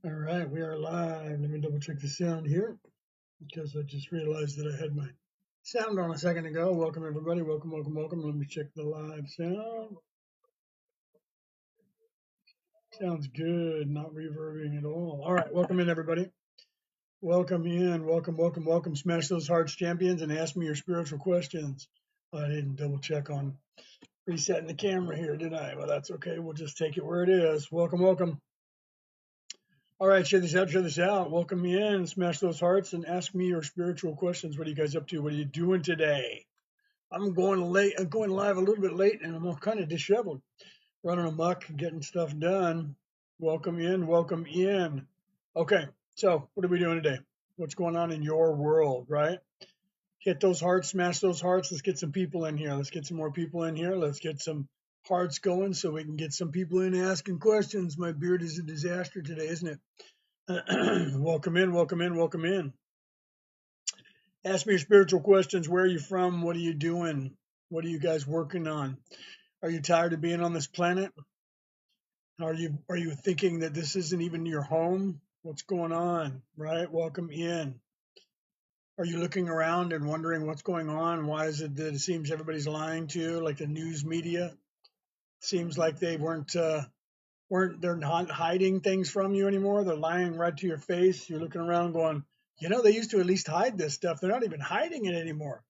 All right, we are live. Let me double check the sound here because I just realized that I had my sound on a second ago. Welcome, everybody. Welcome, welcome, welcome. Let me check the live sound. Sounds good, not reverbing at all. All right, welcome in, everybody. Welcome in. Welcome, welcome, welcome. Smash those hearts, champions, and ask me your spiritual questions. I didn't double check on resetting the camera here, did I? Well, that's okay. We'll just take it where it is. Welcome, welcome. All right, share this out, share this out. Welcome me in, smash those hearts, and ask me your spiritual questions. What are you guys up to? What are you doing today? I'm going late. I'm going live a little bit late, and I'm all kind of disheveled, running amok, getting stuff done. Welcome in, welcome in. Okay, so what are we doing today? What's going on in your world, right? Hit those hearts, smash those hearts. Let's get some people in here. Let's get some more people in here. Let's get some hearts going so we can get some people in asking questions. My beard is a disaster today, isn't it? Welcome in, welcome in, welcome in. Ask me your spiritual questions. Where are you from? What are you doing? What are you guys working on? Are you tired of being on this planet? Are you thinking that this isn't even your home? What's going on? Right? Welcome in. Are you looking around and wondering what's going on? Why is it that it seems everybody's lying to you, like the news media? Seems like they they're not hiding things from you anymore. They're lying right to your face. You're looking around going, they used to at least hide this stuff. They're not even hiding it anymore.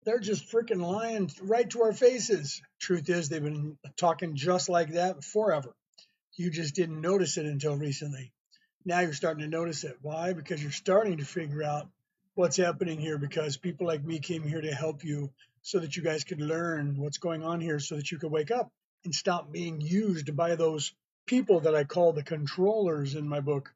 They're just freaking lying right to our faces. Truth is, they've been talking just like that forever. You just didn't notice it until recently. Now you're starting to notice it. Why? Because you're starting to figure out what's happening here, because people like me came here to help you so that you guys could learn what's going on here so that you could wake up and stop being used by those people that I call the controllers in my book.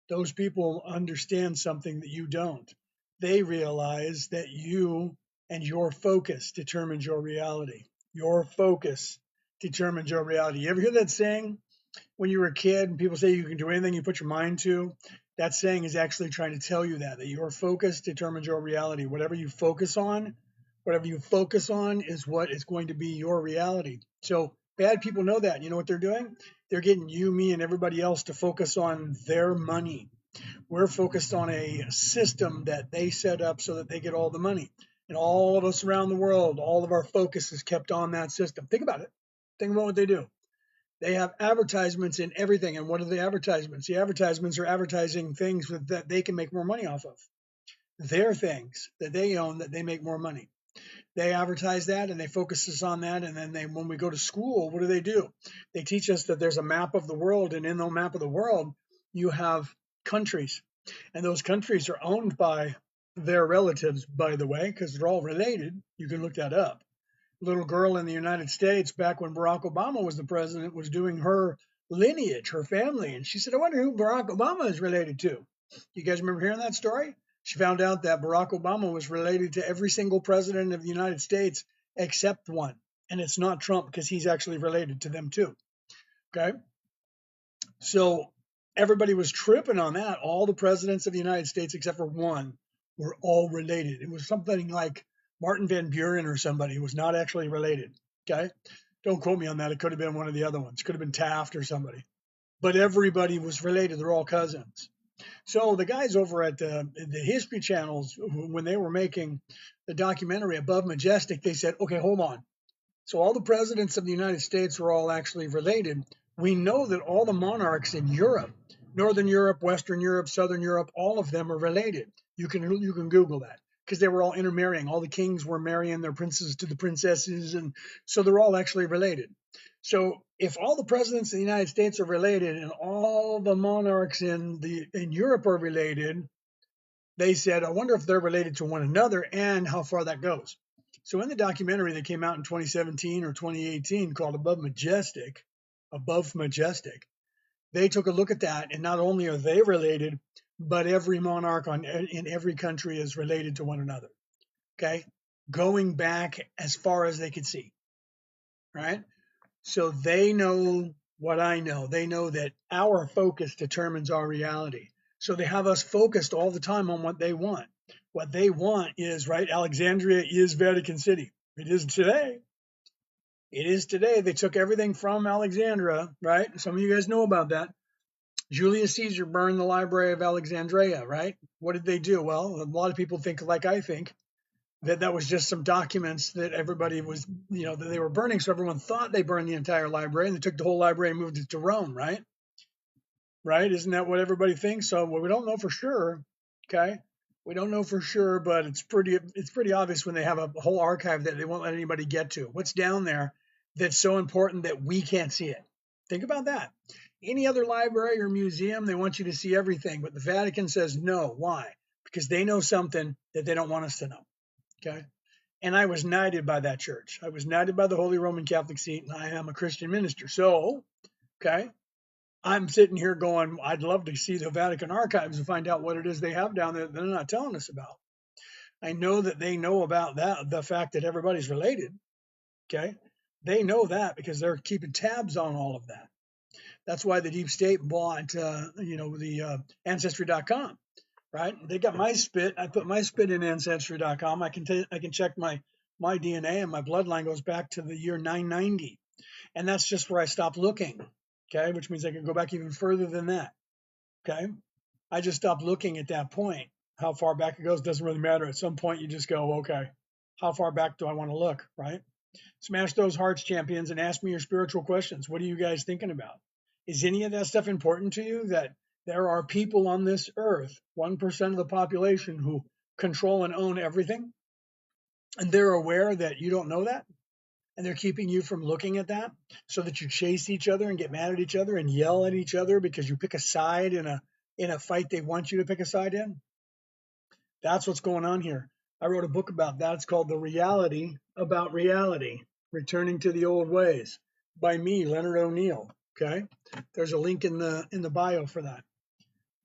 Those people understand something that you don't. They realize that you and your focus determines your reality. Your focus determines your reality. You ever hear that saying? When you were a kid and people say you can do anything you put your mind to, that saying is actually trying to tell you that your focus determines your reality. Whatever you focus on is what is going to be your reality. So bad people know that. You know what they're doing? They're getting you, me, and everybody else to focus on their money. We're focused on a system that they set up so that they get all the money. And all of us around the world, all of our focus is kept on that system. Think about it. Think about what they do. They have advertisements in everything. And what are the advertisements? The advertisements are advertising things that they can make more money off of. Their things that they own that they make more money. They advertise that and they focus us on that. And then when we go to school, what do? They teach us that there's a map of the world. And in the map of the world, you have countries. And those countries are owned by their relatives, by the way, because they're all related. You can look that up. Little girl in the United States, back when Barack Obama was the president, was doing her lineage, her family. And she said, I wonder who Barack Obama is related to. You guys remember hearing that story? She found out that Barack Obama was related to every single president of the United States except one. And it's not Trump, because he's actually related to them too. Okay. So everybody was tripping on that. All the presidents of the United States except for one were all related. It was something like Martin Van Buren or somebody who was not actually related. Okay. Don't quote me on that. It could have been one of the other ones. It could have been Taft or somebody. But everybody was related. They're all cousins. So the guys over at the History Channels, when they were making the documentary Above Majestic, they said, okay, hold on. So all the presidents of the United States are all actually related. We know that all the monarchs in Europe, Northern Europe, Western Europe, Southern Europe, all of them are related. You can Google that, because they were all intermarrying. All the kings were marrying their princes to the princesses, and so they're all actually related. So if all the presidents of the United States are related and all the monarchs in Europe are related, they said, I wonder if they're related to one another and how far that goes. So in the documentary that came out in 2017 or 2018 called Above Majestic, they took a look at that, and not only are they related, but every monarch in every country is related to one another. Okay, going back as far as they could see. Right. So they know what I know. They know that our focus determines our reality. So they have us focused all the time on what they want. What they want is, right, Alexandria is Vatican City. It is today. It is today. They took everything from Alexandria, right? Some of you guys know about that. Julius Caesar burned the Library of Alexandria, right? What did they do? Well, a lot of people think like I think, that that was just some documents that everybody was, that they were burning. So everyone thought they burned the entire library, and they took the whole library and moved it to Rome, right? Right? Isn't that what everybody thinks? So well, we don't know for sure. Okay. We don't know for sure, but it's pretty obvious when they have a whole archive that they won't let anybody get to. What's down there that's so important that we can't see it? Think about that. Any other library or museum, they want you to see everything, but the Vatican says no. Why? Because they know something that they don't want us to know. Okay. And I was knighted by that church. I was knighted by the Holy Roman Catholic See, and I am a Christian minister. So, okay, I'm sitting here going, I'd love to see the Vatican archives and find out what it is they have down there that they're not telling us about. I know that they know about that, the fact that everybody's related. Okay. They know that because they're keeping tabs on all of that. That's why the deep state bought, the ancestry.com, right? They got my spit. I put my spit in ancestry.com. I can check my DNA, and my bloodline goes back to the year 990. And that's just where I stopped looking. Okay. Which means I can go back even further than that. Okay. I just stopped looking at that point. How far back it goes doesn't really matter. At some point, you just go, okay, how far back do I want to look? Right. Smash those hearts, champions, and ask me your spiritual questions. What are you guys thinking about? Is any of that stuff important to you? That there are people on this earth, 1% of the population, who control and own everything, and they're aware that you don't know that, and they're keeping you from looking at that, so that you chase each other and get mad at each other and yell at each other because you pick a side in a fight they want you to pick a side in. That's what's going on here. I wrote a book about that. It's called The Reality About Reality, Returning to the Old Ways, by me, Leonard O'Neill. Okay. There's a link in the bio for that.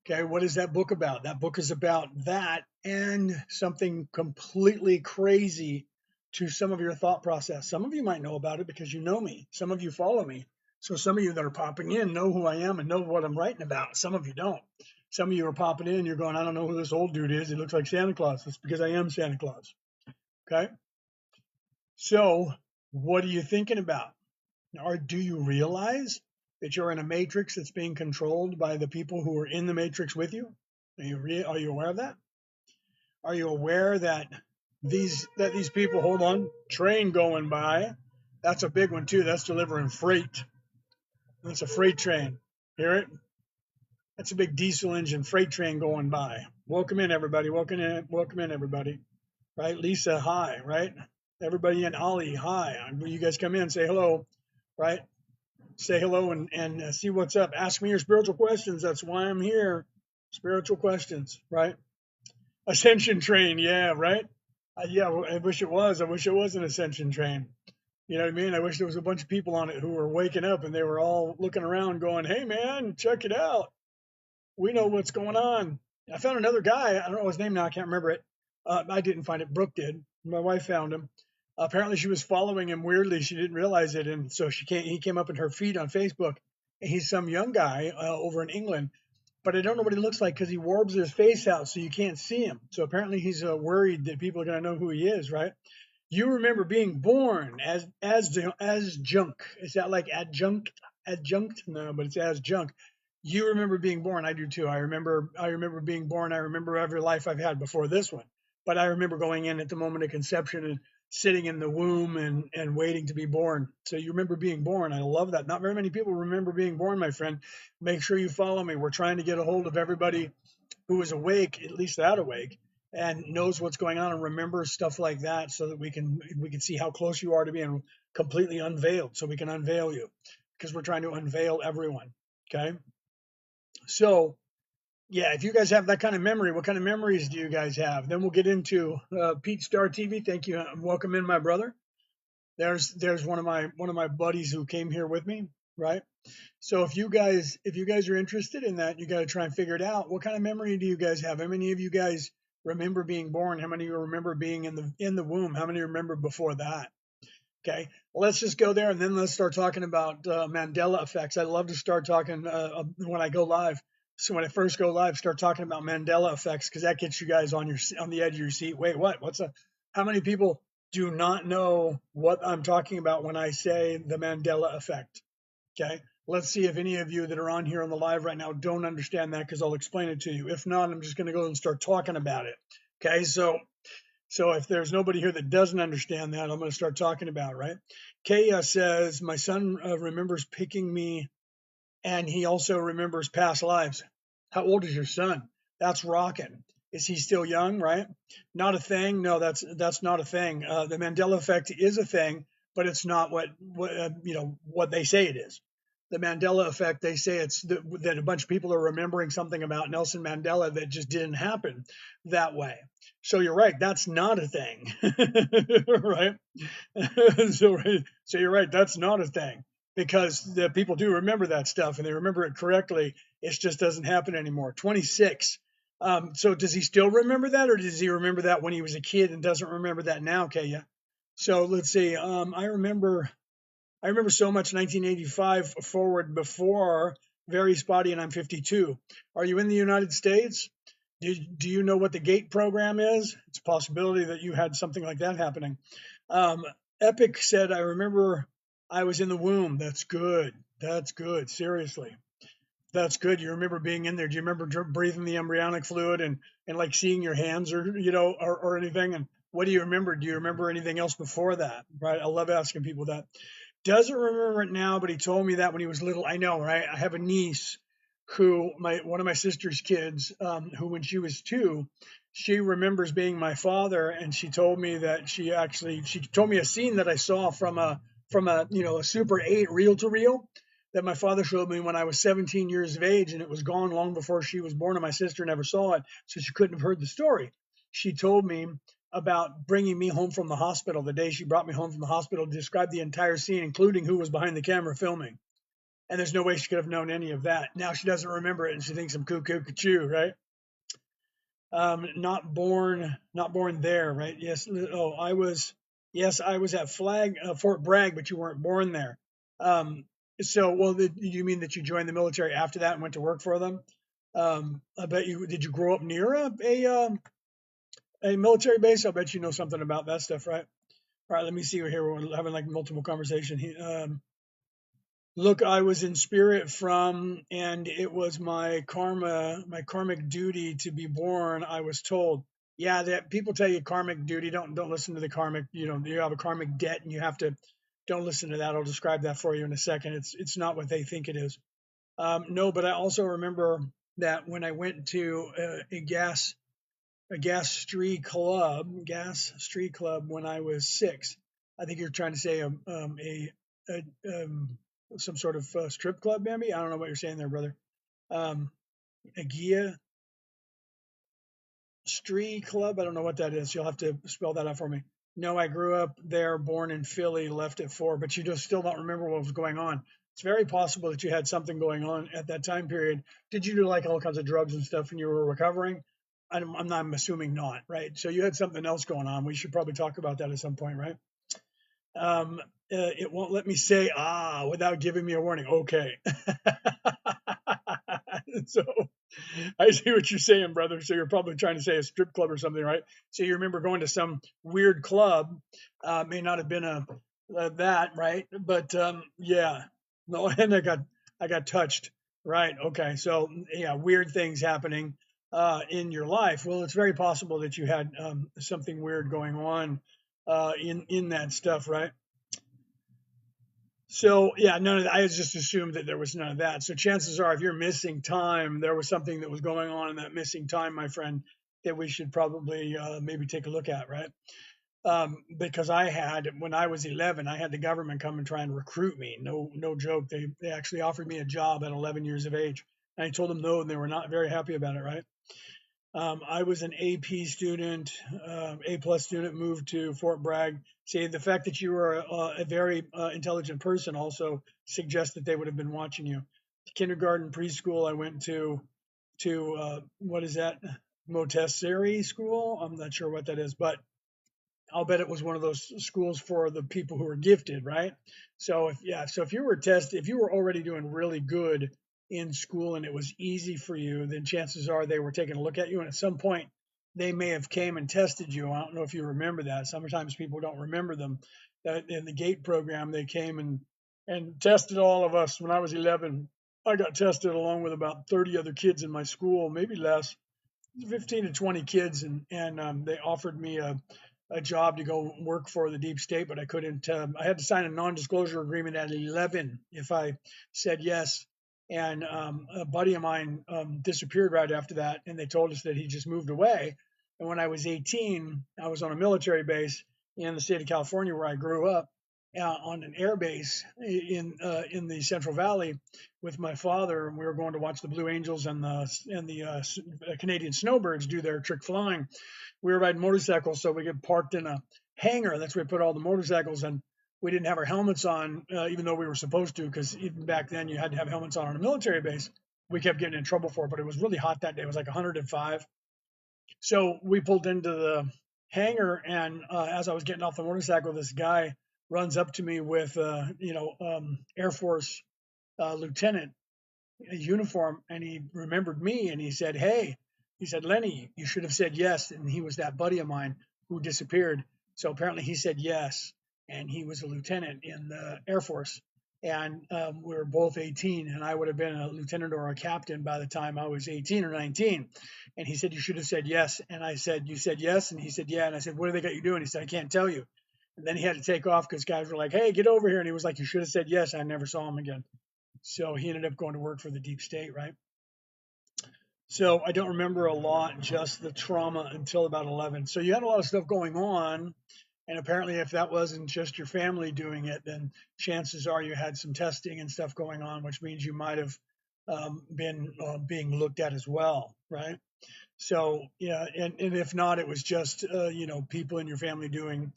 Okay. What is that book about? That book is about that and something completely crazy to some of your thought process. Some of you might know about it because you know me. Some of you follow me. So some of you that are popping in know who I am and know what I'm writing about. Some of you don't. Some of you are popping in, you're going, I don't know who this old dude is. He looks like Santa Claus. It's because I am Santa Claus. Okay. So what are you thinking about? Or do you realize that you're in a matrix that's being controlled by the people who are in the matrix with you? Are you aware of that? Are you aware that these people, hold on, train going by? That's a big one too. That's delivering freight. That's a freight train. Hear it? That's a big diesel engine freight train going by. Welcome in, everybody. Welcome in, everybody. Right? Lisa, hi. Right? Everybody in Ollie, hi. When you guys come in, say hello. Right? Say hello and see what's up. Ask me your spiritual questions. That's why I'm here. Spiritual questions. Right? Ascension train. Yeah. Right? Yeah. I wish it was. I wish it was an ascension train. You know what I mean? I wish there was a bunch of people on it who were waking up and they were all looking around going, hey, man, check it out. We know what's going on. I found another guy. I don't know his name now. I can't remember it. I didn't find it. Brooke did. My wife found him. Apparently, she was following him weirdly. She didn't realize it, and so he came up in her feed on Facebook. And he's some young guy over in England, but I don't know what he looks like because he warbs his face out, so you can't see him. So apparently, he's worried that people are going to know who he is, right? You remember being born as junk. Is that like adjunct? Adjunct? No, but it's as junk. You remember being born. I do too. I remember being born. I remember every life I've had before this one. But I remember going in at the moment of conception and sitting in the womb and waiting to be born. So you remember being born. I love that. Not very many people remember being born, my friend. Make sure you follow me. We're trying to get a hold of everybody who is awake, at least that awake, and knows what's going on and remembers stuff like that, so that we can see how close you are to being completely unveiled, so we can unveil you, because we're trying to unveil everyone. Okay. So, yeah, if you guys have that kind of memory, what kind of memories do you guys have? Then we'll get into Pete Star TV. Thank you. Welcome in, my brother. There's one of my buddies who came here with me, right? So if you guys are interested in that, you got to try and figure it out. What kind of memory do you guys have? How many of you guys remember being born? How many of you remember being in the womb? How many remember before that? Okay, let's just go there, and then let's start talking about Mandela effects. I love to start talking when I go live. So when I first go live, start talking about Mandela effects, because that gets you guys on the edge of your seat. Wait, what? How many people do not know what I'm talking about when I say the Mandela effect? Okay, Let's see if any of you that are on here on the live right now don't understand that, because I'll explain it to you. If not, I'm just going to go and start talking about it. Okay, so if there's nobody here that doesn't understand that, I'm going to start talking about it, right? Kaya says, my son remembers picking me, and he also remembers past lives. How old is your son? That's rocking. Is he still young, right? Not a thing. No, that's not a thing. The Mandela effect is a thing, but it's not what they say it is. The Mandela effect, they say it's that a bunch of people are remembering something about Nelson Mandela that just didn't happen that way. So you're right. That's not a thing, right? So you're right. That's not a thing, because the people do remember that stuff and they remember it correctly. It just doesn't happen anymore. 26. So does he still remember that, or does he remember that when he was a kid and doesn't remember that now, Kaya? So let's see. I remember so much 1985 forward before, very spotty, and I'm 52. Are you in the United States? Do you know what the GATE program is? It's a possibility that you had something like that happening. Um, Epic said, I remember I was in the womb. That's good. That's good. Seriously. That's good. You remember being in there. Do you remember breathing the embryonic fluid and like seeing your hands, or anything? And what do you remember? Do you remember anything else before that? Right. I love asking people that. Doesn't remember it now, but he told me that when he was little. I know, right? I have a niece who, one of my sister's kids, who when she was 2, she remembers being my father, and she told me that she told me a scene that I saw from a Super 8 reel to reel that my father showed me when I was 17 years of age, and it was gone long before she was born, and my sister never saw it, so she couldn't have heard the story. She told me about bringing me home from the hospital, the day she brought me home from the hospital, to describe the entire scene, including who was behind the camera filming. And there's no way she could have known any of that. Now she doesn't remember it, and she thinks I'm cuckoo, right? Not born there, right? Yes. Oh, yes, I was at Fort Bragg, but you weren't born there. You mean that you joined the military after that and went to work for them? I bet you, did you grow up near a military base? I bet you know something about that stuff, right? All right, let me see here. We're having like multiple conversation. Look, I was in spirit and it was my karmic duty to be born. I was told. Yeah, that people tell you karmic duty. Don't listen to the karmic. You have a karmic debt, and you have to. Don't listen to that. I'll describe that for you in a second. It's not what they think it is. No, but I also remember that when I went to a gas street club when I was 6. I think you're trying to say some sort of strip club, maybe. I don't know what you're saying there, brother. A Gia Street Club. I don't know what that is. You'll have to spell that out for me. No, I grew up there, born in Philly, left at 4, but you just still don't remember what was going on. It's very possible that you had something going on at that time period. Did you do like all kinds of drugs and stuff when you were recovering? I'm assuming not, right? So you had something else going on. We should probably talk about that at some point, right? It won't let me say without giving me a warning. Okay. So I see what you're saying, brother. So you're probably trying to say a strip club or something, right? So you remember going to some weird club, may not have been that, right? But yeah, no, and I got touched, right? Okay, so yeah, weird things happening in your life. Well, it's very possible that you had something weird going on in that stuff, right? So yeah, none of that. I just assumed that there was none of that. So chances are, if you're missing time, there was something that was going on in that missing time, my friend, that we should probably maybe take a look at, right? Because when I was 11, I had the government come and try and recruit me. No joke. They actually offered me a job at 11 years of age, and I told them no, and they were not very happy about it, right? I was an AP student, A plus student, moved to Fort Bragg. See, the fact that you were a very intelligent person also suggests that they would have been watching you. Kindergarten, preschool, I went to what is that? Montessori school. I'm not sure what that is, but I'll bet it was one of those schools for the people who are gifted, right? So if you were if you were already doing really good in school and it was easy for you, then chances are they were taking a look at you, and at some point they may have came and tested you. I don't know if you remember that. Sometimes people don't remember them. That in the GATE program, they came and and tested all of us when I was 11. I got tested along with about 30 other kids in my school, maybe less, 15 to 20 kids, and they offered me a job to go work for the deep state, but I couldn't. I had to sign a non-disclosure agreement at 11 if I said yes. And a buddy of mine disappeared right after that, and they told us that he just moved away. And when I was 18, I was on a military base in the state of California where I grew up, on an air base in the Central Valley with my father, and we were going to watch the Blue Angels and the Canadian Snowbirds do their trick flying. We were riding motorcycles, so we get parked in a hangar. That's where we put all the motorcycles, and we didn't have our helmets on, even though we were supposed to, because even back then you had to have helmets on a military base. We kept getting in trouble for it, but it was really hot that day. It was like 105. So we pulled into the hangar, and as I was getting off the motorcycle, this guy runs up to me with, Air Force lieutenant uniform, and he remembered me, and he said, "Hey," he said, "Lenny, you should have said yes." And he was that buddy of mine who disappeared. So apparently he said yes, and he was a lieutenant in the Air Force. And we were both 18, and I would have been a lieutenant or a captain by the time I was 18 or 19. And he said, "You should have said yes." And I said, "You said yes?" And he said, "Yeah." And I said, "What do they got you doing?" He said, "I can't tell you." And then he had to take off because guys were like, "Hey, get over here." And he was like, "You should have said yes." I never saw him again. So he ended up going to work for the deep state, right? So I don't remember a lot, just the trauma until about 11. So you had a lot of stuff going on. And apparently, if that wasn't just your family doing it, then chances are you had some testing and stuff going on, which means you might have been being looked at as well, right? So, yeah, and if not, it was just, people in your family doing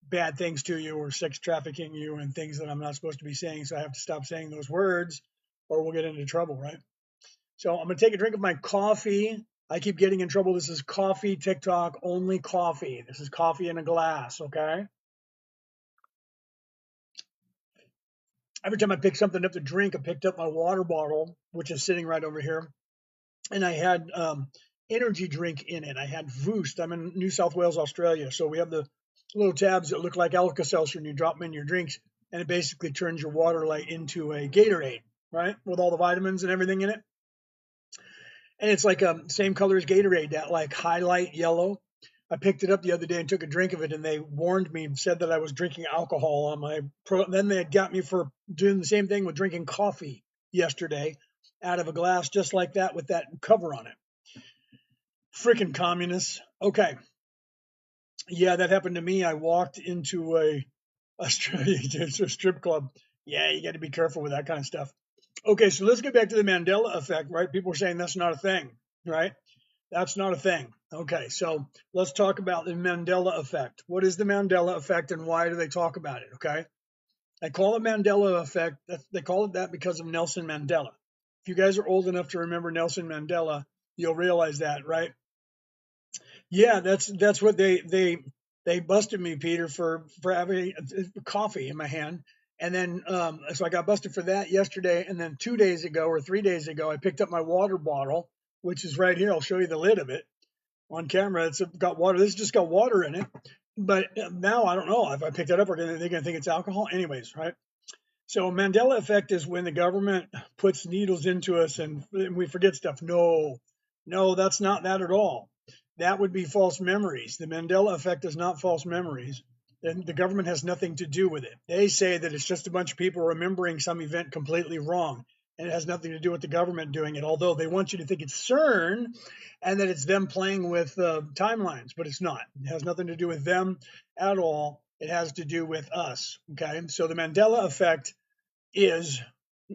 bad things to you or sex trafficking you and things that I'm not supposed to be saying. So I have to stop saying those words or we'll get into trouble, right? So I'm going to take a drink of my coffee. I keep getting in trouble. This is coffee TikTok, only coffee. This is coffee in a glass, okay? Every time I pick something up to drink, I picked up my water bottle, which is sitting right over here, and I had energy drink in it. I had Voost. I'm in New South Wales, Australia, so we have the little tabs that look like Alka-Seltzer, and you drop them in your drinks, and it basically turns your water light into a Gatorade, right, with all the vitamins and everything in it. And it's like same color as Gatorade, that like highlight yellow. I picked it up the other day and took a drink of it, and they warned me and said that I was drinking alcohol on my Then they got me for doing the same thing with drinking coffee yesterday out of a glass just like that with that cover on it. Freaking communists. Okay. Yeah, that happened to me. I walked into a strip club. Yeah, you got to be careful with that kind of stuff. Okay, so let's get back to the Mandela effect, right? People are saying that's not a thing, right? That's not a thing. Okay, so let's talk about the Mandela effect. What is the Mandela effect and why do they talk about it? Okay, I call it Mandela effect. They call it that because of Nelson Mandela. If you guys are old enough to remember Nelson Mandela, you'll realize that, right? Yeah, that's what they busted me, Peter, for having coffee in my hand. And then so I got busted for that yesterday, and then 2 days ago or 3 days ago, I picked up my water bottle, which is right here. I'll show you the lid of it on camera. It's got water. This just got water in it. But now I don't know if I picked it up, or they're going to think it's alcohol. Anyways, right? So Mandela effect is when the government puts needles into us and we forget stuff. No, that's not that at all. That would be false memories. The Mandela effect is not false memories. And the government has nothing to do with it. They say that it's just a bunch of people remembering some event completely wrong. And it has nothing to do with the government doing it, although they want you to think it's CERN and that it's them playing with timelines, but it's not. It has nothing to do with them at all. It has to do with us. Okay. So the Mandela effect is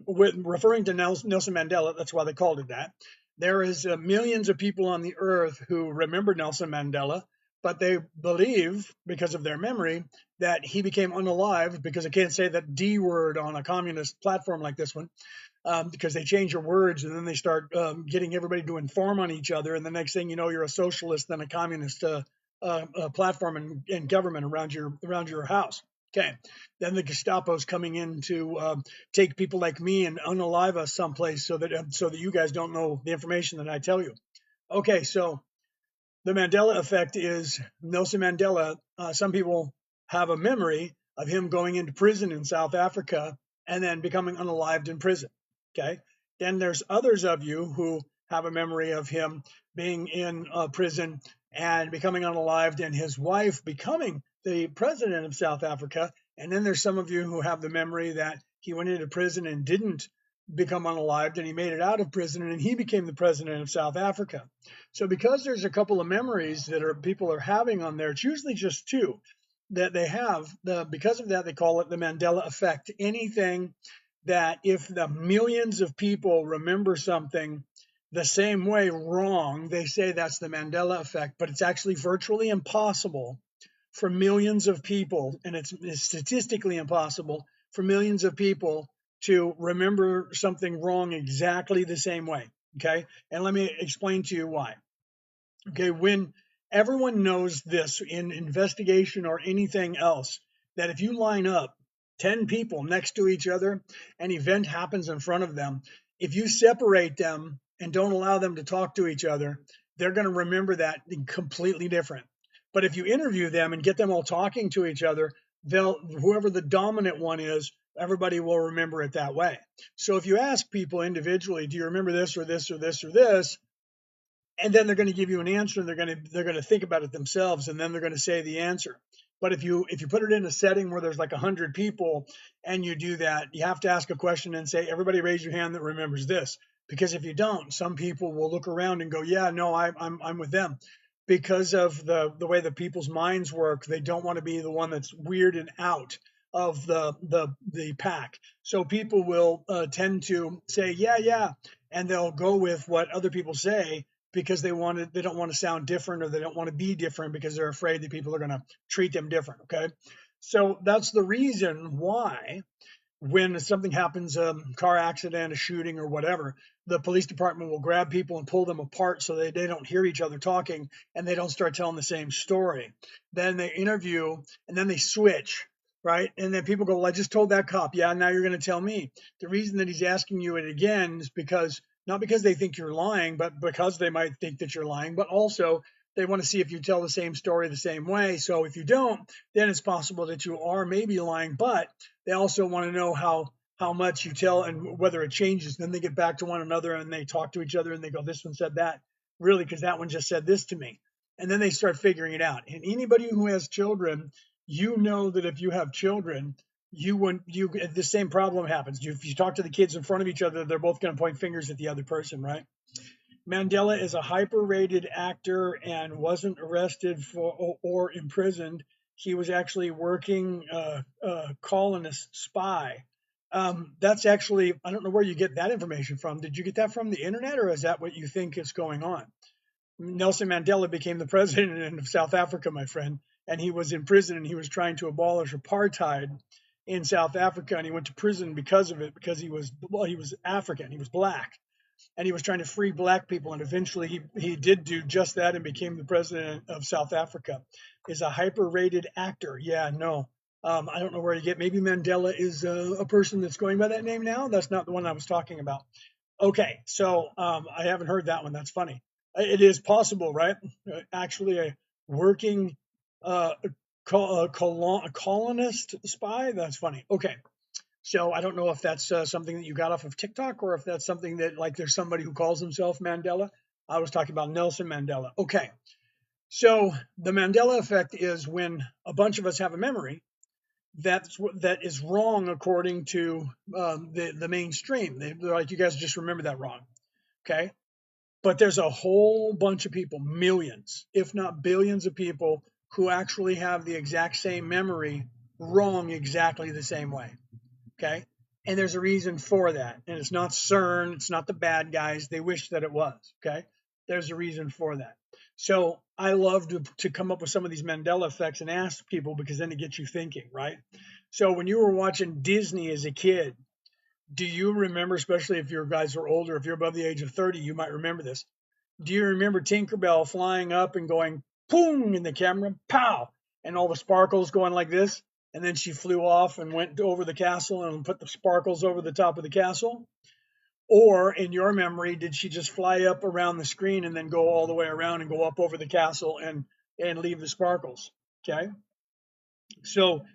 referring to Nelson Mandela. That's why they called it that. There is millions of people on the earth who remember Nelson Mandela, but they believe, because of their memory, that he became unalive, because I can't say that D word on a communist platform like this one, because they change your words and then they start getting everybody to inform on each other. And the next thing you know, you're a socialist and a communist platform and government around your house. Okay, then the Gestapo's coming in to take people like me and unalive us someplace so that you guys don't know the information that I tell you. Okay, so the Mandela effect is Nelson Mandela. Some people have a memory of him going into prison in South Africa and then becoming unalived in prison. Okay. Then there's others of you who have a memory of him being in prison and becoming unalived, and his wife becoming the president of South Africa. And then there's some of you who have the memory that he went into prison and didn't become unalived, and he made it out of prison and he became the president of South Africa. So because there's a couple of memories that people are having on there, it's usually just two that they have. Because of that, they call it the Mandela effect. Anything that if the millions of people remember something the same way wrong, they say that's the Mandela effect, but it's actually virtually impossible for millions of people, and it's statistically impossible for millions of people to remember something wrong exactly the same way. Okay. And let me explain to you why. Okay. When everyone knows this in investigation or anything else, that if you line up 10 people next to each other, an event happens in front of them, if you separate them and don't allow them to talk to each other, they're going to remember that completely different. But if you interview them and get them all talking to each other, whoever the dominant one is, everybody will remember it that way. So if you ask people individually, do you remember this or this or this or this? And then they're going to give you an answer, and they're going to think about it themselves, and then they're going to say the answer. But if you put it in a setting where there's like 100 people and you do that, you have to ask a question and say, everybody raise your hand that remembers this. Because if you don't, some people will look around and go, yeah, no, I'm with them. Because of the way the people's minds work, they don't want to be the one that's weirded out of the pack. So people will tend to say, yeah, and they'll go with what other people say, because they don't want to sound different, or they don't want to be different because they're afraid that people are going to treat them different. Okay. So that's the reason why when something happens, a car accident, a shooting or whatever, the police department will grab people and pull them apart so they don't hear each other talking and they don't start telling the same story. Then they interview and then they switch, right? And then people go, well, I just told that cop. Yeah, now you're going to tell me. The reason that he's asking you it again is because not because they think you're lying, but because they might think that you're lying, but also they want to see if you tell the same story the same way. So if you don't, then it's possible that you are maybe lying, but they also want to know how much you tell and whether it changes. Then they get back to one another and they talk to each other and they go, this one said that, really, because that one just said this to me. And then they start figuring it out. And anybody who has children, you know that if you have children, the same problem happens. If you talk to the kids in front of each other, they're both going to point fingers at the other person, right? Mandela is a hyper-rated actor and wasn't arrested or imprisoned. He was actually working colonist spy. That's actually, I don't know where you get that information from. Did you get that from the internet, or is that what you think is going on? Nelson Mandela became the president of South Africa, my friend, and he was in prison and he was trying to abolish apartheid in South Africa, and he went to prison because of it, because he was African, he was black, and he was trying to free black people, and eventually he did do just that and became the president of South Africa. Is a hyper-rated actor. Yeah, no. I don't know where to get. Maybe Mandela is a person that's going by that name now. That's not the one I was talking about. Okay, so I haven't heard that one. That's funny. It is possible, right? Actually, a working colonist spy. That's funny. Okay. So I don't know if that's something that you got off of TikTok, or if that's something that, like, there's somebody who calls himself Mandela. I was talking about Nelson Mandela. Okay. So the Mandela effect is when a bunch of us have a memory that is wrong according to the mainstream. They're like, you guys just remember that wrong. Okay. But there's a whole bunch of people, millions, if not billions of people, who actually have the exact same memory wrong exactly the same way. Okay. And there's a reason for that. And it's not CERN, it's not the bad guys. They wish that it was. Okay. There's a reason for that. So I love to come up with some of these Mandela effects and ask people, because then it gets you thinking, right? So when you were watching Disney as a kid, do you remember, especially if your guys are older, if you're above the age of 30, you might remember this. Do you remember Tinkerbell flying up and going, boom, in the camera, pow, and all the sparkles going like this? And then she flew off and went over the castle and put the sparkles over the top of the castle? Or in your memory, did she just fly up around the screen and then go all the way around and go up over the castle and leave the sparkles? Okay. So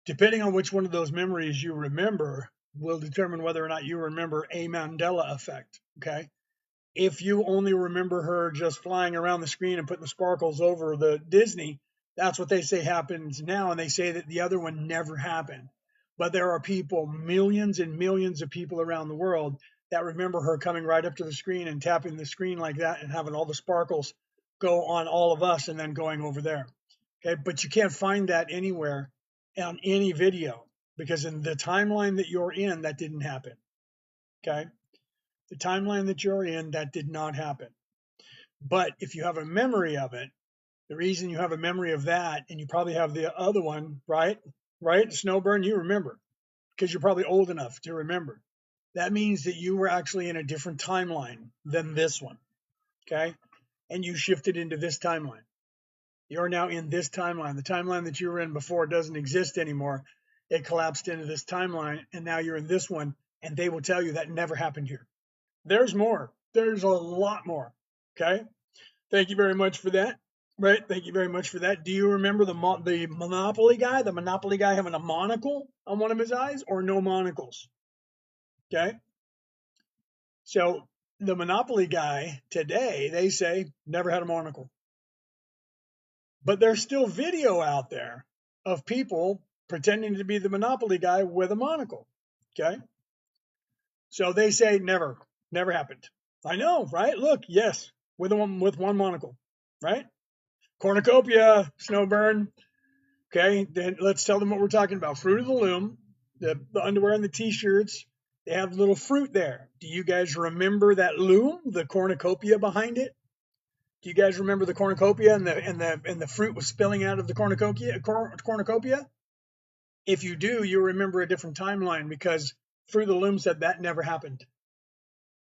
depending on which one of those memories you remember, will determine whether or not you remember a Mandela effect. Okay. If you only remember her just flying around the screen and putting the sparkles over the Disney, that's what they say happens now. And they say that the other one never happened. But there are people, millions and millions of people around the world that remember her coming right up to the screen and tapping the screen like that and having all the sparkles go on all of us and then going over there. Okay. But you can't find that anywhere on any video because in the timeline that you're in, that didn't happen. Okay. The timeline that you're in, that did not happen. But if you have a memory of it, the reason you have a memory of that, and you probably have the other one, right? Right? Snowburn, you remember because you're probably old enough to remember. That means that you were actually in a different timeline than this one. Okay. And you shifted into this timeline. You're now in this timeline. The timeline that you were in before doesn't exist anymore. It collapsed into this timeline, and now you're in this one, and they will tell you that never happened here. There's more. There's a lot more. Okay. Thank you very much for that. Right. Thank you very much for that. Do you remember the Monopoly guy? The Monopoly guy having a monocle on one of his eyes or no monocles? Okay. So the Monopoly guy today, they say never had a monocle. But there's still video out there of people pretending to be the Monopoly guy with a monocle. Okay. So they say never happened. I know, right? Look, yes, with one monocle, right? Cornucopia, Snowburn. Okay, then let's tell them what we're talking about. Fruit of the Loom, the underwear and the t-shirts, they have little fruit there. Do you guys remember that loom, the cornucopia behind it? Do you guys remember the cornucopia and the fruit was spilling out of the cornucopia? If you do, you remember a different timeline because Fruit of the Loom said that never happened.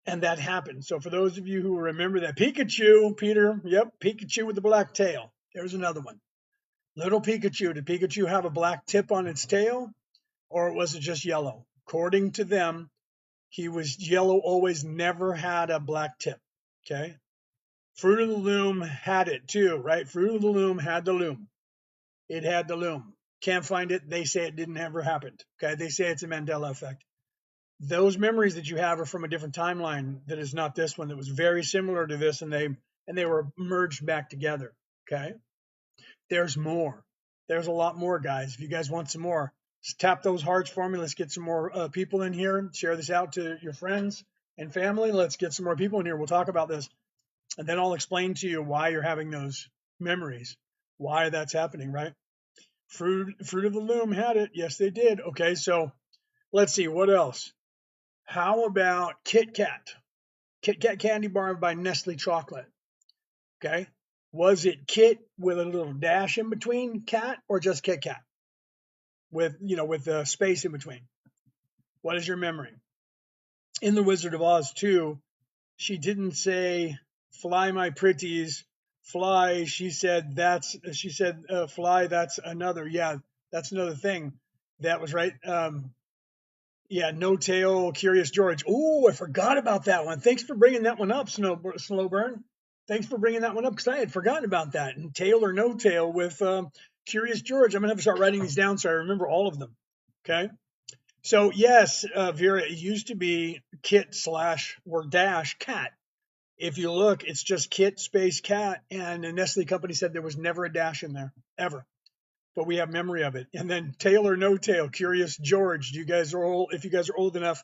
And that happened. So for those of you who remember that Pikachu, Peter, yep, Pikachu with the black tail. There's another one. Little Pikachu. Did Pikachu have a black tip on its tail? Or was it just yellow? According to them, he was yellow, always never had a black tip. Okay. Fruit of the Loom had it too, right? Fruit of the Loom had the loom. It had the loom. Can't find it. They say it didn't ever happen. Okay. They say it's a Mandela effect. Those memories that you have are from a different timeline that is not this one, that was very similar to this, and they were merged back together. Okay. There's more. There's a lot more, guys. If you guys want some more, just tap those hearts for me. Let's get some more people in here. Share this out to your friends and family. Let's get some more people in here. We'll talk about this, and then I'll explain to you why you're having those memories, why that's happening, right? Fruit of the Loom had it. Yes, they did. Okay, so let's see. What else? How about Kit Kat? Kit Kat candy bar by Nestle Chocolate. Okay. Was it Kit with a little dash in between cat or just Kit Kat with the space in between? What is your memory? In The Wizard of Oz 2, she didn't say fly my pretties, fly. She said fly, that's another. Yeah, that's another thing. That was right. Yeah, No Tail, Curious George. Oh, I forgot about that one. Thanks for bringing that one up, Slowburn. Thanks for bringing that one up because I had forgotten about that. And Tail or No Tail with Curious George. I'm going to have to start writing these down so I remember all of them. Okay. So, yes, Vera, it used to be Kit / or dash cat. If you look, it's just Kit space cat. And the Nestle company said there was never a dash in there, ever. But we have memory of it. And then Tail or No Tail, Curious George. If you guys are old enough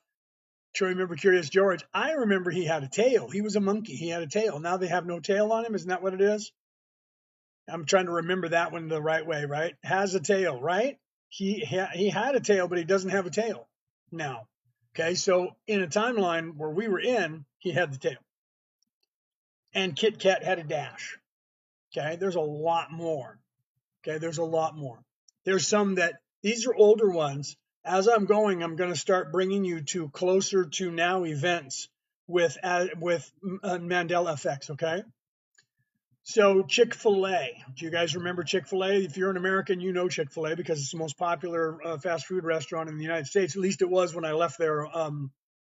to remember Curious George, I remember he had a tail. He was a monkey. He had a tail. Now they have no tail on him. Isn't that what it is? I'm trying to remember that one the right way, right? Has a tail, right? He had a tail, but he doesn't have a tail now. Okay, so in a timeline where we were in, he had the tail. And Kit Kat had a dash. Okay, there's a lot more. Okay, there's a lot more. There's some that, these are older ones. As I'm going to start bringing you to closer to now events with Mandela effects, okay? So Chick-fil-A. Do you guys remember Chick-fil-A? If you're an American, you know Chick-fil-A because it's the most popular fast food restaurant in the United States. At least it was when I left there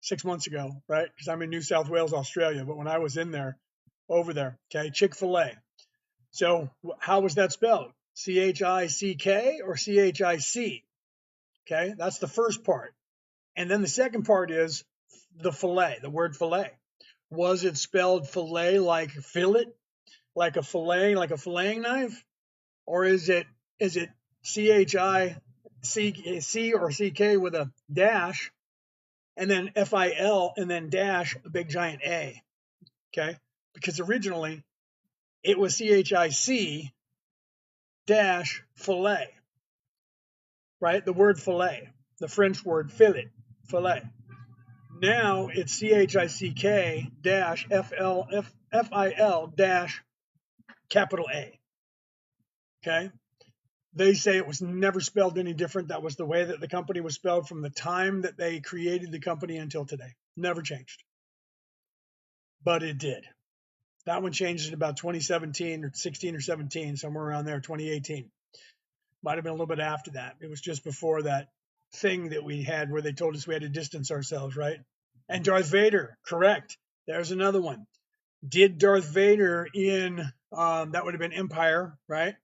6 months ago, right? Because I'm in New South Wales, Australia. But when I was in there, over there, okay, Chick-fil-A. So how was that spelled? C-H-I-C-K or C-H-I-C? Okay, that's the first part. And then the second part is the fillet, the word fillet. Was it spelled fillet like fillet, like a fillet, like a filleting knife? Or is it C or CK with a dash, and then FIL, and then dash a big giant A? Okay, because originally it was CHIC dash fillet, right? The word fillet, the French word fillet. Now it's CHICK dash FIL dash capital A. Okay. They say it was never spelled any different. That was the way that the company was spelled from the time that they created the company until today. Never changed. But it did. That one changed in about 2017 or 16 or 17, somewhere around there, 2018. Might have been a little bit after that. It was just before that thing that we had where they told us we had to distance ourselves, right? And Darth Vader, correct. There's another one. Did Darth Vader in, that would have been Empire, right?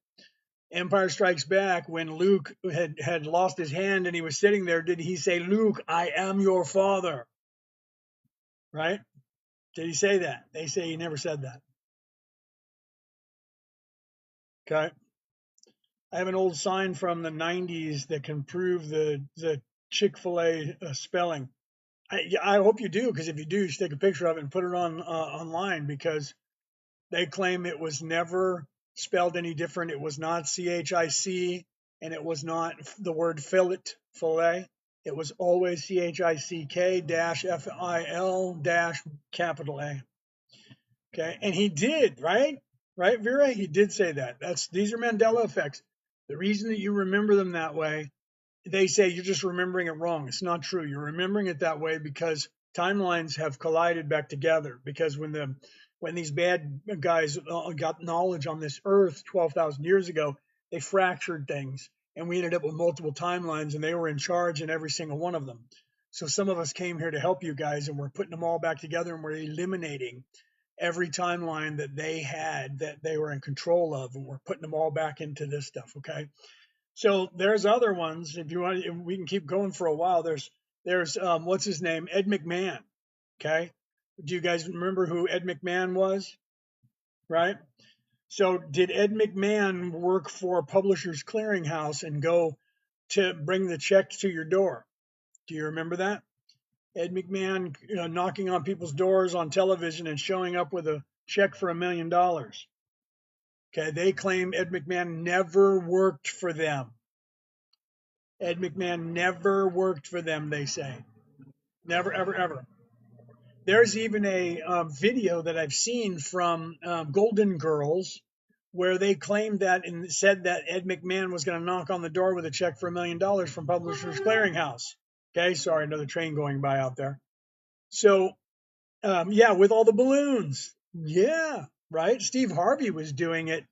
Empire Strikes Back, when Luke had lost his hand and he was sitting there, did he say, Luke, I am your father? Right? Did he say that? They say he never said that. Okay. I have an old sign from the 90s that can prove the Chick-fil-A spelling. I hope you do, because if you do, you should take a picture of it and put it on online, because they claim it was never spelled any different. It was not CHIC, and it was not the word fillet. It was always CHICK dash FIL dash capital A. Okay, and he did, right, Vera? He did say that. These are Mandela effects. The reason that you remember them that way, they say you're just remembering it wrong. It's not true. You're remembering it that way because timelines have collided back together. Because when these bad guys got knowledge on this earth 12,000 years ago, they fractured things, and we ended up with multiple timelines, and they were in charge in every single one of them. So some of us came here to help you guys, and we're putting them all back together, and we're eliminating every timeline that they had that they were in control of, and we're putting them all back into this stuff. Okay. So there's other ones. If you want, we can keep going for a while. There's what's his name? Ed McMahon. Okay. Do you guys remember who Ed McMahon was? Right. So did Ed McMahon work for Publishers Clearinghouse and go to bring the check to your door? Do you remember that? Ed McMahon knocking on people's doors on television and showing up with a check for $1 million. Okay. They claim Ed McMahon never worked for them. Ed McMahon never worked for them, they say. Never, ever, ever. There's even a video that I've seen from Golden Girls where they claimed that and said that Ed McMahon was going to knock on the door with a check for $1 million from Publishers Clearinghouse. Okay, sorry, another train going by out there. So, yeah, with all the balloons. Yeah, right? Steve Harvey was doing it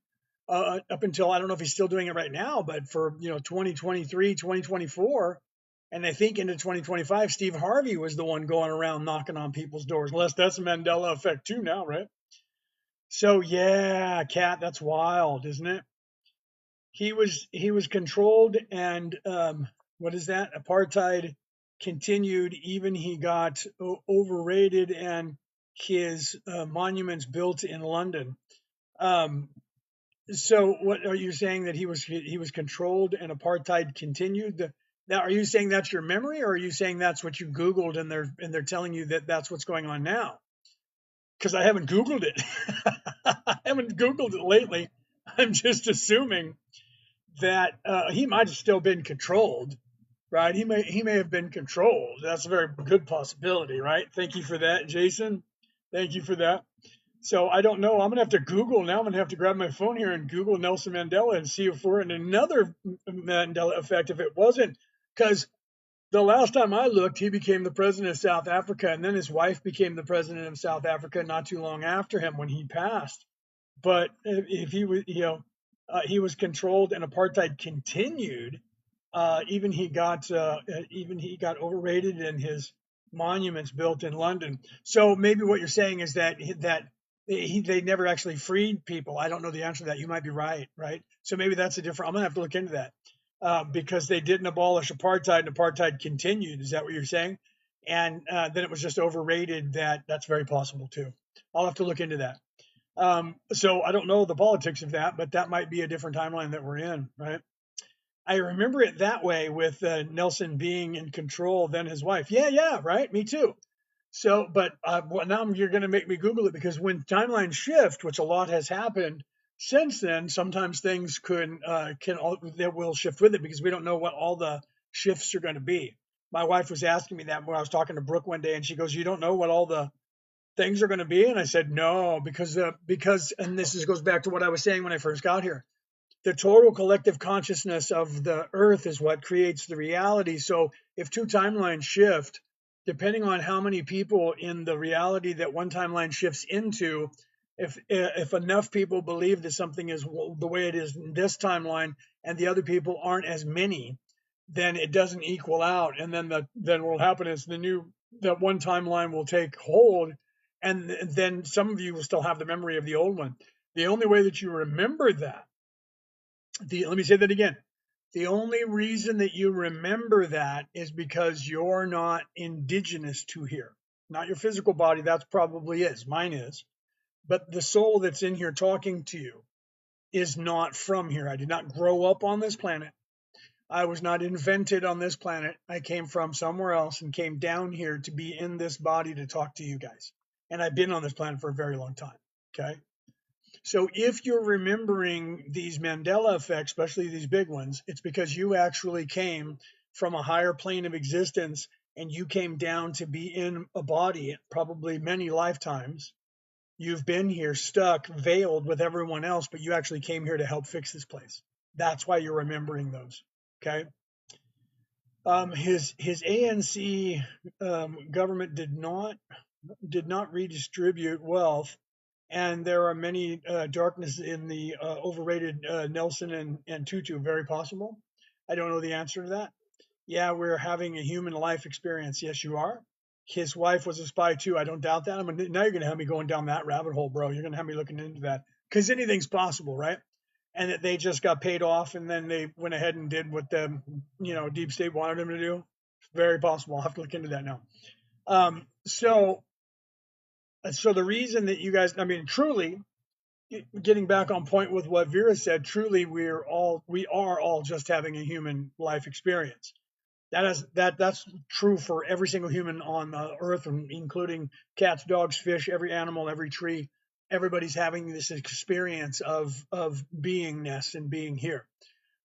up until, I don't know if he's still doing it right now, but for 2023, 2024, and I think into 2025, Steve Harvey was the one going around knocking on people's doors. Unless that's a Mandela effect too now, right? So yeah, Kat, that's wild, isn't it? He was controlled, and what is that? Apartheid continued. Even he got overrated, and his monuments built in London. So what are you saying, that he was controlled and apartheid continued? Now, are you saying that's your memory, or are you saying that's what you Googled and they're telling you that that's what's going on now? Because I haven't Googled it. I haven't Googled it lately. I'm just assuming that he might have still been controlled, right? He may have been controlled. That's a very good possibility, right? Thank you for that, Jason. Thank you for that. So I don't know. I'm going to have to Google now. I'm going to have to grab my phone here and Google Nelson Mandela and see if we're in another Mandela effect. If it wasn't, because the last time I looked, he became the president of South Africa, and then his wife became the president of South Africa not too long after him when he passed. But if he was, he was controlled and apartheid continued. Even he got overrated and his monuments built in London. So maybe what you're saying is that they never actually freed people. I don't know the answer to that. You might be right, right? So maybe that's a different. I'm gonna have to look into that. because they didn't abolish apartheid and apartheid continued. Is that what you're saying? And then it was just overrated. That's very possible too. I'll have to look into that. So I don't know the politics of that, but that might be a different timeline that we're in, right? I remember it that way with Nelson being in control, then his wife. Yeah, yeah, right. Me too. So, but well, now you're going to make me Google it because when timelines shift, which a lot has happened since then, sometimes things that will shift with it because we don't know what all the shifts are going to be. My wife was asking me that when I was talking to Brooke one day, and she goes, "You don't know what all the things are going to be?" And I said, "No, because and goes back to what I was saying when I first got here. The total collective consciousness of the earth is what creates the reality. So if two timelines shift, depending on how many people in the reality that one timeline shifts into, if enough people believe that something is the way it is in this timeline and the other people aren't as many, then it doesn't equal out. And then then what will happen is that one timeline will take hold, and then some of you will still have the memory of the old one. The only way that you remember that, let me say that again. The only reason that you remember that is because you're not indigenous to here. Not your physical body, that probably is. Mine is. But the soul that's in here talking to you is not from here. I did not grow up on this planet. I was not invented on this planet. I came from somewhere else and came down here to be in this body to talk to you guys. And I've been on this planet for a very long time. Okay. So if you're remembering these Mandela effects, especially these big ones, it's because you actually came from a higher plane of existence and you came down to be in a body, probably many lifetimes. You've been here stuck, veiled with everyone else, but you actually came here to help fix this place. That's why you're remembering those. Okay. His ANC government did not redistribute wealth, and there are many darkness in the overrated Nelson and Tutu. Very possible. I don't know the answer to that. Yeah, we're having a human life experience. Yes, you are. His wife was a spy too. I don't doubt that. Now you're going to have me going down that rabbit hole, bro. You're going to have me looking into that because anything's possible, right? And that they just got paid off, and then they went ahead and did what the deep state wanted them to do. Very possible. I'll have to look into that now. So the reason that you guys, truly, getting back on point with what Vera said, truly we are all just having a human life experience. That's true for every single human on Earth, including cats, dogs, fish, every animal, every tree. Everybody's having this experience of beingness and being here,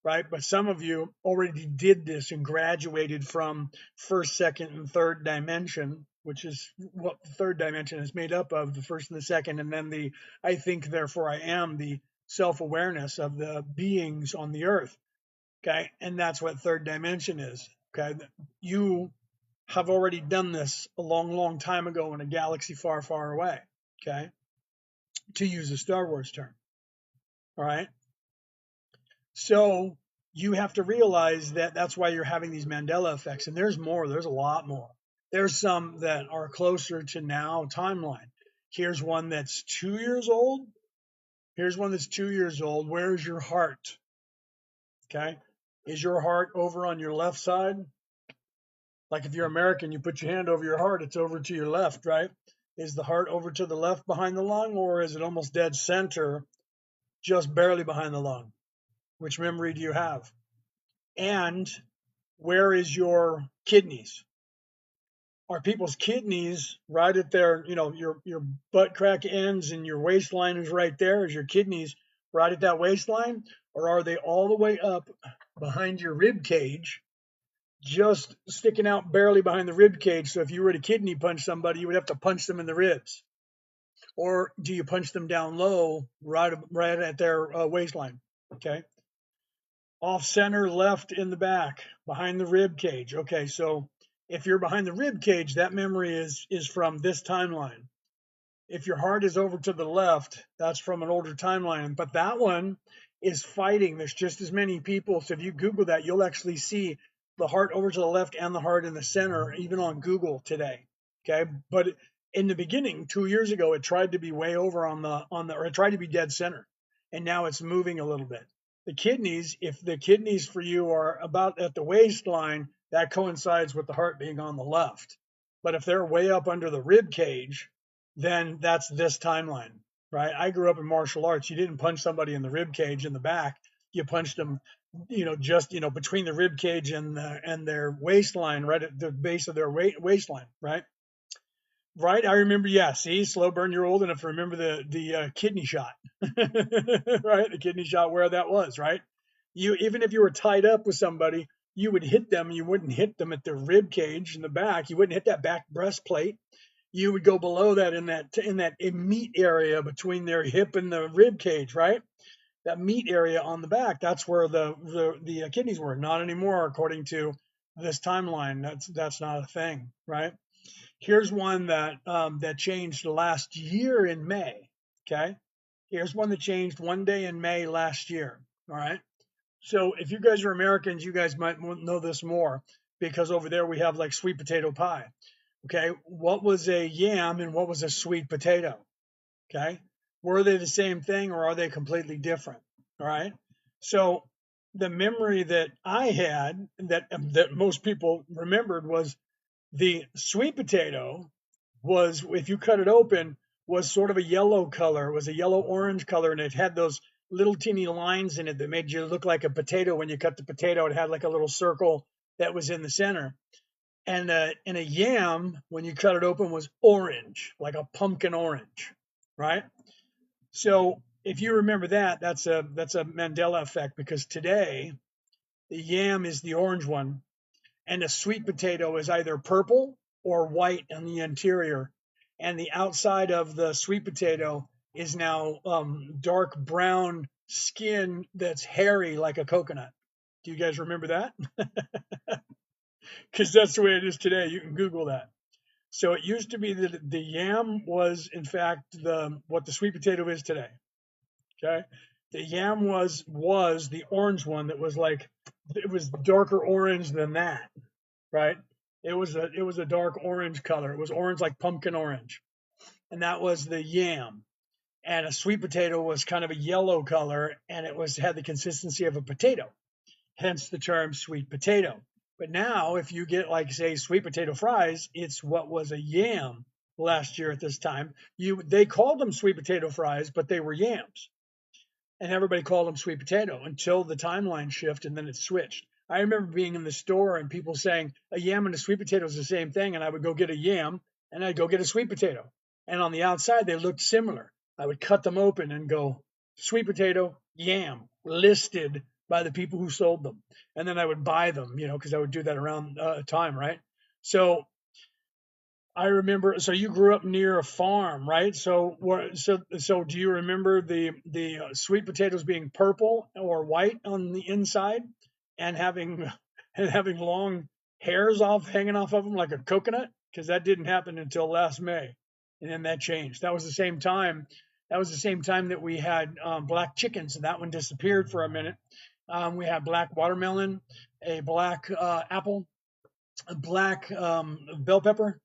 right? But some of you already did this and graduated from first, second, and third dimension, which is what the third dimension is made up of, the first and the second, and then the I think, therefore I am, the self-awareness of the beings on the earth. Okay. And that's what third dimension is. Okay. You have already done this a long, long time ago in a galaxy far, far away. Okay. To use a Star Wars term. All right. So you have to realize that that's why you're having these Mandela effects. And there's more, there's a lot more. There's some that are closer to now timeline. Here's one that's 2 years old. Here's one that's 2 years old. Where's your heart? Okay. Is your heart over on your left side? Like if you're American, you put your hand over your heart, it's over to your left, right? Is the heart over to the left behind the lung, or is it almost dead center, just barely behind the lung? Which memory do you have? And where is your kidneys? Are people's kidneys right at their, your butt crack ends and your waistline is right there? Is your kidneys right at that waistline? Or are they all the way up behind your rib cage, just sticking out barely behind the rib cage? So if you were to kidney punch somebody, you would have to punch them in the ribs. Or do you punch them down low, right at their waistline? Okay. Off center, left in the back, behind the rib cage. Okay, so if you're behind the rib cage, that memory is from this timeline. If your heart is over to the left, that's from an older timeline. But that one is fighting. There's just as many people. So if you Google that, you'll actually see the heart over to the left and the heart in the center, even on Google today. Okay, but in the beginning, 2 years ago, it tried to be way over or it tried to be dead center, and now it's moving a little bit. The kidneys, if the kidneys for you are about at the waistline, that coincides with the heart being on the left. But if they're way up under the rib cage, then that's this timeline, right? I grew up in martial arts. You didn't punch somebody in the rib cage in the back. You punched them, just between the rib cage and their waistline, right at the base of their waistline, right? Right, I remember. Yeah, see, slow burn. You're old enough to remember the kidney shot, right? The kidney shot, where that was, right? You even if you were tied up with somebody, you would hit them. You wouldn't hit them at their rib cage in the back. You wouldn't hit that back breastplate. You would go below that in that meat area between their hip and the rib cage, right? That meat area on the back. That's where the kidneys were. Not anymore, according to this timeline. That's not a thing, right? Here's one that changed last year in May. Okay, here's one that changed one day in May last year. All right. So if you guys are Americans, you guys might know this more because over there we have like sweet potato pie. Okay, what was a yam and what was a sweet potato? Okay, were they the same thing or are they completely different? All right. So the memory that I had that most people remembered was the sweet potato was, if you cut it open, was sort of a yellow color. It was a yellow orange color, and it had those little teeny lines in it that made you look like a potato. When you cut the potato, it had like a little circle that was in the center. And a yam, when you cut it open, was orange, like a pumpkin orange, right? So if you remember that, that's a Mandela effect, because today the yam is the orange one and a sweet potato is either purple or white on the interior, and the outside of the sweet potato is now dark brown skin that's hairy like a coconut. Do you guys remember that? Because that's the way it is today. You can Google that. So it used to be that the yam was, in fact, what the sweet potato is today. Okay, the yam was the orange one that was like, it was darker orange than that, right? It was a dark orange color. It was orange, like pumpkin orange, and that was the yam. And a sweet potato was kind of a yellow color, and it had the consistency of a potato, hence the term sweet potato. But now, if you get, like, say, sweet potato fries, it's what was a yam last year at this time. They called them sweet potato fries, but they were yams, and everybody called them sweet potato until the timeline shift, and then it switched. I remember being in the store and people saying a yam and a sweet potato is the same thing, and I would go get a yam and I'd go get a sweet potato, and on the outside they looked similar. I would cut them open and go sweet potato, yam, listed by the people who sold them, and then I would buy them, because I would do that around time, right? So I remember. So you grew up near a farm, right? So do you remember the sweet potatoes being purple or white on the inside, and having and having long hairs hanging off of them like a coconut? Because that didn't happen until last May, and then that changed. That was the same time. That was the same time that we had black chickens, and that one disappeared for a minute. We had black watermelon, a black apple, a black bell pepper.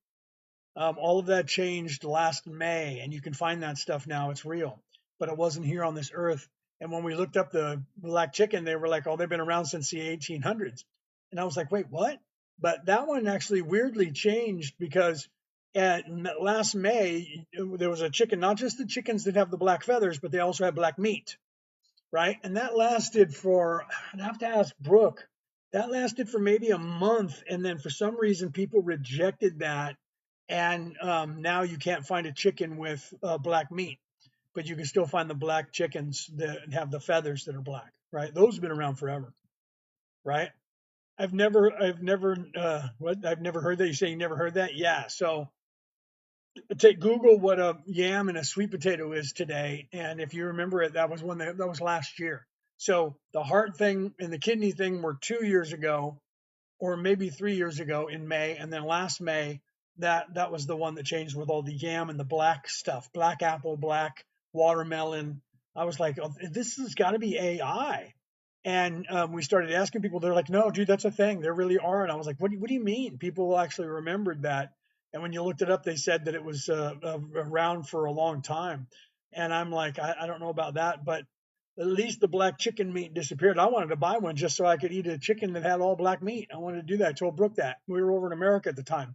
All of that changed last May, and you can find that stuff now. It's real, but it wasn't here on this earth. And when we looked up the black chicken, they were like, "Oh, they've been around since the 1800s." And I was like, "Wait, what?" But that one actually weirdly changed, because last May there was a chicken, not just the chickens that have the black feathers, but they also have black meat, right? And that lasted for, I'd have to ask Brooke, that lasted for maybe a month. And then for some reason, people rejected that. And now you can't find a chicken with black meat, but you can still find the black chickens that have the feathers that are black, right? Those have been around forever, right? I've never heard that. You say you never heard that? Yeah. So take Google what a yam and a sweet potato is today, and if you remember it, that was last year. So the heart thing and the kidney thing were 2 years ago, or maybe 3 years ago in May, and then last May that was the one that changed with all the yam and the black stuff, black apple, black watermelon. I was like, oh, this has got to be AI. And we started asking people. They're like, no, dude, that's a thing. There really are. And I was like, what do you mean? People actually remembered that. And when you looked it up, they said that it was around for a long time. And I'm like, I don't know about that, but at least the black chicken meat disappeared. I wanted to buy one just so I could eat a chicken that had all black meat. I wanted to do that. I told Brooke that. We were over in America at the time.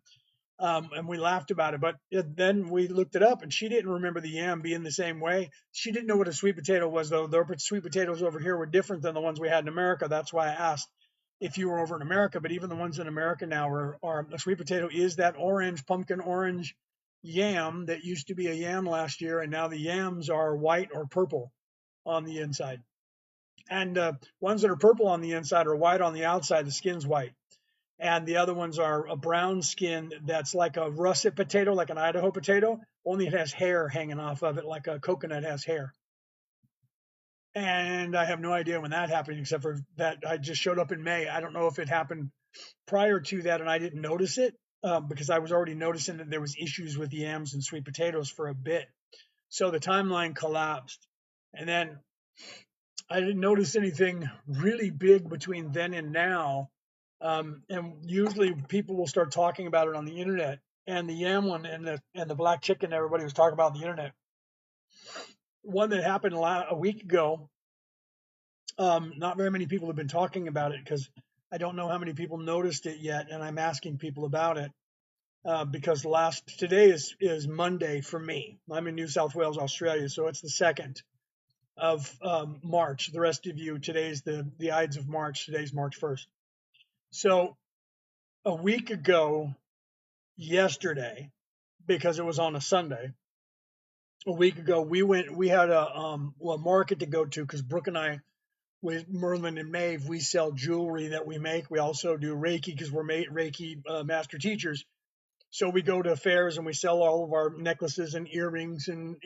And we laughed about it. But then we looked it up, and she didn't remember the yam being the same way. She didn't know what a sweet potato was, though. The sweet potatoes over here were different than the ones we had in America. That's why I asked if you were over in America. But even the ones in America now are a sweet potato is that orange, pumpkin orange yam that used to be a yam last year, and now the yams are white or purple on the inside. And ones that are purple on the inside are white on the outside. The skin's white. And the other ones are a brown skin that's like a russet potato, like an Idaho potato, only it has hair hanging off of it, like a coconut has hair. And I have no idea when that happened, except for that I just showed up in May. I don't know if it happened prior to that and I didn't notice it because I was already noticing that there was issues with yams and sweet potatoes for a bit. So the timeline collapsed. And then I didn't notice anything really big between then and now. And usually people will start talking about it on the internet. And the yam one and the black chicken everybody was talking about on the internet. One that happened a week ago. Not very many people have been talking about it because I don't know how many people noticed it yet, and I'm asking people about it because today is Monday for me. I'm in New South Wales, Australia, so it's the 2nd of March. The rest of you, today's the Ides of March. Today's March 1st. So a week ago, yesterday, because it was on a Sunday, a week ago, we had a market to go to because Brooke and I, with Merlin and Maeve, we sell jewelry that we make. We also do Reiki because we're Reiki master teachers. So we go to fairs and we sell all of our necklaces and earrings and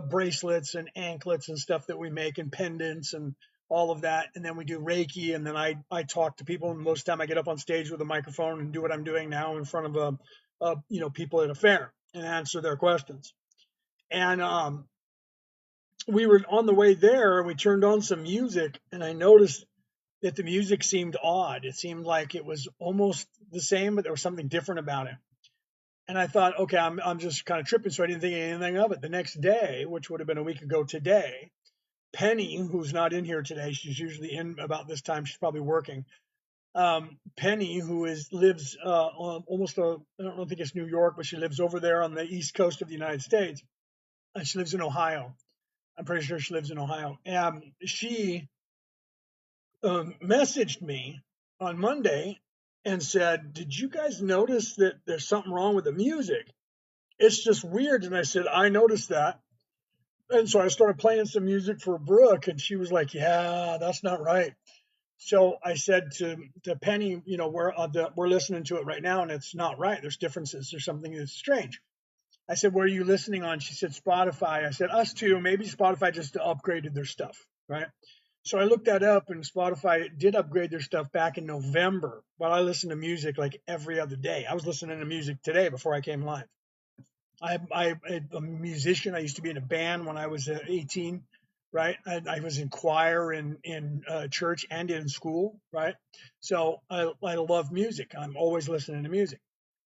bracelets and anklets and stuff that we make and pendants and all of that. And then we do Reiki, and then I talk to people. And most of the time I get up on stage with a microphone and do what I'm doing now in front of people at a fair and answer their questions. And we were on the way there and we turned on some music, and I noticed that the music seemed odd. It seemed like it was almost the same, but there was something different about it. And I thought, okay, I'm just kind of tripping, so I didn't think anything of it. The next day, which would have been a week ago today, Penny, who's not in here today, she's usually in about this time. She's probably working. Penny, who lives almost I don't think it's New York, but she lives over there on the east coast of the United States. And she lives in Ohio. I'm pretty sure she lives in Ohio. She messaged me on Monday and said, "Did you guys notice that there's something wrong with the music? It's just weird." And I said, "I noticed that." And so I started playing some music for Brooke, and she was like, "Yeah, that's not right." So I said to Penny, we're listening to it right now, and it's not right. There's differences. There's something that's strange. I said, "Where are you listening on?" She said, "Spotify." I said, "Us too. Maybe Spotify just upgraded their stuff, right?" So I looked that up, and Spotify did upgrade their stuff back in November. But I listen to music like every other day. I was listening to music today before I came live. I'm a musician. I used to be in a band when I was 18, right? I was in choir in church and in school, right? So I love music. I'm always listening to music.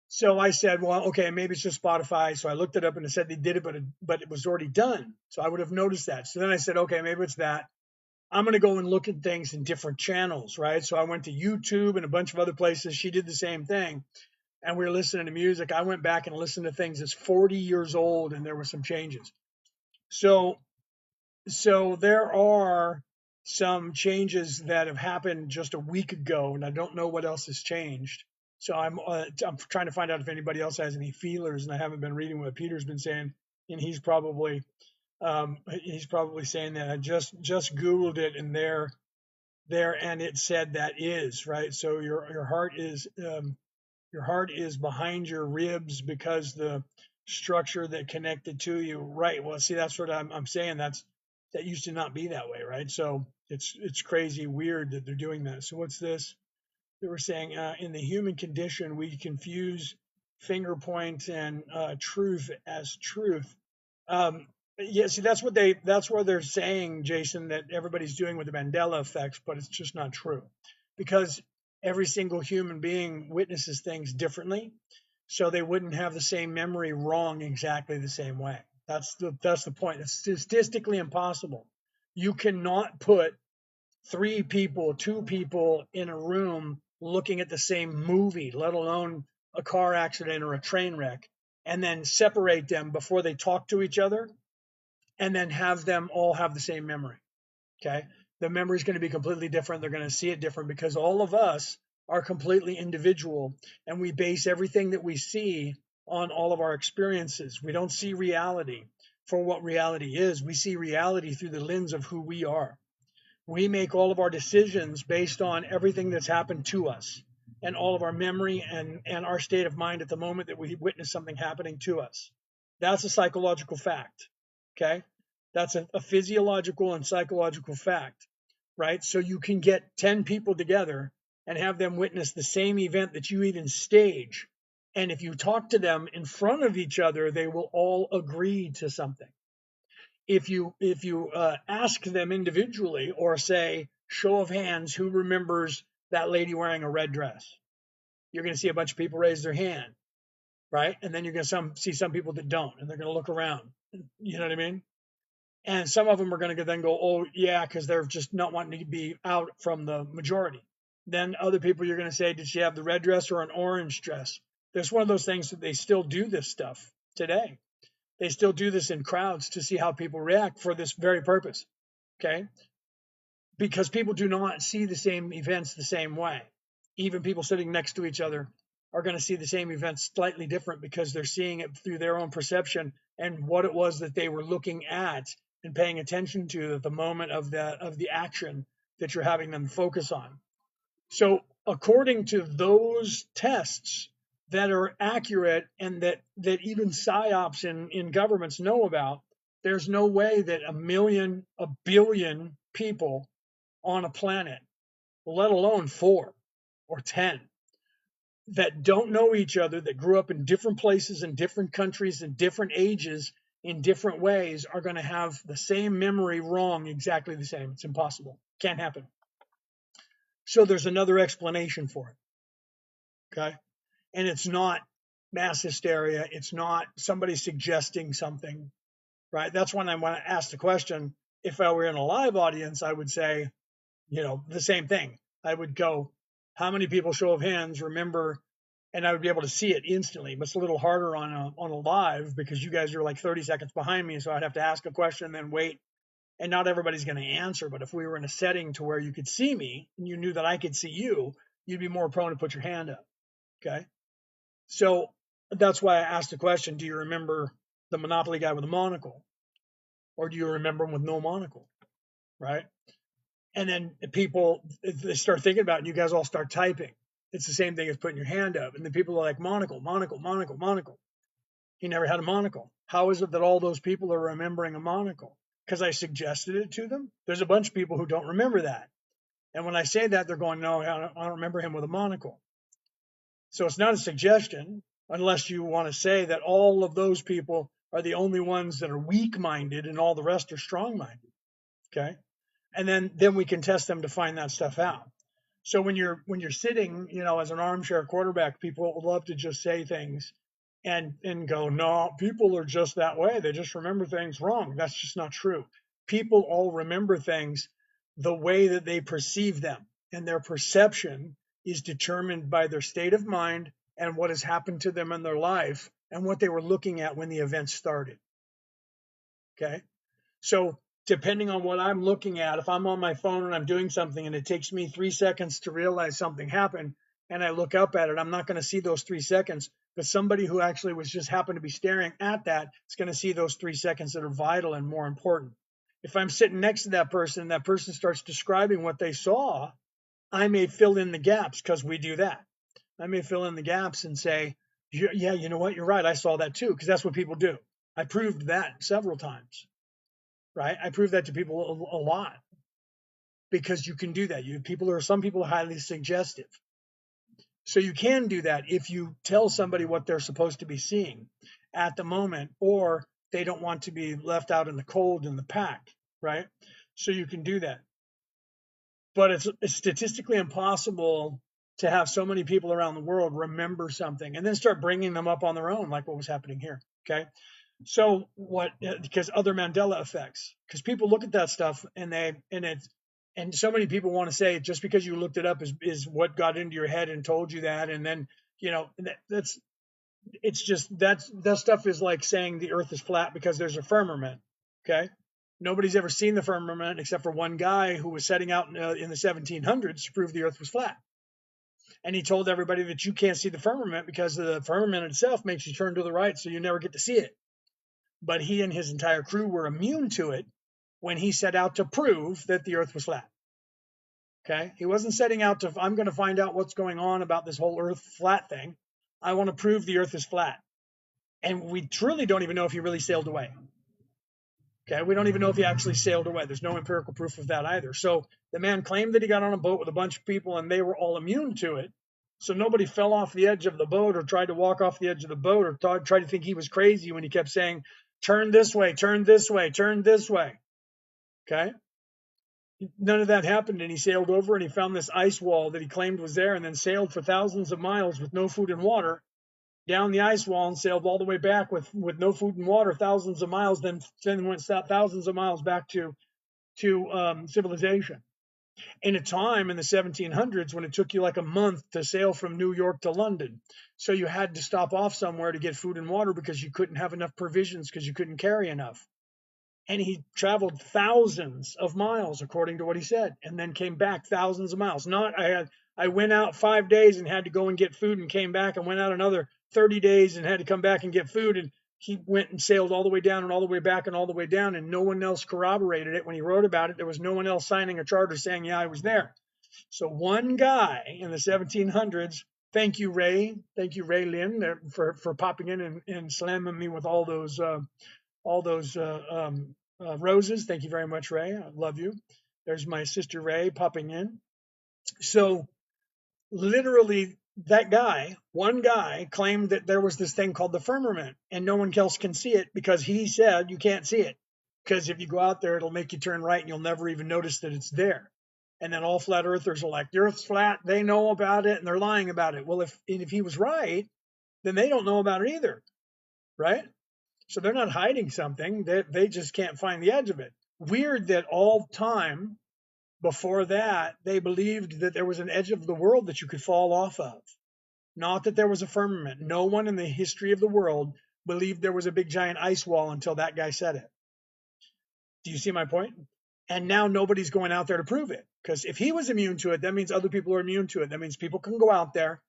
So I said, well, okay, maybe it's just Spotify. So I looked it up and it said they did it, but it was already done. So I would have noticed that. So then I said, okay, maybe it's that. I'm going to go and look at things in different channels, right? So I went to YouTube and a bunch of other places. She did the same thing. And we were listening to music. I went back and listened to things that's 40 years old, and there were some changes. So there are some changes that have happened just a week ago, and I don't know what else has changed. So I'm trying to find out if anybody else has any feelers, and I haven't been reading what Peter's been saying, and he's probably saying that. I just Googled it, and there and it said that is right. So your heart is behind your ribs because the structure that connected to you, right? Well, see, that's what I'm saying. That used to not be that way, right? So it's crazy, weird that they're doing that. So what's this? They were saying in the human condition, we confuse finger point and truth as truth. Yeah, see, that's what they're saying, Jason, that everybody's doing with the Mandela effects, but it's just not true because every single human being witnesses things differently, so they wouldn't have the same memory wrong exactly the same way. That's the point. It's statistically impossible. You cannot put 2 people in a room looking at the same movie, let alone a car accident or a train wreck, and then separate them before they talk to each other, and then have them all have the same memory. Okay. The memory is going to be completely different. They're going to see it different because all of us are completely individual, and we base everything that we see on all of our experiences. We don't see reality for what reality is. We see reality through the lens of who we are. We make all of our decisions based on everything that's happened to us and all of our memory and our state of mind at the moment that we witness something happening to us. That's a psychological fact. Okay. That's a physiological and psychological fact, right? So you can get 10 people together and have them witness the same event that you even stage. And if you talk to them in front of each other, they will all agree to something. If you ask them individually or say, show of hands, who remembers that lady wearing a red dress? You're going to see a bunch of people raise their hand, right? And then you're going to see some people that don't, and they're going to look around. You know what I mean? And some of them are going to then go, oh, yeah, because they're just not wanting to be out from the majority. Then other people, you're going to say, did she have the red dress or an orange dress? There's one of those things that they still do this stuff today. They still do this in crowds to see how people react for this very purpose. Okay. Because people do not see the same events the same way. Even people sitting next to each other are going to see the same events slightly different because they're seeing it through their own perception and what it was that they were looking at and paying attention to at the moment of the action that you're having them focus on. So according to those tests that are accurate and that even psyops in governments know about, there's no way that a billion people on a planet, let alone 4 or 10, that don't know each other, that grew up in different places, in different countries, in different ages, in different ways, are going to have the same memory wrong exactly the same. It's impossible. Can't happen. So there's another explanation for it. Okay. And it's not mass hysteria. It's not somebody suggesting something, right? That's when I want to ask the question. If I were in a live audience, I would say, the same thing. I would go, how many people, show of hands, remember? And I would be able to see it instantly. But it's a little harder on a live because you guys are like 30 seconds behind me. So I'd have to ask a question, then wait. And not everybody's going to answer. But if we were in a setting to where you could see me and you knew that I could see you, you'd be more prone to put your hand up. Okay. So that's why I asked the question, do you remember the Monopoly guy with a monocle? Or do you remember him with no monocle? Right. And then people, they start thinking about it, and you guys all start typing. It's the same thing as putting your hand up. And then people are like, monocle, monocle, monocle, monocle. He never had a monocle. How is it that all those people are remembering a monocle? Because I suggested it to them. There's a bunch of people who don't remember that. And when I say that, they're going, no, I don't remember him with a monocle. So it's not a suggestion unless you want to say that all of those people are the only ones that are weak-minded and all the rest are strong-minded. Okay. And then we can test them to find that stuff out. So when you're sitting, as an armchair quarterback, people love to just say things and go, no, people are just that way. They just remember things wrong. That's just not true. People all remember things the way that they perceive them, and their perception is determined by their state of mind and what has happened to them in their life and what they were looking at when the event started. Okay. So depending on what I'm looking at, if I'm on my phone and I'm doing something and it takes me 3 seconds to realize something happened and I look up at it, I'm not going to see those 3 seconds. But somebody who actually was just happened to be staring at that is going to see those 3 seconds that are vital and more important. If I'm sitting next to that person and that person starts describing what they saw, I may fill in the gaps because we do that. I may fill in the gaps and say, yeah, you know what? You're right. I saw that too, because that's what people do. I proved that several times. Right? I prove that to people a lot because you can do that. Some people are highly suggestive. So you can do that if you tell somebody what they're supposed to be seeing at the moment, or they don't want to be left out in the cold in the pack, right? So you can do that. But it's statistically impossible to have so many people around the world remember something and then start bringing them up on their own, like what was happening here. Okay. So what? Because other Mandela effects. Because people look at that stuff and so many people want to say just because you looked it up is what got into your head and told you that, and then that's it's just that stuff is like saying the Earth is flat because there's a firmament. Okay, nobody's ever seen the firmament except for one guy who was setting out in the 1700s to prove the Earth was flat, and he told everybody that you can't see the firmament because the firmament itself makes you turn to the right, so you never get to see it. But he and his entire crew were immune to it when he set out to prove that the Earth was flat. Okay, he wasn't setting out to I'm going to find out what's going on about this whole Earth flat thing. I want to prove the Earth is flat. And we truly don't even know if he really sailed away. Okay, we don't even know if he actually sailed away. There's no empirical proof of that either. So the man claimed that he got on a boat with a bunch of people and they were all immune to it. So nobody fell off the edge of the boat or tried to walk off the edge of the boat or tried to think he was crazy when he kept saying, turn this way, turn this way, turn this way. Okay. None of that happened, and he sailed over and he found this ice wall that he claimed was there and then sailed for thousands of miles with no food and water down the ice wall and sailed all the way back with no food and water, thousands of miles, then went thousands of miles back to civilization. In a time in the 1700s when it took you like a month to sail from New York to London. So you had to stop off somewhere to get food and water because you couldn't have enough provisions because you couldn't carry enough. And he traveled thousands of miles, according to what he said, and then came back thousands of miles. Not I went out 5 days and had to go and get food and came back and went out another 30 days and had to come back and get food. And he went and sailed all the way down and all the way back and all the way down, and no one else corroborated it. When he wrote about it, there was no one else signing a charter saying, yeah, I was there. So one guy in the 1700s, thank you, Ray Lynn, for popping in and slamming me with all those roses. Thank you very much, Ray. I love you. There's my sister Ray popping in. So literally one guy claimed that there was this thing called the firmament and no one else can see it because he said you can't see it. Because if you go out there, it'll make you turn right and you'll never even notice that it's there. And then all flat earthers are like, the Earth's flat. They know about it and they're lying about it. Well, if he was right, then they don't know about it either. Right? So they're not hiding something. They just can't find the edge of it. Weird that all time before that, they believed that there was an edge of the world that you could fall off of. Not that there was a firmament. No one in the history of the world believed there was a big giant ice wall until that guy said it. Do you see my point? And now nobody's going out there to prove it. Because if he was immune to it, that means other people are immune to it. That means people can go out there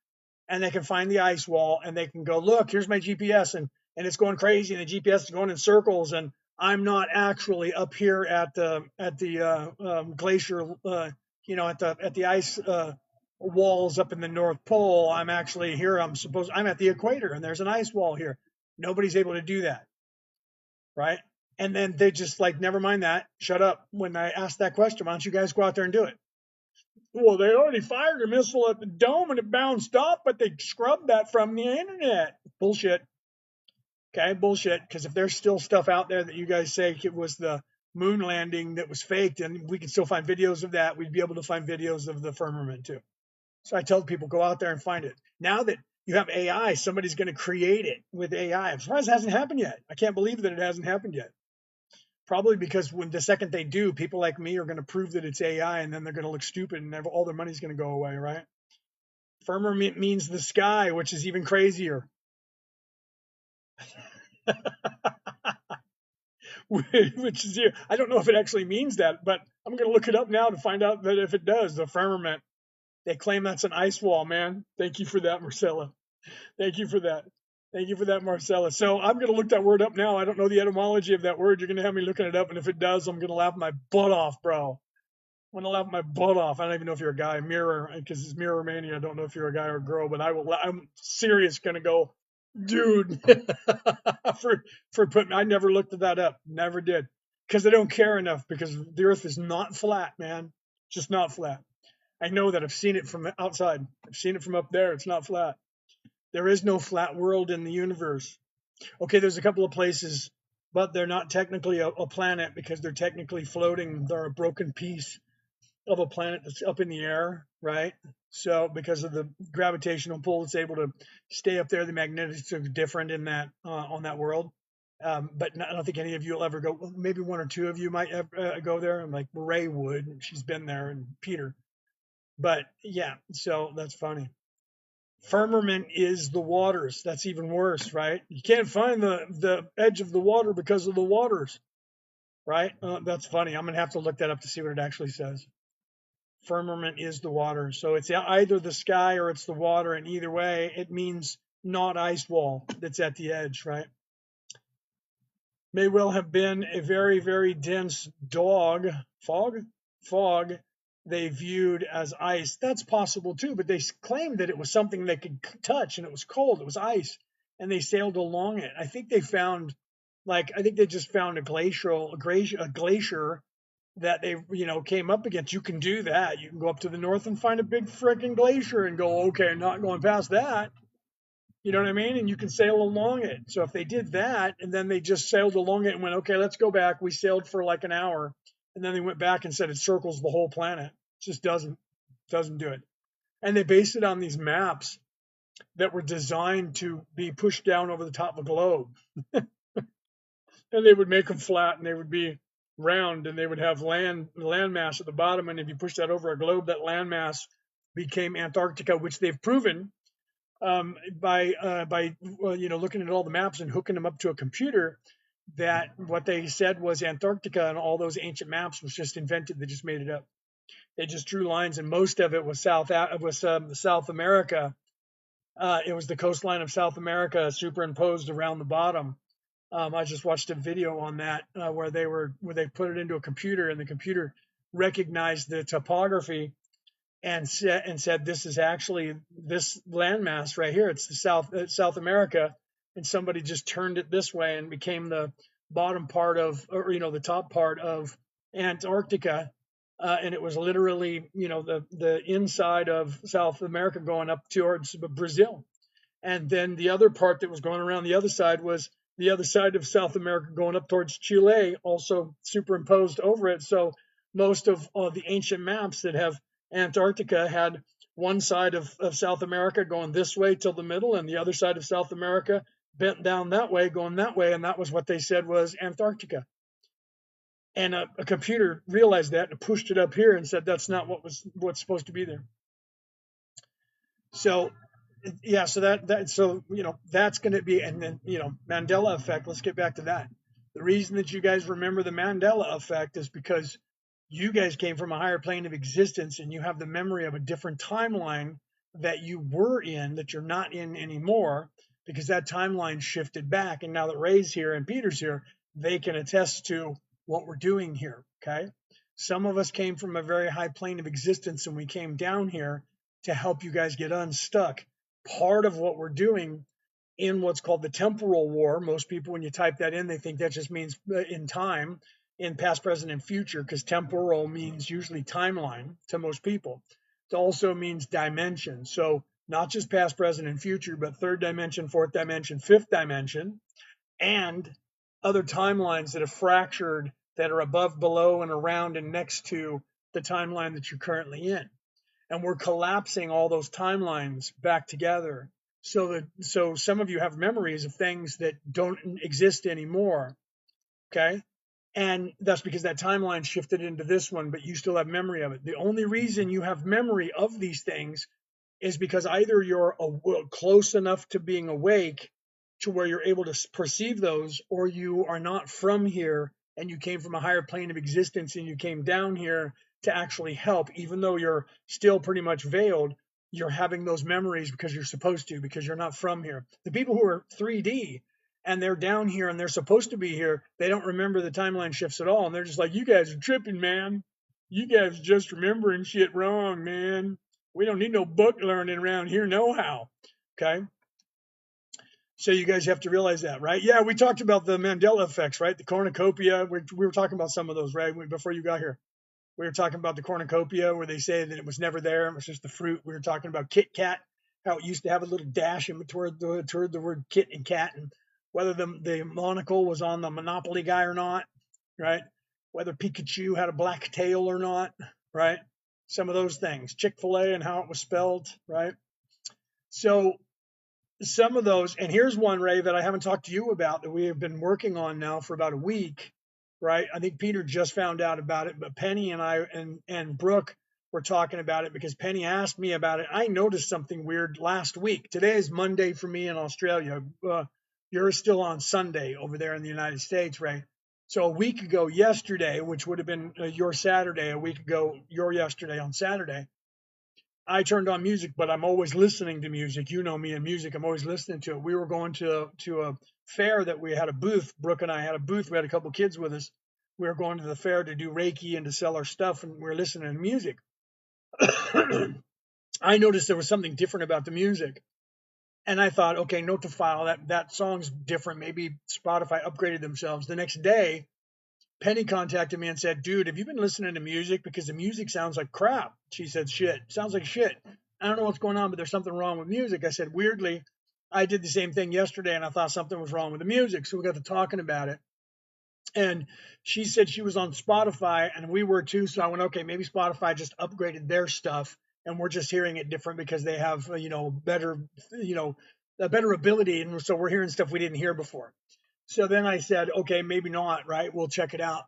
and they can find the ice wall and they can go, look, here's my GPS and it's going crazy and the GPS is going in circles and I'm not actually up here at the glacier, at the ice walls up in the North Pole. I'm actually here. I'm at the equator and there's an ice wall here. Nobody's able to do that, right? And then they just like, never mind that. Shut up. When I asked that question, why don't you guys go out there and do it? Well, they already fired a missile at the dome and it bounced off, but they scrubbed that from the internet. Bullshit. Okay, bullshit. Because if there's still stuff out there that you guys say it was the moon landing that was faked, and we can still find videos of that, we'd be able to find videos of the firmament too. So I tell people, go out there and find it. Now that you have AI, somebody's going to create it with AI. I'm surprised it hasn't happened yet. I can't believe that it hasn't happened yet. Probably because when the second they do, people like me are going to prove that it's AI, and then they're going to look stupid, and all their money's going to go away, right? Firmament means the sky, which is even crazier. Which is, I don't know if it actually means that, but I'm going to look it up now to find out that if it does, the firmament. They claim that's an ice wall, man. Thank you for that, Marcella. Thank you for that. Thank you for that, Marcella. So I'm going to look that word up now. I don't know the etymology of that word. You're going to have me looking it up. And if it does, I'm going to laugh my butt off, bro. I'm going to laugh my butt off. I don't even know if you're a guy. Mirror, because it's Mirror Mania. I don't know if you're a guy or a girl, but I'm serious going to go, dude, for putting, I never looked that up. Never did. Because I don't care enough, because the earth is not flat, man. Just not flat. I know that. I've seen it from outside. I've seen it from up there. It's not flat. There is no flat world in the universe. Okay, there's a couple of places, but they're not technically a planet because they're technically floating. They're a broken piece of a planet that's up in the air, right? So because of the gravitational pull, it's able to stay up there. The magnetics are different in that on that world. But I don't think any of you will ever go. Well, maybe one or two of you might go there. And like Ray would, she's been there, and Peter. But yeah, so that's funny. Firmament is the waters. That's even worse, right? You can't find the edge of the water because of the waters, right? That's funny. I'm gonna have to look that up to see what it actually says. Firmament is the water, so it's either the sky or it's the water, and either way, it means not ice wall that's at the edge, right? May well have been a very, very dense fog they viewed as ice. That's possible too, but they claimed that it was something they could touch and it was cold, it was ice, and they sailed along it. I think they found, I think they just found a glacier that they, came up against. You can do that. You can go up to the north and find a big freaking glacier and go, okay, I'm not going past that. You know what I mean? And you can sail along it. So if they did that and then they just sailed along it and went, okay, let's go back. We sailed for like an hour. And then they went back and said it circles the whole planet. It just doesn't do it. And they based it on these maps that were designed to be pushed down over the top of a globe. And they would make them flat and they would be round and they would have land mass at the bottom. And if you push that over a globe, that land mass became Antarctica, which they've proven by looking at all the maps and hooking them up to a computer, that what they said was Antarctica and all those ancient maps was just invented. They just made it up. They just drew lines, and most of it was South America. It was the coastline of South America superimposed around the bottom. I just watched a video on that where they put it into a computer, and the computer recognized the topography and said this is actually this landmass right here. It's the South America, and somebody just turned it this way and became the bottom part of, or the top part of Antarctica, and it was literally the inside of South America going up towards Brazil, and then the other part that was going around the other side was the other side of South America going up towards Chile, also superimposed over it. So most of the ancient maps that have Antarctica had one side of South America going this way till the middle, and the other side of South America bent down that way, going that way, and that was what they said was Antarctica. And a computer realized that and pushed it up here and said that's not what's supposed to be there. So yeah, so that's going to be, and then Mandela effect. Let's get back to that. The reason that you guys remember the Mandela effect is because you guys came from a higher plane of existence and you have the memory of a different timeline that you were in that you're not in anymore, because that timeline shifted back. And now that Ray's here and Peter's here, they can attest to what we're doing here. Okay. Some of us came from a very high plane of existence and we came down here to help you guys get unstuck. Part of what we're doing in what's called the temporal war, most people, when you type that in, they think that just means in time, in past, present, and future, because temporal means usually timeline to most people. It also means dimension. So not just past, present, and future, but third dimension, fourth dimension, fifth dimension, and other timelines that have fractured, that are above, below, and around and next to the timeline that you're currently in. And we're collapsing all those timelines back together so some of you have memories of things that don't exist anymore. Okay. And that's because that timeline shifted into this one, but you still have memory of it. The only reason you have memory of these things is because either you're close enough to being awake to where you're able to perceive those, or you are not from here and you came from a higher plane of existence and you came down here to actually help. Even though you're still pretty much veiled, you're having those memories because you're supposed to, because you're not from here. The people who are 3D and they're down here and they're supposed to be here, they don't remember the timeline shifts at all. And they're just like, you guys are tripping, man. You guys just remembering shit wrong, man. We don't need no book learning around here, no how. Okay. So you guys have to realize that, right? Yeah, we talked about the Mandela effects, right? The cornucopia. We were talking about some of those, right? Before you got here. We were talking about the cornucopia, where they say that it was never there. It was just the fruit. We were talking about Kit Kat, how it used to have a little dash in toward the word Kit and Cat, and whether the monocle was on the Monopoly guy or not, right? Whether Pikachu had a black tail or not, right? Some of those things. Chick-fil-A and how it was spelled, right? So some of those, and here's one, Ray, that I haven't talked to you about that we have been working on now for about a week, right? I think Peter just found out about it, but Penny and I and Brooke were talking about it because Penny asked me about it. I noticed something weird last week. Today is Monday for me in Australia. You're still on Sunday over there in the United States, Ray. So a week ago yesterday, which would have been your Saturday, a week ago your yesterday on Saturday, I turned on music, but I'm always listening to music. You know me and music. I'm always listening to it. We were going to a fair that we had a booth. Brooke and I had a booth. We had a couple of kids with us. We were going to the fair to do Reiki and to sell our stuff, and we were listening to music. I noticed there was something different about the music, and I thought, okay, note to file that song's different. Maybe Spotify upgraded themselves. The next day, Penny contacted me and said, dude, have you been listening to music? Because the music sounds like crap. She said, shit, sounds like shit. I don't know what's going on, but there's something wrong with music. I said, weirdly, I did the same thing yesterday and I thought something was wrong with the music. So we got to talking about it. And she said she was on Spotify and we were too. So I went, okay, maybe Spotify just upgraded their stuff and we're just hearing it different because they have, better, a better ability. And so we're hearing stuff we didn't hear before. So then I said, okay, maybe not, right? We'll check it out.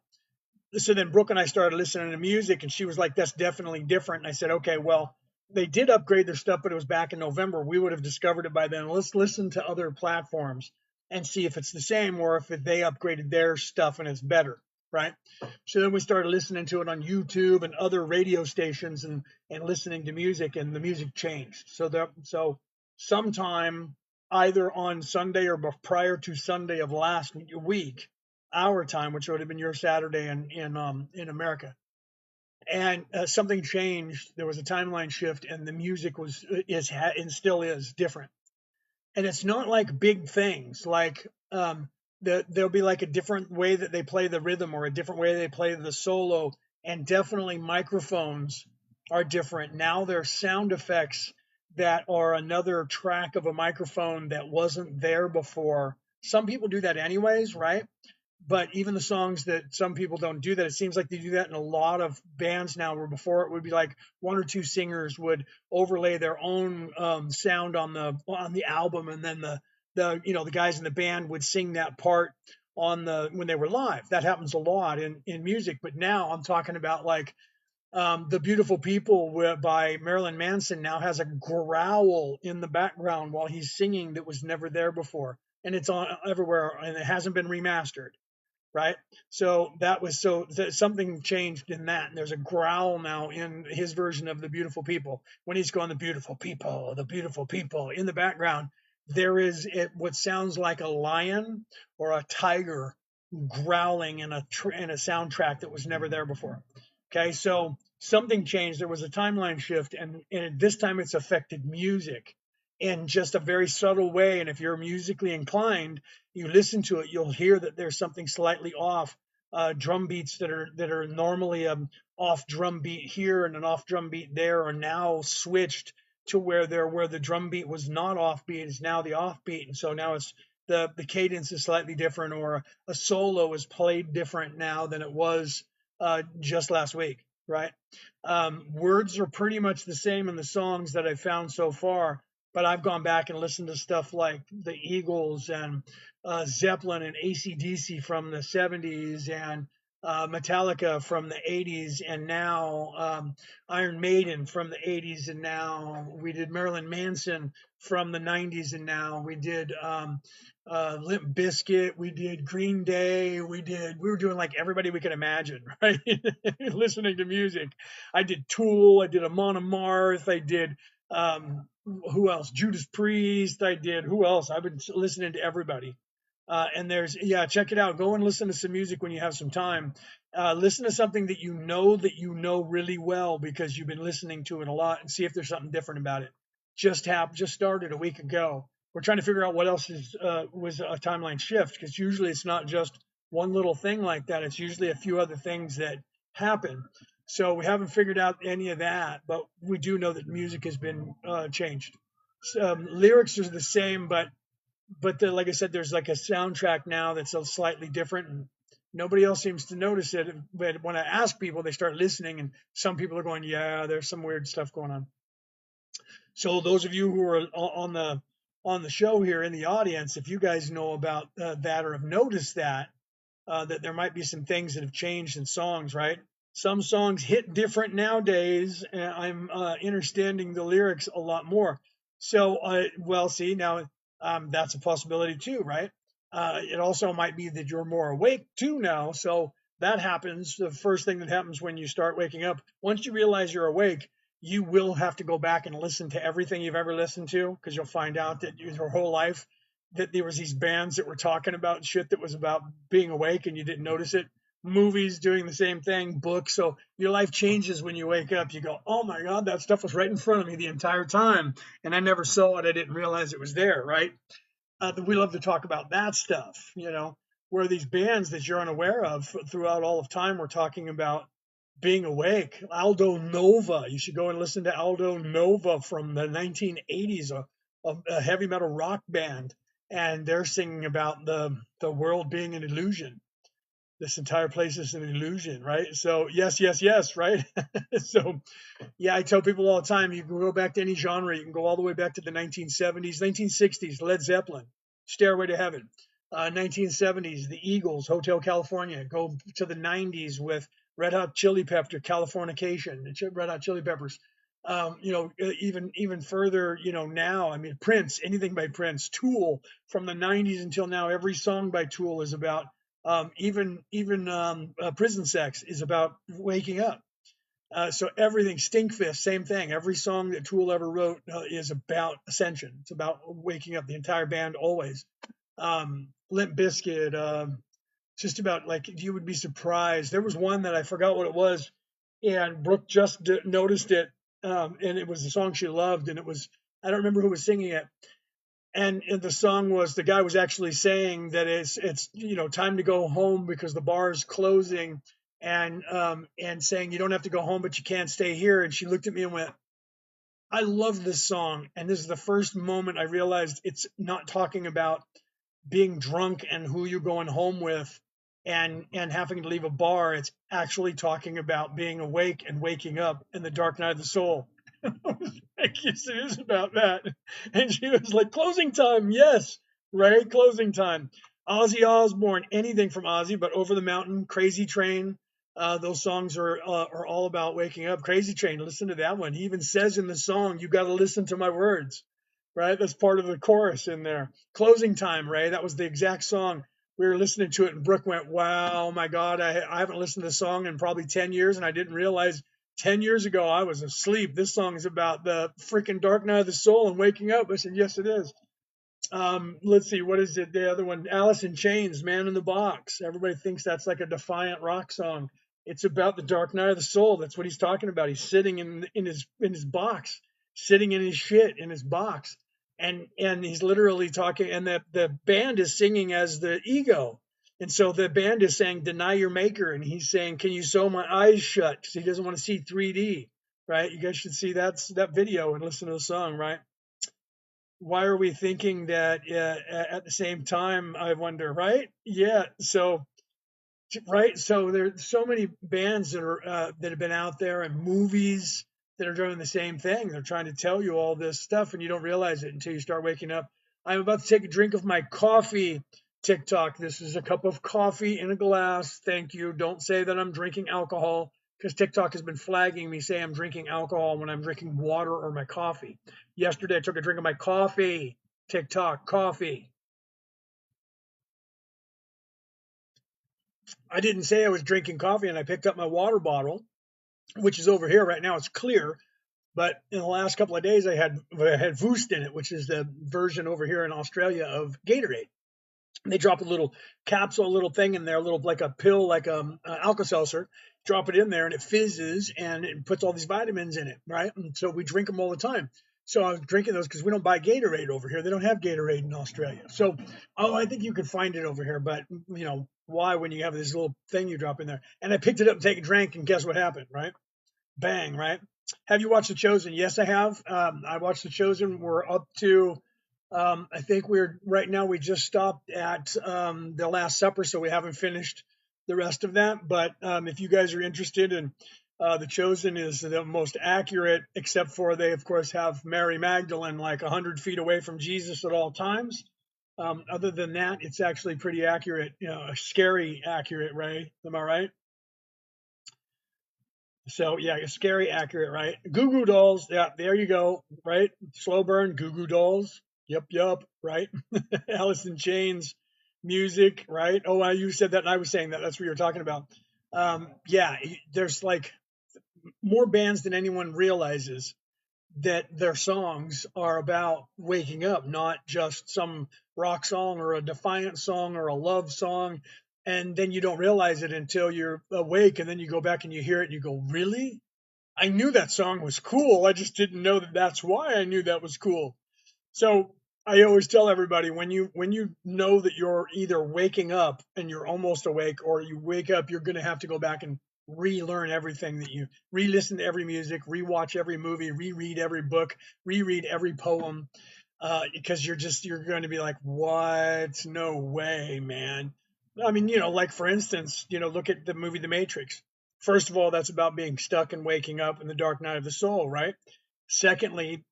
So then Brooke and I started listening to music and she was like, that's definitely different. And I said, okay, well, they did upgrade their stuff, but it was back in November. We would have discovered it by then. Let's listen to other platforms and see if it's the same or if they upgraded their stuff and it's better, right? So then we started listening to it on YouTube and other radio stations and listening to music, and the music changed. So sometime either on Sunday or prior to Sunday of last week, our time, which would have been your Saturday in America, and something changed. There was a timeline shift, and the music and still is different. And it's not like big things like there'll be like a different way that they play the rhythm or a different way they play the solo, and definitely microphones are different now. There's sound effects that are another track of a microphone that wasn't there before. Some people do that anyways, right? But even the songs that some people don't do that, it seems like they do that in a lot of bands now, where before it would be like one or two singers would overlay their own sound on the album, and then the guys in the band would sing that part when they were live. That happens a lot in music. But now I'm talking about like The Beautiful People by Marilyn Manson now has a growl in the background while he's singing that was never there before, and it's on everywhere, and it hasn't been remastered, right? So something changed in that, and there's a growl now in his version of The Beautiful People when he's going, the beautiful people in the background. There is what sounds like a lion or a tiger growling in a soundtrack that was never there before. Okay, so something changed. There was a timeline shift, and this time it's affected music in just a very subtle way. And if you're musically inclined, you listen to it, you'll hear that there's something slightly off. Drum beats that are normally off drum beat here and an off drum beat there are now switched to where the drum beat was not off beat is now the off beat, and so now it's the cadence is slightly different, or a solo is played different now than it was just last week, right? Words are pretty much the same in the songs that I've found so far, but I've gone back and listened to stuff like the Eagles and Zeppelin and AC/DC from the 70s, and Metallica from the 80s, and now Iron Maiden from the 80s, and now we did Marilyn Manson from the 90s, and now we did Limp Bizkit, we did Green Day, we were doing like everybody we could imagine, right? Listening to music. I did Tool, I did Amon Amarth, I did who else? Judas Priest, I did who else? I've been listening to everybody. And check it out. Go and listen to some music when you have some time. Listen to something that you know really well because you've been listening to it a lot, and see if there's something different about it. Just started a week ago. We're trying to figure out what else was a timeline shift, because usually it's not just one little thing like that. It's usually a few other things that happen. So we haven't figured out any of that, but we do know that music has been changed. Lyrics are the same, but like I said, there's like a soundtrack now that's slightly different, and nobody else seems to notice it. But when I ask people, they start listening, and some people are going, "Yeah, there's some weird stuff going on." So those of you who are on the on the show here in the audience, if you guys know about that or have noticed that there might be some things that have changed in songs, right? Some songs hit different nowadays, and I'm understanding the lyrics a lot more. So, well, see, now that's a possibility too, right? It also might be that you're more awake too now. So that happens. The first thing that happens when you start waking up, once you realize you're awake, you will have to go back and listen to everything you've ever listened to, because you'll find out that your whole life that there was these bands that were talking about shit that was about being awake and you didn't notice it. Movies doing the same thing, books. So your life changes when you wake up. You go, oh my God, that stuff was right in front of me the entire time. And I never saw it. I didn't realize it was there, right? We love to talk about that stuff, where these bands that you're unaware of throughout all of time were talking about being awake. Aldo Nova, you should go and listen to Aldo Nova from the 1980s, a heavy metal rock band, and they're singing about the world being an illusion. This entire place is an illusion, right? So yes, yes, yes, right? So yeah, I tell people all the time, you can go back to any genre. You can go all the way back to the 1970s, 1960s, Led Zeppelin, Stairway to Heaven. 1970s, the Eagles, Hotel California. Go to the 90s with Red Hot Chili Pepper, Californication, Red Hot Chili Peppers. Even further, now, I mean, Prince, anything by Prince, Tool, from the 90s until now, every song by Tool is about, even Prison Sex is about waking up. So everything, Stinkfist, same thing. Every song that Tool ever wrote is about ascension. It's about waking up. The entire band always. Limp Bizkit, just about, like, you would be surprised. There was one that I forgot what it was, and Brooke just noticed it, and it was a song she loved, and it was, I don't remember who was singing it. And the song was, the guy was actually saying that it's time to go home because the bar is closing, and saying you don't have to go home but you can't stay here. And she looked at me and went, I love this song. And this is the first moment I realized it's not talking about being drunk and who you're going home with and having to leave a bar. It's actually talking about being awake and waking up in the dark night of the soul. I was like, yes, it is about that. And she was like, closing time, yes, right? Closing time. Ozzy Osbourne, anything from Ozzy, but Over the Mountain, Crazy Train. Those songs are all about waking up. Crazy Train, listen to that one. He even says in the song, you got to listen to my words, right? That's part of the chorus in there. Closing Time, Ray, that was the exact song. We were listening to it, and Brooke went, wow, my God, I haven't listened to this song in probably 10 years, and I didn't realize 10 years ago I was asleep. This song is about the freaking dark night of the soul and waking up. I said, yes, it is. Let's see, what is it? The other one, Alice in Chains, Man in the Box. Everybody thinks that's like a defiant rock song. It's about the dark night of the soul. That's what he's talking about. He's sitting in his box, sitting in his shit in his box, and he's literally talking. And the band is singing as the ego, and so the band is saying, "Deny your maker," and he's saying, "Can you sew my eyes shut?" Because he doesn't want to see 3D. Right? You guys should see that video and listen to the song. Right? Why are we thinking that at the same time? I wonder, right? Yeah. So, right. So there's so many bands that have been out there, and movies that are doing the same thing. They're trying to tell you all this stuff, and you don't realize it until you start waking up. I'm about to take a drink of my coffee. TikTok. This is a cup of coffee in a glass. Thank you. Don't say that I'm drinking alcohol, because TikTok has been flagging me say I'm drinking alcohol when I'm drinking water or my coffee. Yesterday I took a drink of my coffee. TikTok, coffee. I didn't say I was drinking coffee, and I picked up my water bottle, which is over here right now. It's clear, but in the last couple of days I had Voost in it, which is the version over here in Australia of Gatorade. They drop a little capsule, a little thing in there, a little, like a pill, like Alka-Seltzer. Drop it in there, and it fizzes, and it puts all these vitamins in it, right? And so we drink them all the time. So I was drinking those because we don't buy Gatorade over here. They don't have Gatorade in Australia. So, I think you can find it over here, but why, when you have this little thing you drop in there? And I picked it up and take a drink, and guess what happened, right? Bang, right? Have you watched The Chosen? Yes, I have. I watched The Chosen. We're up to I think right now we just stopped at the Last Supper, so we haven't finished the rest of that. But if you guys are interested in The Chosen is the most accurate, except for they, of course, have Mary Magdalene like 100 feet away from Jesus at all times. Other than that, it's actually pretty accurate, scary accurate, Ray. Am I right? So yeah, it's scary accurate, right? Goo Goo Dolls, yeah, there you go, right? Slow burn, Goo Goo Dolls, yep, right? Alice in Chains music, right? Oh, you said that, and I was saying that. That's what you were talking about. Yeah, there's like more bands than anyone realizes that their songs are about waking up, not just some rock song or a defiant song or a love song. And then you don't realize it until you're awake, and then you go back and you hear it and you go, really? I knew that song was cool. I just didn't know that that's why I knew that was cool. So I always tell everybody, when you know that you're either waking up and you're almost awake, or you wake up, you're going to have to go back and relearn everything that you re-listen to every music, rewatch every movie, reread every book, reread every poem, because you're going to be like, what? No way, man. I mean, like for instance, look at the movie The Matrix. First of all, that's about being stuck and waking up in the dark night of the soul, right? Secondly,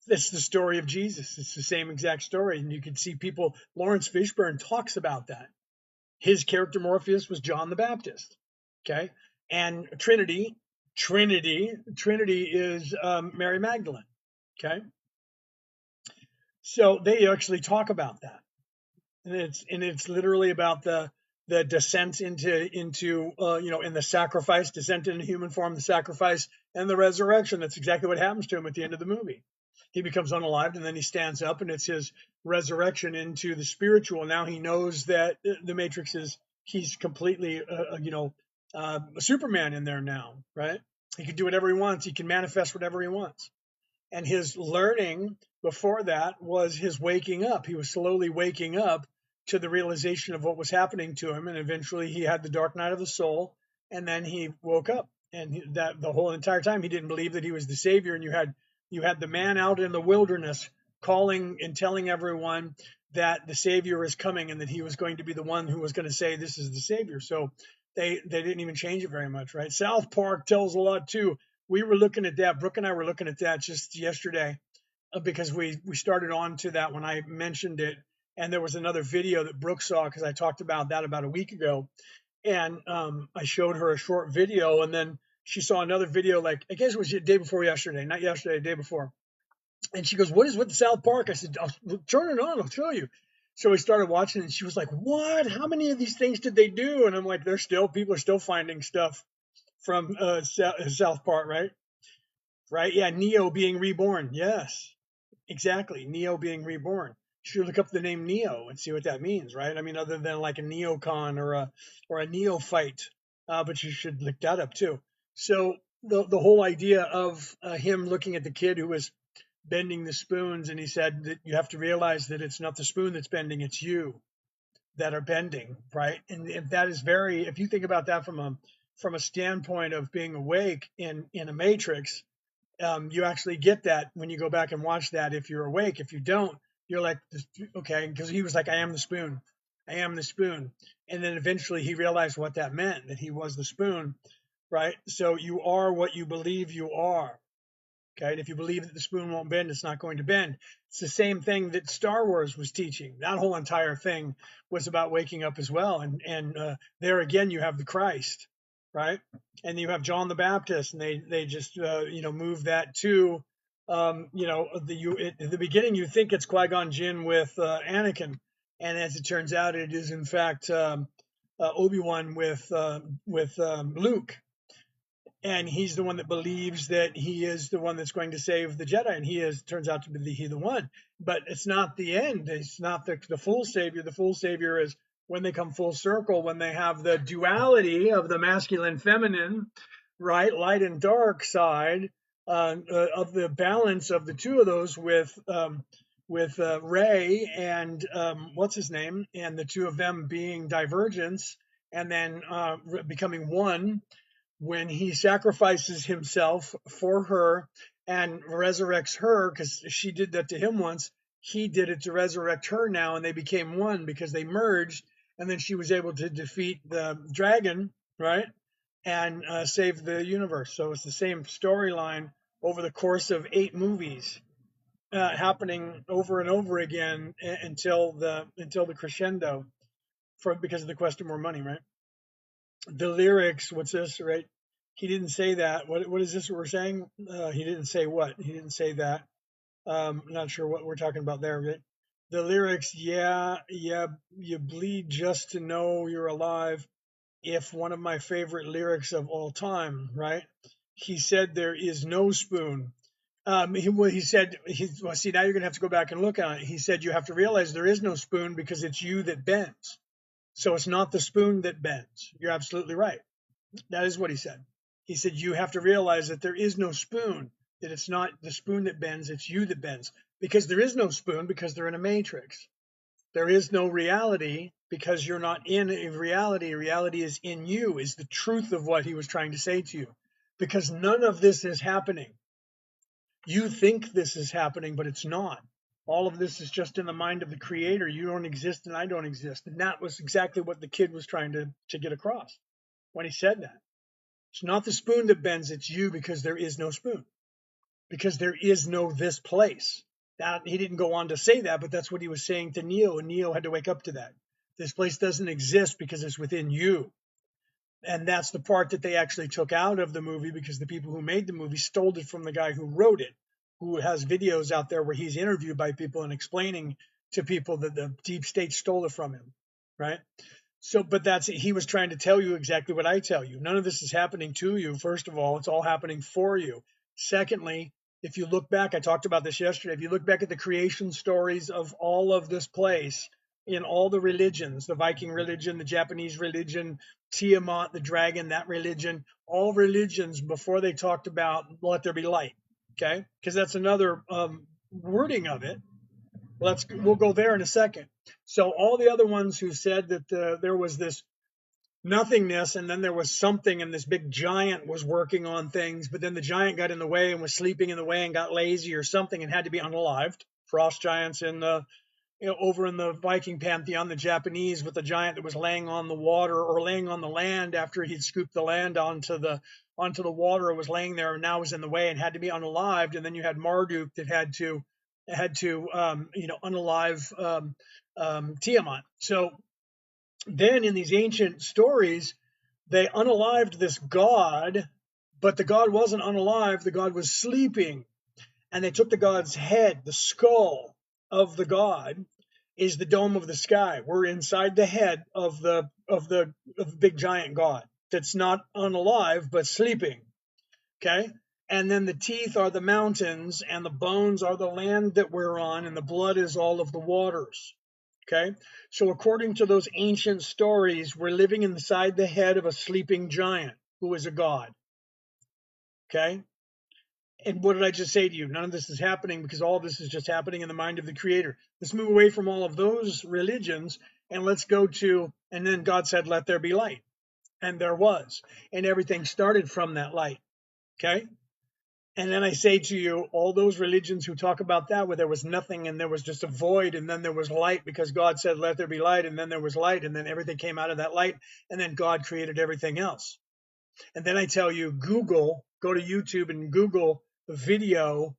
it's the story of Jesus. It's the same exact story. And you can see people, Lawrence Fishburne talks about that. His character Morpheus was John the Baptist. Okay. And Trinity is Mary Magdalene. Okay. So they actually talk about that. And it's literally about the descent into in the sacrifice, descent into human form, the sacrifice, and the resurrection. That's exactly what happens to him at the end of the movie. He becomes unalived, and then he stands up, and it's his resurrection into the spiritual. Now he knows that the Matrix he's completely a Superman in there now, right? He can do whatever he wants. He can manifest whatever he wants. And his learning before that was his waking up. He was slowly waking up to the realization of what was happening to him, and eventually he had the dark night of the soul, and then he woke up. And that the whole entire time he didn't believe that he was the savior. And you had the man out in the wilderness calling and telling everyone that the savior is coming, and that he was going to be the one who was going to say, this is the savior. So they didn't even change it very much, right? South Park tells a lot too. We were looking at that. Brooke and I were looking at that just yesterday, because we started on to that when I mentioned it. And there was another video that Brooke saw, because I talked about that about a week ago. And I showed her a short video, and then she saw another video, like, I guess it was the day before yesterday, not yesterday, the day before. And she goes, what is with the South Park? I said, turn it on, I'll show you. So we started watching, and she was like, what? How many of these things did they do? And I'm like, people are still finding stuff from South Park, right? Right? Yeah, Neo being reborn. Yes, exactly. Neo being reborn. You should look up the name Neo and see what that means, right? I mean, other than like a neocon or a neophyte, but you should look that up too. So the whole idea of him looking at the kid who was bending the spoons, and he said that you have to realize that it's not the spoon that's bending, it's you that are bending, right? And if that is if you think about that from a standpoint of being awake in a matrix, you actually get that when you go back and watch that. If you're awake, if you don't, you're like, okay, because he was like, I am the spoon, I am the spoon. And then eventually he realized what that meant, that he was the spoon, right? So you are what you believe you are. Okay, and if you believe that the spoon won't bend, it's not going to bend. It's the same thing that Star Wars was teaching. That whole entire thing was about waking up as well. And there again, you have the Christ, right? And you have John the Baptist, and they just move that to at the beginning you think it's Qui-Gon Jinn with Anakin, and as it turns out, it is in fact Obi-Wan with Luke. And he's the one that believes that he is the one that's going to save the Jedi, and turns out to be the one. But it's not the end. It's not the full savior. The full savior is when they come full circle, when they have the duality of the masculine, feminine, right, light and dark side, of the balance of the two of those with Rey and what's his name, and the two of them being divergence, and then becoming one when he sacrifices himself for her and resurrects her, because she did that to him once. He did it to resurrect her now, and they became one because they merged, and then she was able to defeat the dragon, right? and save the universe. So it's the same storyline over the course of 8 movies, happening over and over again until the crescendo, because of the quest of more money, right? The lyrics, what's this, right? He didn't say that. What is this we're saying? He didn't say what? He didn't say that. Not sure what we're talking about there, right? The lyrics, yeah, you bleed just to know you're alive. If one of my favorite lyrics of all time, right? He said there is no spoon. He said, well, see, now you're going to have to go back and look at it. He said, you have to realize there is no spoon because it's you that bends. So it's not the spoon that bends. You're absolutely right. That is what he said. He said, you have to realize that there is no spoon, that it's not the spoon that bends, it's you that bends. Because there is no spoon, because they're in a matrix. There is no reality because you're not in a reality. Reality is in you, is the truth of what he was trying to say to you. Because none of this is happening. You think this is happening, but it's not. All of this is just in the mind of the creator. You don't exist and I don't exist. And that was exactly what the kid was trying to get across when he said that. It's not the spoon that bends, it's you, because there is no spoon. Because there is no this place. That he didn't go on to say that, but that's what he was saying to Neo, and Neo had to wake up to that. This place doesn't exist because it's within you. And that's the part that they actually took out of the movie, because the people who made the movie stole it from the guy who wrote it, who has videos out there where he's interviewed by people and explaining to people that the deep state stole it from him, right? So, but he was trying to tell you exactly what I tell you. None of this is happening to you. First of all, it's all happening for you. Secondly, if you look back, I talked about this yesterday. If you look back at the creation stories of all of this place in all the religions, the Viking religion, the Japanese religion, Tiamat, the dragon, that religion, all religions before they talked about let there be light. Okay. Because that's another wording of it. We'll go there in a second. So all the other ones who said that there was this nothingness and then there was something and this big giant was working on things, but then the giant got in the way and was sleeping in the way and got lazy or something and had to be unalived. Frost giants in the over in the Viking pantheon, the Japanese, with the giant that was laying on the water or laying on the land after he'd scooped the land onto the water, was laying there and now was in the way and had to be unalived. And then you had Marduk that had to unalive Tiamat. So then in these ancient stories, they unalived this god, but the god wasn't unalive. The god was sleeping. And they took the god's head, the skull of the god is the dome of the sky. We're inside the head of the big giant god that's not unalive, but sleeping. Okay. And then the teeth are the mountains and the bones are the land that we're on, and the blood is all of the waters. Okay. So according to those ancient stories, we're living inside the head of a sleeping giant who is a god. Okay. And what did I just say to you? None of this is happening because all of this is just happening in the mind of the creator. Let's move away from all of those religions and let's go to, and then God said, let there be light. And there was. And everything started from that light. Okay. And then I say to you, all those religions who talk about that, where there was nothing and there was just a void and then there was light because God said, let there be light, and then there was light, and then everything came out of that light, and then God created everything else. And then I tell you, go to YouTube and Google the video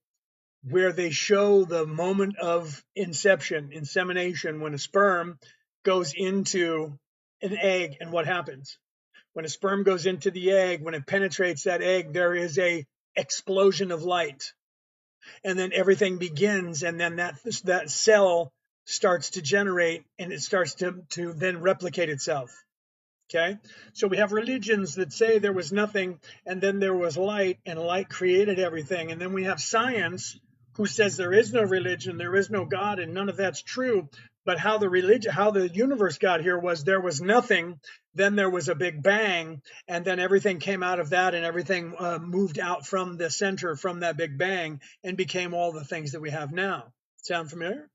where they show the moment of insemination, when a sperm goes into an egg and what happens. When a sperm goes into the egg, when it penetrates that egg, there is a explosion of light. And then everything begins, and then that cell starts to generate, and it starts to then replicate itself. Okay, so we have religions that say there was nothing and then there was light and light created everything. And then we have science who says there is no religion, there is no God, and none of that's true. But how the universe got here was there was nothing, then there was a big bang, and then everything came out of that, and everything moved out from the center from that big bang and became all the things that we have now. Sound familiar?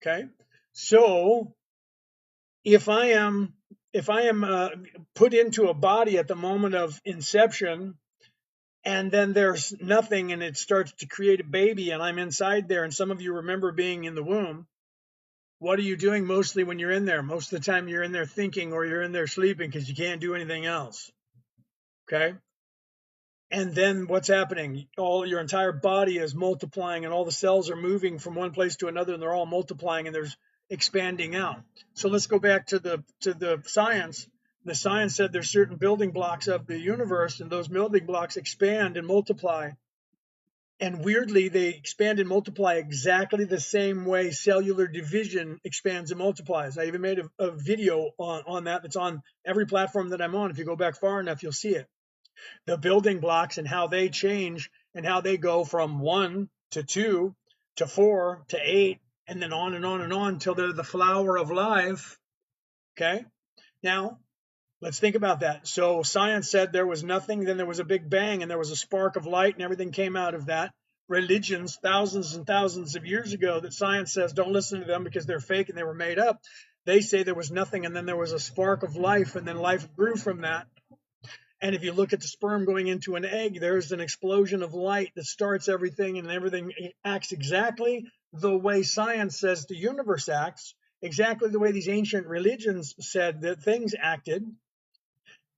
Okay, so if I am put into a body at the moment of inception, and then there's nothing and it starts to create a baby and I'm inside there, and some of you remember being in the womb, what are you doing mostly when you're in there? Most of the time you're in there thinking, or you're in there sleeping because you can't do anything else. Okay. And then what's happening? All your entire body is multiplying, and all the cells are moving from one place to another, and they're all multiplying, and there's expanding out. So let's go back to the science. The science said there's certain building blocks of the universe, and those building blocks expand and multiply. And weirdly, they expand and multiply exactly the same way cellular division expands and multiplies. I even made a video on that. That's on every platform that I'm on. If you go back far enough, you'll see it. The building blocks and how they change and how they go from 1 to 2 to 4 to 8 and then on and on and on until they're the flower of life. Okay. Now, let's think about that. So science said there was nothing, then there was a big bang, and there was a spark of light, and everything came out of that. Religions, thousands and thousands of years ago, that science says don't listen to them because they're fake and they were made up. They say there was nothing, and then there was a spark of life, and then life grew from that. And if you look at the sperm going into an egg, there's an explosion of light that starts everything, and everything acts exactly the way science says the universe acts, exactly the way these ancient religions said that things acted.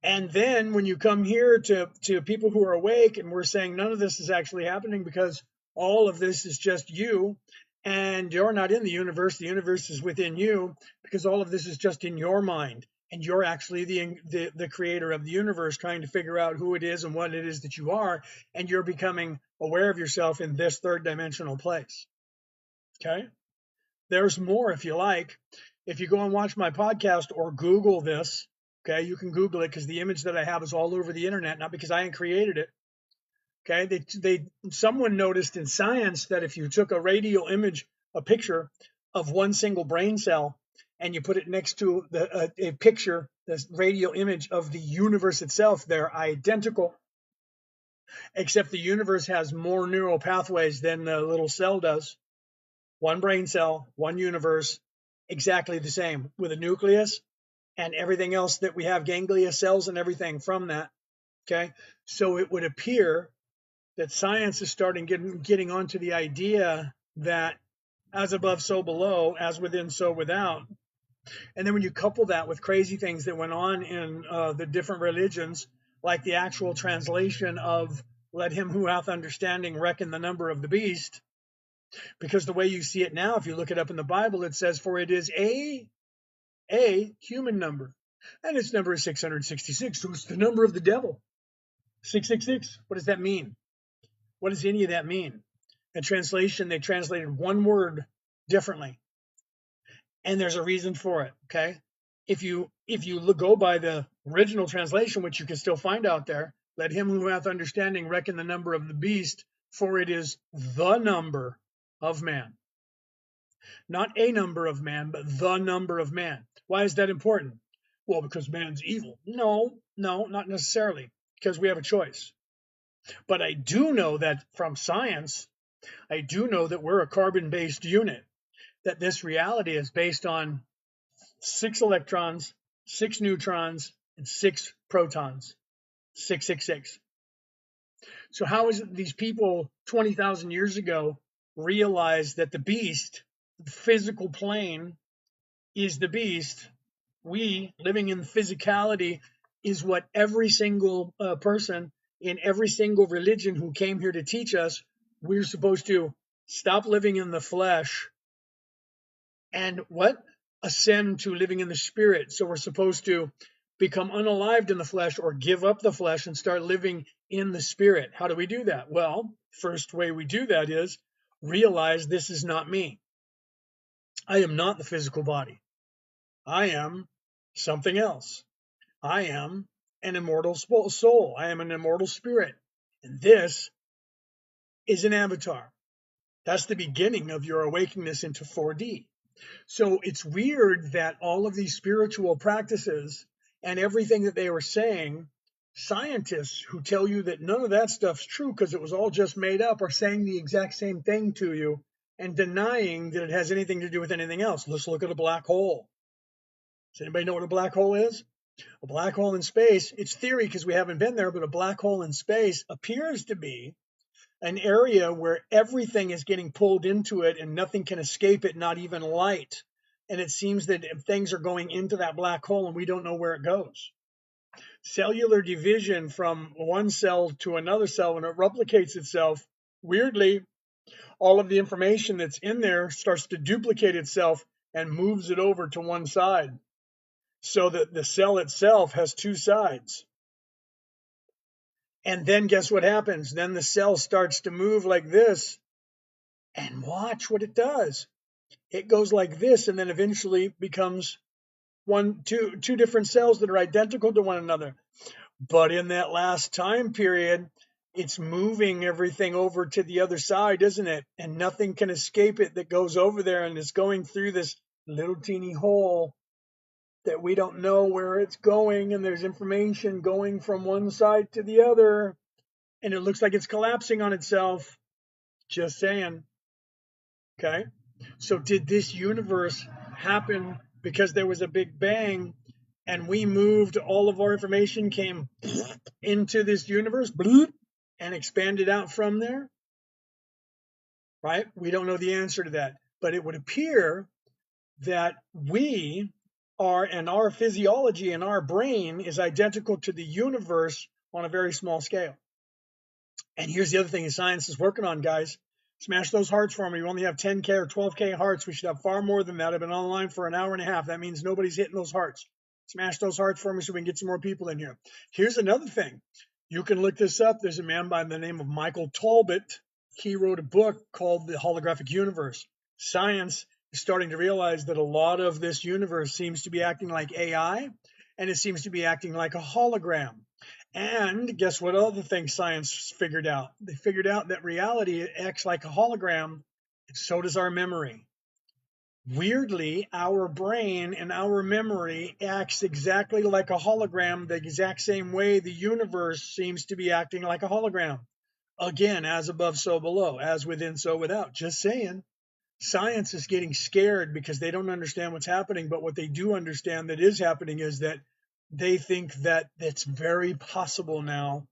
And then when you come here to people who are awake, and we're saying none of this is actually happening because all of this is just you, and you're not in the universe is within you, because all of this is just in your mind, and you're actually the creator of the universe, trying to figure out who it is and what it is that you are, and you're becoming aware of yourself in this third dimensional place. Okay. There's more if you like. If you go and watch my podcast or Google this, okay, you can Google it, because the image that I have is all over the internet, not because I created it. Okay, someone noticed in science that if you took a radial image, a picture of one single brain cell, and you put it next to a picture, this radial image of the universe itself, they're identical, except the universe has more neural pathways than the little cell does. One brain cell, one universe, exactly the same, with a nucleus and everything else that we have, ganglia cells and everything from that. Okay, so it would appear that science is starting getting onto the idea that as above, so below, as within, so without. And then when you couple that with crazy things that went on in the different religions, like the actual translation of "Let him who hath understanding reckon the number of the beast," because the way you see it now, if you look it up in the Bible, it says, "For it is a human number, and its number is 666." So it's the number of the devil. 666. What does that mean? What does any of that mean? In translation, they translated one word differently, and there's a reason for it. Okay, if you go by the original translation, which you can still find out there, "Let him who hath understanding reckon the number of the beast, for it is the number of man." Not a number of man, but the number of man. Why is that important? Well, because man's evil. No, not necessarily, because we have a choice. But I do know that from science, I do know that we're a carbon-based unit, that this reality is based on 6 electrons, 6 neutrons, and 6 protons, 666. So how is it these people 20,000 years ago realized that the beast, the physical plane, is the beast? We, living in physicality, is what every single person in every single religion who came here to teach us, we're supposed to stop living in the flesh and ascend to living in the spirit. So we're supposed to become unalived in the flesh, or give up the flesh and start living in the spirit. How do we do that? Well, first way we do that is realize this is not me. I am not the physical body. I am something else. I am an immortal soul. I am an immortal spirit. And this is an avatar. That's the beginning of your awakeness into 4D. So it's weird that all of these spiritual practices and everything that they were saying, scientists who tell you that none of that stuff's true because it was all just made up, are saying the exact same thing to you and denying that it has anything to do with anything else. Let's look at a black hole. Does anybody know what a black hole is? A black hole in space, it's theory because we haven't been there, but a black hole in space appears to be an area where everything is getting pulled into it and nothing can escape it, not even light. And it seems that things are going into that black hole and we don't know where it goes. cellular division from one cell to another cell, when it replicates itself, weirdly, all of the information that's in there starts to duplicate itself and moves it over to one side, so that the cell itself has two sides. And then guess what happens? Then the cell starts to move like this, and watch what it does. It goes like this, and then eventually becomes two different cells that are identical to one another. But in that last time period, it's moving everything over to the other side, isn't it? And nothing can escape it that goes over there, and it's going through this little teeny hole that we don't know where it's going, and there's information going from one side to the other, and it looks like it's collapsing on itself. Just saying. Okay. So did this universe happen because there was a big bang and we moved, all of our information came into this universe and expanded out from there? Right? We don't know the answer to that, but it would appear that we are, and our physiology and our brain is identical to the universe on a very small scale. And here's the other thing science is working on, guys. Smash those hearts for me. We only have 10K or 12K hearts. We should have far more than that. I've been online for an hour and a half. That means nobody's hitting those hearts. Smash those hearts for me so we can get some more people in here. Here's another thing. You can look this up. There's a man by the name of Michael Talbot. He wrote a book called The Holographic Universe. Science is starting to realize that a lot of this universe seems to be acting like AI, and it seems to be acting like a hologram. And guess what other thing science figured out? They figured out that reality acts like a hologram, and so does our memory. Weirdly, our brain and our memory acts exactly like a hologram, the exact same way the universe seems to be acting like a hologram. Again, as above, so below, as within, so without. Just saying. Science is getting scared because they don't understand what's happening, but what they do understand that is happening is that they think that it's very possible now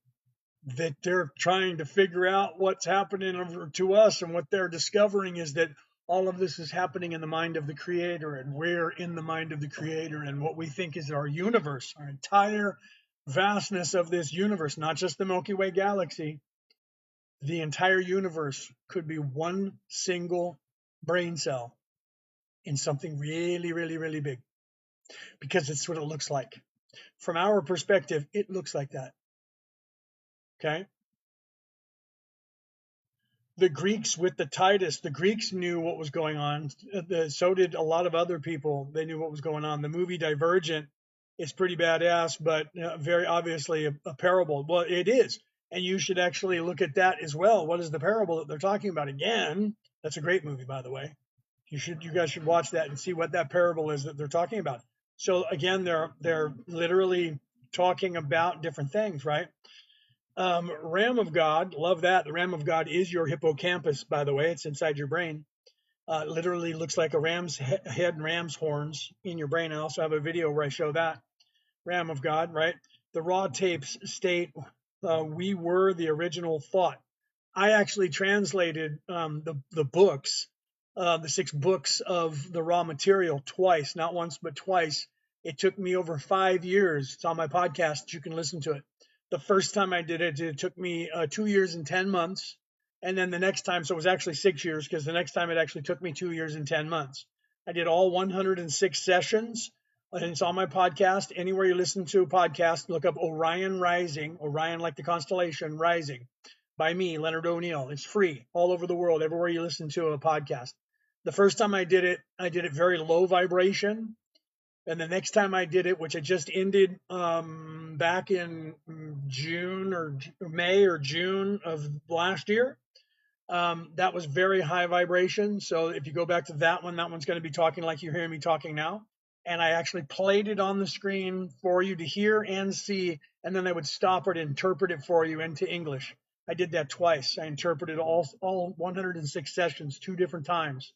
that they're trying to figure out what's happening to us, and what they're discovering is that all of this is happening in the mind of the creator, and we're in the mind of the creator, and what we think is our universe, our entire vastness of this universe, not just the Milky Way galaxy, the entire universe could be one single brain cell in something really, really, really big, because it's what it looks like. From our perspective, it looks like that. Okay. The Greeks with the Titus, the Greeks knew what was going on. So did a lot of other people. They knew what was going on. The movie Divergent is pretty badass, but very obviously a parable. Well, it is. And you should actually look at that as well. What is the parable that they're talking about? Again, that's a great movie, by the way. You guys should watch that and see what that parable is that they're talking about. So again, they're literally talking about different things, right? Ram of God, love that. The Ram of God is your hippocampus, by the way. It's inside your brain. Literally looks like a ram's head and ram's horns in your brain. I also have a video where I show that. Ram of God, right? The raw tapes state we were the original thought. I actually translated the books, the 6 books of the raw material twice, not once, but twice. It took me over 5 years. It's on my podcast. You can listen to it. The first time I did it, it took me 2 years and 10 months. And then the next time, so it was actually 6 years, because the next time it actually took me 2 years and 10 months. I did all 106 sessions, and it's on my podcast. Anywhere you listen to a podcast, look up Orion Rising, Orion like the constellation, Rising, by me, Leonard O'Neill. It's free all over the world, everywhere you listen to a podcast. The first time I did it very low vibration. And the next time I did it, which I just ended back in June or May or June of last year, that was very high vibration. So if you go back to that one's going to be talking like you're hearing me talking now. And I actually played it on the screen for you to hear and see, and then I would stop it and interpret it for you into English. I did that twice. I interpreted all 106 sessions 2 different times,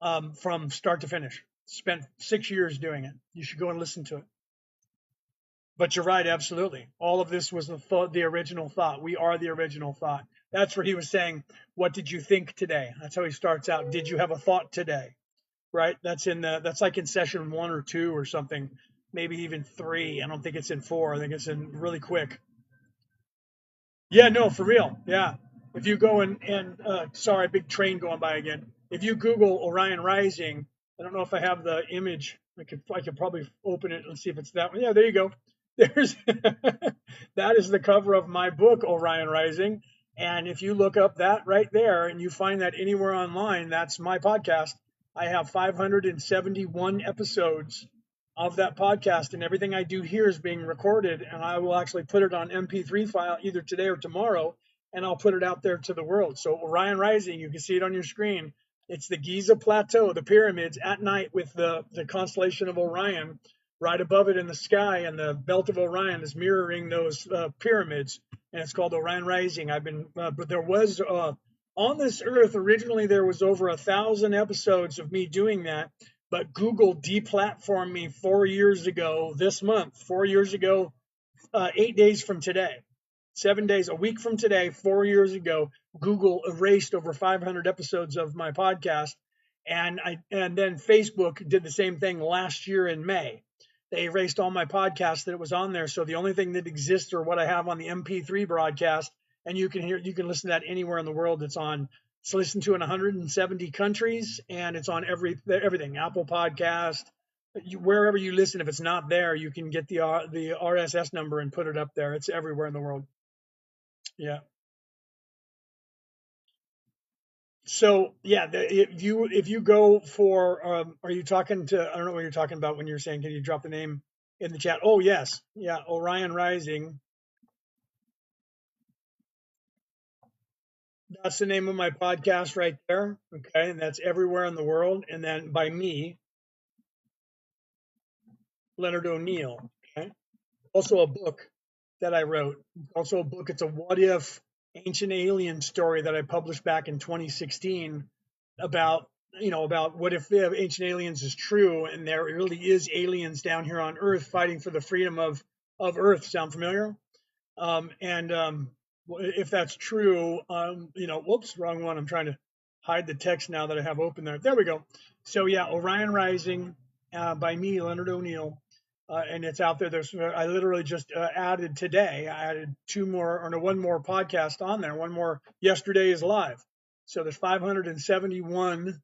from start to finish. Spent 6 years doing it. You should go and listen to it. But you're right, absolutely. All of this was the original thought. We are the original thought. That's where he was saying, what did you think today? That's how he starts out. Did you have a thought today? Right? That's like in session 1 or 2 or something. maybe even 3. I don't think it's in 4. I think it's in really quick. Yeah, no, for real. Yeah. If you go sorry, big train going by again. If you Google Orion Rising, I don't know if I have the image. I could probably open it and see if it's that one. Yeah, there you go. There's that is the cover of my book, Orion Rising. And if you look up that right there and you find that anywhere online, that's my podcast. I have 571 episodes of that podcast, and everything I do here is being recorded, and I will actually put it on MP3 file either today or tomorrow, and I'll put it out there to the world. So Orion Rising, you can see it on your screen. It's the Giza Plateau, the pyramids at night with the constellation of Orion right above it in the sky, and the belt of Orion is mirroring those pyramids, and it's called Orion Rising. But there was on this earth originally there was over 1,000 episodes of me doing that, but Google deplatformed me 4 years ago this month, 4 years ago, 8 days from today, 7 days, a week from today, 4 years ago, Google erased over 500 episodes of my podcast. And then Facebook did the same thing last year in May. They erased all my podcasts that was on there. So the only thing that exists are what I have on the MP3 broadcast. And you can listen to that anywhere in the world. It's listened to in 170 countries, and it's on everything, Apple Podcast, wherever you listen. If it's not there, you can get the RSS number and put it up there. It's everywhere in the world. Yeah. So yeah, if you go for, are you talking to? I don't know what you're talking about when you're saying. Can you drop the name in the chat? Oh yes, yeah, Orion Rising. That's the name of my podcast right there. Okay, and that's everywhere in the world. And then by me, Leonard O'Neill. Okay, also a book that I wrote. Also a book. It's a what if ancient alien story that I published back in 2016 about about what if ancient aliens is true and there really is aliens down here on Earth fighting for the freedom of Earth. Sound familiar? And if that's true, whoops, wrong one. I'm trying to hide the text now that I have open there. There we go. So yeah, Orion Rising by me, Leonard O'Neill. And it's out there. I literally just added today. I added one more podcast on there. One more. Yesterday is live. So there's 571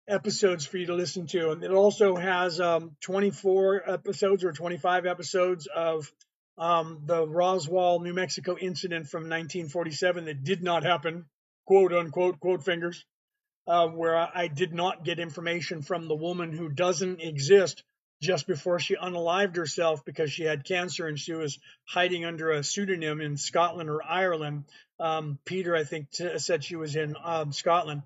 episodes for you to listen to, and it also has 24 episodes or 25 episodes of the Roswell, New Mexico incident from 1947 that did not happen, quote unquote, quote fingers, where I did not get information from the woman who doesn't exist just before she unalived herself because she had cancer and she was hiding under a pseudonym in Scotland or Ireland. Peter, I think, said she was in Scotland.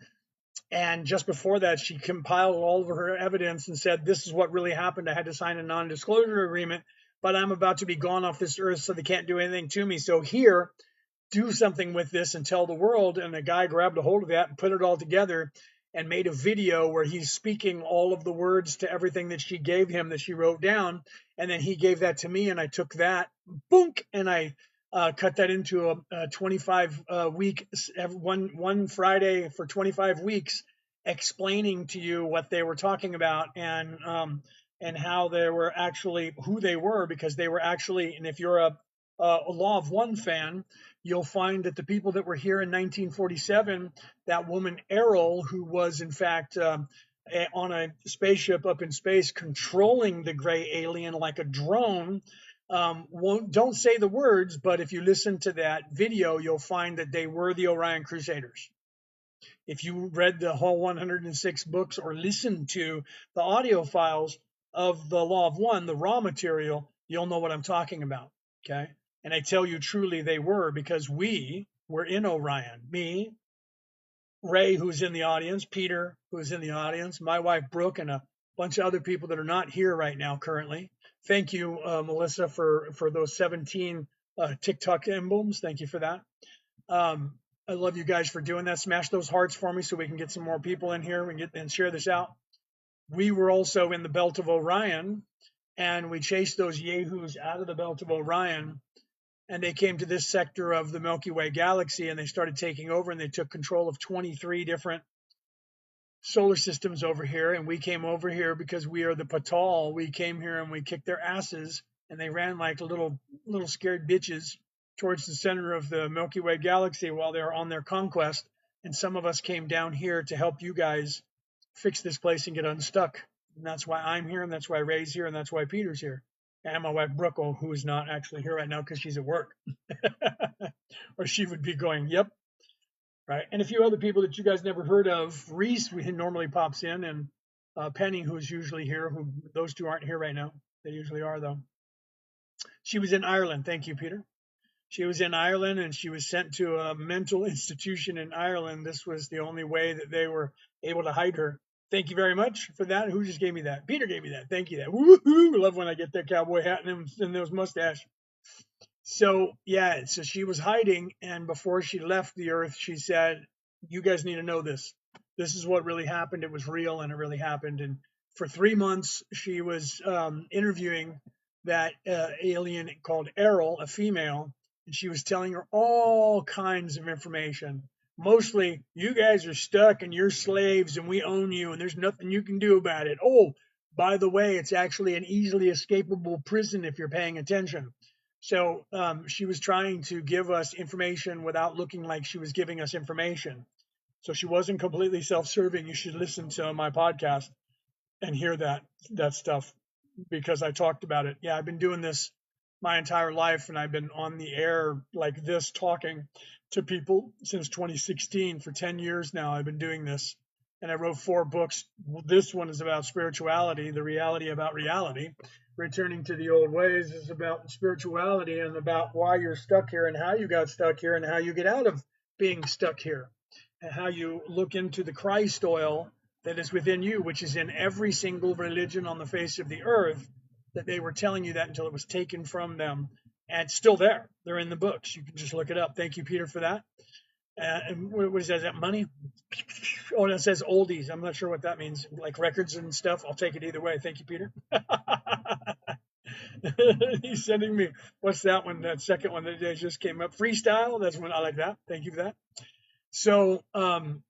And just before that, she compiled all of her evidence and said, this is what really happened. I had to sign a non-disclosure agreement, but I'm about to be gone off this earth, so they can't do anything to me. So here, do something with this and tell the world. And the guy grabbed a hold of that and put it all together and made a video where he's speaking all of the words to everything that she gave him that she wrote down. And then he gave that to me, and I took that, boonk, and I cut that into a 25 week, one Friday for 25 weeks, explaining to you what they were talking about and how they were actually who they were, because they were actually, and if you're a Law of One fan, you'll find that the people that were here in 1947, that woman Errol, who was in fact on a spaceship up in space controlling the gray alien like a drone, don't say the words, but if you listen to that video, you'll find that they were the Orion Crusaders. If you read the whole 106 books or listened to the audio files of the Law of One, the raw material, you'll know what I'm talking about. Okay. And I tell you truly they were, because we were in Orion. Me, Ray, who's in the audience, Peter, who's in the audience, my wife, Brooke, and a bunch of other people that are not here right now currently. Thank you, Melissa, for those 17 TikTok emblems. Thank you for that. I love you guys for doing that. Smash those hearts for me so we can get some more people in here and share this out. We were also in the belt of Orion, and we chased those yahoos out of the belt of Orion, and they came to this sector of the Milky Way galaxy, and they started taking over, and they took control of 23 different solar systems over here, and we came over here because we are the Patal. We came here and we kicked their asses, and they ran like little scared bitches towards the center of the Milky Way galaxy while they were on their conquest. And some of us came down here to help you guys fix this place and get unstuck. And that's why I'm here, and that's why Ray's here, and that's why Peter's here. And my wife Brooke, who is not actually here right now because she's at work. Or she would be going, yep, right? And a few other people that you guys never heard of. Reese normally pops in, and Penny, who's usually here. Who those two aren't here right now. They usually are though. She was in Ireland. Thank you, Peter. She was in Ireland, and she was sent to a mental institution in Ireland. This was the only way that they were able to hide her. Thank you very much for that. Who just gave me that? Peter gave me that. Thank you. That. Woohoo! Love when I get that cowboy hat and those mustache. So yeah, so she was hiding, and before she left the earth, she said, "You guys need to know this. This is what really happened. It was real, and it really happened." And for 3 months, she was interviewing that alien called Errol, a female, and she was telling her all kinds of information. Mostly, you guys are stuck and you're slaves and we own you and there's nothing you can do about it. Oh, by the way, it's actually an easily escapable prison if you're paying attention. So she was trying to give us information without looking like she was giving us information. So she wasn't completely self-serving. You should listen to my podcast and hear that stuff because I talked about it. Yeah, I've been doing this my entire life, and I've been on the air like this talking to people since 2016. For 10 years now, I've been doing this, and I wrote 4 books. This one is about spirituality, the reality about reality. Returning to the old ways is about spirituality and about why you're stuck here and how you got stuck here and how you get out of being stuck here and how you look into the Christ oil that is within you, which is in every single religion on the face of the earth, that they were telling you that until it was taken from them. And it's still there. They're in the books. You can just look it up. Thank you, Peter, for that. And what is that? Is that money? Oh, and it says oldies. I'm not sure what that means. Like records and stuff. I'll take it either way. Thank you, Peter. He's sending me, what's that one? That second one that just came up. Freestyle. That's one I like that. Thank you for that. So,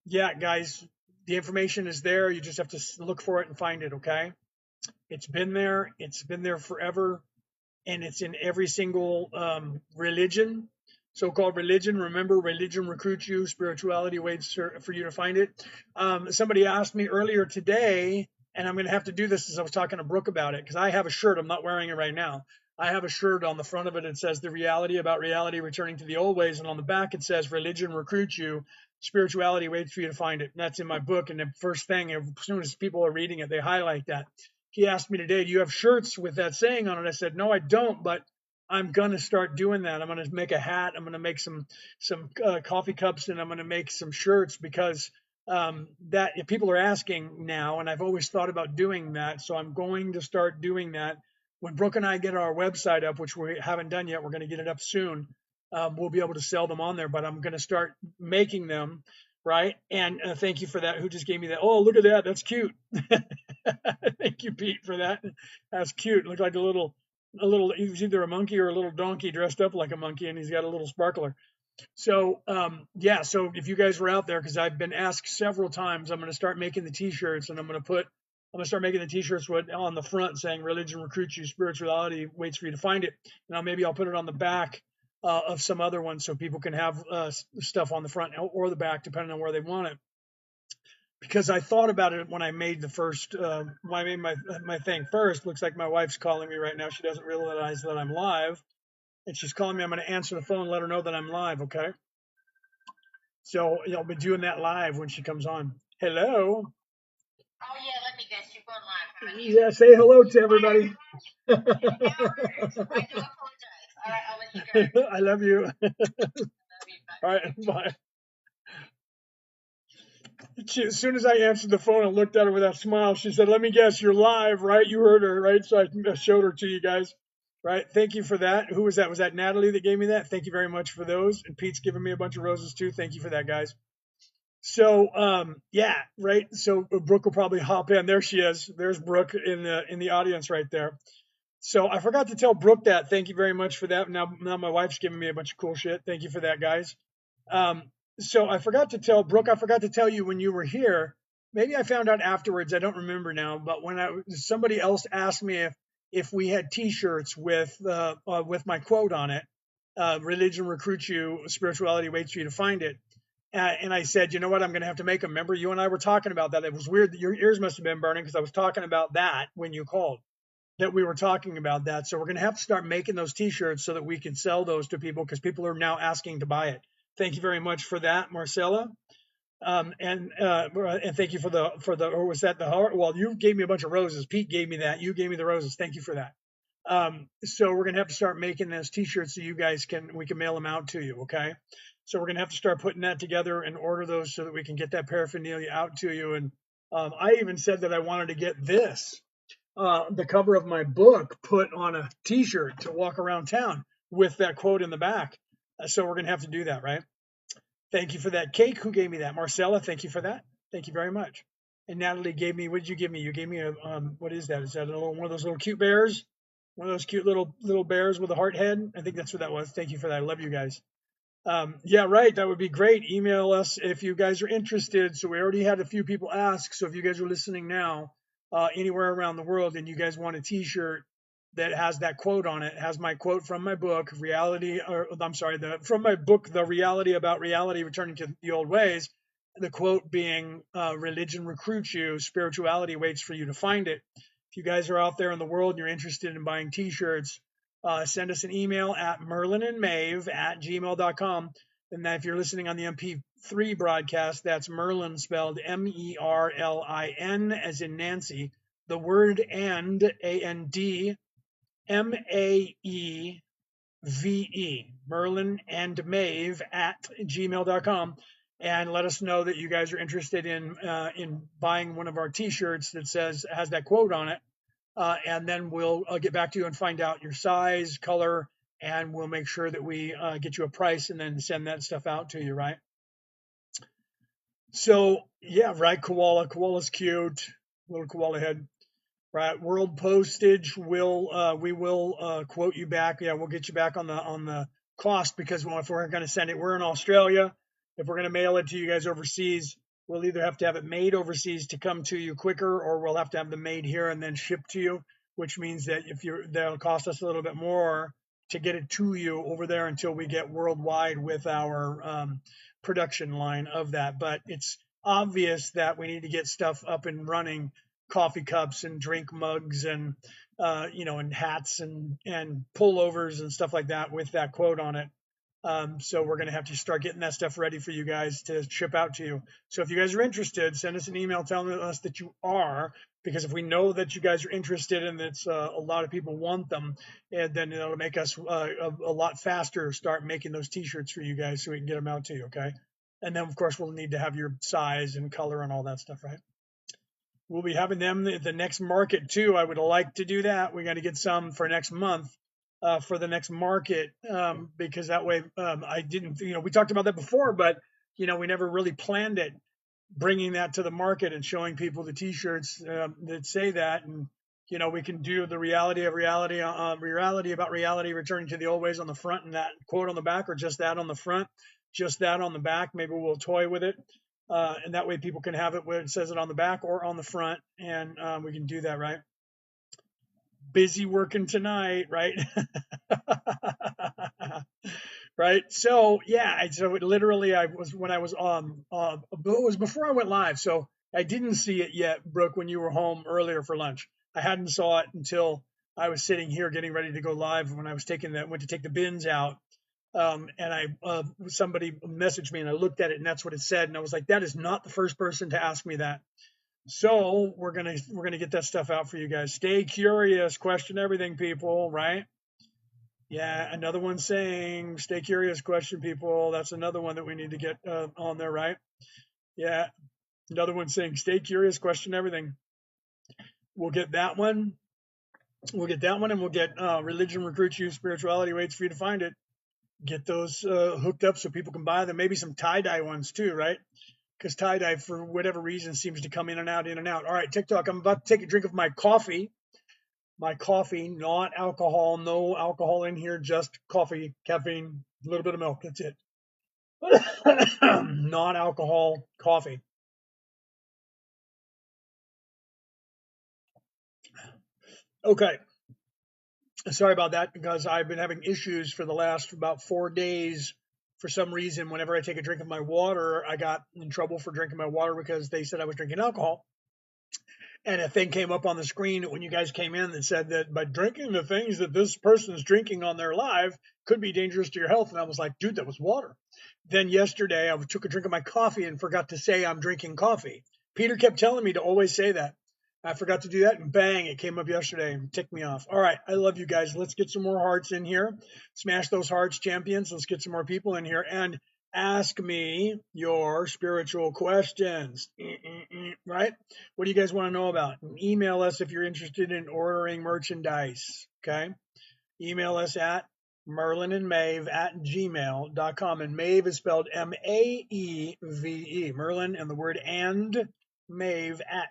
yeah, guys, the information is there. You just have to look for it and find it. Okay. It's been there. It's been there forever. And it's in every single religion, so-called religion. Remember, religion recruits you. Spirituality waits for you to find it. Somebody asked me earlier today, and I'm going to have to do this as I was talking to Brooke about it, because I have a shirt. I'm not wearing it right now. I have a shirt on the front of it. It says the reality about reality returning to the old ways. And on the back, it says religion recruits you. Spirituality waits for you to find it. And that's in my book. And the first thing, as soon as people are reading it, they highlight that. He asked me today, do you have shirts with that saying on it? I said, no, I don't, but I'm going to start doing that. I'm going to make a hat. I'm going to make some coffee cups, and I'm going to make some shirts because that if people are asking now, and I've always thought about doing that. So I'm going to start doing that. When Brooke and I get our website up, which we haven't done yet, we're going to get it up soon. We'll be able to sell them on there, but I'm going to start making them. Right. And thank you for that. Who just gave me that? Oh, look at that. That's cute. Thank you, Pete, for that. That's cute. Looked like a little, he's either a monkey or a little donkey dressed up like a monkey, and he's got a little sparkler. So, yeah. So if you guys were out there, because I've been asked several times, I'm going to start making the T-shirts, and I'm going to start making the T-shirts with on the front saying "Religion recruits you, spirituality waits for you to find it." Now maybe I'll put it on the back of some other one so people can have stuff on the front or the back, depending on where they want it. Because I thought about it when I made the first, when I made my thing first. Looks like my wife's calling me right now. She doesn't realize that I'm live, and she's calling me. I'm going to answer the phone and let her know that I'm live. Okay. So I'll be doing that live when she comes on. Hello. Oh yeah, let me guess. You're going live, honey. Yeah, say hello to everybody. I do apologize. All right, I'll let you go. I love you. Love you. All right, bye. As soon as I answered the phone and looked at her with that smile, she said, "Let me guess, you're live, right? You heard her, right?" So I showed her to you guys, right? Thank you for that. Who was that? Was that Natalie that gave me that? Thank you very much for those. And Pete's giving me a bunch of roses too. Thank you for that, guys. So, yeah, right. So Brooke will probably hop in. There she is. There's Brooke in the audience right there. So I forgot to tell Brooke that. Thank you very much for that. Now my wife's giving me a bunch of cool shit. Thank you for that, guys. So I forgot to tell Brooke. I forgot to tell you when you were here maybe I found out afterwards. I don't remember now, but when somebody else asked me if we had T-shirts with my quote on it, "Religion recruits you, spirituality waits for you to find it." And I said, you know what, I'm going to have to make them. Remember, you and I were talking about that. It was weird that your ears must have been burning because I was talking about that when you called. That we were talking about that. So we're going to have to start making those T-shirts so that we can sell those to people because people are now asking to buy it. Thank you very much for that, Marcella. And thank you for the or was that the heart? Well, you gave me a bunch of roses. Pete gave me that. You gave me the roses. Thank you for that. So we're gonna have to start making those T-shirts so you guys we can mail them out to you. Okay. So we're gonna have to start putting that together and order those so that we can get that paraphernalia out to you. And I even said that I wanted to get this, the cover of my book, put on a T-shirt to walk around town with that quote in the back. So we're gonna have to do that, right? Thank you for that cake. Who gave me that? Marcella, thank you for that. Thank you very much. And Natalie gave me, what did you give me? You gave me a, what is that? Is that one of those little cute bears? One of those cute little bears with a heart head? I think that's what that was. Thank you for that. I love you guys. Yeah, right. That would be great. Email us if you guys are interested. So we already had a few people ask. So if you guys are listening now, anywhere around the world, and you guys want a T-shirt that has that quote on it, has my quote from my book, from my book, The Reality About Reality, Returning to the Old Ways. The quote being, "Religion recruits you, spirituality waits for you to find it." If you guys are out there in the world and you're interested in buying T-shirts, send us an email at merlinandmaeve@gmail.com. And if you're listening on the MP3 broadcast, that's Merlin spelled MERLIN as in Nancy, the word and, AND, MAEVE, Merlin and Maeve at gmail.com. And let us know that you guys are interested in buying one of our T-shirts that has that quote on it. And then we'll get back to you and find out your size, color, and we'll make sure that we get you a price and then send that stuff out to you, right? So, yeah, right, Koala's cute, little koala head. Right, world postage we will quote you back. Yeah, we'll get you back on the cost because if we're going to send it, we're in Australia. If we're going to mail it to you guys overseas, we'll either have to have it made overseas to come to you quicker, or we'll have to have them made here and then shipped to you, which means that that'll cost us a little bit more to get it to you over there until we get worldwide with our production line of that. But it's obvious that we need to get stuff up and running, coffee cups and drink mugs and and hats and pullovers and stuff like that with that quote on it. So we're going to have to start getting that stuff ready for you guys to ship out to you. So if you guys are interested, send us an email telling us that you are, because if we know that you guys are interested and it's a lot of people want them, and then it'll make us a lot faster start making those T-shirts for you guys so we can get them out to you. Okay. And then of course we'll need to have your size and color and all that stuff, right? We'll be having them the next market too. I would like to do that. We got to get some for next month, for the next market, because that way I didn't, we talked about that before, but we never really planned it, bringing that to the market and showing people the T-shirts that say that, and we can do the reality of reality, reality about reality, returning to the old ways on the front, and that quote on the back, or just that on the front, just that on the back. Maybe we'll toy with it. And that way people can have it where it says it on the back or on the front, and we can do that, right? Busy working tonight, right? Right. So yeah, so literally it was before I went live, so I didn't see it yet, Brooke, when you were home earlier for lunch. I hadn't saw it until I was sitting here getting ready to go live when I was went to take the bins out. And somebody messaged me and I looked at it and that's what it said. And I was like, that is not the first person to ask me that. So we're going to get that stuff out for you guys. Stay curious, question everything, people, right? Yeah. Another one saying, stay curious, question people. That's another one that we need to get on there, right? Yeah. Another one saying, stay curious, question everything. We'll get that one. We'll get that one, and we'll get religion recruits you, spirituality waits for you to find it. Get those hooked up so people can buy them. Maybe some tie-dye ones too, right? Because tie-dye, for whatever reason, seems to come in and out, in and out. All right, TikTok, I'm about to take a drink of my coffee. My coffee, not alcohol, no alcohol in here, just coffee, caffeine, a little bit of milk. That's it. Non-alcohol coffee. Okay. Sorry about that because I've been having issues for the last about 4 days. For some reason, whenever I take a drink of my water, I got in trouble for drinking my water because they said I was drinking alcohol. And a thing came up on the screen when you guys came in that said that by drinking the things that this person's drinking on their live could be dangerous to your health. And I was like, dude, that was water. Then yesterday, I took a drink of my coffee and forgot to say I'm drinking coffee. Peter kept telling me to always say that. I forgot to do that, and bang, it came up yesterday and ticked me off. All right, I love you guys. Let's get some more hearts in here. Smash those hearts, champions. Let's get some more people in here. And ask me your spiritual questions. Right? What do you guys want to know about? Email us if you're interested in ordering merchandise. Okay? Email us at merlinandmaeve@gmail.com. And Maeve is spelled Maeve. Merlin and the word and Maeve at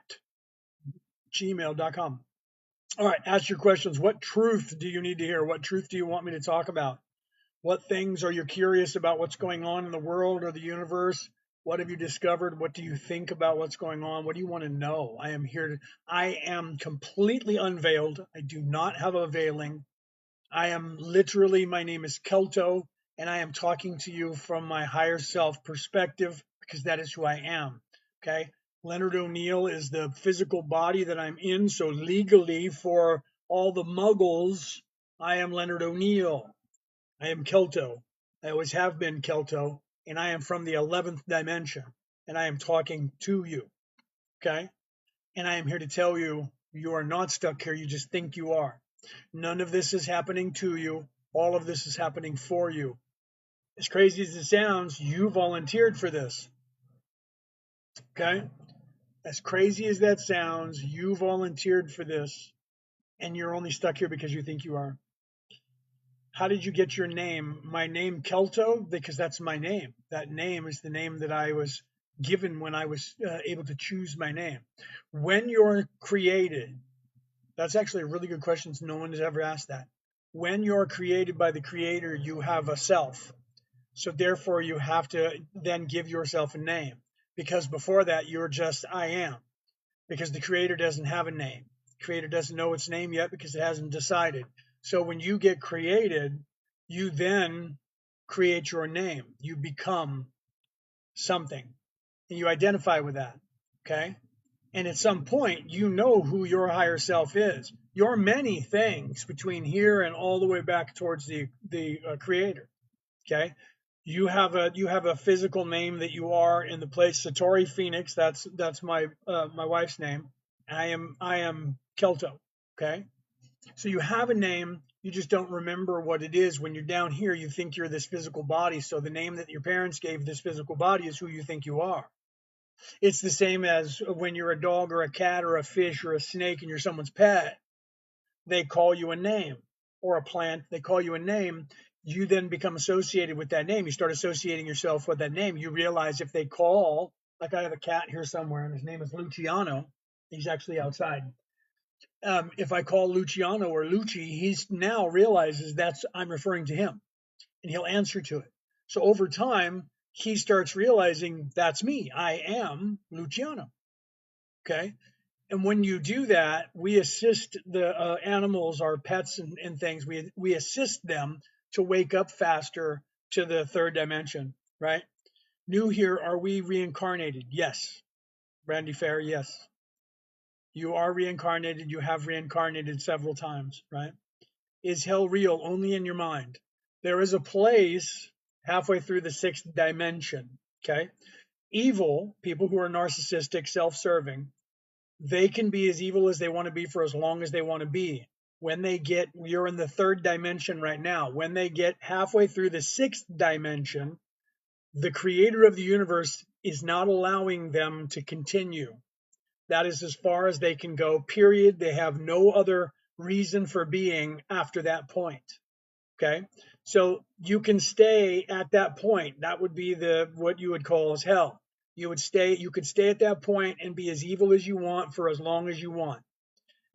gmail.com. All right, ask your questions. What truth do you need to hear? What truth do you want me to talk about? What things are you curious about what's going on in the world or the universe? What have you discovered? What do you think about what's going on? What do you want to know? I am completely unveiled. I do not have a veiling. I am literally, my name is Kelto, and I am talking to you from my higher self perspective because that is who I am. Okay. Leonard O'Neill is the physical body that I'm in. So legally, for all the muggles, I am Leonard O'Neill. I am Kelto. I always have been Kelto, and I am from the 11th dimension, and I am talking to you. Okay. And I am here to tell you, you are not stuck here. You just think you are. None of this is happening to you. All of this is happening for you. As crazy as it sounds, you volunteered for this. Okay? As crazy as that sounds, you volunteered for this, and you're only stuck here because you think you are. How did you get your name? My name, Kelto, because that's my name. That name is the name that I was given when I was able to choose my name. When you're created, that's actually a really good question. No one has ever asked that. When you're created by the Creator, you have a self. So therefore, you have to then give yourself a name. Because before that, you're just I am. Because the Creator doesn't have a name. The Creator doesn't know its name yet because it hasn't decided. So when you get created, you then create your name. You become something. And you identify with that. Okay? And at some point, you know who your higher self is. You're many things between here and all the way back towards the Creator. Okay, you have a physical name that you are in the place Satori Phoenix. That's my wife's name. I am Kelto. Okay, so you have a name. You just don't remember what it is. When you're down here, you think you're this physical body. So the name that your parents gave this physical body is who you think you are. It's the same as when you're a dog or a cat or a fish or a snake and you're someone's pet. They call you a name, or a plant, they call you a name. You then become associated with that name. You start associating yourself with that name. You realize if they call, like I have a cat here somewhere and his name is Luciano. He's actually outside. If I call Luciano or Lucci, he's now realizes that's I'm referring to him, and he'll answer to it. So over time, he starts realizing that's me. I am Luciano. Okay. And when you do that, we assist the animals, our pets and things, we assist them to wake up faster to the third dimension, right? New here, are we reincarnated? Yes. Brandy Fair, yes. You are reincarnated. You have reincarnated several times, right? Is hell real? Only in your mind. There is a place halfway through the sixth dimension, okay? Evil, people who are narcissistic, self-serving, they can be as evil as they want to be for as long as they want to be. When they get, you're in the third dimension right now. When they get halfway through the sixth dimension, the creator of the universe is not allowing them to continue. That is as far as they can go, period. They have no other reason for being after that point. Okay. So you can stay at that point. That would be what you would call as hell. You could stay at that point and be as evil as you want for as long as you want.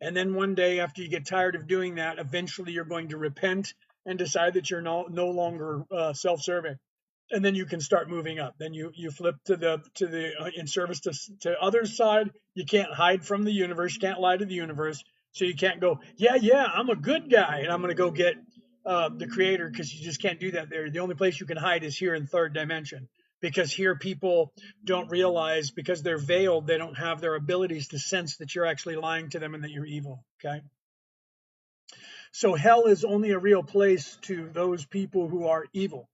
And then one day after you get tired of doing that, eventually you're going to repent and decide that you're no longer self-serving. And then you can start moving up. Then you flip to the in service to others' side. You can't hide from the universe. You can't lie to the universe. So you can't go, yeah, I'm a good guy, and I'm going to go get the creator, because you just can't do that there. The only place you can hide is here in third dimension, because here people don't realize, because they're veiled, they don't have their abilities to sense that you're actually lying to them and that you're evil. Okay. So hell is only a real place to those people who are evil.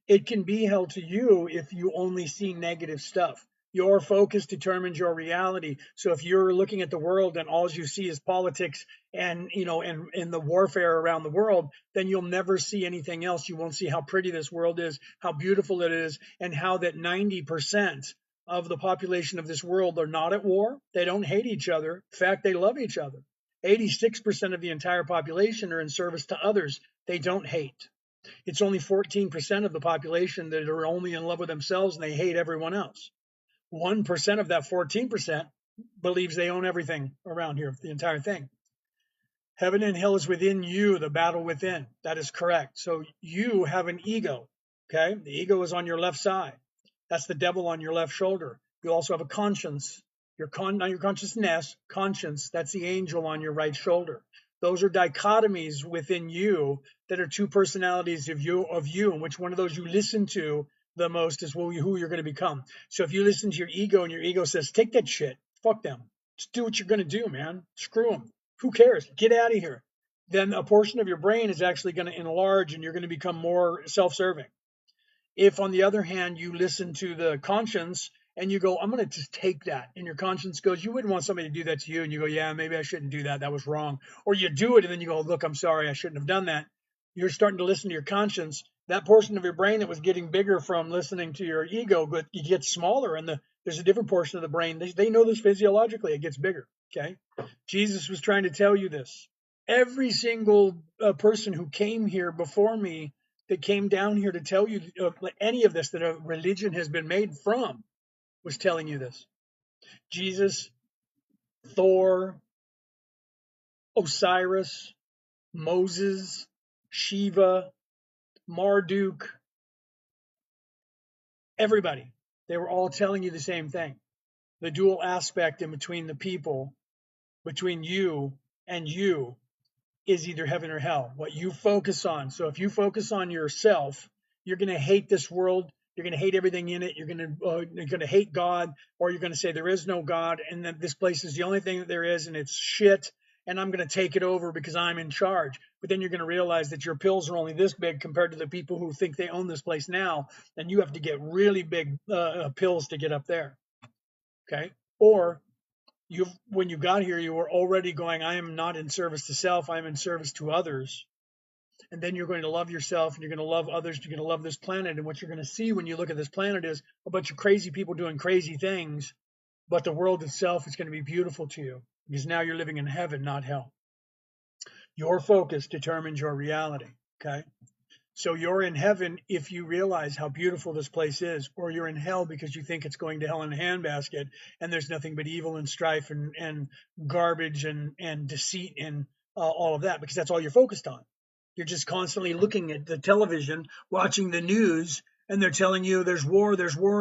It can be hell to you if you only see negative stuff. Your focus determines your reality. So if you're looking at the world and all you see is politics and and the warfare around the world, then you'll never see anything else. You won't see how pretty this world is, how beautiful it is, and how that 90% of the population of this world are not at war. They don't hate each other. In fact, they love each other. 86% of the entire population are in service to others. They don't hate. It's only 14% of the population that are only in love with themselves and they hate everyone else. 1% of that 14% believes they own everything around here, the entire thing. Heaven and hell is within you, the battle within. That is correct. So you have an ego. Okay. The ego is on your left side. That's the devil on your left shoulder. You also have a conscience. Not your consciousness, conscience. That's the angel on your right shoulder. Those are dichotomies within you that are two personalities of you, and which one of those you listen to the most is who you're going to become. So if you listen to your ego and your ego says, take that shit, fuck them, just do what you're going to do, man, screw them, who cares, get out of here, then a portion of your brain is actually going to enlarge and you're going to become more self-serving. If, on the other hand, you listen to the conscience and you go, I'm going to just take that, and your conscience goes, you wouldn't want somebody to do that to you, and you go, yeah, maybe I shouldn't do that, that was wrong, or you do it and then you go, look, I'm sorry, I shouldn't have done that. You're starting to listen to your conscience. That portion of your brain that was getting bigger from listening to your ego, but it gets smaller, and there's a different portion of the brain. They know this physiologically. It gets bigger. Okay. Jesus was trying to tell you this. Every single person who came here before me, that came down here to tell you any of this that a religion has been made from, was telling you this. Jesus, Thor, Osiris, Moses, Shiva, Marduk, everybody. They were all telling you the same thing. The dual aspect in between the people, between you and you, is either heaven or hell, what you focus on. So if you focus on yourself, you're going to hate this world. You're going to hate everything in it. You're going to hate God, or you're going to say there is no God, and that this place is the only thing that there is, and it's shit, and I'm going to take it over because I'm in charge. But then you're going to realize that your pills are only this big compared to the people who think they own this place now, and you have to get really big pills to get up there. Okay? Or when you got here, you were already going, I am not in service to self, I'm in service to others. And then you're going to love yourself, and you're going to love others, you're going to love this planet. And what you're going to see when you look at this planet is a bunch of crazy people doing crazy things, but the world itself is going to be beautiful to you, because now you're living in heaven, not hell. Your focus determines your reality. Okay. So you're in heaven if you realize how beautiful this place is, or you're in hell because you think it's going to hell in a handbasket and there's nothing but evil and strife and garbage and deceit and all of that, because that's all you're focused on. You're just constantly looking at the television, watching the news, and they're telling you there's war,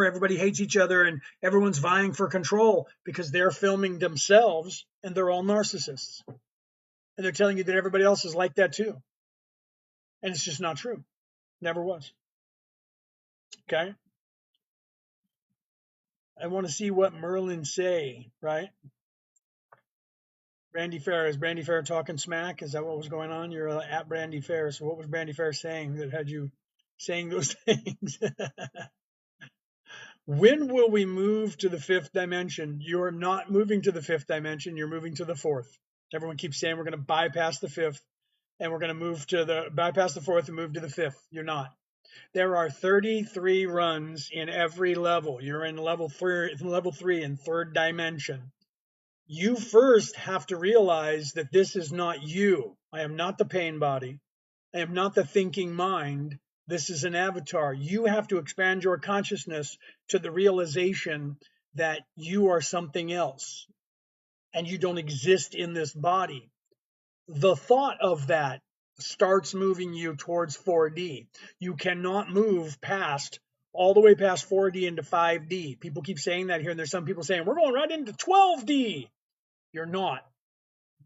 everybody hates each other, and everyone's vying for control because they're filming themselves, and they're all narcissists. And they're telling you that everybody else is like that too. And it's just not true. Never was. Okay. I want to see what Merlin say, right? Brandy Fair, is Brandy Fair talking smack? Is that what was going on? You're at Brandy Fair. So what was Brandy Fair saying that had you saying those things? When will we move to the fifth dimension? You're not moving to the fifth dimension. You're moving to the fourth. Everyone keeps saying we're going to bypass the fifth and we're going to move to the bypass the fourth and move to the fifth. You're not. There are 33 runs in every level. You're in level 3 in third dimension. You first have to realize that this is not you. I am not the pain body. I am not the thinking mind. This is an avatar. You have to expand your consciousness to the realization that you are something else and you don't exist in this body. The thought of that starts moving you towards 4D. You cannot move all the way past 4D into 5D. People keep saying that here, and there's some people saying, we're going right into 12D. You're not.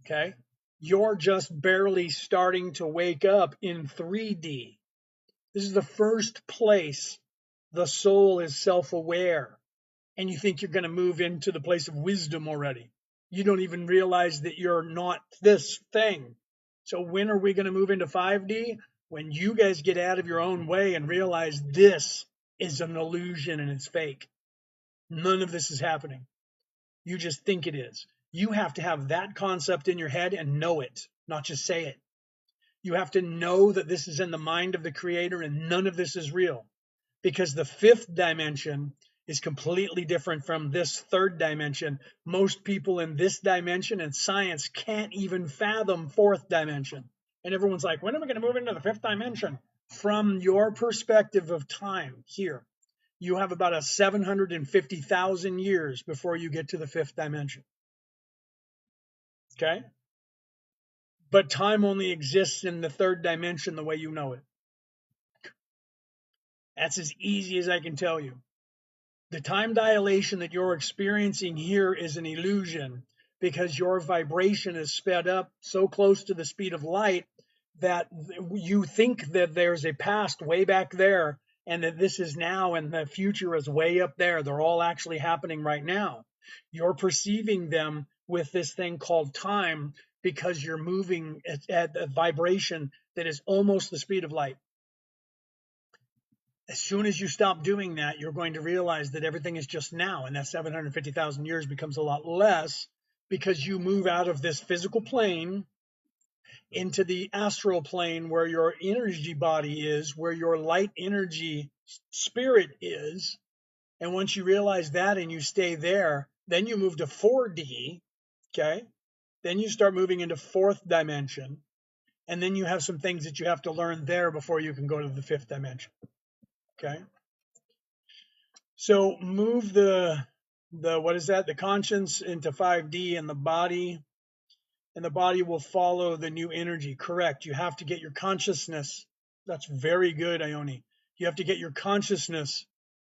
Okay. You're just barely starting to wake up in 3D. This is the first place the soul is self-aware, and you think you're going to move into the place of wisdom already. You don't even realize that you're not this thing. So when are we going to move into 5D? When you guys get out of your own way and realize this is an illusion and it's fake. None of this is happening. You just think it is. You have to have that concept in your head and know it, not just say it. You have to know that this is in the mind of the creator and none of this is real, because the fifth dimension is completely different from this third dimension. Most people in this dimension and science can't even fathom fourth dimension. And everyone's like, when are we going to move into the fifth dimension? From your perspective of time here, you have about a 750,000 years before you get to the fifth dimension. Okay? But time only exists in the third dimension the way you know it. That's as easy as I can tell you. The time dilation that you're experiencing here is an illusion because your vibration is sped up so close to the speed of light that you think that there's a past way back there and that this is now and the future is way up there. They're all actually happening right now. You're perceiving them with this thing called time because you're moving at a vibration that is almost the speed of light. As soon as you stop doing that, you're going to realize that everything is just now, and that 750,000 years becomes a lot less because you move out of this physical plane into the astral plane where your energy body is, where your light energy spirit is. And once you realize that and you stay there, then you move to 4D, okay? Then you start moving into fourth dimension, and then you have some things that you have to learn there before you can go to the fifth dimension, okay? So move the what is that? The conscience into 5D and the body will follow the new energy. Correct. You have to get your consciousness. That's very good, Ione. You have to get your consciousness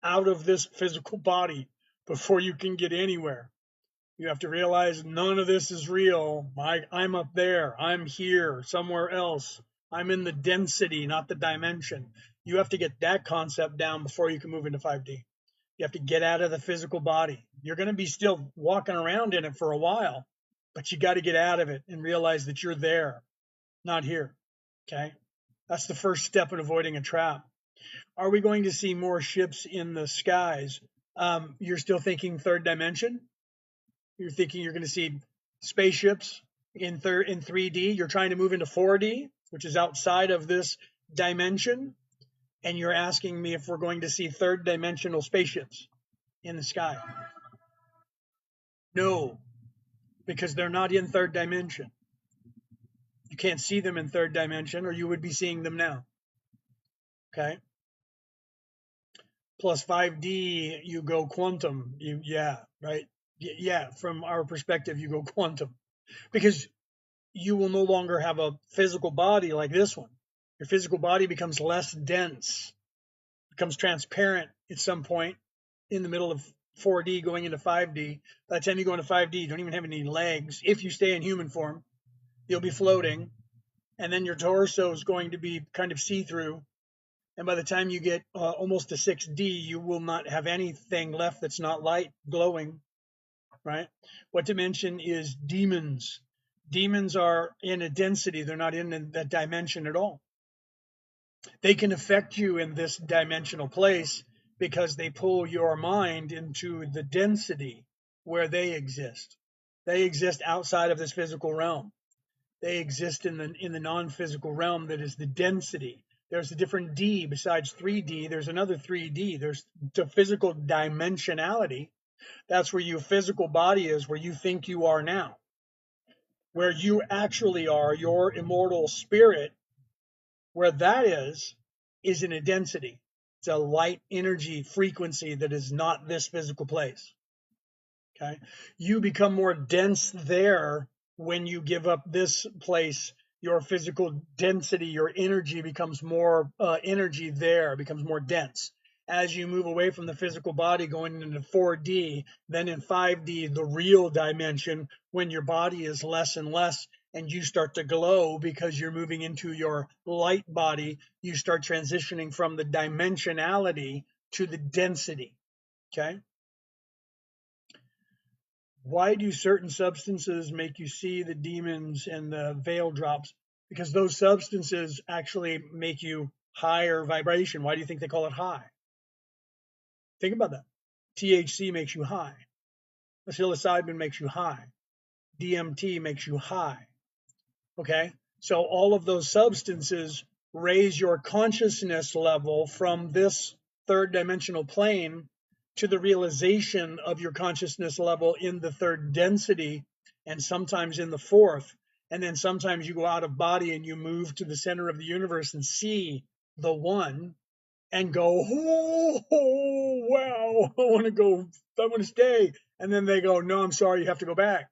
out of this physical body before you can get anywhere. You have to realize none of this is real. I'm up there. I'm here, somewhere else. I'm in the density, not the dimension. You have to get that concept down before you can move into 5D. You have to get out of the physical body. You're going to be still walking around in it for a while, but you got to get out of it and realize that you're there, not here. Okay? That's the first step in avoiding a trap. Are we going to see more ships in the skies? You're still thinking third dimension? You're thinking you're going to see spaceships in 3D? You're trying to move into 4D, which is outside of this dimension? And you're asking me if we're going to see third dimensional spaceships in the sky. No, because they're not in third dimension. You can't see them in third dimension or you would be seeing them now. Okay? Plus 5D, you go quantum. Right? Yeah, from our perspective, you go quantum. Because you will no longer have a physical body like this one. Your physical body becomes less dense, becomes transparent at some point in the middle of 4D going into 5D. By the time you go into 5D, you don't even have any legs. If you stay in human form, you'll be floating. And then your torso is going to be kind of see-through. And by the time you get almost to 6D, you will not have anything left that's not light glowing, right? What dimension is demons? Demons are in a density. They're not in that dimension at all. They can affect you in this dimensional place because they pull your mind into the density where they exist. They exist outside of this physical realm. They exist in the non-physical realm that is the density. There's a different D besides 3D. There's another 3D. There's the physical dimensionality. That's where your physical body is, where you think you are now. Where you actually are, your immortal spirit, where that is in a density. It's a light energy frequency that is not this physical place. Okay? You become more dense there when you give up this place. Your physical density, your energy becomes more energy there, becomes more dense. as you move away from the physical body going into 4D, then in 5D, the real dimension, when your body is less and less and you start to glow because you're moving into your light body, you start transitioning from the dimensionality to the density. Okay. Why do certain substances make you see the demons and the veil drops? Because those substances actually make you higher vibration. Why do you think they call it high? Think about that. THC makes you high. Psilocybin makes you high. DMT makes you high. Okay? So all of those substances raise your consciousness level from this third dimensional plane to the realization of your consciousness level in the third density and sometimes in the fourth. And then sometimes you go out of body and you move to the center of the universe and see the one and go, oh wow, I want to stay. And then they go, no, I'm sorry, you have to go back.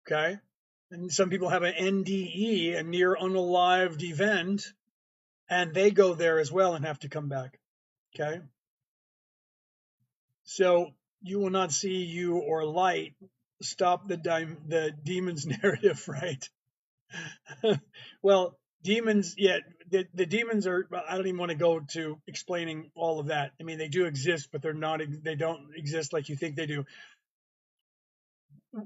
Okay. And some people have an NDE, a near unalived event, and they go there as well and have to come back. Okay. So you will not see you or light stop the demon's narrative, right? Well, demons, yeah, the demons are, I don't even want to go to explaining all of that. I mean, they do exist, but they don't exist like you think they do.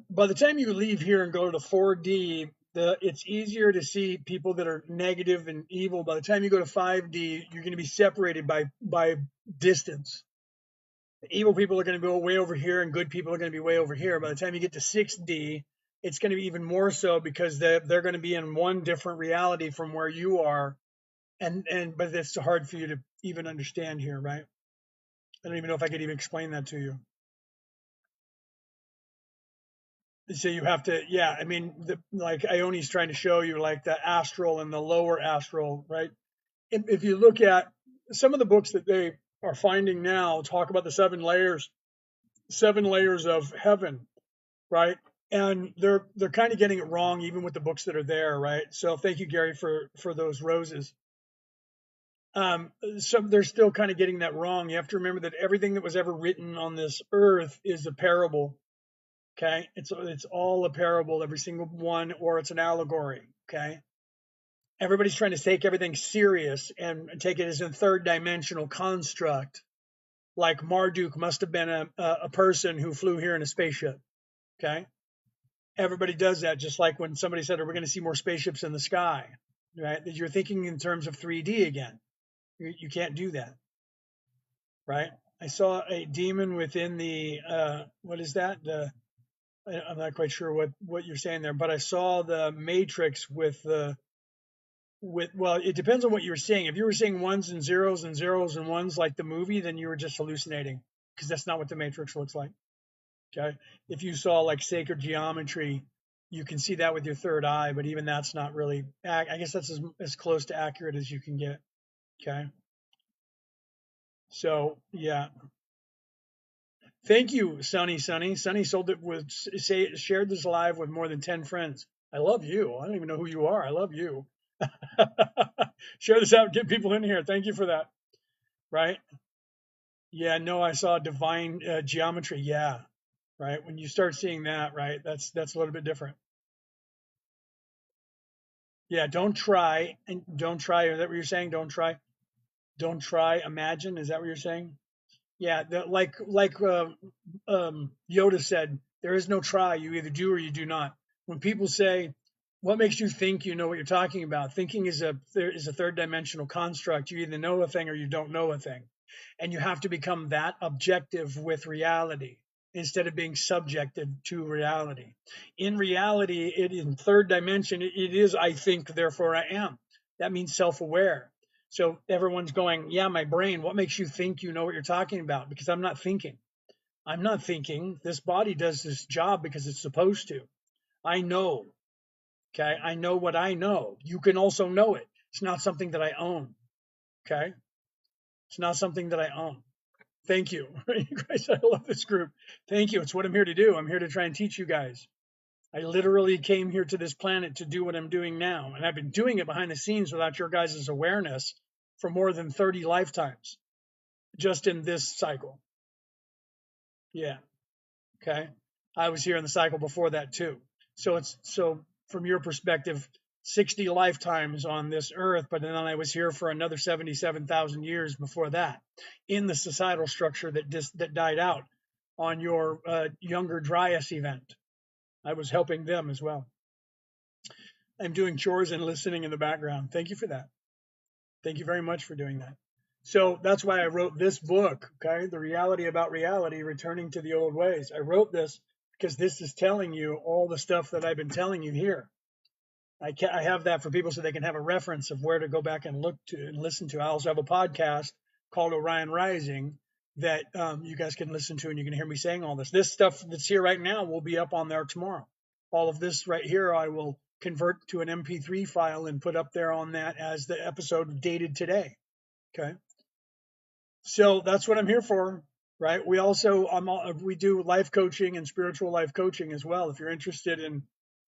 By the time you leave here and go to 4D, it's easier to see people that are negative and evil. By the time you go to 5D, you're going to be separated by distance. Evil people are going to be way over here, and good people are going to be way over here. By the time you get to 6D, it's going to be even more so because they're going to be in one different reality from where you are, but it's hard for you to even understand here, right? I don't even know if I could even explain that to you. So you have to, yeah, I mean, like Ioni's trying to show you, like the astral and the lower astral, right? If you look at some of the books that they are finding now, talk about the seven layers of heaven, right? And they're kind of getting it wrong, even with the books that are there, right? So thank you, Gary, for those roses. So they're still kind of getting that wrong. You have to remember that everything that was ever written on this earth is a parable. Okay, it's all a parable, every single one, or it's an allegory. Okay, everybody's trying to take everything serious and take it as a third dimensional construct, like Marduk must have been a person who flew here in a spaceship. Okay, everybody does that, just like when somebody said, "Are we going to see more spaceships in the sky?" Right? You're thinking in terms of 3D again. You can't do that, right? I saw a demon within the what is that? I'm not quite sure what you're saying there, but I saw the Matrix with well, it depends on what you were seeing. If you were seeing ones and zeros and ones like the movie, then you were just hallucinating, because that's not what the Matrix looks like. Okay. If you saw like sacred geometry, you can see that with your third eye, but even that's not really, I guess that's as close to accurate as you can get. Okay. So yeah. Thank you, Sunny. Sunny sold it with shared this live with more than 10 friends. I love you. I don't even know who you are. I love you. Share this out. Get people in here. Thank you for that. Right? Yeah. No, I saw divine geometry. Yeah. Right. When you start seeing that, right, that's a little bit different. Yeah. Don't try. Is that what you're saying? Don't try. Don't try. Imagine. Is that what you're saying? Yeah, like Yoda said, there is no try. You either do or you do not. When people say, "What makes you think you know what you're talking about?" Thinking is a third dimensional construct. You either know a thing or you don't know a thing, and you have to become that objective with reality instead of being subjective to reality. In reality, in third dimension, it is I think, therefore I am. That means self-aware. So everyone's going, yeah, my brain, what makes you think you know what you're talking about? Because I'm not thinking. I'm not thinking. This body does this job because it's supposed to. I know. Okay. I know what I know. You can also know it. It's not something that I own. Okay. It's not something that I own. Thank you. You guys, I love this group. Thank you. It's what I'm here to do. I'm here to try and teach you guys. I literally came here to this planet to do what I'm doing now. And I've been doing it behind the scenes without your guys' awareness for more than 30 lifetimes. just in this cycle. Yeah. Okay. I was here in the cycle before that too. So from your perspective, 60 lifetimes on this earth, but then I was here for another 77,000 years before that in the societal structure that died out on your younger Dryas event. I was helping them as well. I'm doing chores and listening in the background. Thank you for that. Thank you very much for doing that. So that's why I wrote this book, okay? The Reality About Reality, Returning to the Old Ways. I wrote this because this is telling you all the stuff that I've been telling you here. I have that for people so they can have a reference of where to go back and look to and listen to. I also have a podcast called Orion Rising that you guys can listen to, and you can hear me saying all this. This stuff that's here right now will be up on there tomorrow. All of this right here, I will convert to an MP3 file and put up there on that as the episode dated today. Okay. So that's what I'm here for, right? We also we do life coaching and spiritual life coaching as well. If you're interested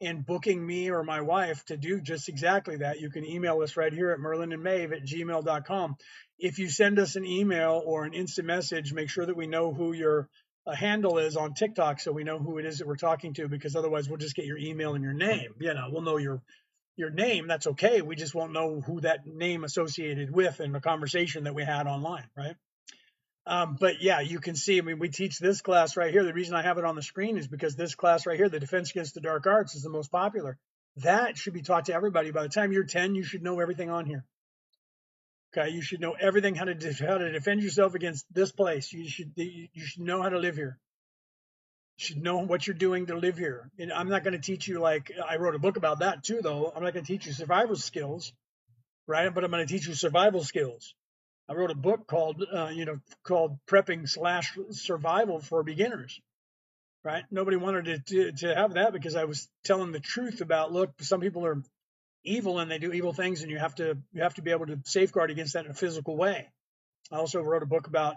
in booking me or my wife to do just exactly that, you can email us right here at merlinandmaeve@gmail.com. If you send us an email or an instant message, make sure that we know who your handle is on TikTok so we know who it is that we're talking to, because otherwise we'll just get your email and your name. We'll know your name. That's okay. We just won't know who that name associated with in the conversation that we had online, right? But yeah, you can see, I mean, we teach this class right here. The reason I have it on the screen is because this class right here, the Defense Against the Dark Arts, is the most popular. That should be taught to everybody. By the time you're 10, you should know everything on here. Okay, you should know everything, how to defend yourself against this place. You should know how to live here. You should know what you're doing to live here. And I'm not going to teach you, like, I wrote a book about that too, though. I'm not going to teach you survival skills, right? But I'm going to teach you survival skills. I wrote a book called Prepping / Survival for Beginners, right? Nobody wanted to have that because I was telling the truth about, look, some people are evil and they do evil things, and you have to be able to safeguard against that in a physical way. I also wrote a book about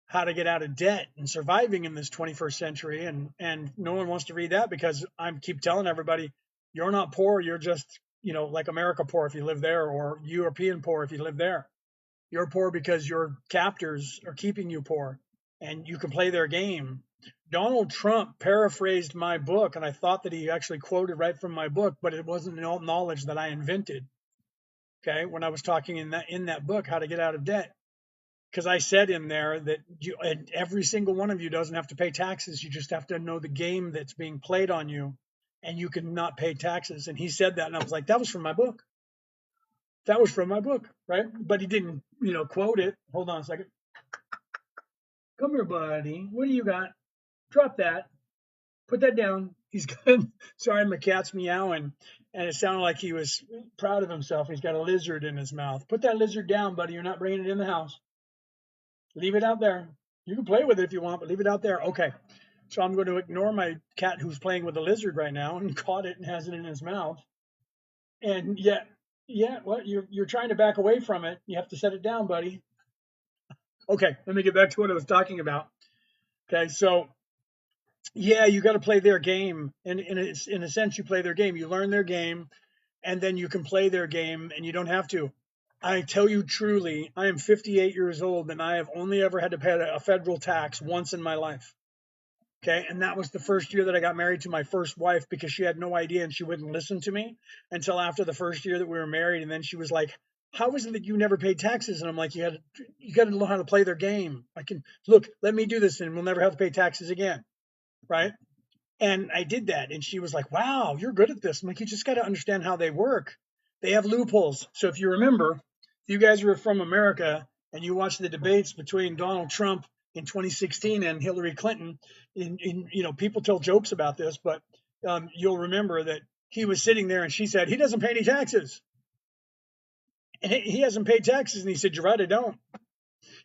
how to get out of debt and surviving in this 21st century, and no one wants to read that because I keep telling everybody, you're not poor, you're just, like America poor if you live there, or European poor if you live there. You're poor because your captors are keeping you poor, and you can play their game. Donald Trump paraphrased my book, and I thought that he actually quoted right from my book, but it wasn't knowledge that I invented. Okay, when I was talking in that book, How to Get Out of Debt, because I said in there that every single one of you doesn't have to pay taxes. You just have to know the game that's being played on you, and you can not pay taxes. And he said that, and I was like, that was from my book. That was from my book, right? But he didn't, quote it. Hold on a second. Come here, buddy. What do you got? Drop that. Put that down. He's good. Sorry, my cat's meowing, and it sounded like he was proud of himself. He's got a lizard in his mouth. Put that lizard down, buddy. You're not bringing it in the house. Leave it out there. You can play with it if you want, but leave it out there. Okay. So I'm going to ignore my cat who's playing with the lizard right now and caught it and has it in his mouth. And yet, well, you're trying to back away from it. You have to set it down, buddy. Okay, let me get back to what I was talking about. Okay, so yeah, you got to play their game, and in a sense, you play their game. You learn their game, and then you can play their game, and you don't have to. I tell you truly, I am 58 years old, and I have only ever had to pay a federal tax once in my life. Okay, and that was the first year that I got married to my first wife, because she had no idea and she wouldn't listen to me until after the first year that we were married. And then she was like, how is it that you never paid taxes? And I'm like, you got to know how to play their game. Let me do this and we'll never have to pay taxes again. Right. And I did that. And she was like, wow, you're good at this. I'm like, you just got to understand how they work. They have loopholes. So if you remember, you guys were from America and you watched the debates between Donald Trump in 2016 and Hillary Clinton, people tell jokes about this, but you'll remember that he was sitting there and she said, he doesn't pay any taxes. And he hasn't paid taxes. And he said, you're right, I don't.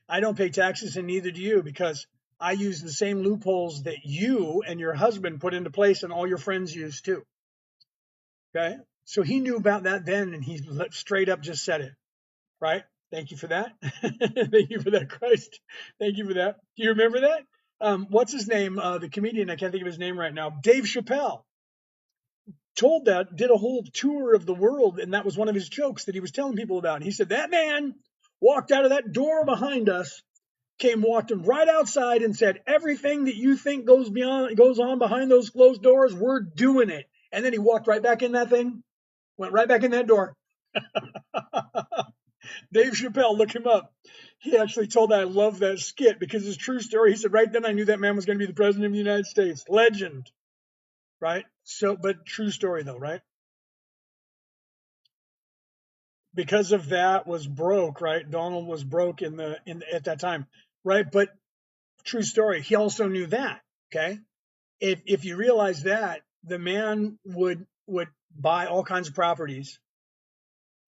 I don't pay taxes, and neither do you, because I use the same loopholes that you and your husband put into place and all your friends use too. Okay. So he knew about that then, and he straight up just said it. Right. Thank you for that. Thank you for that, Christ. Thank you for that. Do you remember that? What's his name? The comedian, I can't think of his name right now. Dave Chappelle did a whole tour of the world, and that was one of his jokes that he was telling people about. And he said, that man walked out of that door behind us walked right outside and said, everything that you think goes on behind those closed doors, we're doing it. And then he walked right back in that thing, went right back in that door. Dave Chappelle, look him up. He actually told that. I love that skit because it's a true story. He said, right then I knew that man was going to be the president of the United States. Legend, right? So, but true story though, right? Because of that was broke, right? Donald was broke at that time, right? But true story. He also knew that. Okay, if you realize that the man would buy all kinds of properties,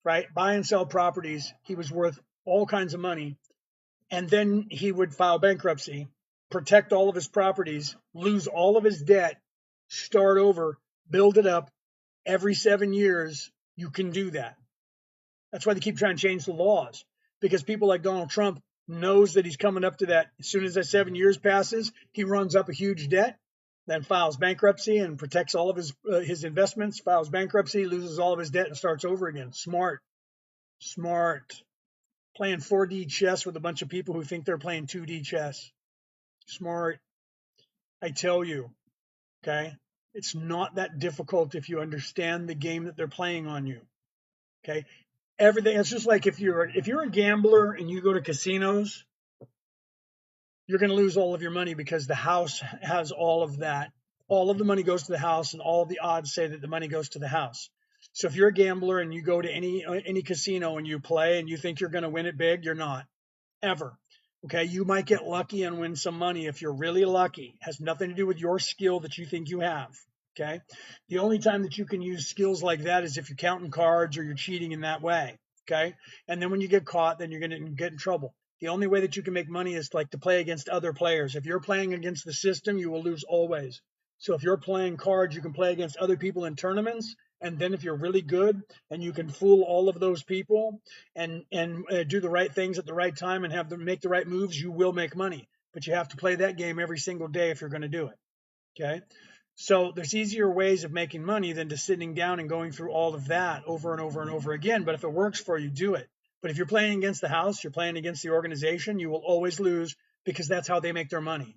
right? Buy and sell properties. He was worth all kinds of money, and then he would file bankruptcy, protect all of his properties, lose all of his debt, start over, build it up. Every 7 years, you can do that. That's why they keep trying to change the laws, because people like Donald Trump knows that he's coming up to that. As soon as that 7 years passes, he runs up a huge debt, then files bankruptcy and protects all of his investments, files bankruptcy, loses all of his debt, and starts over again. Smart. Playing 4D chess with a bunch of people who think they're playing 2D chess. Smart. I tell you, okay? It's not that difficult if you understand the game that they're playing on you. Okay? Everything. It's just like if you're a gambler and you go to casinos, you're going to lose all of your money because the house has all of that. All of the money goes to the house, and all of the odds say that the money goes to the house. So if you're a gambler and you go to any casino and you play and you think you're going to win it big, you're not, ever. Okay, you might get lucky and win some money if you're really lucky. It has nothing to do with your skill that you think you have. Okay, the only time that you can use skills like that is if you're counting cards or you're cheating in that way. Okay, and then when you get caught, then you're going to get in trouble. The only way that you can make money is like to play against other players. If you're playing against the system, you will lose always. So if you're playing cards, you can play against other people in tournaments, and then if you're really good and you can fool all of those people and do the right things at the right time and have them make the right moves, you will make money. But you have to play that game every single day if you're going to do it. Okay. So there's easier ways of making money than just sitting down and going through all of that over and over and over again. But if it works for you, do it. But if you're playing against the house, you're playing against the organization, you will always lose because that's how they make their money.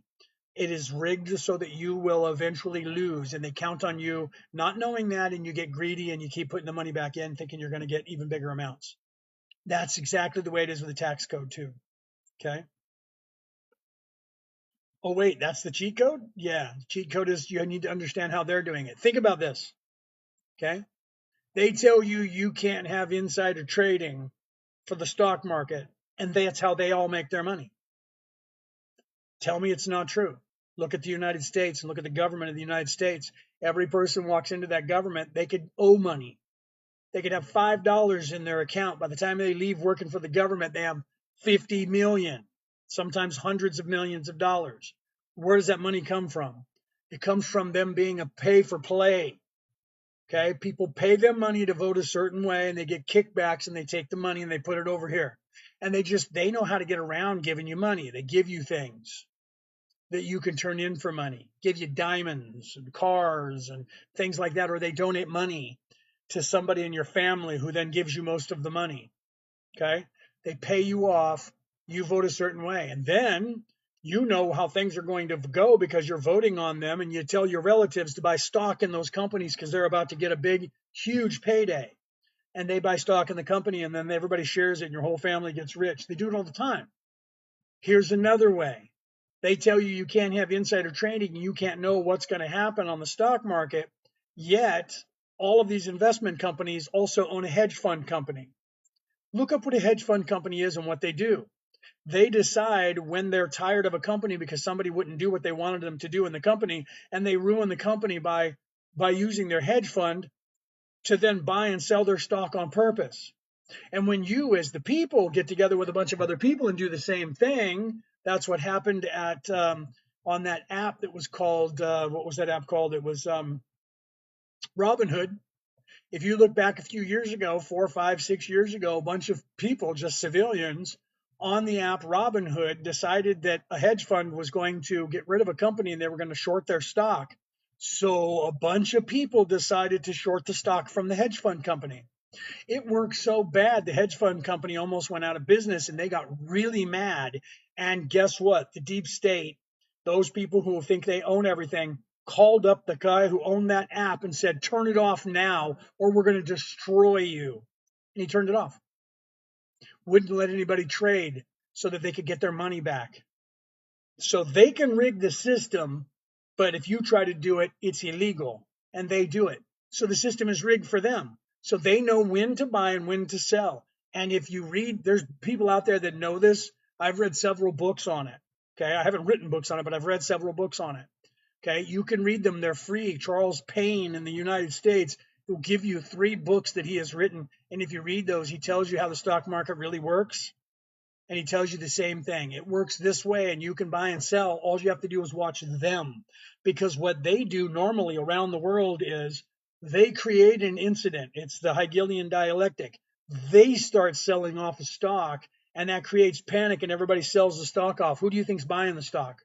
It is rigged so that you will eventually lose, and they count on you not knowing that, and you get greedy and you keep putting the money back in thinking you're going to get even bigger amounts. That's exactly the way it is with the tax code too. Okay. Oh, wait, that's the cheat code? Yeah. The cheat code is you need to understand how they're doing it. Think about this. Okay. They tell you you can't have insider trading for the stock market, and that's how they all make their money. Tell me it's not true. Look at the United States and look at the government of the United States. Every person walks into that government, they could owe money. They could have $5 in their account. By the time they leave working for the government, they have 50 million, sometimes hundreds of millions of dollars. Where does that money come from? It comes from them being a pay for play. Okay, people pay them money to vote a certain way, and they get kickbacks, and they take the money and they put it over here. And they know how to get around giving you money. They give you things that you can turn in for money, give you diamonds and cars and things like that, or they donate money to somebody in your family who then gives you most of the money. Okay, they pay you off, you vote a certain way, and then you know how things are going to go because you're voting on them, and you tell your relatives to buy stock in those companies because they're about to get a big, huge payday, and they buy stock in the company, and then everybody shares it, and your whole family gets rich. They do it all the time. Here's another way. They tell you you can't have insider trading, and you can't know what's going to happen on the stock market, yet all of these investment companies also own a hedge fund company. Look up what a hedge fund company is and what they do. They decide when they're tired of a company because somebody wouldn't do what they wanted them to do in the company, and they ruin the company by using their hedge fund to then buy and sell their stock on purpose. And when you, as the people, get together with a bunch of other people and do the same thing, that's what happened at on that app that was called what was that app called? It was Robinhood. If you look back a few years ago, 4, 5, 6 years ago, a bunch of people, just civilians, on the app Robinhood decided that a hedge fund was going to get rid of a company and they were going to short their stock. So a bunch of people decided to short the stock from the hedge fund company. It worked so bad, the hedge fund company almost went out of business and they got really mad. And guess what? The deep state, those people who think they own everything, called up the guy who owned that app and said, turn it off now or we're going to destroy you. And he turned it off. Wouldn't let anybody trade so that they could get their money back. So they can rig the system, but if you try to do it, it's illegal, and they do it. So the system is rigged for them. So they know when to buy and when to sell. And if you read, there's people out there that know this. I've read several books on it. Okay. I haven't written books on it, but I've read several books on it. Okay. You can read them. They're free. Charles Payne in the United States will give you 3 books that he has written. And if you read those, he tells you how the stock market really works. And he tells you the same thing. It works this way and you can buy and sell. All you have to do is watch them, because what they do normally around the world is they create an incident. It's the Hegelian dialectic. They start selling off a stock and that creates panic and everybody sells the stock off. Who do you think's buying the stock?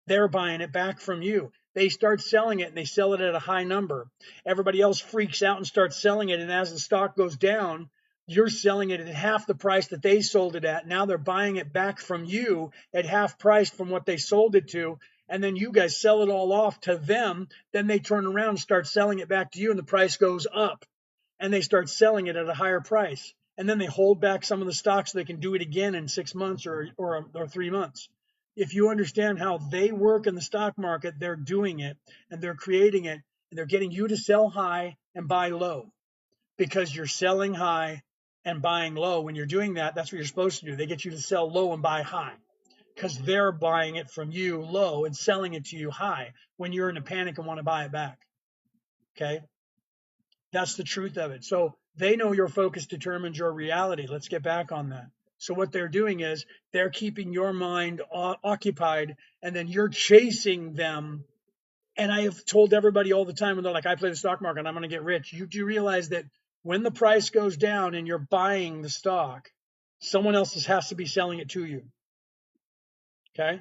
They're buying it back from you. They start selling it and they sell it at a high number. Everybody else freaks out and starts selling it. And as the stock goes down, you're selling it at half the price that they sold it at. Now they're buying it back from you at half price from what they sold it to. And then you guys sell it all off to them. Then they turn around and start selling it back to you and the price goes up. And they start selling it at a higher price. And then they hold back some of the stock so they can do it again in 6 months or 3 months. If you understand how they work in the stock market, they're doing it and they're creating it and they're getting you to sell high and buy low, because you're selling high and buying low. When you're doing that, that's what you're supposed to do. They get you to sell low and buy high because they're buying it from you low and selling it to you high when you're in a panic and want to buy it back. Okay. That's the truth of it. So they know your focus determines your reality. Let's get back on that. So what they're doing is they're keeping your mind occupied and then you're chasing them. And I have told everybody all the time when they're like, I play the stock market and I'm going to get rich. You do realize that when the price goes down and you're buying the stock, someone else has to be selling it to you. Okay.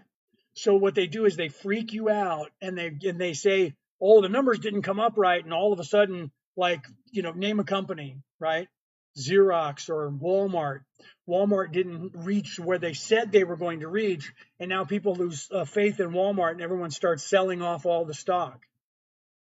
So what they do is they freak you out and they say, oh, the numbers didn't come up right. And all of a sudden, like, name a company, right? Xerox or Walmart. Walmart didn't reach where they said they were going to reach. And now people lose faith in Walmart and everyone starts selling off all the stock.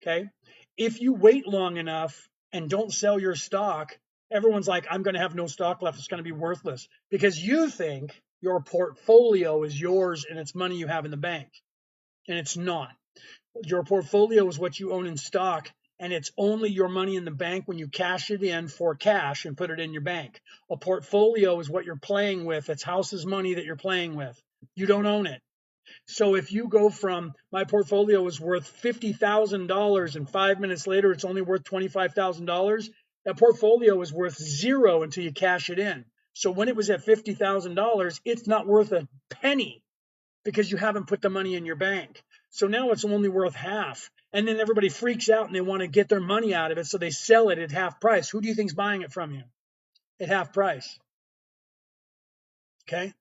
Okay. If you wait long enough and don't sell your stock, everyone's like, I'm going to have no stock left. It's going to be worthless, because you think your portfolio is yours and it's money you have in the bank. And it's not. Your portfolio is what you own in stock, and it's only your money in the bank when you cash it in for cash and put it in your bank. A portfolio is what you're playing with. It's house's money that you're playing with. You don't own it. So if you go from, my portfolio is worth $50,000 and 5 minutes later it's only worth $25,000, that portfolio is worth zero until you cash it in. So when it was at $50,000, it's not worth a penny because you haven't put the money in your bank. So now it's only worth half. And then everybody freaks out and they want to get their money out of it. So they sell it at half price. Who do you think's buying it from you at half price? Okay.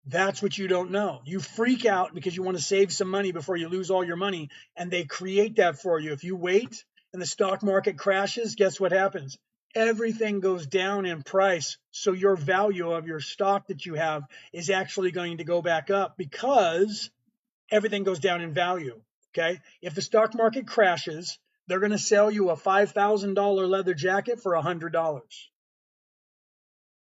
That's what you don't know. You freak out because you want to save some money before you lose all your money. And they create that for you. If you wait and the stock market crashes, guess what happens? Everything goes down in price. So your value of your stock that you have is actually going to go back up because everything goes down in value. Okay. If the stock market crashes, they're going to sell you a $5,000 leather jacket for $100.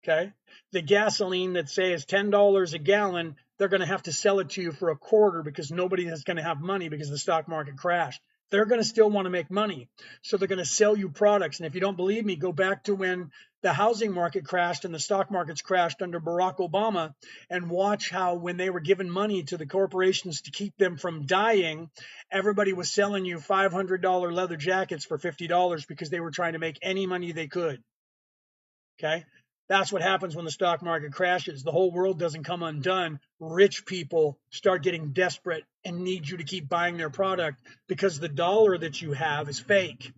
Okay. The gasoline that say is $10 a gallon, they're going to have to sell it to you for a quarter because nobody is going to have money because the stock market crashed. They're going to still want to make money. So they're going to sell you products. And if you don't believe me, go back to when the housing market crashed and the stock markets crashed under Barack Obama and watch how when they were giving money to the corporations to keep them from dying, everybody was selling you $500 leather jackets for $50 because they were trying to make any money they could. Okay. That's what happens when the stock market crashes. The whole world doesn't come undone. Rich people start getting desperate and need you to keep buying their product because the dollar that you have is fake.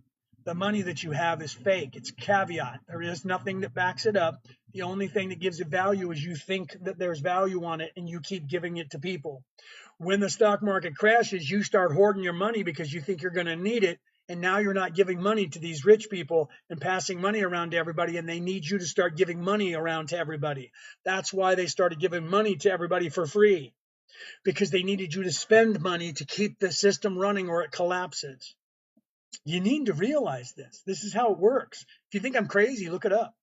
The money that you have is fake. It's caveat. There is nothing that backs it up. The only thing that gives it value is you think that there's value on it and you keep giving it to people. When the stock market crashes, you start hoarding your money because you think you're going to need it And now you're not giving money to these rich people and passing money around to everybody, and they need you to start giving money around to everybody. That's why they started giving money to everybody for free, because they needed you to spend money to keep the system running or it collapses. You need to realize this. This is how it works. If you think I'm crazy, look it up.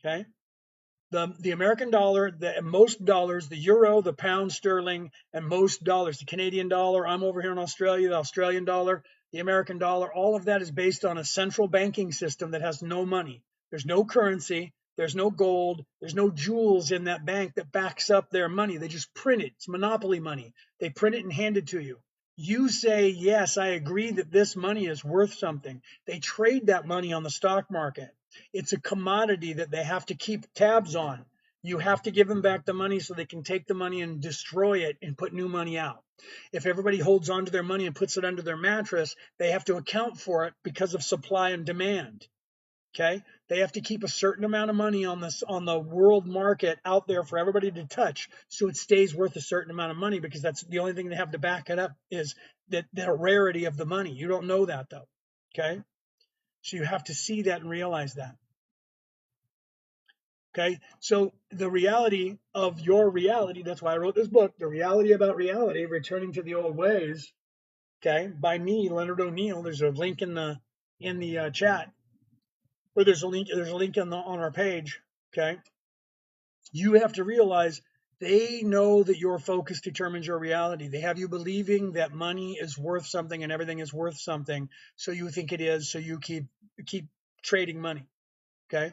Okay? The American dollar, most dollars, the euro, the pound sterling, and most dollars, the Canadian dollar, I'm over here in Australia, the Australian dollar, the American dollar, all of that is based on a central banking system that has no money. There's no currency, there's no gold, there's no jewels in that bank that backs up their money. They just print it. It's monopoly money. They print it and hand it to you. You say, yes, I agree that this money is worth something. They trade that money on the stock market. It's a commodity that they have to keep tabs on. You have to give them back the money so they can take the money and destroy it and put new money out. If everybody holds on to their money and puts it under their mattress, they have to account for it because of supply and demand. Okay? They have to keep a certain amount of money on the world market out there for everybody to touch, so it stays worth a certain amount of money, because that's the only thing they have to back it up, is the rarity of the money. You don't know that, though. Okay? So you have to see that and realize that. Okay, so the reality of your reality, that's why I wrote this book, The Reality About Reality, Returning to the Old Ways, okay, by me, Leonard O'Neill. There's a link in the chat, or there's a link on our page. Okay, you have to realize they know that your focus determines your reality. They have you believing that money is worth something and everything is worth something, so you think it is, so you keep trading money. Okay,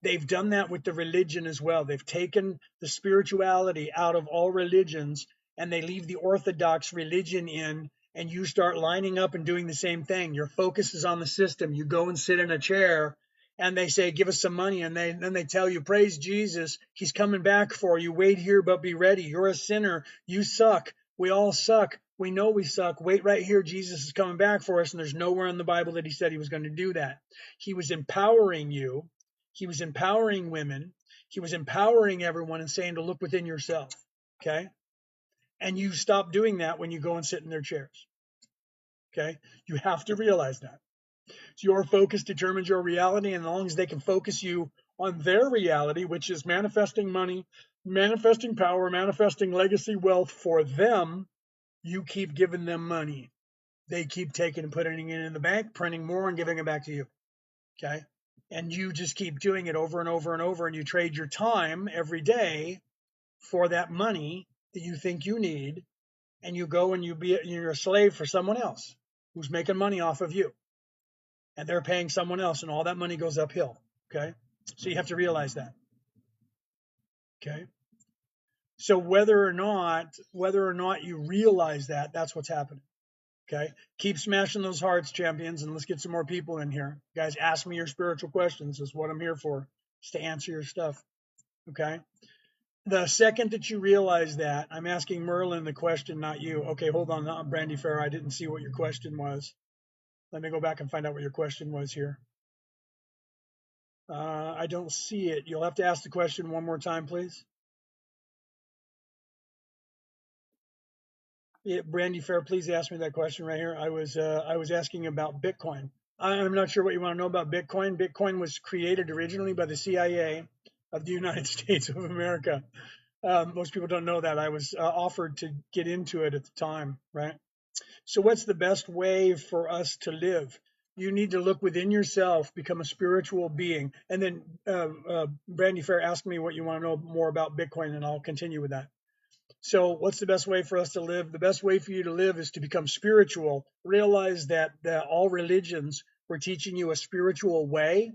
they've done that with the religion as well. They've taken the spirituality out of all religions, and they leave the orthodox religion in, and you start lining up and doing the same thing. Your focus is on the system. You go and sit in a chair, and they say, give us some money, and then they tell you, praise Jesus, he's coming back for you. Wait here, but be ready. You're a sinner. You suck. We all suck. We know we suck. Wait right here. Jesus is coming back for us. And there's nowhere in the Bible that he said he was going to do that. He was empowering you. He was empowering women. He was empowering everyone and saying to look within yourself. Okay? And you stop doing that when you go and sit in their chairs. Okay? You have to realize that. So your focus determines your reality, and as long as they can focus you on their reality, which is manifesting money, manifesting power, manifesting legacy wealth for them, you keep giving them money. They keep taking and putting it in the bank, printing more and giving it back to you. Okay? And you just keep doing it over and over and over, and you trade your time every day for that money that you think you need, and you go and you're a slave for someone else who's making money off of you, and they're paying someone else, and all that money goes uphill. Okay, so you have to realize that. Okay, so whether or not you realize that, that's what's happening. Okay, keep smashing those hearts, champions, and let's get some more people in here. Guys, ask me your spiritual questions. Is what I'm here for, is to answer your stuff. Okay, the second that you realize that, I'm asking Merlin the question, not you. Okay, hold on, Brandy Fair, I didn't see what your question was. Let me go back and find out what your question was here. I don't see it. You'll have to ask the question one more time, please. Yeah, Brandy Fair, please ask me that question right here. I was asking about Bitcoin. I'm not sure what you want to know about Bitcoin. Bitcoin was created originally by the CIA of the United States of America. Most people don't know that. I was offered to get into it at the time, right? So what's the best way for us to live? You need to look within yourself, become a spiritual being. And then Brandy Fair, ask me what you want to know more about Bitcoin, and I'll continue with that. So what's the best way for us to live? The best way for you to live is to become spiritual. Realize that all religions were teaching you a spiritual way,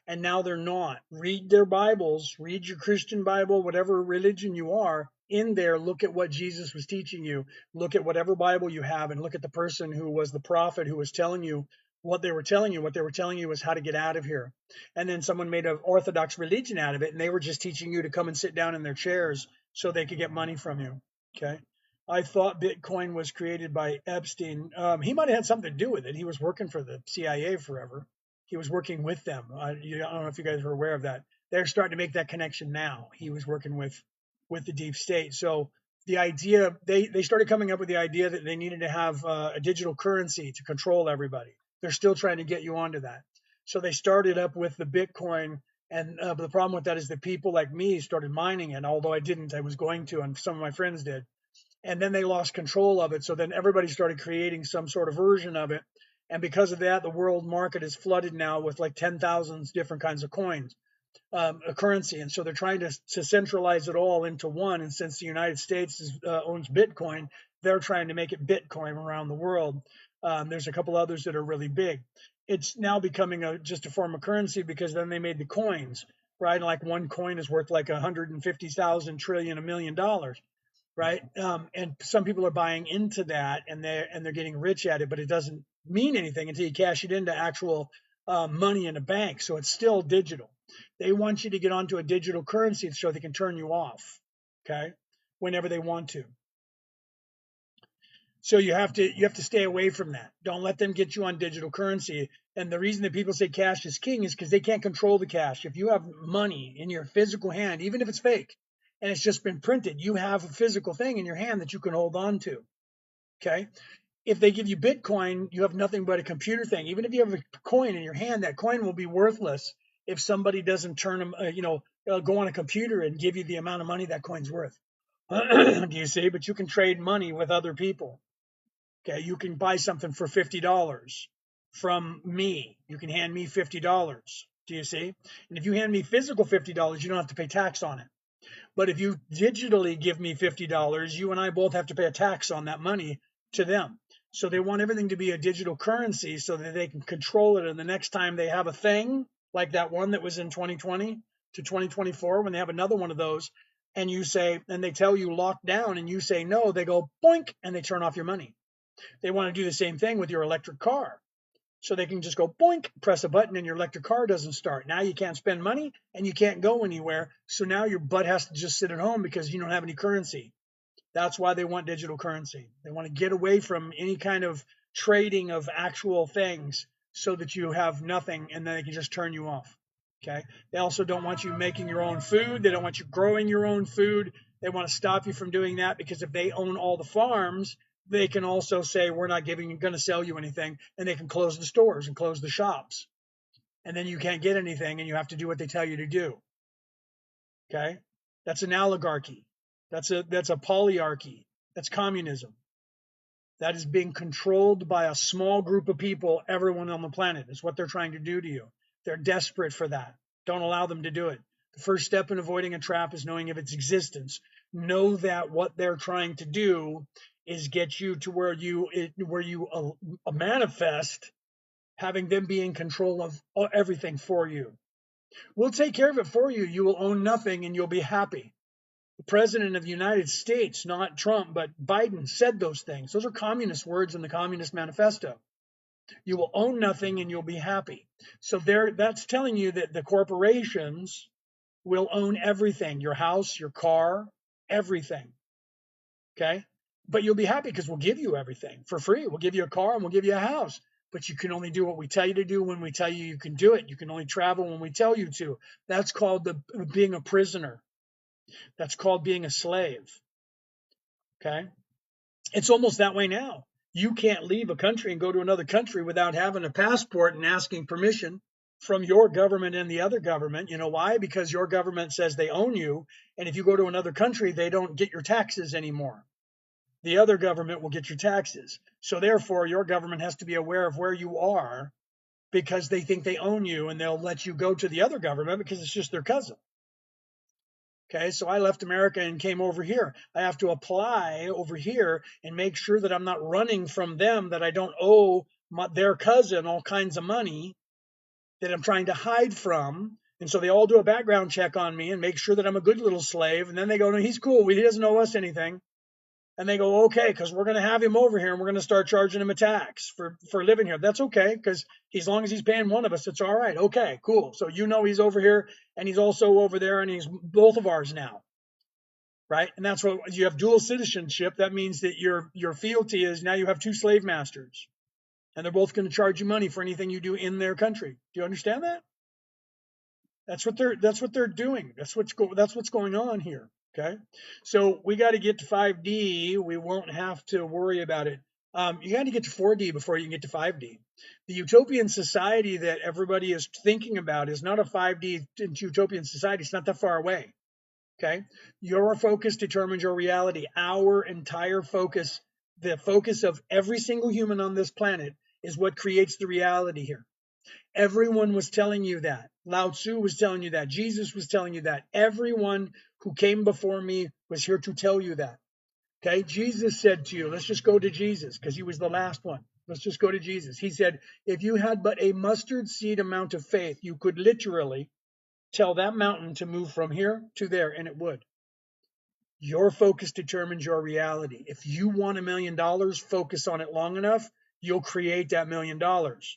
and now they're not. Read their Bibles, read your Christian Bible, whatever religion you are. In there, look at what Jesus was teaching you. Look at whatever Bible you have, and look at the person who was the prophet who was telling you what they were telling you. What they were telling you was how to get out of here. And then someone made an orthodox religion out of it, and they were just teaching you to come and sit down in their chairs so they could get money from you. Okay. I thought Bitcoin was created by Epstein. He might have had something to do with it. He was working for the CIA forever. He was working with them. I don't know if you guys are aware of that. They're starting to make that connection now. He was working with the deep state. So the idea, they started coming up with the idea that they needed to have a digital currency to control everybody. They're still trying to get you onto that. So they started up with the Bitcoin. And the problem with that is that people like me started mining it, although I didn't. I was going to, and some of my friends did. And then they lost control of it. So then everybody started creating some sort of version of it. And because of that, the world market is flooded now with like 10,000 different kinds of coins, a currency. And so they're trying to centralize it all into one. And since the United States owns Bitcoin, they're trying to make it Bitcoin around the world. There's a couple others that are really big. It's now becoming just a form of currency because then they made the coins, right? Like one coin is worth like 150,000 trillion, $1 million, right? And some people are buying into that, and they're getting rich at it, but it doesn't mean anything until you cash it into actual money in a bank. So it's still digital. They want you to get onto a digital currency so they can turn you off, okay, whenever they want to. So you have to stay away from that. Don't let them get you on digital currency. And the reason that people say cash is king is because they can't control the cash. If you have money in your physical hand, even if it's fake and it's just been printed, you have a physical thing in your hand that you can hold on to. Okay. If they give you Bitcoin, you have nothing but a computer thing. Even if you have a coin in your hand, that coin will be worthless if somebody doesn't turn them, go on a computer and give you the amount of money that coin's worth. Do you see? But you can trade money with other people. Okay, you can buy something for $50 from me. You can hand me $50. Do you see? And if you hand me physical $50, you don't have to pay tax on it. But if you digitally give me $50, you and I both have to pay a tax on that money to them. So they want everything to be a digital currency so that they can control it. And the next time they have a thing like that one that was in 2020 to 2024, when they have another one of those, and you say, and they tell you lock down, and you say no, they go boink and they turn off your money. They want to do the same thing with your electric car. So they can just go boink, press a button, and your electric car doesn't start. Now you can't spend money and you can't go anywhere. So now your butt has to just sit at home because you don't have any currency. That's why they want digital currency. They want to get away from any kind of trading of actual things so that you have nothing and then they can just turn you off. Okay. They also don't want you making your own food. They don't want you growing your own food. They want to stop you from doing that because if they own all the farms, they can also say, we're not going to sell you anything, and they can close the stores and close the shops. And then you can't get anything and you have to do what they tell you to do. Okay. That's an oligarchy. That's a polyarchy. That's communism. That is being controlled by a small group of people, everyone on the planet. Is what they're trying to do to you. They're desperate for that. Don't allow them to do it. The first step in avoiding a trap is knowing of its existence. Know that what they're trying to do is get you to where you manifest having them be in control of everything for you. We'll take care of it for you. You will own nothing and you'll be happy. The president of the United States, not Trump, but Biden, said those things. Those are communist words in the Communist Manifesto. You will own nothing and you'll be happy. So that's telling you that the corporations will own everything, your house, your car, everything. Okay? But you'll be happy because we'll give you everything for free. We'll give you a car and we'll give you a house. But you can only do what we tell you to do when we tell you you can do it. You can only travel when we tell you to. That's called being a prisoner. That's called being a slave. Okay? It's almost that way now. You can't leave a country and go to another country without having a passport and asking permission from your government and the other government. You know why? Because your government says they own you. And if you go to another country, they don't get your taxes anymore. The other government will get your taxes. So therefore, your government has to be aware of where you are because they think they own you and they'll let you go to the other government because it's just their cousin. Okay, so I left America and came over here. I have to apply over here and make sure that I'm not running from them, that I don't owe their cousin all kinds of money that I'm trying to hide from. And so they all do a background check on me and make sure that I'm a good little slave. And then they go, no, he's cool. He doesn't owe us anything. And they go, okay, because we're going to have him over here and we're going to start charging him a tax for living here. That's okay, because as long as he's paying one of us, it's all right. Okay, cool. So he's over here and he's also over there and he's both of ours now, right? And that's what you have dual citizenship. That means that your fealty is now you have two slave masters, and they're both going to charge you money for anything you do in their country. Do you understand that? That's what they're doing. That's what's going on here. Okay, so we got to get to 5D. We won't have to worry about it. You got to get to 4D before you can get to 5D. The utopian society that everybody is thinking about is not a 5D utopian society. It's not that far away. Okay, your focus determines your reality. Our entire focus, the focus of every single human on this planet, is what creates the reality here. Everyone was telling you that. Lao Tzu was telling you that. Jesus was telling you that. Everyone who came before me was here to tell you that. Okay. Jesus said to you, let's just go to Jesus because he was the last one. Let's just go to Jesus. He said, if you had but a mustard seed amount of faith, you could literally tell that mountain to move from here to there, and it would. Your focus determines your reality. If you want $1,000,000, focus on it long enough, you'll create that $1,000,000.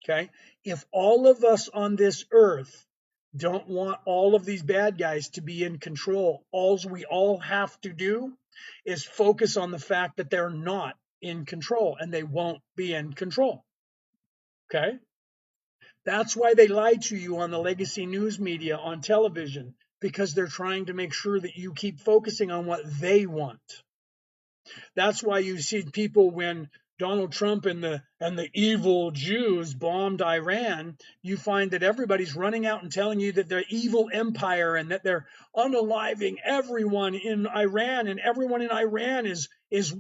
Okay. If all of us on this earth don't want all of these bad guys to be in control, all we all have to do is focus on the fact that they're not in control and they won't be in control. Okay. That's why they lie to you on the legacy news media on television, because they're trying to make sure that you keep focusing on what they want. That's why you see people when Donald Trump and the evil Jews bombed Iran, you find that everybody's running out and telling you that they're evil empire and that they're unaliving everyone in Iran and everyone in Iran is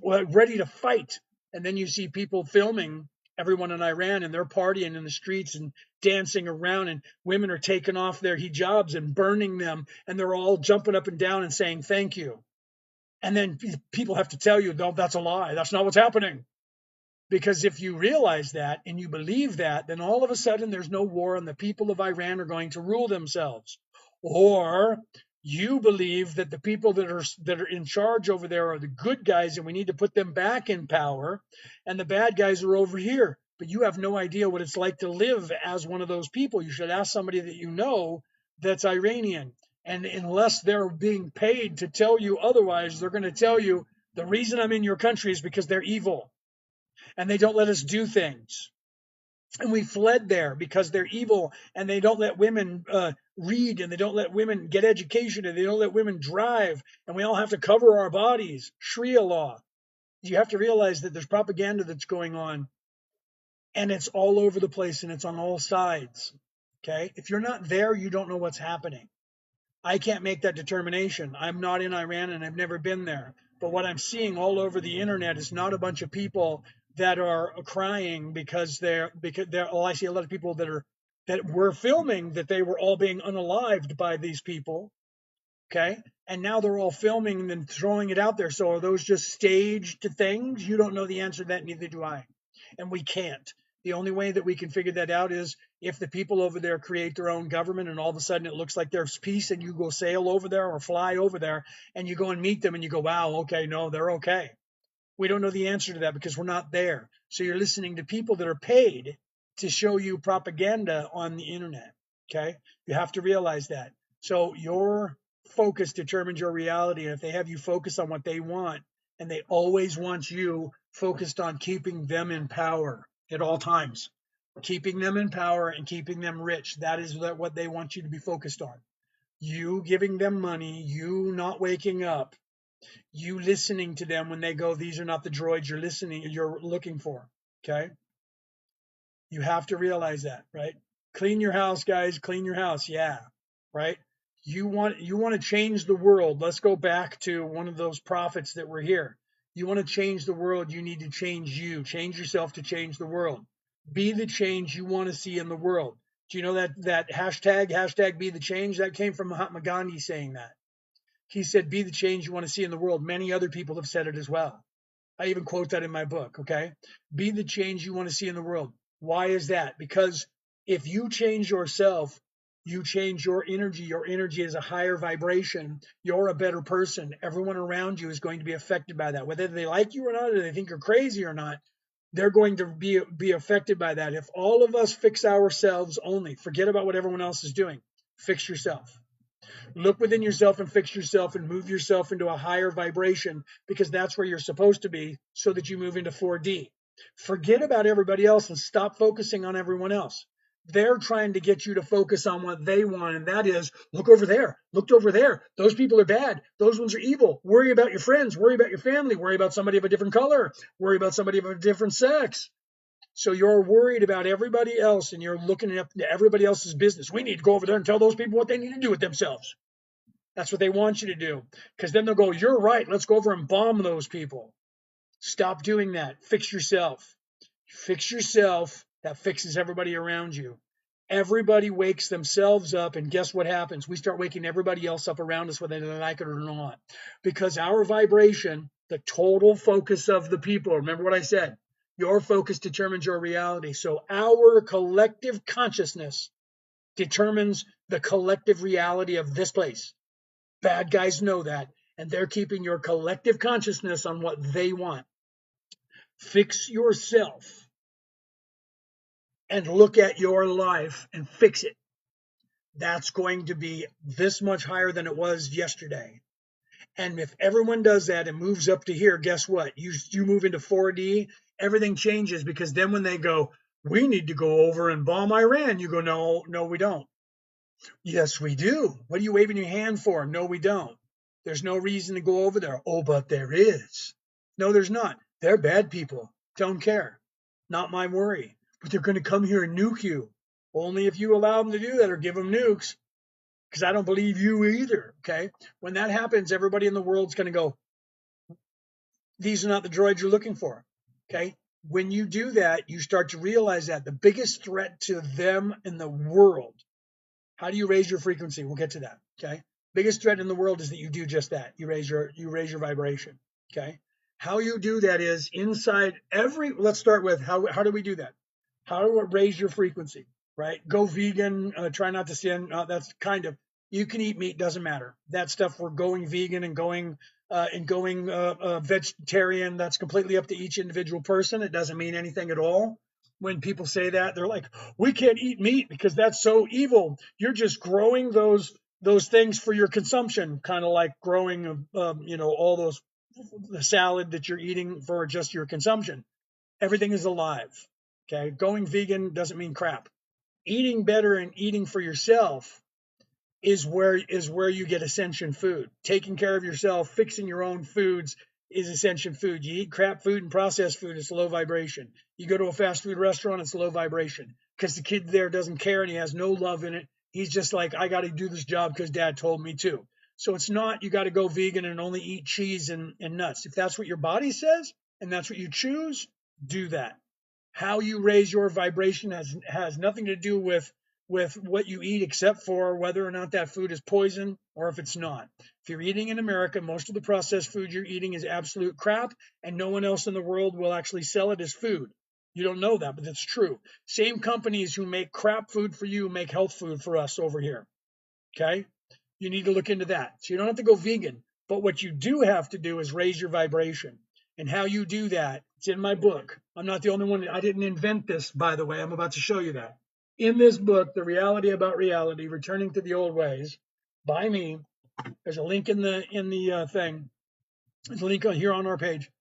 ready to fight. And then you see people filming everyone in Iran and they're partying in the streets and dancing around, and women are taking off their hijabs and burning them, and they're all jumping up and down and saying thank you. And then people have to tell you, no, that's a lie. That's not what's happening. Because if you realize that and you believe that, then all of a sudden there's no war and the people of Iran are going to rule themselves. Or you believe that the people that are in charge over there are the good guys and we need to put them back in power, and the bad guys are over here. But you have no idea what it's like to live as one of those people. You should ask somebody that you know that's Iranian. And unless they're being paid to tell you otherwise, they're going to tell you the reason I'm in your country is because they're evil and they don't let us do things. And we fled there because they're evil and they don't let women read, and they don't let women get education, and they don't let women drive, and we all have to cover our bodies. Sharia law. You have to realize that there's propaganda that's going on, and it's all over the place and it's on all sides. Okay. If you're not there, you don't know what's happening. I can't make that determination. I'm not in Iran and I've never been there. But what I'm seeing all over the internet is not a bunch of people that are crying because they're oh, I see a lot of people that were filming that they were all being unalived by these people. Okay. And now they're all filming and then throwing it out there. So are those just staged things? You don't know the answer to that, neither do I. And we can't. The only way that we can figure that out is if the people over there create their own government and all of a sudden it looks like there's peace and you go sail over there or fly over there and you go and meet them and you go, wow, okay, no, they're okay. We don't know the answer to that because we're not there. So you're listening to people that are paid to show you propaganda on the internet. Okay. You have to realize that. So your focus determines your reality. And if they have you focus on what they want, and they always want you focused on keeping them in power at all times, keeping them in power and keeping them rich. That is what they want you to be focused on. You giving them money, you not waking up, you listening to them when they go, these are not the droids you're looking for. Okay. You have to realize that, right? Clean your house, guys, clean your house. Yeah. Right. You want to change the world. Let's go back to one of those prophets that were here. You want to change the world, you need to change you. Change yourself to change the world. Be the change you want to see in the world. Do you know that hashtag be the change? That came from Mahatma Gandhi saying that. He said, be the change you want to see in the world. Many other people have said it as well. I even quote that in my book, okay? Be the change you want to see in the world. Why is that? Because if you change yourself, you change your energy. Your energy is a higher vibration. You're a better person. Everyone around you is going to be affected by that. Whether they like you or not, or they think you're crazy or not, they're going to be affected by that. If all of us fix ourselves only, forget about what everyone else is doing. Fix yourself. Look within yourself and fix yourself and move yourself into a higher vibration, because that's where you're supposed to be, so that you move into 4D. Forget about everybody else and stop focusing on everyone else. They're trying to get you to focus on what they want, and that is look over there, looked over there. Those people are bad. Those ones are evil. Worry about your friends. Worry about your family. Worry about somebody of a different color. Worry about somebody of a different sex. So you're worried about everybody else, and you're looking at everybody else's business. We need to go over there and tell those people what they need to do with themselves. That's what they want you to do, because then they'll go, you're right. Let's go over and bomb those people. Stop doing that. Fix yourself. Fix yourself. That fixes everybody around you. Everybody wakes themselves up, and guess what happens? We start waking everybody else up around us, whether they like it or not, because our vibration, the total focus of the people, remember what I said, your focus determines your reality. So our collective consciousness determines the collective reality of this place. Bad guys know that, and they're keeping your collective consciousness on what they want. Fix yourself and look at your life and fix it. That's going to be this much higher than it was yesterday. And if everyone does that and moves up to here, guess what? You move into 4D, everything changes, because then when they go, we need to go over and bomb Iran, you go, no, we don't. Yes, we do. What are you waving your hand for? No, we don't. There's no reason to go over there. Oh, but there is. No, there's not. They're bad people. Don't care. Not my worry. But they're going to come here and nuke you. Only if you allow them to do that or give them nukes. Because I don't believe you either. Okay. When that happens, everybody in the world's going to go, these are not the droids you're looking for. Okay. When you do that, you start to realize that the biggest threat to them in the world. How do you raise your frequency? We'll get to that. Okay. Biggest threat in the world is that you do just that. You raise your vibration. Okay. How you do that is inside every. Let's start with how do we do that? How do we raise your frequency? Right. Go vegan. Try not to sin. That's kind of. You can eat meat. Doesn't matter. That stuff. We're going vegan and going vegetarian. That's completely up to each individual person. It doesn't mean anything at all. When people say that, they're like, we can't eat meat because that's so evil. You're just growing those things for your consumption, kind of like growing all those the salad that you're eating for just your consumption. Everything is alive. Okay, going vegan doesn't mean crap. Eating better and eating for yourself is where you get ascension food. Taking care of yourself, fixing your own foods is ascension food. You eat crap food and processed food, it's low vibration. You go to a fast food restaurant, it's low vibration, because the kid there doesn't care and he has no love in it. He's just like, I got to do this job because dad told me to. So it's not, you got to go vegan and only eat cheese and nuts. If that's what your body says and that's what you choose, do that. How you raise your vibration has nothing to do with what you eat, except for whether or not that food is poison or if it's not. If you're eating in America, most of the processed food you're eating is absolute crap, and no one else in the world will actually sell it as food. You don't know that, but it's true. Same companies who make crap food for you make health food for us over here. Okay? You need to look into that. So you don't have to go vegan, but what you do have to do is raise your vibration. And how you do that, it's in my book. I'm not the only one. I didn't invent this, by the way. I'm about to show you that. In this book, The Reality About Reality, Returning to the Old Ways, by me, there's a link in the thing. There's a link on here on our page.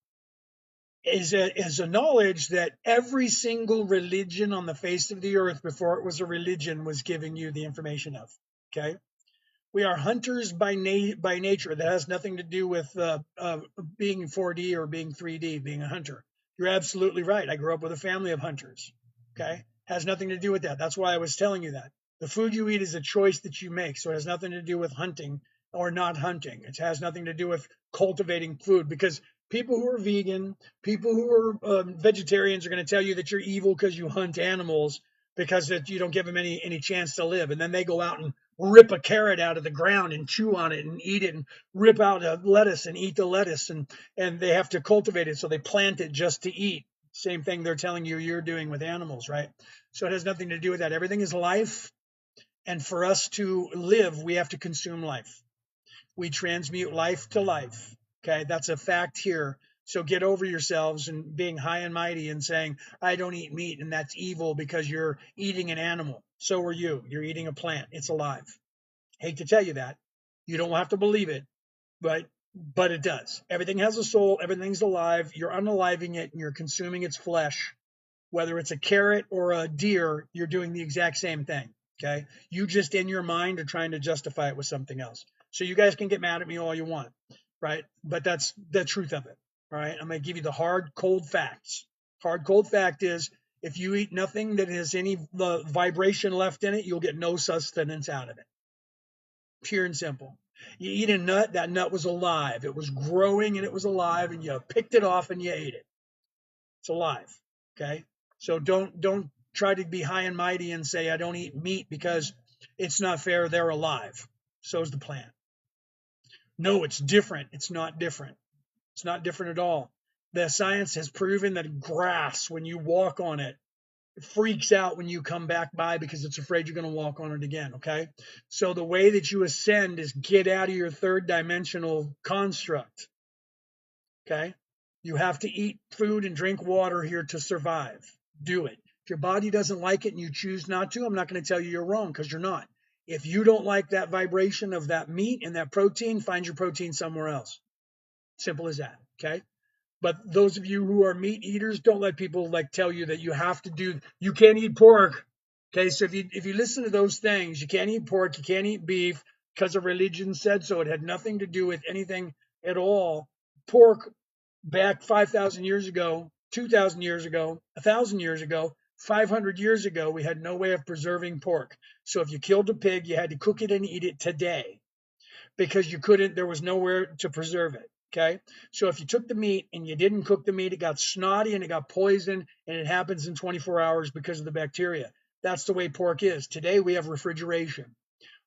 Is a knowledge that every single religion on the face of the earth before it was a religion was giving you the information of. Okay. We are hunters by nature. That has nothing to do with being 4D or being 3D, being a hunter. You're absolutely right. I grew up with a family of hunters. Okay. Has nothing to do with that. That's why I was telling you that. The food you eat is a choice that you make. So it has nothing to do with hunting or not hunting. It has nothing to do with cultivating food, because people who are vegan, people who are vegetarians are going to tell you that you're evil because you hunt animals, because you don't give them any chance to live. And then they go out and rip a carrot out of the ground and chew on it and eat it, and rip out a lettuce and eat the lettuce, and they have to cultivate it, so they plant it just to eat. Same thing they're telling you you're doing with animals, right? So it has nothing to do with that. Everything is life, and for us to live, we have to consume life. We transmute life to life. Okay, that's a fact here. So get over yourselves and being high and mighty and saying, I don't eat meat and that's evil because you're eating an animal. So are you. You're eating a plant. It's alive. Hate to tell you that. You don't have to believe it, but it does. Everything has a soul. Everything's alive. You're unaliving it and you're consuming its flesh. whether it's a carrot or a deer, you're doing the exact same thing. Okay. You just in your mind are trying to justify it with something else. So you guys can get mad at me all you want, right? But that's the truth of it. All right. I'm going to give you the hard, cold facts. Hard, cold fact is if you eat nothing that has any vibration left in it, you'll get no sustenance out of it. Pure and simple. You eat a nut, that nut was alive. It was growing and it was alive, and you picked it off and you ate it. It's alive. Okay. So don't try to be high and mighty and say I don't eat meat because it's not fair. They're alive. So is the plant. No, it's different. It's not different. It's not different at all. The science has proven that grass, when you walk on it, it freaks out when you come back by because it's afraid you're going to walk on it again. Okay. So the way that you ascend is get out of your third dimensional construct. Okay. You have to eat food and drink water here to survive. Do it. If your body doesn't like it and you choose not to, I'm not going to tell you you're wrong because you're not. If you don't like that vibration of that meat and that protein, find your protein somewhere else. Simple as that. Okay. But those of you who are meat eaters, don't let people like tell you that you have to do, you can't eat pork. Okay. So if you listen to those things, you can't eat pork, you can't eat beef because a religion said so. It had nothing to do with anything at all. Pork back 5,000 years ago, 2,000 years ago, 1,000 years ago, 500 years ago, we had no way of preserving pork. So if you killed a pig, you had to cook it and eat it today because you couldn't, there was nowhere to preserve it. Okay. So if you took the meat and you didn't cook the meat, it got snotty and it got poisoned, and it happens in 24 hours because of the bacteria. That's the way pork is. Today we have refrigeration.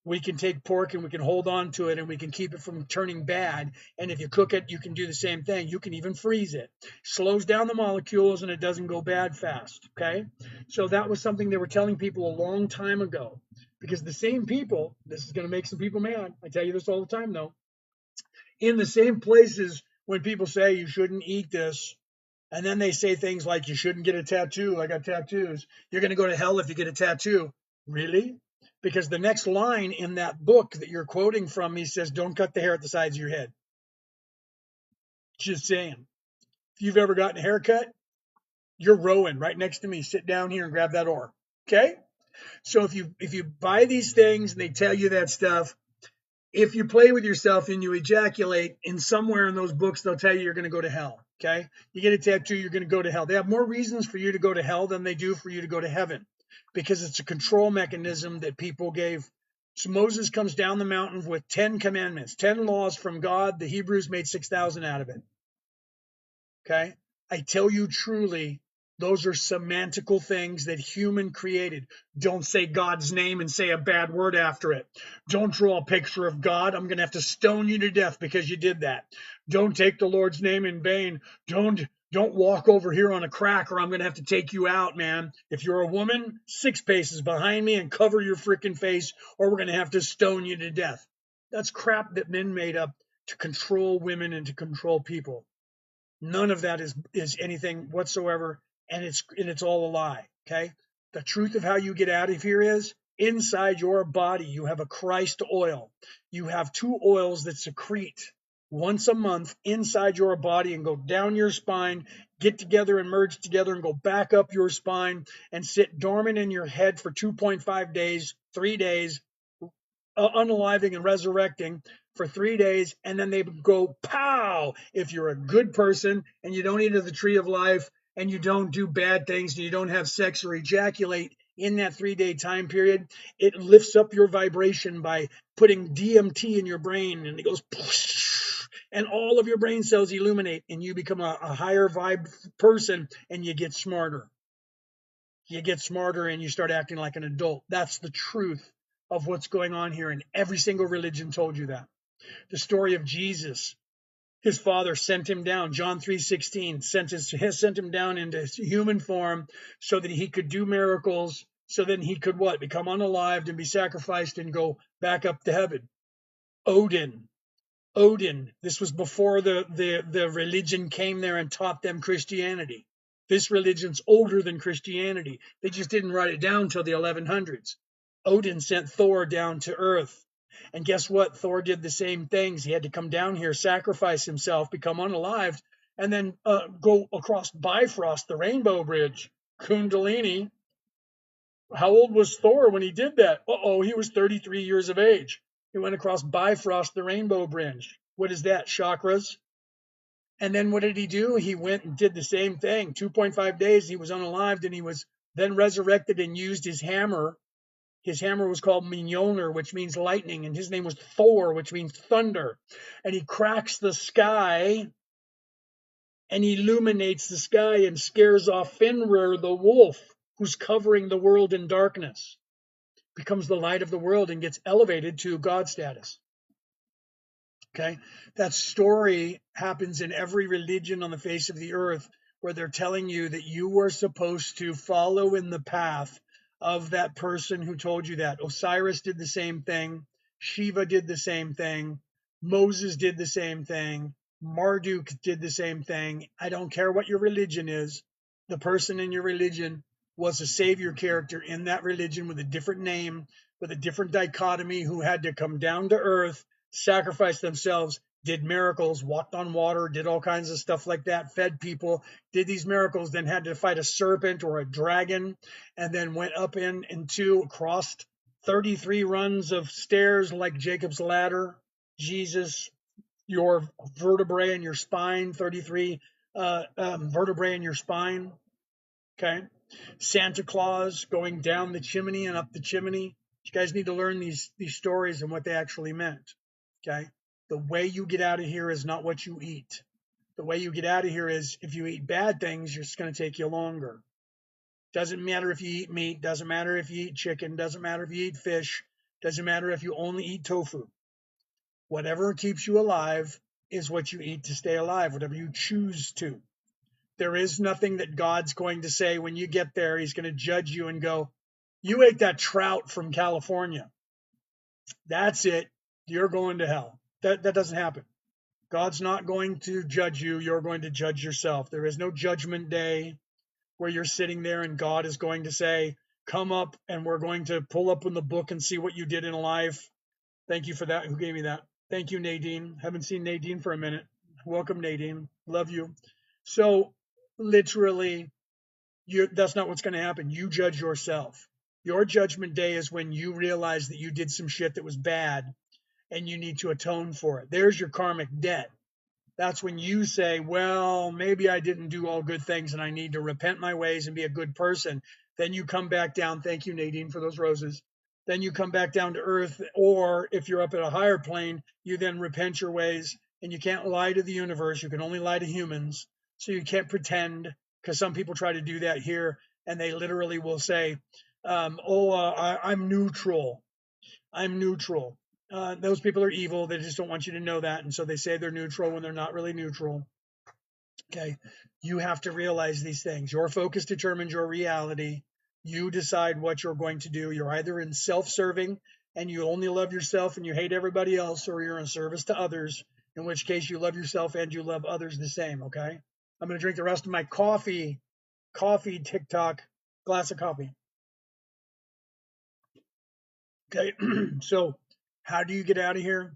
We can take pork and we can hold on to it and we can keep it from turning bad. And if you cook it, you can do the same thing. You can even freeze it. Slows down the molecules and it doesn't go bad fast. Okay. So that was something they were telling people a long time ago, because the same people, this is going to make some people mad. I tell you this all the time though. In the same places when people say you shouldn't eat this, and then they say things like you shouldn't get a tattoo. I got tattoos. You're going to go to hell if you get a tattoo. Really? Because the next line in that book that you're quoting from me says, don't cut the hair at the sides of your head. Just saying. If you've ever gotten a haircut, you're rowing right next to me. Sit down here and grab that oar. Okay? So if you buy these things and they tell you that stuff, if you play with yourself and you ejaculate in somewhere in those books, they'll tell you you're going to go to hell. Okay. You get a tattoo, you're going to go to hell. They have more reasons for you to go to hell than they do for you to go to heaven, because it's a control mechanism that people gave. So Moses comes down the mountain with 10 commandments, 10 laws from God. The Hebrews made 6,000 out of it. Okay. I tell you truly, those are semantical things that human created. Don't say God's name and say a bad word after it. Don't draw a picture of God. I'm going to have to stone you to death because you did that. Don't take the Lord's name in vain. Don't walk over here on a crack or I'm going to have to take you out, man. If you're a woman, 6 paces behind me and cover your freaking face, or we're going to have to stone you to death. That's crap that men made up to control women and to control people. None of that is anything whatsoever, and it's all a lie. Okay. The truth of how you get out of here is inside your body you have a Christ oil. You have 2 oils that secrete once a month inside your body and go down your spine, get together and merge together and go back up your spine and sit dormant in your head for 2.5 days, 3 days, unaliving and resurrecting for 3 days, and then they go pow if you're a good person and you don't eat of the tree of life and you don't do bad things and you don't have sex or ejaculate in that 3-day time period. It lifts up your vibration by putting DMT in your brain, and it goes and all of your brain cells illuminate and you become a higher vibe person, and you get smarter. You get smarter and you start acting like an adult. That's the truth of what's going on here, and every single religion told you that. The story of Jesus, his father sent him down, John 3:16, sent him down into human form so that he could do miracles, so then he could what? Become unalived and be sacrificed and go back up to heaven. Odin, this was before the religion came there and taught them Christianity. This religion's older than Christianity. They just didn't write it down till the 1100s. Odin sent Thor down to Earth. And guess what? Thor did the same things. He had to come down here, sacrifice himself, become unalived, and then go across Bifrost, the Rainbow Bridge. Kundalini. How old was Thor when he did that? He was 33 years of age. He went across Bifrost, the rainbow bridge. What is that? Chakras. And then what did he do? He went and did the same thing. 2.5 days, he was unalived, and he was then resurrected and used his hammer. His hammer was called Mjolnir, which means lightning, and his name was Thor, which means thunder. And he cracks the sky and illuminates the sky and scares off Fenrir the wolf, who's covering the world in darkness, becomes the light of the world and gets elevated to God status. Okay, that story happens in every religion on the face of the earth, where they're telling you that you were supposed to follow in the path of that person who told you that. Osiris did the same thing. Shiva did the same thing. Moses did the same thing. Marduk did the same thing. I don't care what your religion is. The person in your religion was a savior character in that religion with a different name, with a different dichotomy, who had to come down to earth, sacrificed themselves, did miracles, walked on water, did all kinds of stuff like that, fed people, did these miracles, then had to fight a serpent or a dragon, and then went up into, crossed 33 runs of stairs like Jacob's ladder. Jesus, your vertebrae in your spine, 33 vertebrae in your spine. Okay. Santa Claus going down the chimney and up the chimney. You guys need to learn these stories and what they actually meant. Okay. The way you get out of here is not what you eat. The way you get out of here is, if you eat bad things, it's going to take you longer. Doesn't matter if you eat meat, doesn't matter if you eat chicken, doesn't matter if you eat fish, doesn't matter if you only eat tofu. Whatever keeps you alive is what you eat to stay alive, whatever you choose to. There is nothing that God's going to say when you get there. He's going to judge you and go, you ate that trout from California. That's it. You're going to hell. That doesn't happen. God's not going to judge you. You're going to judge yourself. There is no judgment day where you're sitting there and God is going to say, come up and we're going to pull up in the book and see what you did in life. Thank you for that. Who gave me that? Thank you, Nadine. Haven't seen Nadine for a minute. Welcome, Nadine. Love you. So literally, that's not what's going to happen. You judge yourself. Your judgment day is when you realize that you did some shit that was bad and you need to atone for it. There's your karmic debt. That's when you say, well, maybe I didn't do all good things and I need to repent my ways and be a good person. Then you come back down. Thank you, Nadine, for those roses. Then you come back down to earth, or if you're up at a higher plane, you then repent your ways, and you can't lie to the universe. You can only lie to humans. So you can't pretend, because some people try to do that here, and they literally will say, I'm neutral. I'm neutral. Those people are evil. They just don't want you to know that. And so they say they're neutral when they're not really neutral. Okay. You have to realize these things. Your focus determines your reality. You decide what you're going to do. You're either in self-serving and you only love yourself and you hate everybody else, or you're in service to others, in which case you love yourself and you love others the same. Okay. I'm going to drink the rest of my coffee TikTok glass of coffee. Okay. So how do you get out of here?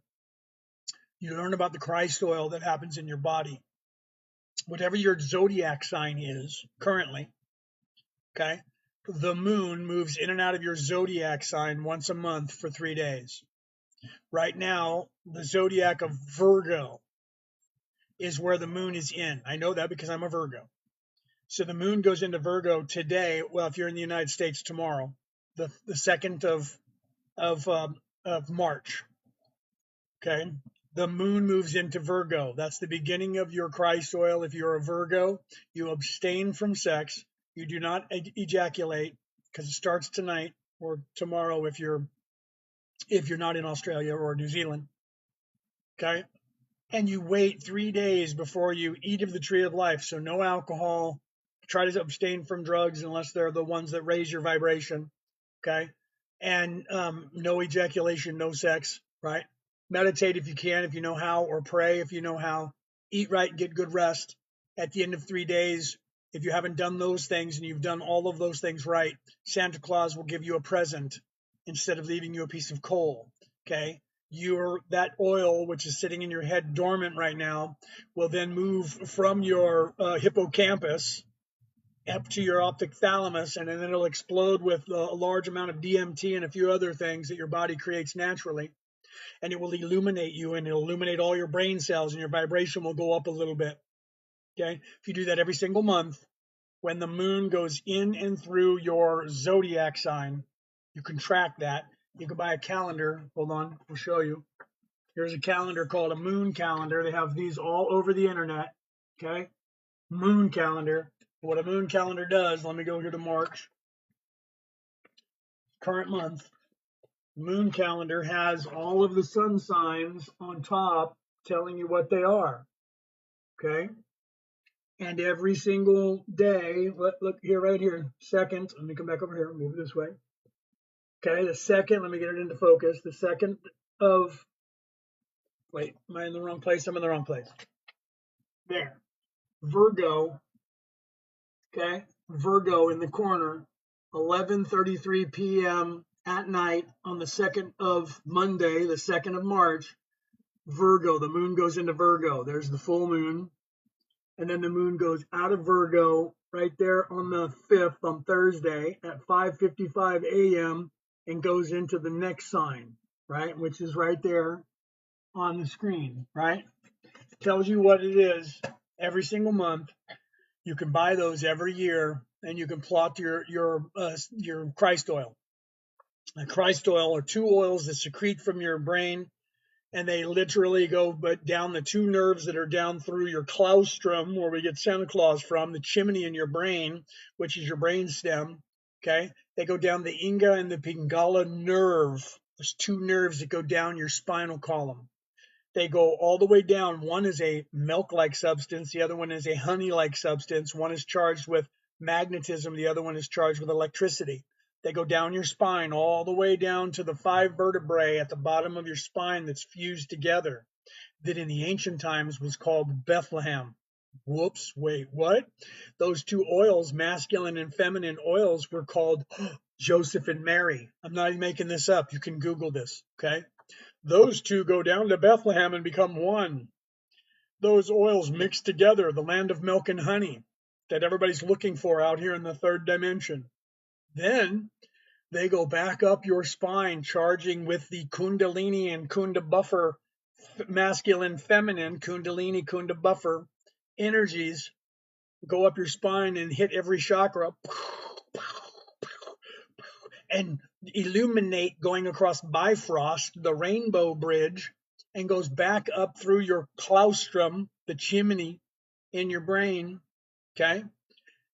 You learn about the Christ oil that happens in your body. Whatever your zodiac sign is currently, okay, the moon moves in and out of your zodiac sign once a month for 3 days. Right now, the zodiac of Virgo is where the moon is in. I know that because I'm a Virgo. So the moon goes into Virgo today. Well, if you're in the United States, tomorrow, the 2nd of March. Okay. The moon moves into Virgo. That's the beginning of your Christ oil. If you're a Virgo, you abstain from sex. You do not ejaculate, because it starts tonight or tomorrow if you're not in Australia or New Zealand. Okay. And you wait 3 days before you eat of the tree of life. So no alcohol. Try to abstain from drugs unless they're the ones that raise your vibration. Okay. And no ejaculation, no sex, right? Meditate if you can, if you know how, or pray if you know how. Eat right, get good rest. At the end of 3 days, if you haven't done those things and you've done all of those things right, Santa Claus will give you a present instead of leaving you a piece of coal. Okay. That oil, which is sitting in your head dormant right now, will then move from your hippocampus up to your optic thalamus, and then it'll explode with a large amount of DMT and a few other things that your body creates naturally. And it will illuminate you, and it'll illuminate all your brain cells, and your vibration will go up a little bit. Okay? If you do that every single month, when the moon goes in and through your zodiac sign, you can track that. You can buy a calendar. Hold on, I'll show you. Here's a calendar called a moon calendar. They have these all over the internet. Okay? Moon calendar. What a moon calendar does, let me go here to March. Current month. Moon calendar has all of the sun signs on top telling you what they are. Okay? And every single day, look here, right here, second, let me come back over here, move it this way. Okay, the second, let me get it into focus. The second of, wait, am I in the wrong place? I'm in the wrong place. There. Virgo, okay, Virgo in the corner, 11:33 p.m. at night on the 2nd of Monday, the 2nd of March, Virgo, the moon goes into Virgo. There's the full moon. And then the moon goes out of Virgo right there on the 5th, on Thursday at 5:55 a.m. and goes into the next sign, right, which is right there on the screen, right? Tells you what it is every single month. You can buy those every year, and you can plot your Christ oil. And Christ oil are two oils that secrete from your brain, and they literally go down the two nerves that are down through your claustrum, where we get Santa Claus from, the chimney in your brain, which is your brain stem. Okay, they go down the Inga and the Pingala nerve. There's two nerves that go down your spinal column. They go all the way down. One is a milk-like substance. The other one is a honey-like substance. One is charged with magnetism. The other one is charged with electricity. They go down your spine, all the way down to the 5 vertebrae at the bottom of your spine that's fused together, that in the ancient times was called Bethlehem. Whoops, wait, what? Those two oils, masculine and feminine oils, were called Joseph and Mary. I'm not even making this up. You can Google this, okay? Those two go down to Bethlehem and become one. Those oils mix together, the land of milk and honey that everybody's looking for out here in the third dimension. Then they go back up your spine, charging with the Kundalini and Kunda buffer, masculine, feminine, Kundalini, Kunda buffer energies, go up your spine and hit every chakra and illuminate, going across Bifrost, the rainbow bridge, and goes back up through your claustrum, the chimney in your brain, okay?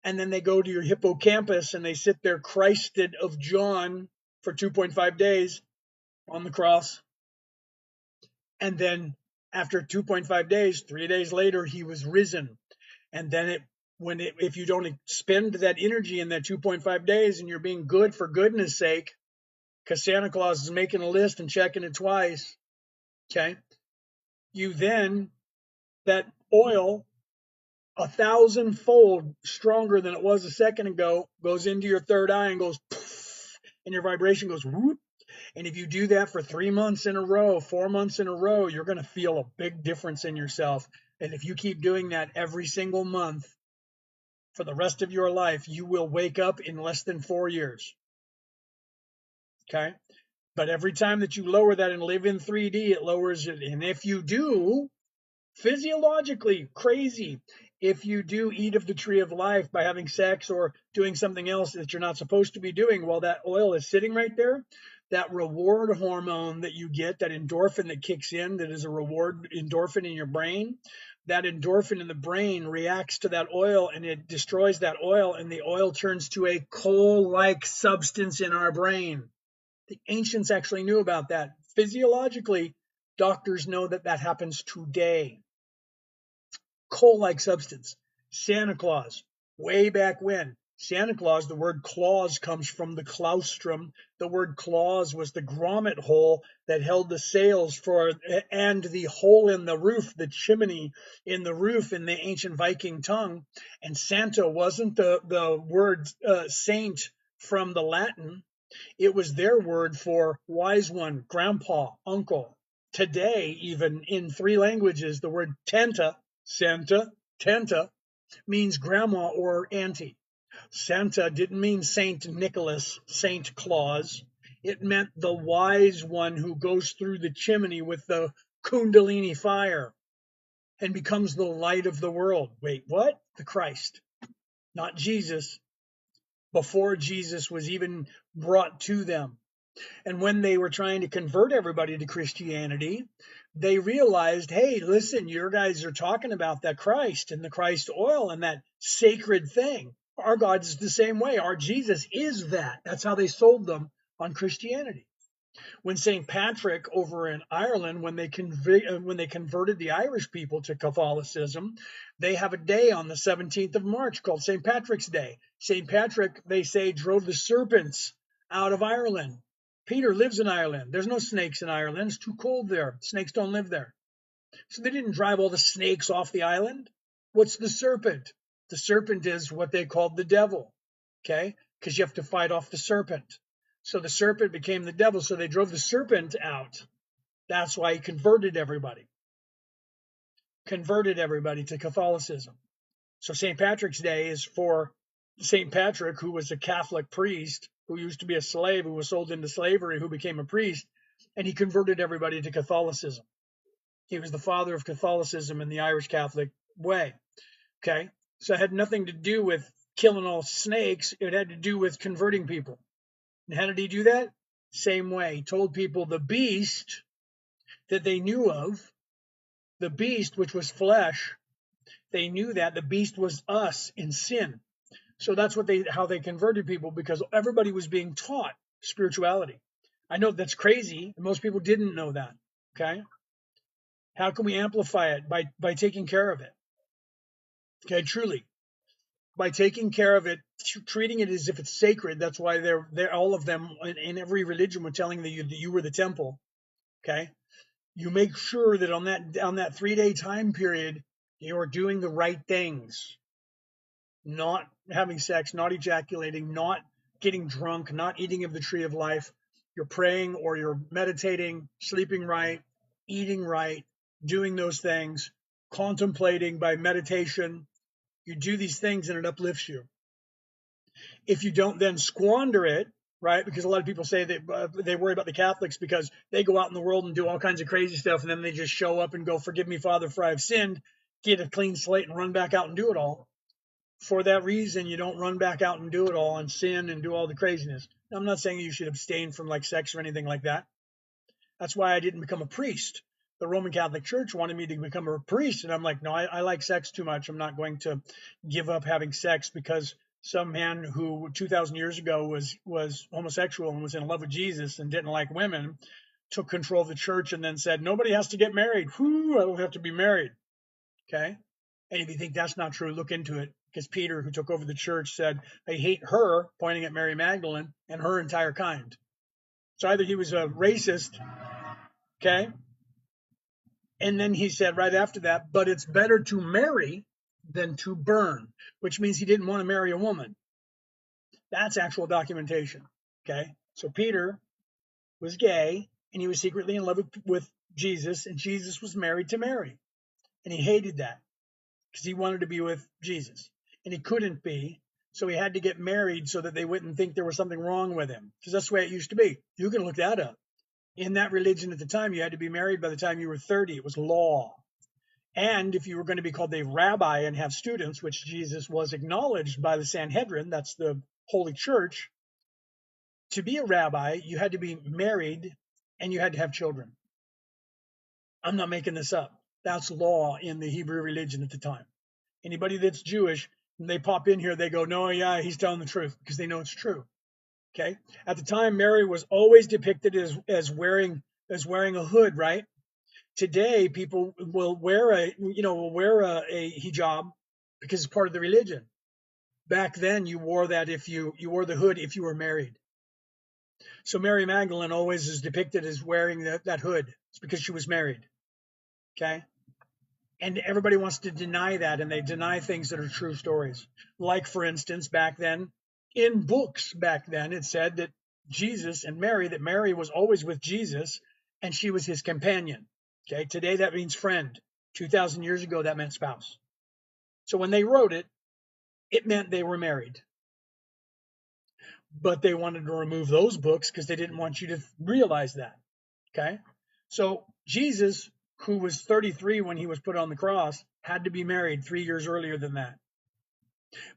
And then they go to your hippocampus and they sit there Christed of John for 2.5 days on the cross. And then after 2.5 days, 3 days later, he was risen. And then if you don't spend that energy in that 2.5 days and you're being good for goodness sake, because Santa Claus is making a list and checking it twice, okay, you then, that oil, 1,000-fold stronger than it was a second ago, goes into your third eye and goes poof, and your vibration goes whoop. And if you do that for 3 months in a row, 4 months in a row, you're going to feel a big difference in yourself. And if you keep doing that every single month for the rest of your life, you will wake up in less than 4 years. Okay? But every time that you lower that and live in 3D, it lowers it. And if you do, physiologically, crazy, if you do eat of the tree of life by having sex or doing something else that you're not supposed to be doing while that oil is sitting right there, that reward hormone that you get, that endorphin that kicks in, that is a reward endorphin in your brain, that endorphin in the brain reacts to that oil and it destroys that oil, and the oil turns to a coal-like substance in our brain. The ancients actually knew about that. Physiologically, doctors know that that happens today. Coal-like substance. Santa Claus, way back when. Santa Claus, the word claus comes from the claustrum. The word claus was the grommet hole that held the sails and the hole in the roof, the chimney in the roof in the ancient Viking tongue. And Santa wasn't the word saint from the Latin. It was their word for wise one, grandpa, uncle. Today, even in 3 languages, the word tenta, Santa, tenta, means grandma or auntie. Santa didn't mean Saint Nicholas, Saint Claus. It meant the wise one who goes through the chimney with the Kundalini fire and becomes the light of the world. Wait, what? The Christ, not Jesus, before Jesus was even brought to them. And when they were trying to convert everybody to Christianity, they realized, hey, listen, your guys are talking about that Christ and the Christ oil and that sacred thing. Our God is the same way. Our Jesus is that. That's how they sold them on Christianity. When St. Patrick over in Ireland, when they converted the Irish people to Catholicism, they have a day on the 17th of March called St. Patrick's Day. St. Patrick, they say, drove the serpents out of Ireland. Peter lives in Ireland. There's no snakes in Ireland. It's too cold there. Snakes don't live there. So they didn't drive all the snakes off the island. What's the serpent? The serpent is what they called the devil, okay? Because you have to fight off the serpent. So the serpent became the devil, so they drove the serpent out. That's why he converted everybody to Catholicism. So St. Patrick's Day is for St. Patrick, who was a Catholic priest, who used to be a slave, who was sold into slavery, who became a priest, and he converted everybody to Catholicism. He was the father of Catholicism in the Irish Catholic way. Okay, so it had nothing to do with killing all snakes. It had to do with converting people. And how did he do that? Same way. He told people the beast that they knew of, the beast which was flesh, they knew that the beast was us in sin. So that's how they converted people, because everybody was being taught spirituality. I know that's crazy. Most people didn't know that. Okay. How can we amplify it? By taking care of it. Okay, truly. By taking care of it, treating it as if it's sacred. That's why they're all of them in every religion were telling you that you were the temple. Okay. You make sure that on that 3-day time period, you are doing the right things. Not having sex, not ejaculating, not getting drunk, not eating of the tree of life. You're praying or you're meditating, sleeping right, eating right, doing those things, contemplating by meditation. You do these things and it uplifts you. If you don't then squander it, right? Because a lot of people say that they worry about the Catholics because they go out in the world and do all kinds of crazy stuff, and then they just show up and go, "Forgive me, Father, for I have sinned," get a clean slate and run back out and do it all. For that reason, you don't run back out and do it all and sin and do all the craziness. I'm not saying you should abstain from like sex or anything like that. That's why I didn't become a priest. The Roman Catholic Church wanted me to become a priest, and I'm like, no, I like sex too much. I'm not going to give up having sex because some man who 2,000 years ago was homosexual and was in love with Jesus and didn't like women took control of the church and then said, nobody has to get married. Whoo, I don't have to be married. Okay? And if you think that's not true, look into it. Because Peter, who took over the church, said, I hate her, pointing at Mary Magdalene, and her entire kind. So either he was a racist, okay? And then he said right after that, but it's better to marry than to burn, which means he didn't want to marry a woman. That's actual documentation, okay? So Peter was gay, and he was secretly in love with Jesus, and Jesus was married to Mary. And he hated that because he wanted to be with Jesus. And he couldn't be, so he had to get married so that they wouldn't think there was something wrong with him, because that's the way it used to be. You can look that up. In that religion at the time, you had to be married by the time you were 30. It was law. And if you were going to be called a rabbi and have students, which Jesus was acknowledged by the Sanhedrin, that's the Holy Church, to be a rabbi, you had to be married and you had to have children. I'm not making this up. That's law in the Hebrew religion at the time. Anybody that's Jewish, when they pop in here, they go, no, yeah, he's telling the truth, because they know it's true. Okay. At the time, Mary was always depicted as wearing a hood, right? Today, people will wear a hijab because it's part of the religion. Back then, you wore that if you wore the hood if you were married. So Mary Magdalene always is depicted as wearing that hood. It's because she was married. Okay. And everybody wants to deny that, and they deny things that are true stories. Like, for instance, back then, in books back then, it said that Jesus and Mary, that Mary was always with Jesus, and she was his companion. Okay, today that means friend. 2,000 years ago, that meant spouse. So when they wrote it, it meant they were married. but they wanted to remove those books because they didn't want you to realize that. Okay. So Jesus, who was 33 when he was put on the cross, had to be married 3 years earlier than that.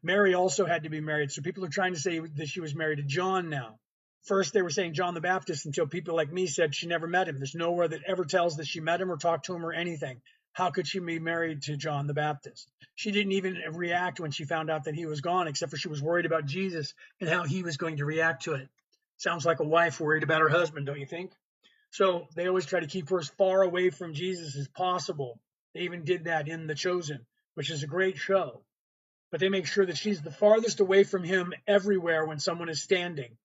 Mary also had to be married. So people are trying to say that she was married to John now. First, they were saying John the Baptist until people like me said she never met him. There's nowhere that ever tells that she met him or talked to him or anything. How could she be married to John the Baptist? She didn't even react when she found out that he was gone, except for she was worried about Jesus and how he was going to react to it. Sounds like a wife worried about her husband, don't you think? So they always try to keep her as far away from Jesus as possible. They even did that in The Chosen, which is a great show. But they make sure that she's the farthest away from him everywhere when someone is standing.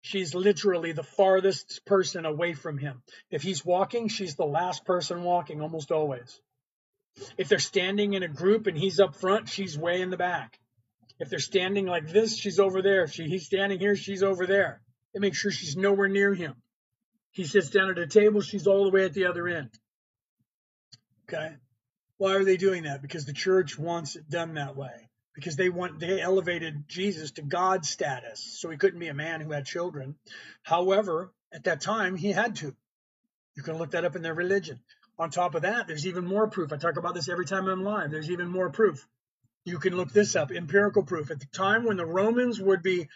She's literally the farthest person away from him. If he's walking, she's the last person walking almost always. If they're standing in a group and he's up front, she's way in the back. If they're standing like this, she's over there. If he's standing here, she's over there. They make sure she's nowhere near him. He sits down at a table, she's all the way at the other end. Okay? Why are they doing that? Because the church wants it done that way. Because they elevated Jesus to God status, so he couldn't be a man who had children. However, at that time, he had to. You can look that up in their religion. On top of that, there's even more proof. I talk about this every time I'm live. There's even more proof. You can look this up, empirical proof. At the time when the Romans would be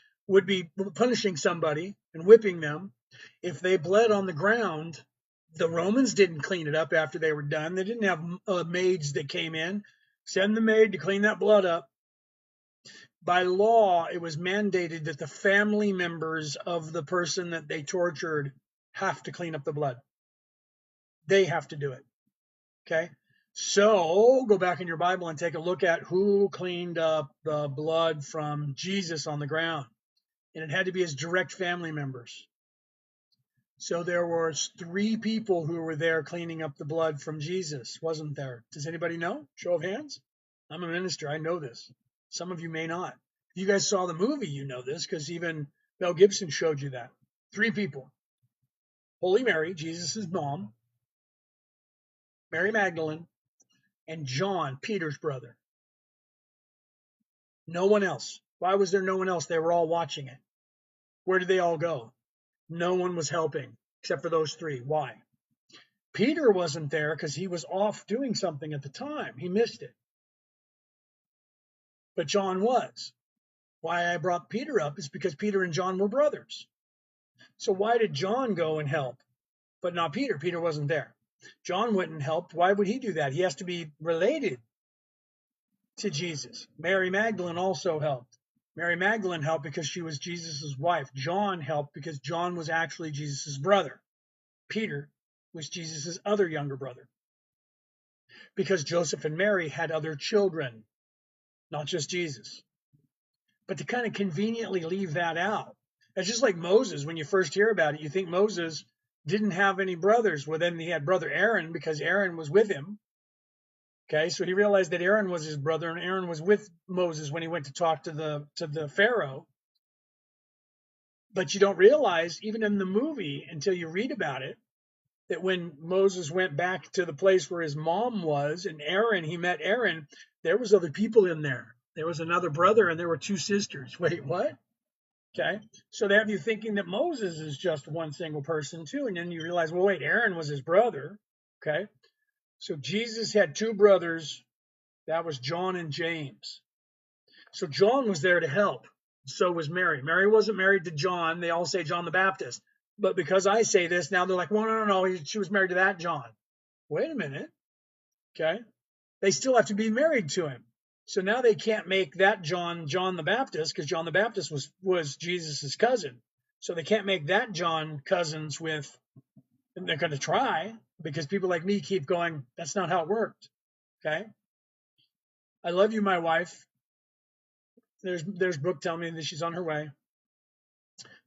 punishing somebody and whipping them, if they bled on the ground, the Romans didn't clean it up after they were done. They didn't have maids that came in. Send the maid to clean that blood up. By law, it was mandated that the family members of the person that they tortured have to clean up the blood. They have to do it. Okay? So go back in your Bible and take a look at who cleaned up the blood from Jesus on the ground. And it had to be his direct family members. So there were 3 people who were there cleaning up the blood from Jesus, wasn't there? Does anybody know? Show of hands. I'm a minister. I know this. Some of you may not. If you guys saw the movie, you know this because even Mel Gibson showed you that. 3 people. Holy Mary, Jesus' mom, Mary Magdalene, and John, Peter's brother. No one else. Why was there no one else? They were all watching it. Where did they all go? No one was helping except for those 3. Why? Peter wasn't there because he was off doing something at the time. He missed it. But John was. Why I brought Peter up is because Peter and John were brothers. So why did John go and help, but not Peter? Peter wasn't there. John went and helped. Why would he do that? He has to be related to Jesus. Mary Magdalene also helped. Mary Magdalene helped because she was Jesus' wife. John helped because John was actually Jesus' brother. Peter was Jesus' other younger brother. Because Joseph and Mary had other children, not just Jesus. But to kind of conveniently leave that out, it's just like Moses. When you first hear about it, you think Moses didn't have any brothers. Well, then he had brother Aaron because Aaron was with him. Okay, so he realized that Aaron was his brother, and Aaron was with Moses when he went to talk to the Pharaoh. But you don't realize, even in the movie, until you read about it, that when Moses went back to the place where his mom was, and he met Aaron, there was other people in there. There was another brother, and there were 2 sisters. Wait, what? Okay, so they have you thinking that Moses is just one single person too, and then you realize, well, wait, Aaron was his brother. Okay, so Jesus had 2 brothers. That was John and James. So John was there to help. So was Mary. Mary wasn't married to John. They all say John the Baptist. But because I say this, now they're like, well, no, she was married to that John. Wait a minute. Okay. They still have to be married to him. So now they can't make that John the Baptist, because John the Baptist was Jesus' cousin. So they can't make that John cousins with, and they're going to try, because people like me keep going, that's not how it worked. Okay. I love you, my wife. There's Brooke telling me that she's on her way.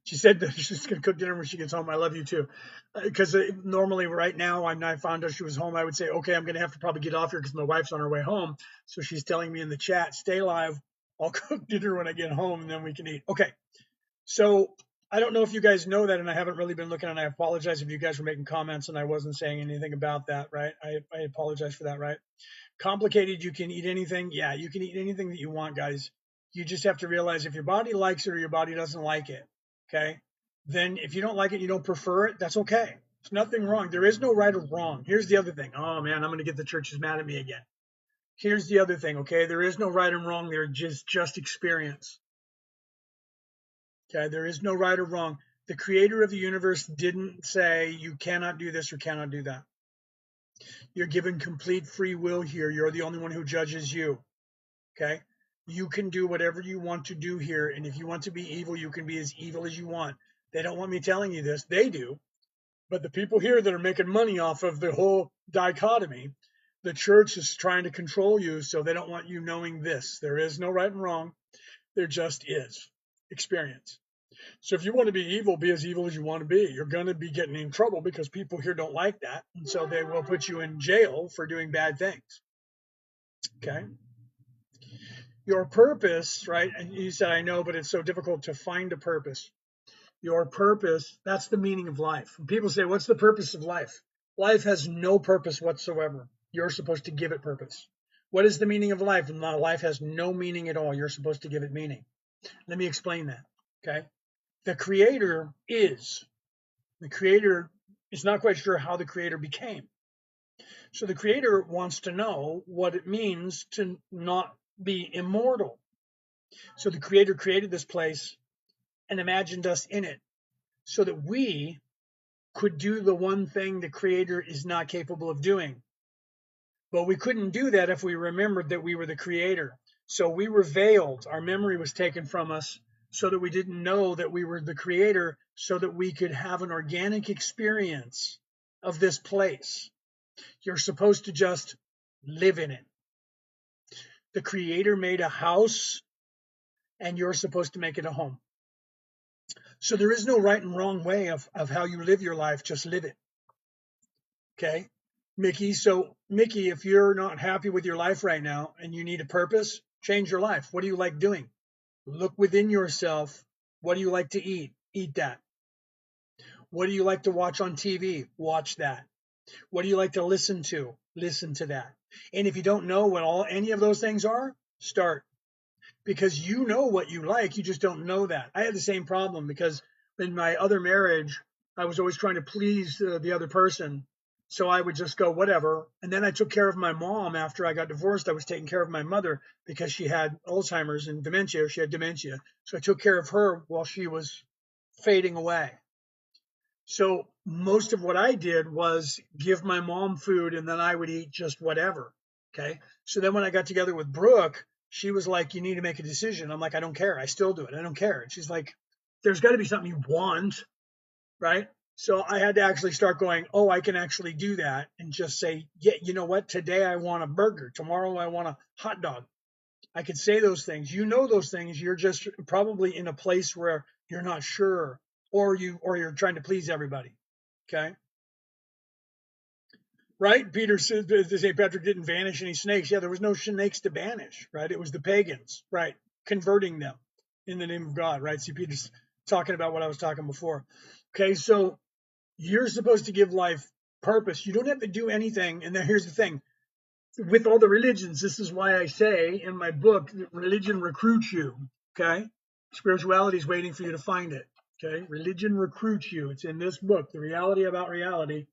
She said that she's going to cook dinner when she gets home. I love you too. Because normally right now, when I found out she was home, I would say, okay, I'm going to have to probably get off here because my wife's on her way home. So she's telling me in the chat, stay live. I'll cook dinner when I get home and then we can eat. Okay. So I don't know if you guys know that, and I haven't really been looking, and I apologize if you guys were making comments and I wasn't saying anything about that, right? I apologize for that, right? Complicated, you can eat anything. Yeah, you can eat anything that you want, guys. You just have to realize if your body likes it or your body doesn't like it. okay, then if you don't like it, you don't prefer it, that's okay. There's nothing wrong. There is no right or wrong. Here's the other thing. Oh man, I'm going to get the churches mad at me again. Here's the other thing, okay? There is no right and wrong. There's just experience. Okay, there is no right or wrong. The creator of the universe didn't say you cannot do this or cannot do that. You're given complete free will here. You're the only one who judges you. Okay? You can do whatever you want to do here. And if you want to be evil, you can be as evil as you want. They don't want me telling you this. They do. But the people here that are making money off of the whole dichotomy, the church is trying to control you, so they don't want you knowing this. There is no right and wrong. There just is experience. So if you want to be be as evil as you want to be. You're going to be getting in trouble because people here don't like that. And so they will put you in jail for doing bad things. Okay? Your purpose, right? And you said, I know, but it's so difficult to find a purpose. Your purpose, that's the meaning of life. When people say, what's the purpose of life? Life has no purpose whatsoever. You're supposed to give it purpose. What is the meaning of life? Life has no meaning at all. You're supposed to give it meaning. Let me explain that. Okay? The creator is not quite sure how the creator became. So the creator wants to know what it means to not be immortal. So the creator created this place and imagined us in it so that we could do the one thing the creator is not capable of doing. But we couldn't do that if we remembered that we were the creator. So we were veiled. Our memory was taken from us so that we didn't know that we were the creator, so that we could have an organic experience of this place. You're supposed to just live in it. The creator made a house, and you're supposed to make it a home. So there is no right and wrong way of how you live your life. Just live it. Okay, Mickey? So Mickey, if you're not happy with your life right now and you need a purpose, change your life. What do you like doing? Look within yourself. What do you like to eat? Eat that. What do you like to watch on TV? Watch that. What do you like to listen to? Listen to that. And if you don't know what any of those things are, start. Because you know what you like, you just don't know that. I had the same problem because in my other marriage, I was always trying to please the other person. So I would just go, whatever. And then I took care of my mom after I got divorced. I was taking care of my mother because she had Alzheimer's and dementia. She had dementia. So I took care of her while she was fading away. So most of what I did was give my mom food and then I would eat just whatever. Okay. So then when I got together with Brooke, she was like, you need to make a decision. I'm like, I don't care. I still do it. I don't care. And she's like, there's got to be something you want. Right. So I had to actually start going, oh, I can actually do that and just say, yeah, you know what? Today I want a burger. Tomorrow I want a hot dog. I could say those things. You know those things. You're just probably in a place where you're not sure, or you're trying to please everybody. Okay. Right? Peter said St. Patrick didn't banish any snakes. Yeah, there was no snakes to banish, right? It was the pagans, right? Converting them in the name of God, right? See, Peter's talking about what I was talking before. Okay, so you're supposed to give life purpose. You don't have to do anything. And then here's the thing. With all the religions, this is why I say in my book that religion recruits you. Okay? Spirituality is waiting for you to find it. Okay? Religion recruits you. It's in this book, The Reality About Reality,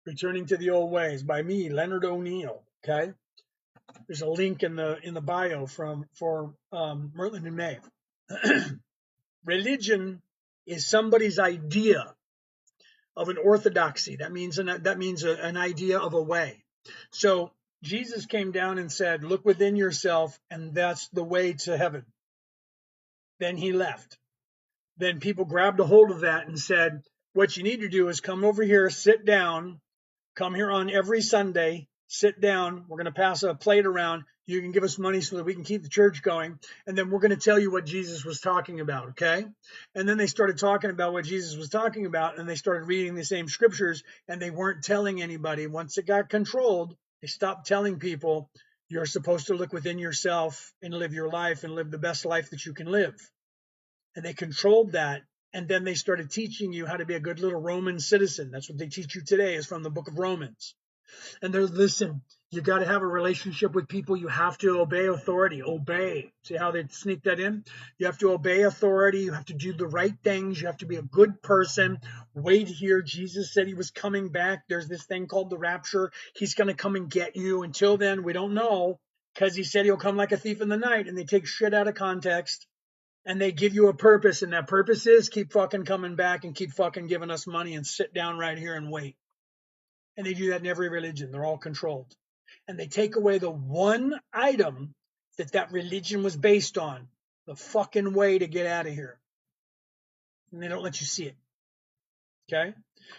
Returning to the Old Ways, by me, Leonard O'Neill. Okay? There's a link in the bio for Merlin and May. Religion is somebody's idea of an orthodoxy. That means an idea of a way. So Jesus came down and said, look within yourself, and that's the way to heaven. Then he left. Then people grabbed a hold of that and said, what you need to do is come over here, sit down, come here on every Sunday, sit down. We're going to pass a plate around. You can give us money so that we can keep the church going. And then we're going to tell you what Jesus was talking about, okay? And then they started talking about what Jesus was talking about, and they started reading the same scriptures, and they weren't telling anybody. Once it got controlled, they stopped telling people, you're supposed to look within yourself and live your life and live the best life that you can live. And they controlled that. And then they started teaching you how to be a good little Roman citizen. That's what they teach you today, is from the book of Romans. And they're, listen, You got to have a relationship with people. You have to obey authority. Obey. See how they sneak that in? You have to obey authority. You have to do the right things. You have to be a good person. Wait here. Jesus said he was coming back. There's this thing called the rapture. He's going to come and get you. Until then, we don't know, because he said he'll come like a thief in the night, and they take shit out of context and they give you a purpose. And that purpose is keep fucking coming back and keep fucking giving us money and sit down right here and wait. And they do that in every religion. They're all controlled. And they take away the one item that religion was based on, the fucking way to get out of here. And they don't let you see it. Okay?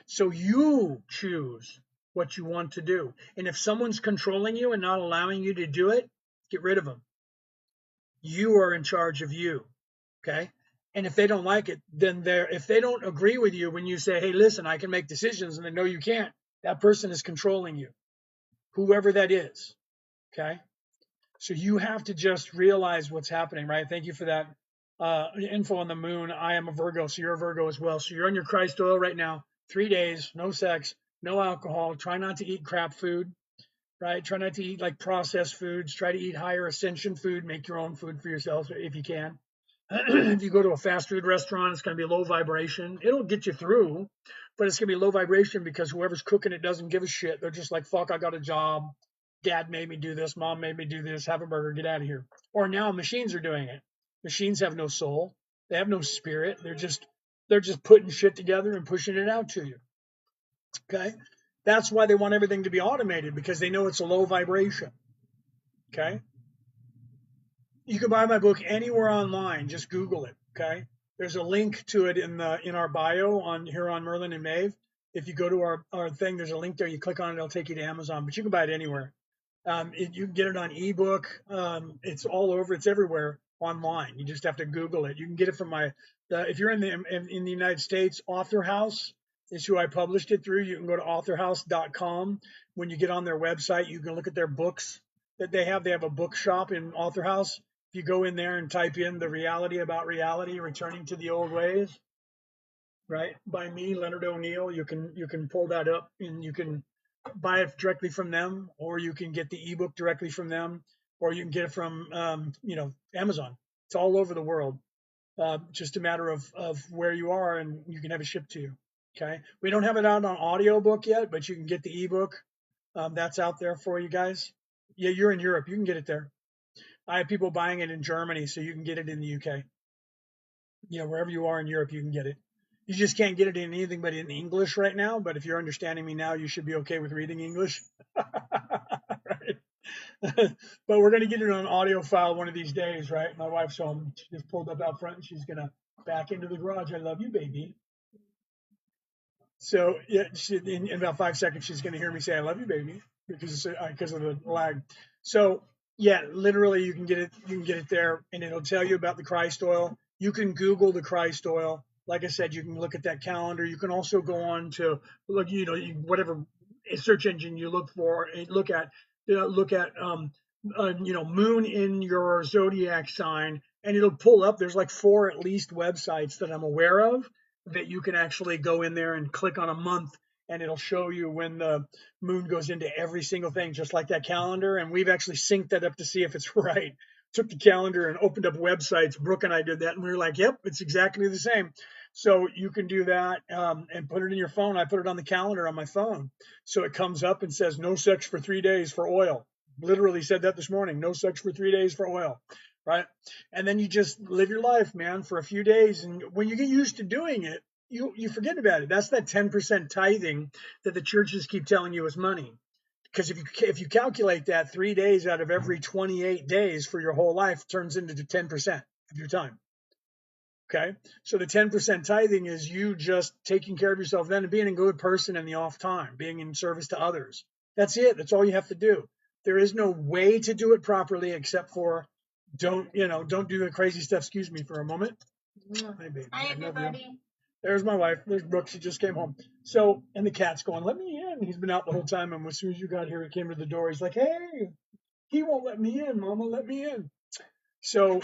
So you choose what you want to do. And if someone's controlling you and not allowing you to do it, get rid of them. You are in charge of you. Okay? And if they don't like it, then if they don't agree with you when you say, hey, listen, I can make decisions, and they know you can't, that person is controlling you, whoever that is. Okay? So you have to just realize what's happening, right? Thank you for that info on the moon. I am a Virgo, so you're a Virgo as well. So you're on your Christ oil right now. 3 days, no sex, no alcohol. Try not to eat crap food, right? Try not to eat like processed foods. Try to eat higher ascension food. Make your own food for yourself if you can. If you go to a fast food restaurant, it's going to be low vibration. It'll get you through, but it's going to be low vibration because whoever's cooking it doesn't give a shit. They're just like, fuck, I got a job. Dad made me do this. Mom made me do this. Have a burger. Get out of here. Or now machines are doing it. Machines have no soul. They have no spirit. They're just putting shit together and pushing it out to you. Okay? That's why they want everything to be automated, because they know it's a low vibration. Okay? You can buy my book anywhere online. Just Google it. Okay? There's a link to it in our bio on here on Merlin and Maeve. If you go to our thing, there's a link there. You click on it, it'll take you to Amazon. But you can buy it anywhere. You can get it on ebook. It's all over. It's everywhere online. You just have to Google it. You can get it from if you're in the United States, Author House is who I published it through. You can go to authorhouse.com. When you get on their website, you can look at their books that they have. They have a bookshop in Author House. If you go in there and type in The Reality About Reality, Returning to the Old Ways, right, by me, Leonard O'Neill, you can pull that up and you can buy it directly from them, or you can get the ebook directly from them, or you can get it from Amazon. It's all over the world. Just a matter of where you are, and you can have it shipped to you. Okay, we don't have it out on audiobook yet, but you can get the ebook. That's out there for you guys. Yeah, you're in Europe, you can get it there. I have people buying it in Germany, so you can get it in the UK. Yeah, wherever you are in Europe, you can get it. You just can't get it in anything but in English right now. But if you're understanding me now, you should be okay with reading English. Right? But we're going to get it on an audio file one of these days, right? My wife's home. She just pulled up out front and she's going to back into the garage. I love you, baby. So yeah, in about 5 seconds, she's going to hear me say, I love you, baby, because of the lag. So yeah, literally you can get it there, and it'll tell you about the Christ oil. You can Google the Christ oil. Like I said, you can look at that calendar. You can also go on to look, whatever search engine you look at moon in your zodiac sign, and it'll pull up. There's like 4 at least websites that I'm aware of that you can actually go in there and click on a month, and it'll show you when the moon goes into every single thing, just like that calendar. And we've actually synced that up to see if it's right. Took the calendar and opened up websites. Brooke and I did that, and we were like, yep, it's exactly the same. So you can do that and put it in your phone. I put it on the calendar on my phone. So it comes up and says, no sex for 3 days for oil. Literally said that this morning, no sex for 3 days for oil, right? And then you just live your life, man, for a few days. And when you get used to doing it, you forget about it. That's that 10% tithing that the churches keep telling you is money. Because if you calculate that, 3 days out of every 28 days for your whole life turns into 10% of your time. Okay, so the 10% tithing is you just taking care of yourself then and being a good person in the off time, being in service to others. That's it. That's all you have to do. There is no way to do it properly except for don't do the crazy stuff. Excuse me for a moment. Hi, baby. Hi, everybody. There's my wife. There's Brooke. She just came home. So, and the cat's going, let me in. He's been out the whole time. And as soon as you got here, he came to the door. He's like, hey, he won't let me in, Mama. Let me in. So,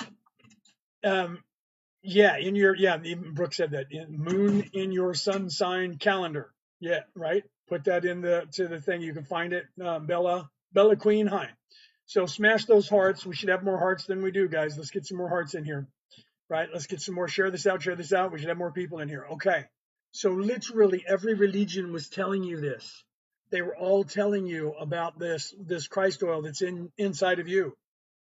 yeah, even Brooke said that. Moon in your sun sign calendar. Yeah, right. Put that to the thing. You can find it, Bella. Bella Queen, hi. So smash those hearts. We should have more hearts than we do, guys. Let's get some more hearts in here. Right? Let's get some more. Share this out. Share this out. We should have more people in here. Okay. So literally every religion was telling you this. They were all telling you about this Christ oil that's inside of you.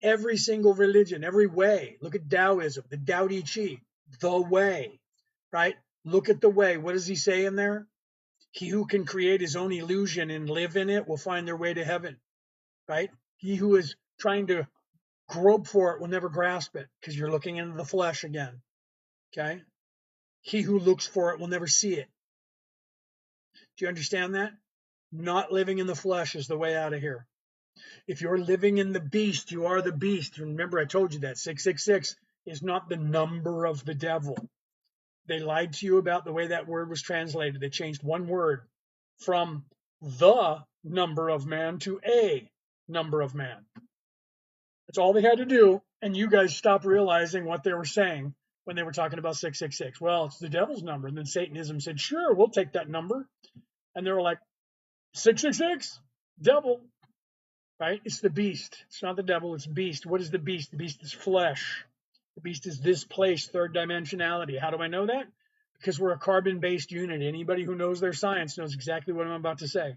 Every single religion, every way. Look at Taoism, the Tao Te Chi, the way. Right? Look at the way. What does he say in there? He who can create his own illusion and live in it will find their way to heaven. Right? He who is trying to grope for it will never grasp it because you're looking into the flesh again. Okay? He who looks for it will never see it. Do you understand that? Not living in the flesh is the way out of here. If you're living in the beast, you are the beast. Remember, I told you that 666 is not the number of the devil. They lied to you about the way that word was translated. They changed one word from the number of man to a number of man. That's all they had to do. And you guys stopped realizing what they were saying when they were talking about 666. Well, it's the devil's number. And then Satanism said, sure, we'll take that number. And they were like, 666, devil, right? It's the beast. It's not the devil, it's beast. What is the beast? The beast is flesh. The beast is this place, third dimensionality. How do I know that? Because we're a carbon-based unit. Anybody who knows their science knows exactly what I'm about to say.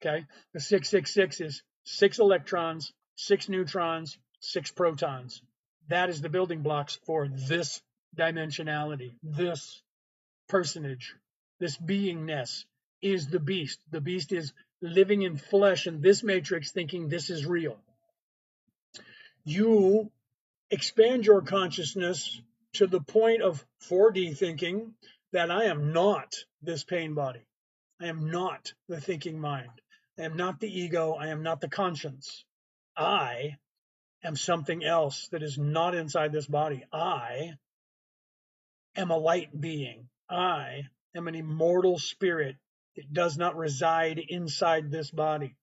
Okay? The 666 is 6 electrons, 6 neutrons, 6 protons. That is the building blocks for this dimensionality, this personage, this beingness is the beast. The beast is living in flesh in this matrix thinking this is real. You expand your consciousness to the point of 4D thinking that I am not this pain body. I am not the thinking mind. I am not the ego. I am not the conscience. I am something else that is not inside this body. I am a light being. I am an immortal spirit that does not reside inside this body.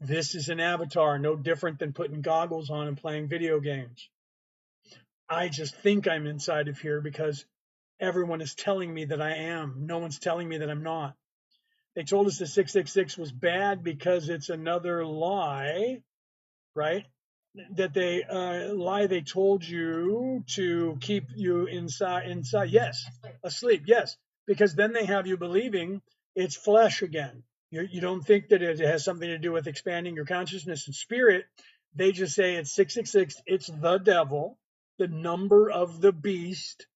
This is an avatar, no different than putting goggles on and playing video games. I just think I'm inside of here because everyone is telling me that I am. No one's telling me that I'm not. They told us the 666 was bad because it's another lie, right? That they lie they told you to keep you inside. Yes, asleep. Yes, because then they have you believing it's flesh again. You don't think that it has something to do with expanding your consciousness and spirit. They just say it's 666. It's the devil, the number of the beast,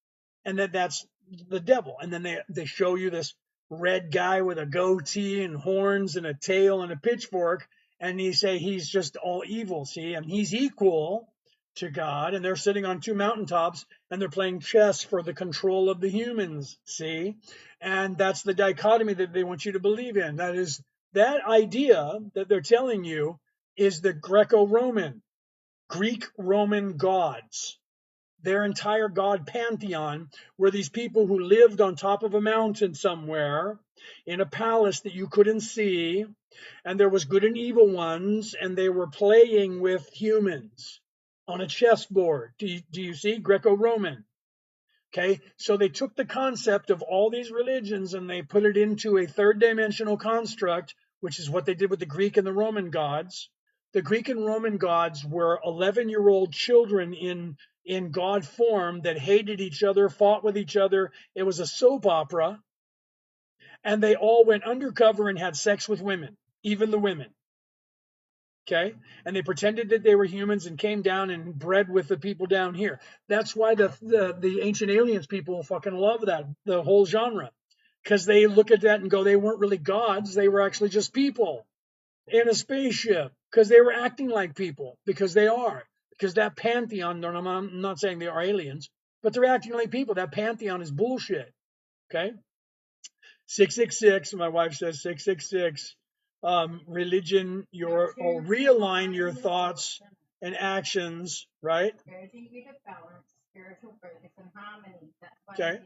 and that's the devil. And then they show you this red guy with a goatee and horns and a tail and a pitchfork, and you say he's just all evil, see, and he's equal to God, and they're sitting on 2 mountaintops and they're playing chess for the control of the humans, see, and that's the dichotomy that they want you to believe in. That is, that idea that they're telling you is the Greco-Roman, Greek-Roman gods. Their entire god pantheon were these people who lived on top of a mountain somewhere in a palace that you couldn't see, and there was good and evil ones, and they were playing with humans on a chessboard. Do you see? Greco-Roman. Okay, so they took the concept of all these religions and they put it into a third dimensional construct, which is what they did with the Greek and the Roman gods. The Greek and Roman gods were 11-year-old children in god form that hated each other, fought with each other. It was a soap opera, and they all went undercover and had sex with women, even the women. Okay, and they pretended that they were humans and came down and bred with the people down here. That's why the ancient aliens people fucking love that, the whole genre, because they look at that and go, they weren't really gods, they were actually just people in a spaceship, because they were acting like people, because they are, because that pantheon, I'm not saying they are aliens, but they're acting like people. That pantheon is bullshit. Okay, 666, my wife says 666. Religion, or realign your thoughts and actions, right? Okay.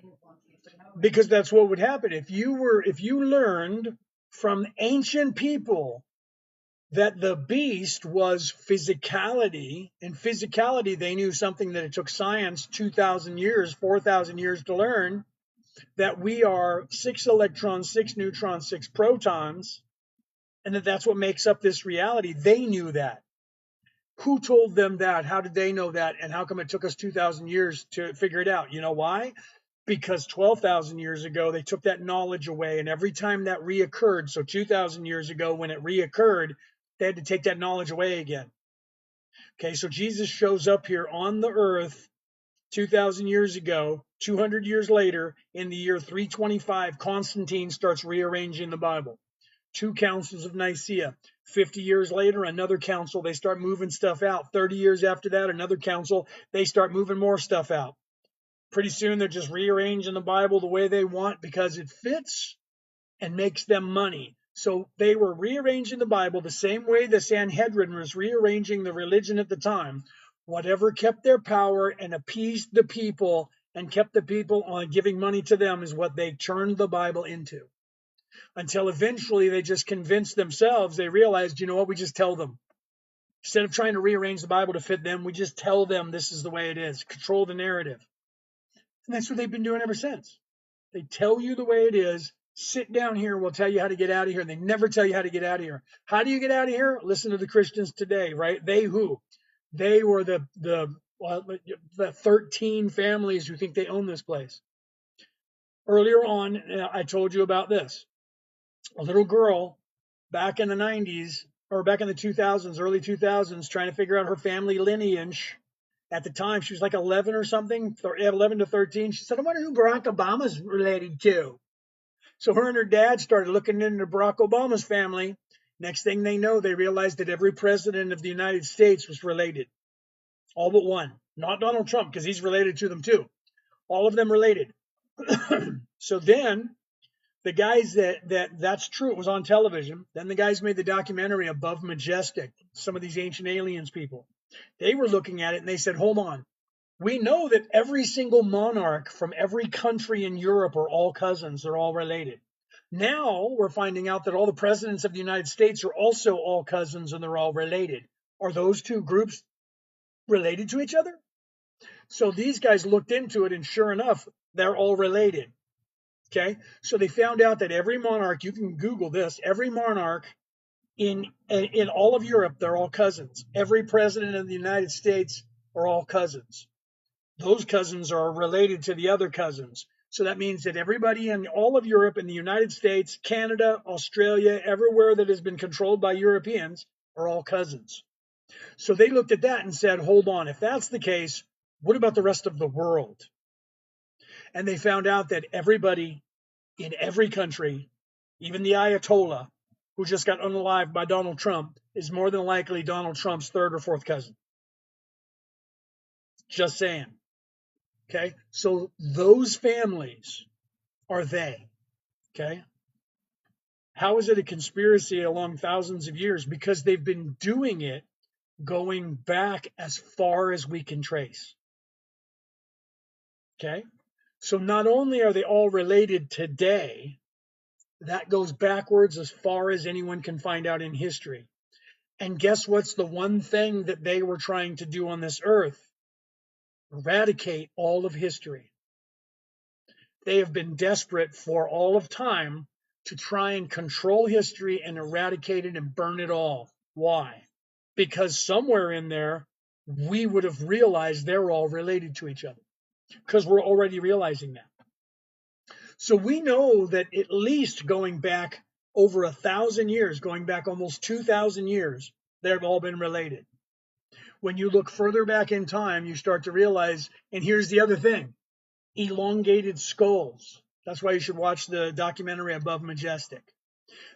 Because that's what would happen if you learned from ancient people that the beast was physicality, and physicality, they knew something that it took science 2,000 years, 4,000 years to learn, that we are 6 electrons, 6 neutrons, 6 protons. and that that's what makes up this reality. They knew that. Who told them that? How did they know that? And how come it took us 2,000 years to figure it out? You know why? Because 12,000 years ago, they took that knowledge away. And every time that reoccurred, so 2,000 years ago, when it reoccurred, they had to take that knowledge away again. Okay, so Jesus shows up here on the earth 2,000 years ago. 200 years later, in the year 325, Constantine starts rearranging the Bible. 2 councils of Nicaea. 50 years later, another council, they start moving stuff out. 30 years after that, another council, they start moving more stuff out. Pretty soon, they're just rearranging the Bible the way they want because it fits and makes them money. So they were rearranging the Bible the same way the Sanhedrin was rearranging the religion at the time. Whatever kept their power and appeased the people and kept the people on giving money to them is what they turned the Bible into. Until eventually they just convinced themselves, they realized, you know what, we just tell them. Instead of trying to rearrange the Bible to fit them, we just tell them this is the way it is. Control the narrative. And that's what they've been doing ever since. They tell you the way it is. Sit down here, we'll tell you how to get out of here. And they never tell you how to get out of here. How do you get out of here? Listen to the Christians today, right? They who? They were the 13 families who think they own this place. Earlier on, I told you about this. A little girl back in the 90s, or back in the 2000s, early 2000s, trying to figure out her family lineage. At the time, she was like 11 or something, 11 to 13. She said, I wonder who Barack Obama's related to. So her and her dad started looking into Barack Obama's family. Next thing they know, they realized that every president of the United States was related. All but one. Not Donald Trump, because he's related to them too. All of them related. So then the guys that's true, it was on television. Then the guys made the documentary Above Majestic, some of these ancient aliens people. They were looking at it and they said, hold on. We know that every single monarch from every country in Europe are all cousins. They're all related. Now we're finding out that all the presidents of the United States are also all cousins and they're all related. Are those two groups related to each other? So these guys looked into it and sure enough, they're all related. Okay, so they found out that every monarch, you can Google this, every monarch in all of Europe, they're all cousins. Every president of the United States are all cousins. Those cousins are related to the other cousins. So that means that everybody in all of Europe and the United States, Canada, Australia, everywhere that has been controlled by Europeans are all cousins. So they looked at that and said, hold on, if that's the case, what about the rest of the world? And they found out that everybody in every country, even the Ayatollah, who just got unalived by Donald Trump, is more than likely Donald Trump's third or fourth cousin. Just saying. Okay, so those families are they. Okay, how is it a conspiracy along thousands of years? Because they've been doing it going back as far as we can trace. Okay, so not only are they all related today, that goes backwards as far as anyone can find out in history. And guess what's the one thing that they were trying to do on this earth? Eradicate all of history. They have been desperate for all of time to try and control history and eradicate it and burn it all. Why? Because somewhere in there, we would have realized they're all related to each other. Because we're already realizing that. So we know that at least going back over 1,000 years, going back almost 2,000 years, they've all been related. When you look further back in time, you start to realize, and here's the other thing, elongated skulls. That's why you should watch the documentary Above Majestic.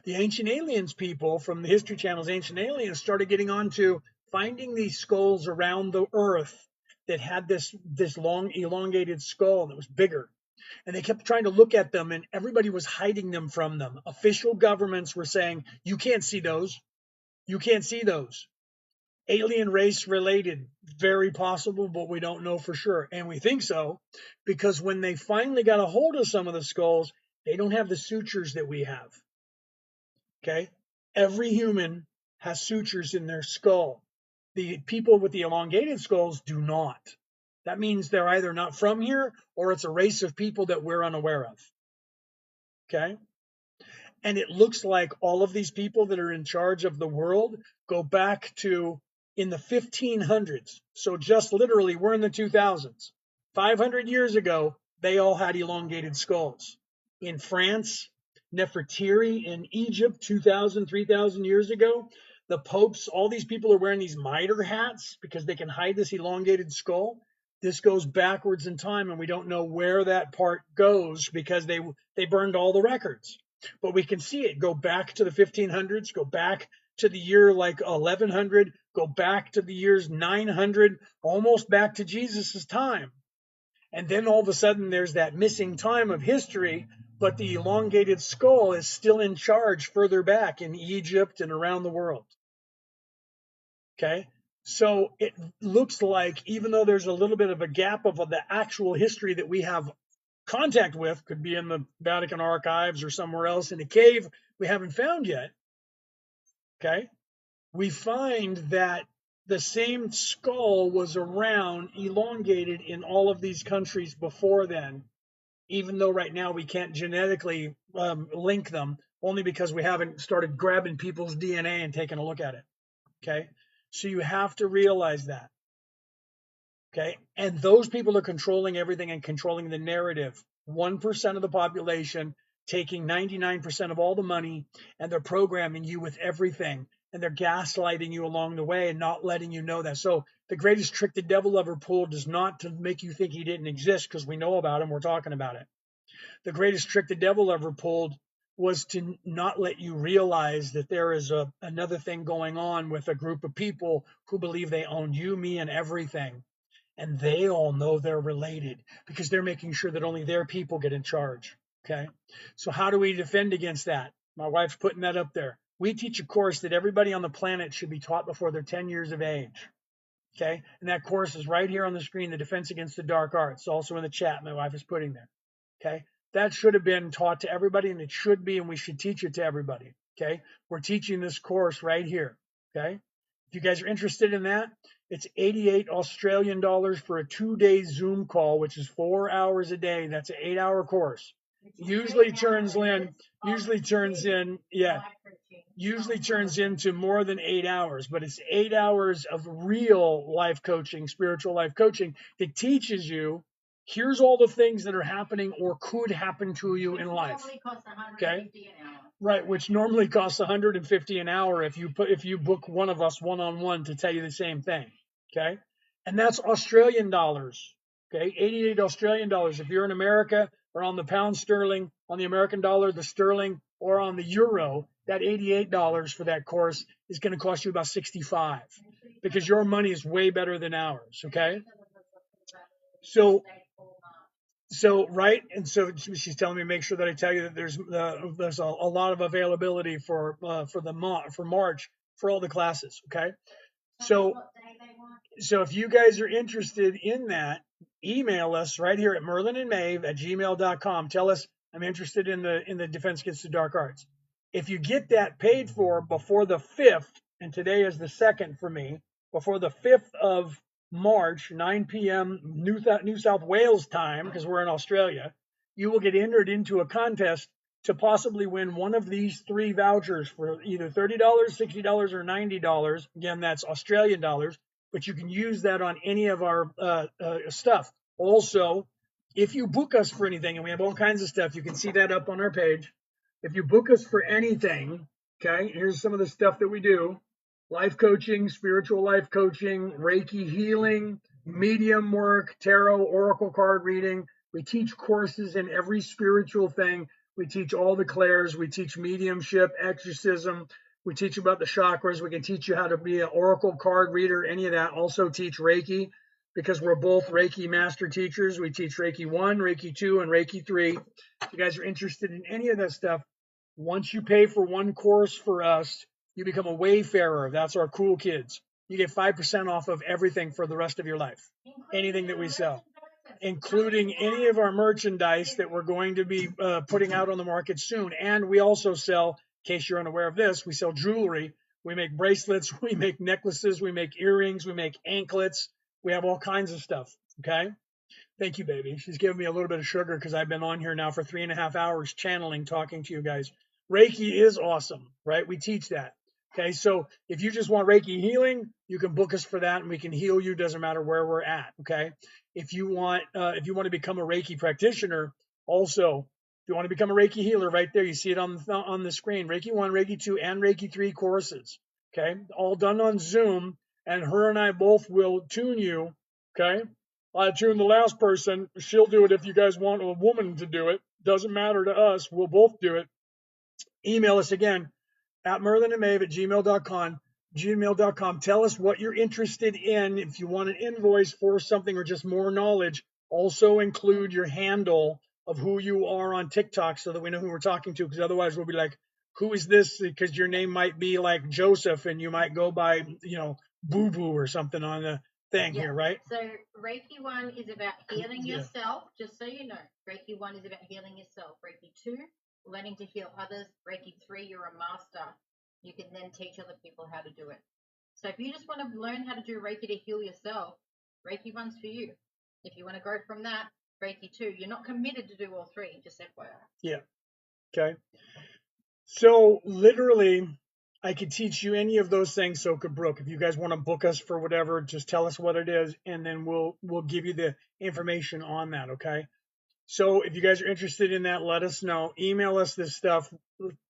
The Ancient Aliens people from the History Channel's Ancient Aliens started getting onto finding these skulls around the earth that had this long elongated skull that was bigger. And they kept trying to look at them, and everybody was hiding them from them. Official governments were saying, you can't see those. You can't see those. Alien race related, very possible, but we don't know for sure. And we think so because when they finally got a hold of some of the skulls, they don't have the sutures that we have. Okay? Every human has sutures in their skull. The people with the elongated skulls do not. That means they're either not from here or it's a race of people that we're unaware of. Okay? And it looks like all of these people that are in charge of the world go back to in the 1500s. So just literally, we're in the 2000s. 500 years ago, they all had elongated skulls. In France, Nefertiti in Egypt, 2,000, 3,000 years ago, the popes, all these people are wearing these mitre hats because they can hide this elongated skull. This goes backwards in time, and we don't know where that part goes because they burned all the records. But we can see it go back to the 1500s, go back to the year like 1100, go back to the years 900, almost back to Jesus's time. And then all of a sudden there's that missing time of history, but the elongated skull is still in charge further back in Egypt and around the world. Okay? So it looks like, even though there's a little bit of a gap of the actual history that we have contact with, could be in the Vatican archives or somewhere else in a cave we haven't found yet, okay, we find that the same skull was around, elongated in all of these countries before then, even though right now we can't genetically link them, only because we haven't started grabbing people's DNA and taking a look at it. Okay, so you have to realize that. Okay, and those people are controlling everything and controlling the narrative. 1% of the population taking 99% of all the money, and they're programming you with everything, and they're gaslighting you along the way and not letting you know that. So the greatest trick the devil ever pulled is not to make you think he didn't exist, because we know about him, we're talking about it. The greatest trick the devil ever pulled was to not let you realize that there is another thing going on with a group of people who believe they own you, me, and everything. And they all know they're related because they're making sure that only their people get in charge. Okay. So how do we defend against that? My wife's putting that up there. We teach a course that everybody on the planet should be taught before they're 10 years of age. Okay. And that course is right here on the screen, the Defense Against the Dark Arts, also in the chat my wife is putting there. Okay. That should have been taught to everybody, and it should be, and we should teach it to everybody. Okay. We're teaching this course right here. Okay. If you guys are interested in that, it's 88 Australian dollars for a 2-day Zoom call, which is 4 hours a day. That's an 8-hour course. Usually turns into more than 8 hours, but it's 8 hours of real life coaching, spiritual life coaching that teaches you, here's all the things that are happening or could happen to you in life. Okay. Right, which normally costs $150 an hour if you book one of us one-on-one to tell you the same thing. Okay, and that's Australian dollars. Okay, 88 Australian dollars. If you're in America or on the pound sterling, on the American dollar, the sterling, or on the euro, that $88 for that course is going to cost you about 65, because your money is way better than ours. Okay, so right, and so she's telling me make sure that I tell you that there's a lot of availability for March for all the classes. Okay, so if you guys are interested in that, email us right here at merlinandmaeve@gmail.com. Tell us, I'm interested in the Defense Against the Dark Arts. If you get that paid for before the 5th, and today is the 2nd for me, before the 5th of March, 9 p.m. New South Wales time, because we're in Australia, you will get entered into a contest to possibly win one of these 3 vouchers for either $30, $60, or $90. Again, that's Australian dollars, but you can use that on any of our stuff. Also, if you book us for anything, and we have all kinds of stuff, you can see that up on our page. If you book us for anything, okay, here's some of the stuff that we do: life coaching, spiritual life coaching, Reiki healing, medium work, tarot, oracle card reading. We teach courses in every spiritual thing. We teach all the clairs. We teach mediumship, exorcism. We teach about the chakras. We can teach you how to be an oracle card reader, any of that. Also teach Reiki, because we're both Reiki master teachers. We teach Reiki 1, Reiki 2, and Reiki 3. If you guys are interested in any of that stuff, once you pay for one course for us, you become a wayfarer. That's our cool kids. You get 5% off of everything for the rest of your life. Anything that we sell, including any of our merchandise that we're going to be putting out on the market soon. And we also sell, in case you're unaware of this, we sell jewelry. We make bracelets, we make necklaces, we make earrings, we make anklets. We have all kinds of stuff. Okay. Thank you, baby. She's giving me a little bit of sugar because I've been on here now for 3.5 hours channeling, talking to you guys. Reiki is awesome, right? We teach that. Okay, so if you just want Reiki healing, you can book us for that, and we can heal you. Doesn't matter where we're at. Okay, if you want to become a Reiki practitioner, also, if you want to become a Reiki healer, right there, you see it on the screen. Reiki 1, Reiki 2, and Reiki 3 courses. Okay, all done on Zoom, and her and I both will tune you. Okay, I tune the last person. She'll do it if you guys want a woman to do it. Doesn't matter to us. We'll both do it. Email us again at merlinandmaeve@gmail.com. Gmail.com. Tell us what you're interested in. If you want an invoice for something or just more knowledge, also include your handle of who you are on TikTok so that we know who we're talking to. Because otherwise, we'll be like, who is this? Because your name might be like Joseph and you might go by, Boo Boo or something on the thing here, right? So Reiki 1 is about healing yourself, just so you know. Reiki 1 is about healing yourself. Reiki 2, learning to heal others. Reiki 3, you're a master. You can then teach other people how to do it. So if you just want to learn how to do Reiki to heal yourself, Reiki 1's for you. If you want to go from that, Reiki 2. You're not committed to do all three, just FYI. Yeah. Okay. So literally, I could teach you any of those things. So could Brooke. If you guys want to book us for whatever, just tell us what it is, and then we'll give you the information on that. Okay. So if you guys are interested in that, let us know. Email us this stuff.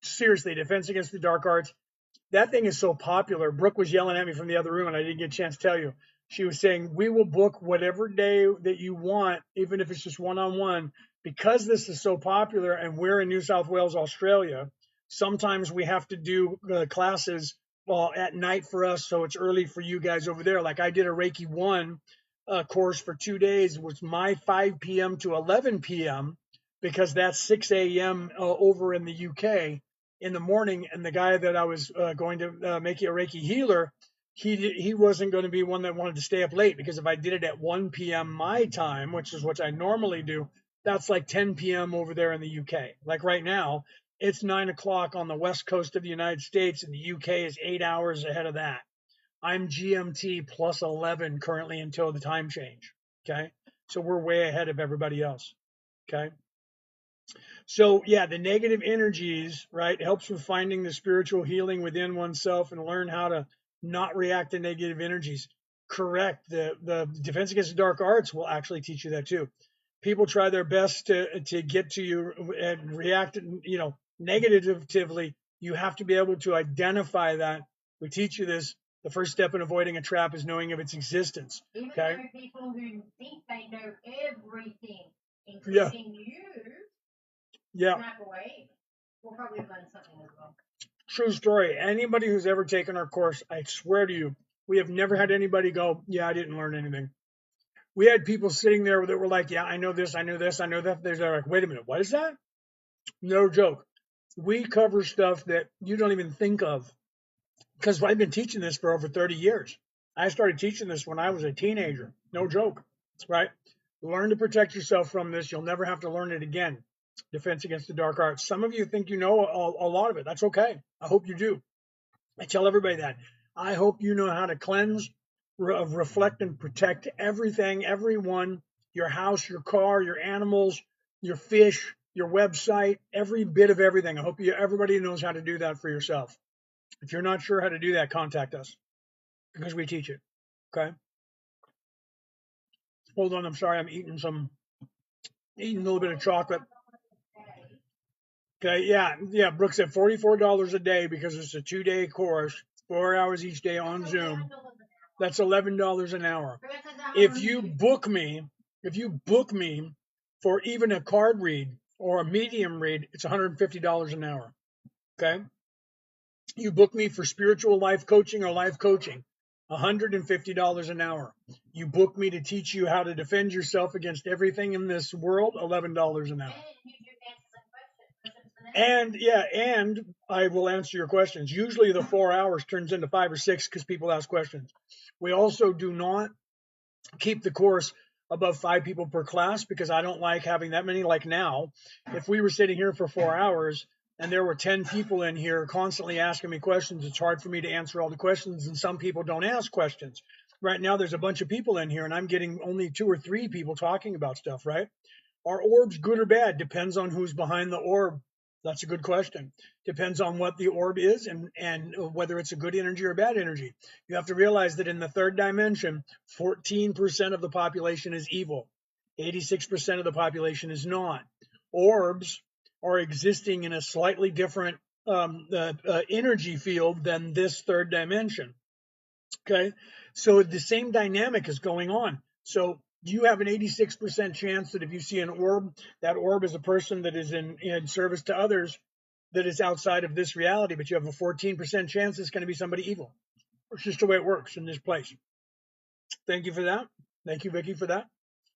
Seriously, Defense Against the Dark Arts. That thing is so popular. Brooke was yelling at me from the other room, and I didn't get a chance to tell you. She was saying, we will book whatever day that you want, even if it's just one-on-one, because this is so popular and we're in New South Wales, Australia. Sometimes we have to do classes at night for us, so it's early for you guys over there. Like I did a Reiki 1 course for 2 days, was my 5 p.m. to 11 p.m. because that's 6 a.m. Over in the UK in the morning. And the guy that I was going to make you a Reiki healer, he wasn't going to be one that wanted to stay up late, because if I did it at 1 p.m. my time, which is what I normally do, that's like 10 p.m. over there in the UK. Like right now, it's 9 o'clock on the west coast of the United States, and the UK is 8 hours ahead of that. I'm GMT plus 11 currently until the time change. Okay. So we're way ahead of everybody else. Okay. So yeah, the negative energies, right, helps with finding the spiritual healing within oneself and learn how to not react to negative energies. Correct. The Defense Against the Dark Arts will actually teach you that too. People try their best to get to you and react, negatively. You have to be able to identify that. We teach you this. The first step in avoiding a trap is knowing of its existence. Even Okay. though people who think they know everything, including you, snap away, we'll probably learn something as well. True story. Anybody who's ever taken our course, I swear to you, we have never had anybody go, yeah, I didn't learn anything. We had people sitting there that were like, yeah, I know this, I know this, I know that. They're like, wait a minute, what is that? No joke. We cover stuff that you don't even think of, because I've been teaching this for over 30 years. I started teaching this when I was a teenager. No joke, right? Learn to protect yourself from this. You'll never have to learn it again. Defense Against the Dark Arts. Some of you think you know a lot of it. That's okay. I hope you do. I tell everybody that. I hope you know how to cleanse, reflect, and protect everything, everyone, your house, your car, your animals, your fish, your website, every bit of everything. I hope everybody knows how to do that for yourself. If you're not sure how to do that, contact us, because we teach it. Okay. Hold on. I'm sorry. I'm eating a little bit of chocolate. Okay. Yeah. Brooke said $44 a day because it's a 2-day course, 4 hours each day on Zoom. That's $11 an hour. If you book me for even a card read or a medium read, it's $150 an hour. Okay. You book me for spiritual life coaching or life coaching, $150 an hour. You book me to teach you how to defend yourself against everything in this world, $11 an hour. And I will answer your questions. Usually the 4 hours turns into 5 or 6 because people ask questions. We also do not keep the course above 5 people per class, because I don't like having that many. Like now, if we were sitting here for 4 hours and there were 10 people in here constantly asking me questions, it's hard for me to answer all the questions, and some people don't ask questions. Right now, there's a bunch of people in here and I'm getting only 2 or 3 people talking about stuff, right? Are orbs good or bad? Depends on who's behind the orb. That's a good question. Depends on what the orb is and whether it's a good energy or bad energy. You have to realize that in the third dimension, 14% of the population is evil, 86% of the population is not. Orbs are existing in a slightly different energy field than this third dimension. Okay, so the same dynamic is going on. So you have an 86% chance that if you see an orb, that orb is a person that is in service to others that is outside of this reality, but you have a 14% chance it's going to be somebody evil. It's just the way it works in this place. Thank you for that. Thank you, Vicky, for that.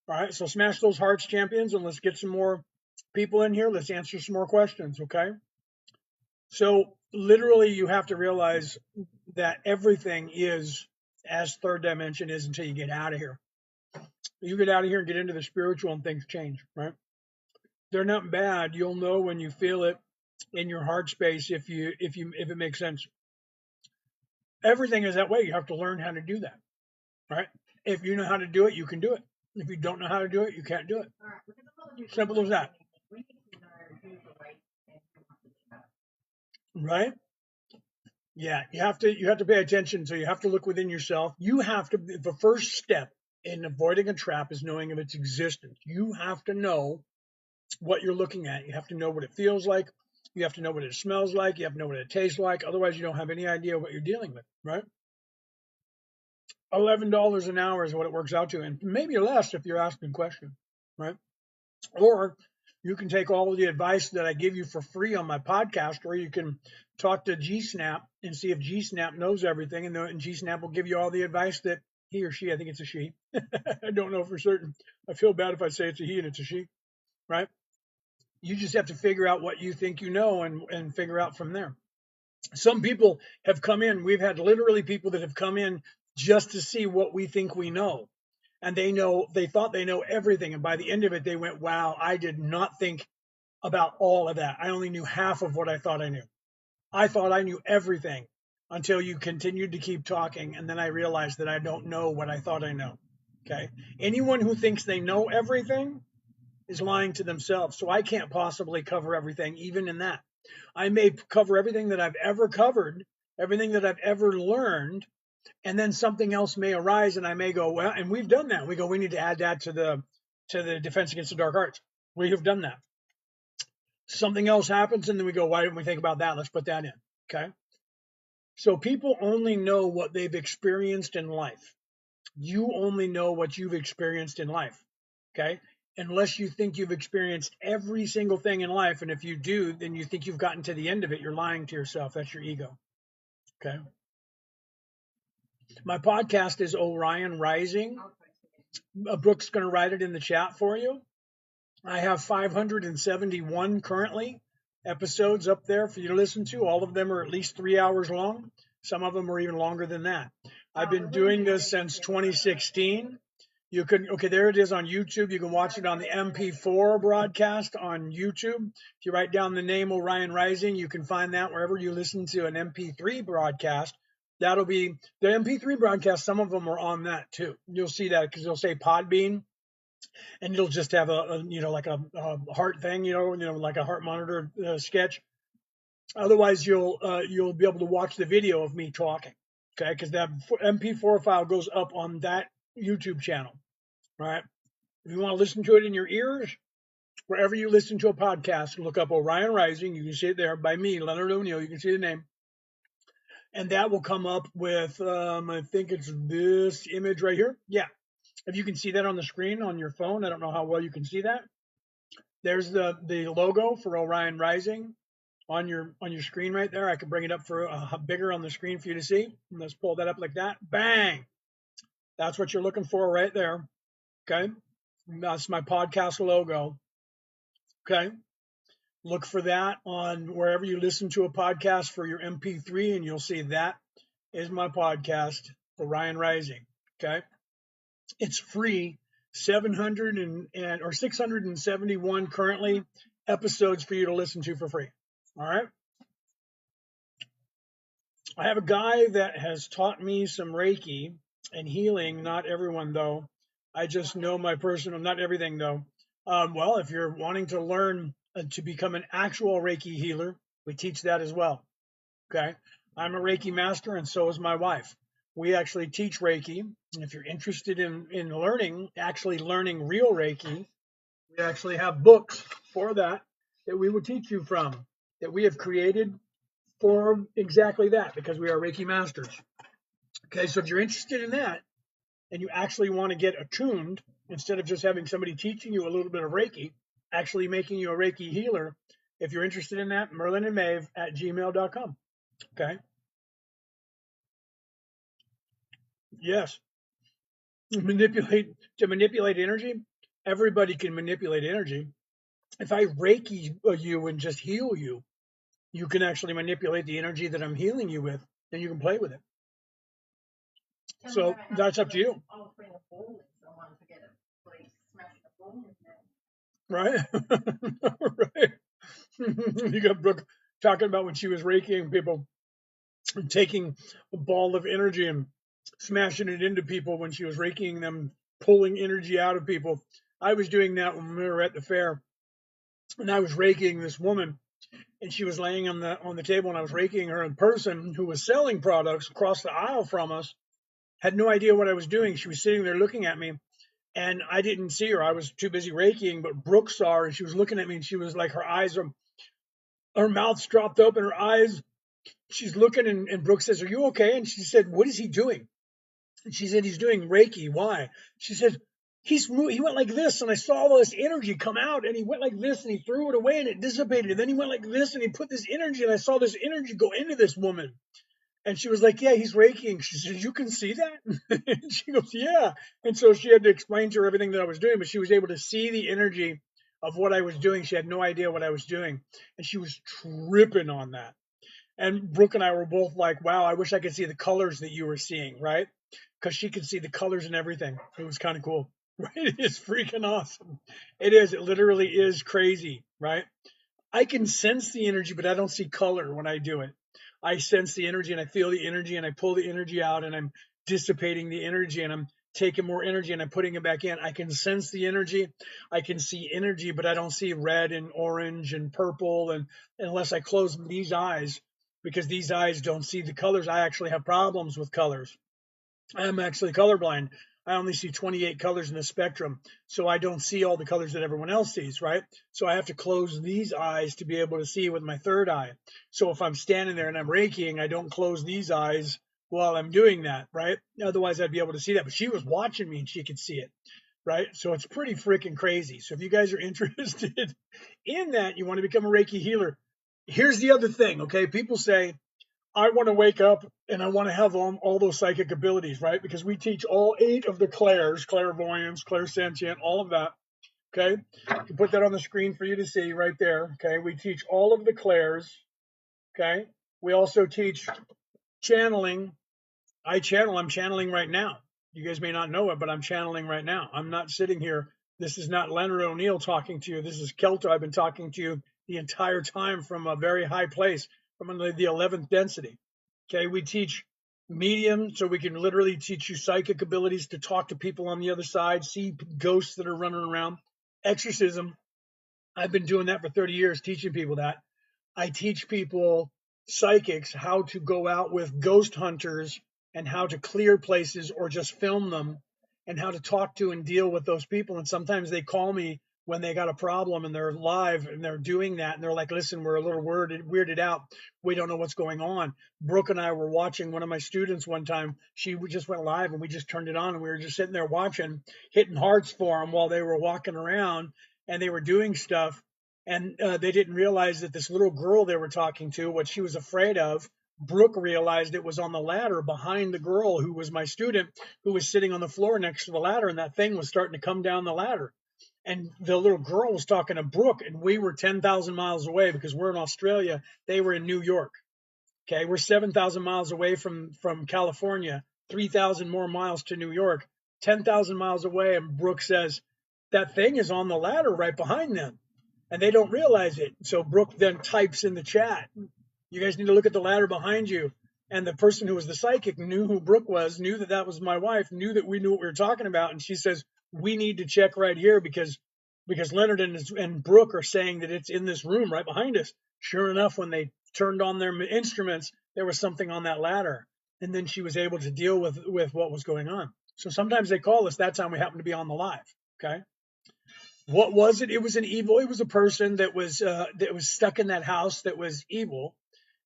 All right, so smash those hearts, champions, and let's get some more people in here. Let's answer some more questions, okay? So literally, you have to realize that everything is as third dimension is until you get out of here. You get out of here and get into the spiritual, and things change, right? They're not bad. You'll know when you feel it in your heart space if it makes sense. Everything is that way. You have to learn how to do that, right? If you know how to do it, you can do it. If you don't know how to do it, you can't do it. Simple as that. Right? Yeah, you have to pay attention. So you have to look within yourself. You have to. The first step in avoiding a trap is knowing of its existence. You have to know what you're looking at. You have to know what it feels like. You have to know what it smells like. You have to know what it tastes like. Otherwise, you don't have any idea what you're dealing with, right? $11 an hour is what it works out to, and maybe less if you're asking questions, right? Or you can take all of the advice that I give you for free on my podcast, or you can talk to G-Snap and see if G-Snap knows everything, and G-Snap will give you all the advice that he or she, I think it's a she. I don't know for certain. I feel bad if I say it's a he and it's a she, right? You just have to figure out what you think you know and figure out from there. Some people have come in. We've had literally people that have come in just to see what we think we know. And they thought they know everything. And by the end of it, they went, wow, I did not think about all of that. I only knew half of what I thought I knew. I thought I knew everything until you continued to keep talking. And then I realized that I don't know what I thought I know. Okay. Anyone who thinks they know everything is lying to themselves. So I can't possibly cover everything, even in that. I may cover everything that I've ever covered, everything that I've ever learned, and then something else may arise, and I may go, well, and we've done that. We go, we need to add that to the defense against the dark arts. We have done that. Something else happens, and then we go, why didn't we think about that? Let's put that in. Okay. So people only know what they've experienced in life. You only know what you've experienced in life. Okay. Unless you think you've experienced every single thing in life. And if you do, then you think you've gotten to the end of it. You're lying to yourself. That's your ego. Okay. My podcast is Orion Rising. Brooke's going to write it in the chat for you. I have 571 currently episodes up there for you to listen to. All of them are at least 3 hours long. Some of them are even longer than that. I've been doing this since 2016. You can, okay, there it is on YouTube. You can watch it on the MP4 broadcast on YouTube. If you write down the name Orion Rising, you can find that wherever you listen to an MP3 broadcast. That'll be the MP3 broadcast. Some of them are on that too. You'll see that because they'll say Podbean, and it'll just have like a heart thing, like a heart monitor sketch. Otherwise, you'll be able to watch the video of me talking, okay? Because that MP4 file goes up on that YouTube channel, right? If you want to listen to it in your ears, wherever you listen to a podcast, look up Orion Rising. You can see it there by me, Leonard O'Neill. You can see the name. And that will come up with, I think it's this image right here. Yeah. If you can see that on the screen on your phone, I don't know how well you can see that. There's the logo for Orion Rising on your screen right there. I can bring it up for bigger on the screen for you to see. Let's pull that up like that. Bang. That's what you're looking for right there. Okay. That's my podcast logo. Okay. Look for that on wherever you listen to a podcast for your MP3, and you'll see that is my podcast, Orion Rising. Okay. It's free. 671 currently episodes for you to listen to for free. All right. I have a guy that has taught me some Reiki and healing. Not everyone, though. I just know my personal, not everything, though. Well, if you're wanting to learn to become an actual Reiki healer, we teach that as well. Okay. I'm a Reiki master, and so is my wife. We actually teach Reiki. And if you're interested in actually learning real Reiki, we actually have books for that we will teach you from, that we have created for exactly that, because we are Reiki masters. Okay, so if you're interested in that and you actually want to get attuned, instead of just having somebody teaching you a little bit of Reiki, actually making you a Reiki healer, if you're interested in that, merlinandmaeve@gmail.com. Okay. Yes. To manipulate energy. Everybody can manipulate energy. If I Reiki you and just heal you, you can actually manipulate the energy that I'm healing you with, and you can play with it. So that's up to you. Right? Right. You got Brooke talking about when she was Reikiing people, taking a ball of energy and smashing it into people when she was Reikiing them, pulling energy out of people. I was doing that when we were at the fair, and I was Reikiing this woman, and she was laying on the table, and I was Reikiing her in person, who was selling products across the aisle from us. Had no idea what I was doing. She was sitting there looking at me, and I didn't see her. I was too busy Reikiing, but Brooke saw her, and she was looking at me, and she was like, her mouth's dropped open, her eyes, she's looking, and Brooke says, "Are you okay?" And she said, "What is he doing?" And she said, "He's doing Reiki." "Why?" She said, he went like this, and I saw all this energy come out, and he went like this, and he threw it away, and it dissipated. And then he went like this, and he put this energy, and I saw this energy go into this woman. And she was like, "Yeah, he's Reikiing." She said, "You can see that?" And she goes, "Yeah." And so she had to explain to her everything that I was doing, but she was able to see the energy of what I was doing. She had no idea what I was doing, and she was tripping on that. And Brooke and I were both like, "Wow, I wish I could see the colors that you were seeing," right? Because she could see the colors and everything. It was kind of cool, right? It's freaking awesome. It is. It literally is crazy, right? I can sense the energy, but I don't see color when I do it. I sense the energy and I feel the energy and I pull the energy out and I'm dissipating the energy and I'm taking more energy and I'm putting it back in. I can sense the energy. I can see energy, but I don't see red and orange and purple. And unless I close these eyes, because these eyes don't see the colors, I actually have problems with colors. I'm actually colorblind. I only see 28 colors in the spectrum, so I don't see all the colors that everyone else sees, right? So I have to close these eyes to be able to see with my third eye. So if I'm standing there and I'm Reikiing, I don't close these eyes while I'm doing that, right? Otherwise, I'd be able to see that. But she was watching me and she could see it, right? So it's pretty freaking crazy. So if you guys are interested in that, you want to become a Reiki healer, here's the other thing, okay? People say, I want to wake up and I want to have all those psychic abilities, right? Because we teach all 8 of the clairs, clairvoyance, clairsentient, all of that. Okay. I can put that on the screen for you to see right there. Okay. We teach all of the clairs. Okay. We also teach channeling. I'm channeling right now. You guys may not know it, but I'm channeling right now. I'm not sitting here. This is not Leonard O'Neill talking to you. This is Kelto. I've been talking to you the entire time from a very high place, from the 11th density. Okay, we teach medium, so we can literally teach you psychic abilities to talk to people on the other side, see ghosts that are running around. Exorcism, I've been doing that for 30 years, teaching people that. I teach people, psychics, how to go out with ghost hunters and how to clear places or just film them and how to talk to and deal with those people. And sometimes they call me when they got a problem and they're live and they're doing that. And they're like, "Listen, we're a little weirded out. We don't know what's going on." Brooke and I were watching one of my students one time. She just went live and we just turned it on and we were just sitting there watching, hitting hearts for them while they were walking around and they were doing stuff. And they didn't realize that this little girl they were talking to, what she was afraid of, Brooke realized it was on the ladder behind the girl who was my student, who was sitting on the floor next to the ladder, and that thing was starting to come down the ladder. And the little girl was talking to Brooke, and we were 10,000 miles away because we're in Australia. They were in New York. Okay, we're 7,000 miles away from California, 3,000 more miles to New York, 10,000 miles away. And Brooke says, "That thing is on the ladder right behind them." And they don't realize it. So Brooke then types in the chat, "You guys need to look at the ladder behind you." And the person who was the psychic knew who Brooke was, knew that that was my wife, knew that we knew what we were talking about. And she says, "We need to check right here because because Leonard and Brooke are saying that it's in this room right behind us. Sure enough, when they turned on their instruments, there was something on that ladder. And then she was able to deal with what was going on. So sometimes they call us. That time we happen to be on the live. Okay. What was it? It was an evil. It was a person that was stuck in that house that was evil.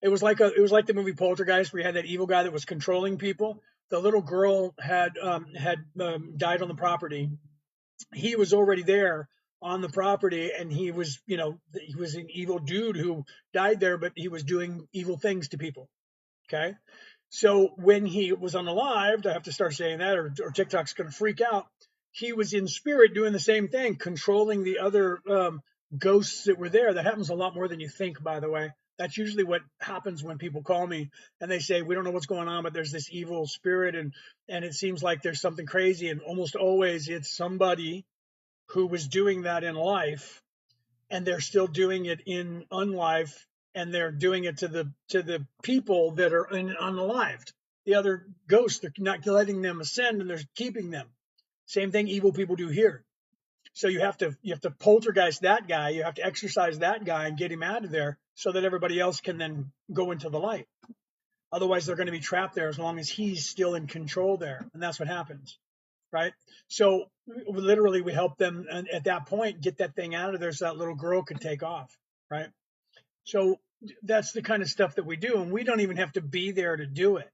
It was like the movie Poltergeist, where you had that evil guy that was controlling people. The little girl had died on the property. He was already there on the property, and he was an evil dude who died there, but he was doing evil things to people. Okay. So when he was unalived, I have to start saying that, or TikTok's going to freak out. He was in spirit doing the same thing, controlling the other ghosts that were there. That happens a lot more than you think, by the way. That's usually what happens when people call me and they say, we don't know what's going on, but there's this evil spirit, and it seems like there's something crazy. And almost always it's somebody who was doing that in life, and they're still doing it in unlife, and they're doing it to the people that are unalived. The other ghosts, they're not letting them ascend, and they're keeping them. Same thing evil people do here. So you have to poltergeist that guy, you have to exorcise that guy and get him out of there so that everybody else can then go into the light. Otherwise, they're going to be trapped there as long as he's still in control there, and that's what happens, right? So literally, we help them at that point get that thing out of there so that little girl could take off, right? So that's the kind of stuff that we do, and we don't even have to be there to do it.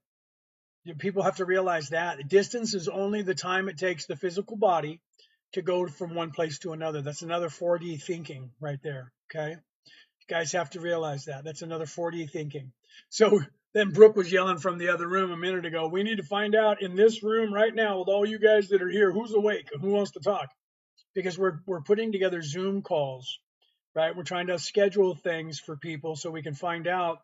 People have to realize that distance is only the time it takes the physical body to go from one place to another. That's another 4D thinking right there. Okay. You guys have to realize that. That's another 4D thinking. So then Brooke was yelling from the other room a minute ago, we need to find out in this room right now with all you guys that are here, who's awake and who wants to talk. Because we're putting together Zoom calls, right? We're trying to schedule things for people so we can find out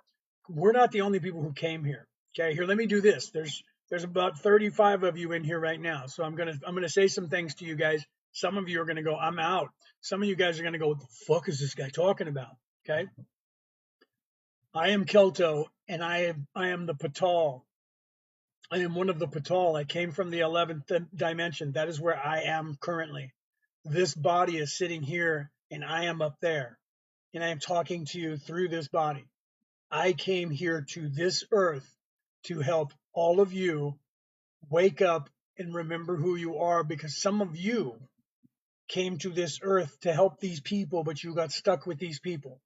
we're not the only people who came here. Okay, here, let me do this. There's about 35 of you in here right now. So I'm gonna say some things to you guys. Some of you are gonna go, I'm out. Some of you guys are gonna go, what the fuck is this guy talking about? Okay. I am Kelto, and I am the Patal. I am one of the Patal. I came from the 11th dimension. That is where I am currently. This body is sitting here, and I am up there, and I am talking to you through this body. I came here to this earth to help all of you wake up and remember who you are, because some of you came to this earth to help these people, but you got stuck with these people.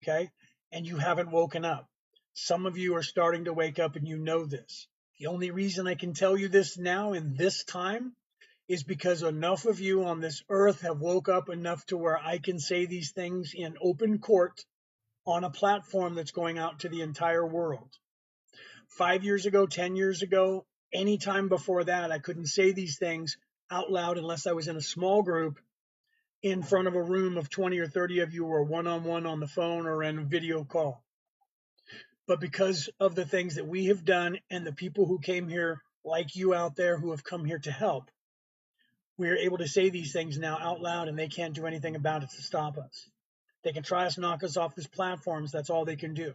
Okay. And you haven't woken up. Some of you are starting to wake up, and you know this. The only reason I can tell you this now in this time is because enough of you on this earth have woke up enough to where I can say these things in open court on a platform that's going out to the entire world. 5 years ago, 10 years ago, any time before that, I couldn't say these things out loud unless I was in a small group in front of a room of 20 or 30 of you, or one-on-one on the phone or in a video call. But because of the things that we have done and the people who came here, like you out there who have come here to help, we are able to say these things now out loud, and they can't do anything about it to stop us. They can try to knock us off these platforms. That's all they can do.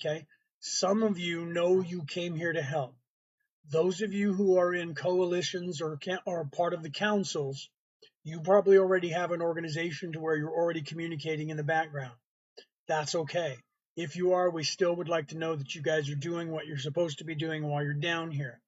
Okay. Some of you know you came here to help. Those of you who are in coalitions or are part of the councils, you probably already have an organization to where you're already communicating in the background. That's okay. If you are, we still would like to know that you guys are doing what you're supposed to be doing while you're down here.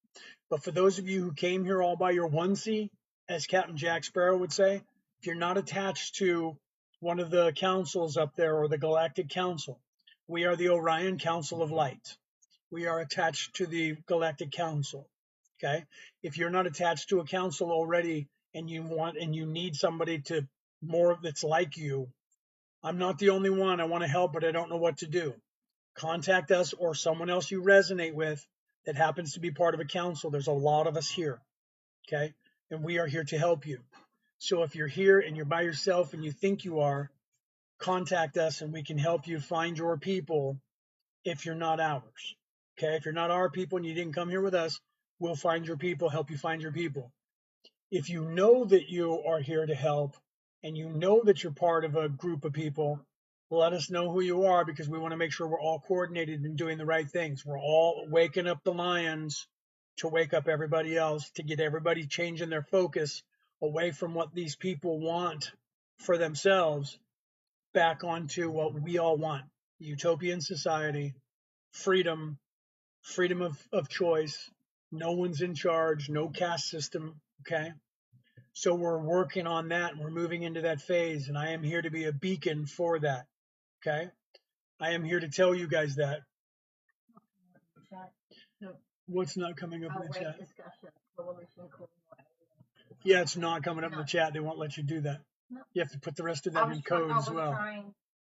But for those of you who came here all by your onesie, as Captain Jack Sparrow would say, if you're not attached to one of the councils up there or the Galactic Council, we are the Orion Council of Light. We are attached to the Galactic Council. Okay. If you're not attached to a council already, and you need somebody to more that's like you, I'm not the only one. I want to help, but I don't know what to do. Contact us or someone else you resonate with that happens to be part of a council. There's a lot of us here. Okay. And we are here to help you. So if you're here and you're by yourself and you think you are, contact us and we can help you find your people if you're not ours. Okay. If you're not our people and you didn't come here with us, we'll find your people, help you find your people. If you know that you are here to help and you know that you're part of a group of people, let us know who you are, because we want to make sure we're all coordinated and doing the right things. We're all waking up the lions to wake up everybody else, to get everybody changing their focus away from what these people want for themselves back onto what we all want: utopian society, freedom, freedom of choice. No one's in charge, no caste system. Okay. So we're working on that and we're moving into that phase. And I am here to be a beacon for that. Okay. I am here to tell you guys that. What's not coming up in the chat? Yeah, it's not coming up in the chat. They won't let you do that. You have to put the rest of that in code as well.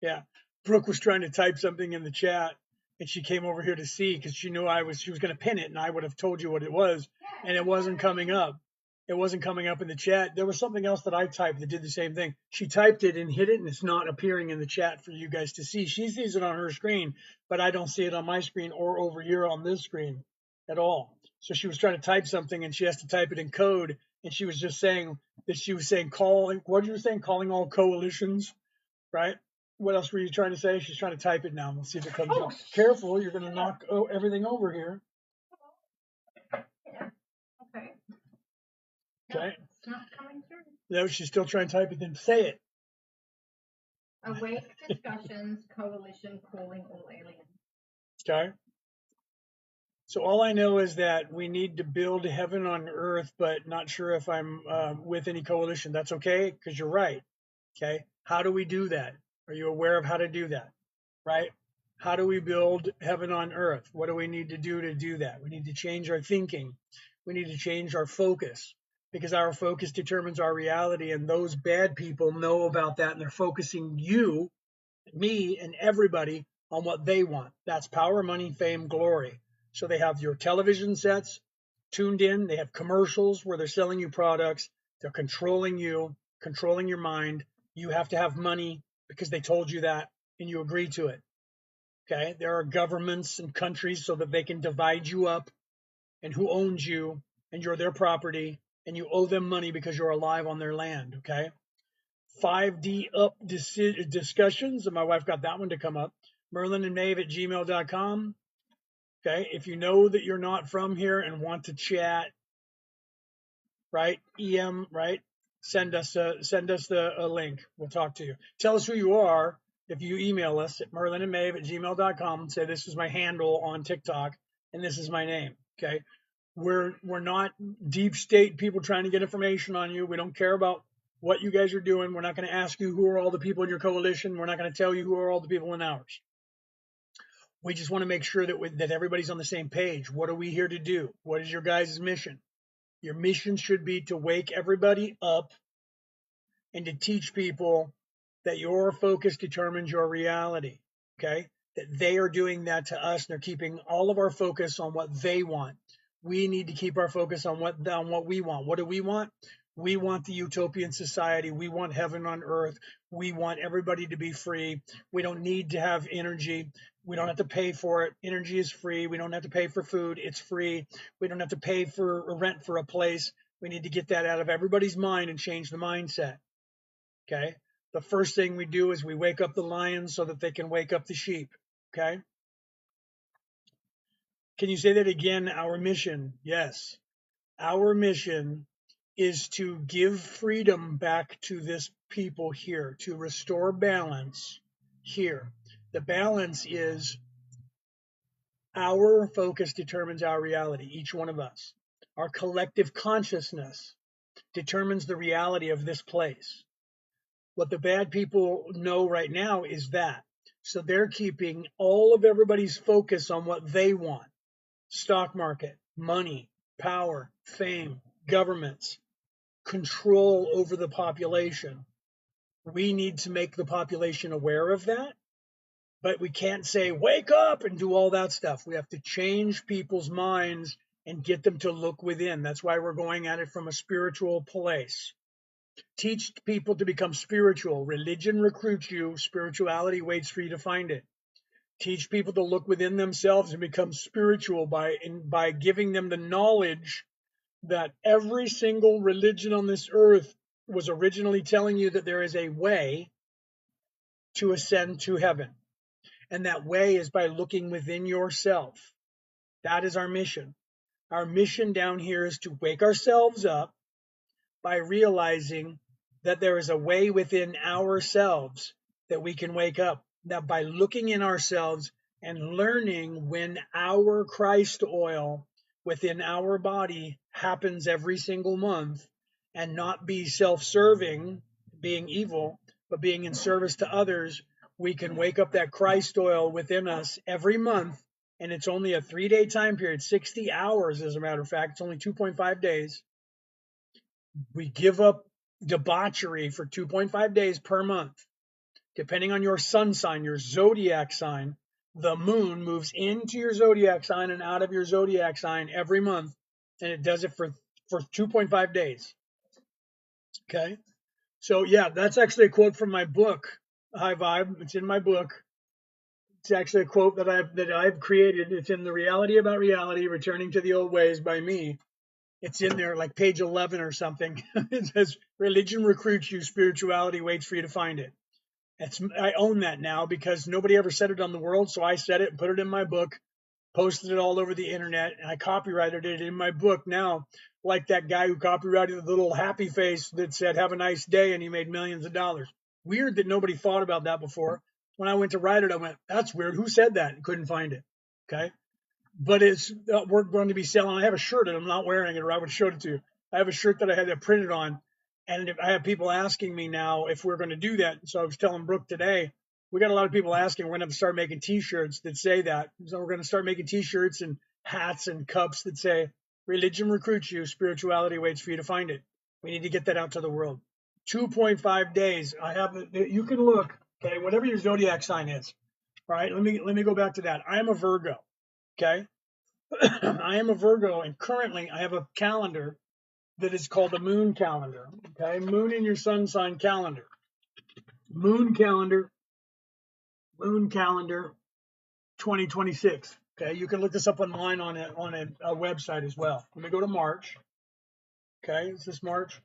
Yeah. Brooke was trying to type something in the chat and she came over here to see because she knew she was going to pin it and I would have told you what it was and it wasn't coming up. It wasn't coming up in the chat. There was something else that I typed that did the same thing. She typed it and hit it and it's not appearing in the chat for you guys to see. She sees it on her screen, but I don't see it on my screen or over here on this screen at all. So she was trying to type something and she has to type it in code. And she was just saying that she was saying calling, what you were saying, calling all coalitions, right? What else were you trying to say? She's trying to type it now. We'll see if it comes up. Careful, you're going to knock everything over here. Yeah. Okay. Okay. It's not coming through. No, she's still trying to type it. Then say it. Awake discussions, coalition calling all aliens. Okay. So all I know is that we need to build heaven on earth, but not sure if I'm with any coalition. That's okay, because you're right. Okay. How do we do that? Are you aware of how to do that? Right? How do we build heaven on earth? What do we need to do that? We need to change our thinking. We need to change our focus because our focus determines our reality. And those bad people know about that and they're focusing you, me, and everybody on what they want. That's power, money, fame, glory. So they have your television sets tuned in. They have commercials where they're selling you products. They're controlling you, controlling your mind. You have to have money because they told you that and you agree to it. Okay. There are governments and countries so that they can divide you up and who owns you and you're their property and you owe them money because you're alive on their land. Okay. 5D up discussions. And my wife got that one to come up. merlinandmaeve@gmail.com. Okay. If you know that you're not from here and want to chat, right? EM, right? Send us a link. We'll talk to you. Tell us who you are. If you email us at merlinandmaeve@gmail.com, say this is my handle on TikTok and this is my name. Okay. We're not deep state people trying to get information on you. We don't care about what you guys are doing. We're not going to ask you who are all the people in your coalition. We're not going to tell you who are all the people in ours. We just want to make sure that everybody's on the same page. What are we here to do? What is your guys' mission? Your mission should be to wake everybody up and to teach people that your focus determines your reality. Okay? That they are doing that to us and they're keeping all of our focus on what they want. We need to keep our focus on what we want. What do we want? We want the utopian society. We want heaven on earth. We want everybody to be free. We don't need to have energy. We don't have to pay for it. Energy is free. We don't have to pay for food. It's free. We don't have to pay for rent for a place. We need to get that out of everybody's mind and change the mindset. Okay. The first thing we do is we wake up the lions so that they can wake up the sheep. Okay. Can you say that again? Our mission. Yes. Our mission is to give freedom back to this people here, to restore balance here. The balance is our focus determines our reality, each one of us. Our collective consciousness determines the reality of this place. What the bad people know right now is that. So they're keeping all of everybody's focus on what they want. Stock market, money, power, fame, governments, control over the population. We need to make the population aware of that, but we can't say, wake up and do all that stuff. We have to change people's minds and get them to look within. That's why we're going at it from a spiritual place. Teach people to become spiritual. Religion recruits you. Spirituality waits for you to find it. Teach people to look within themselves and become spiritual by giving them the knowledge that every single religion on this earth was originally telling you that there is a way to ascend to heaven. And that way is by looking within yourself. That is our mission. Our mission down here is to wake ourselves up by realizing that there is a way within ourselves that we can wake up. Now, by looking in ourselves and learning when our Christ oil within our body happens every single month, and not be self-serving, being evil, but being in service to others, we can wake up that Christ oil within us every month. And it's only a 3-day time period, 60 hours, as a matter of fact. It's only 2.5 days. We give up debauchery for 2.5 days per month. Depending on your sun sign, your zodiac sign, the moon moves into your zodiac sign and out of your zodiac sign every month. And it does it for 2.5 days. Okay. So yeah, that's actually a quote from my book, High Vibe. It's in my book. It's actually a quote that I've created. It's in The Reality About Reality, Returning to the Old Ways by me. It's in there like page 11 or something. It says, religion recruits you, spirituality waits for you to find it. I own that now because nobody ever said it on the world. So I said it and put it in my book, posted it all over the internet, and I copyrighted it in my book now, like that guy who copyrighted the little happy face that said, have a nice day, and he made millions of dollars. Weird that nobody thought about that before. When I went to write it, I went, that's weird. Who said that? And couldn't find it. Okay. But we're going to be selling. I have a shirt and I'm not wearing it, or I would show it to you. I have a shirt that I had that printed on. And I have people asking me now if we're going to do that. So I was telling Brooke today, we got a lot of people asking. We're going to have to start making T-shirts that say that. So we're going to start making T-shirts and hats and cups that say, religion recruits you, spirituality waits for you to find it. We need to get that out to the world. 2.5 days. You can look, okay, whatever your zodiac sign is. All right, let me go back to that. I am a Virgo, okay? I am a Virgo, and currently I have a calendar that is called the moon calendar. Okay, moon in your sun sign calendar. Moon calendar 2026. Okay, you can look this up online on a website as well. Let me go to March. Okay, is this March?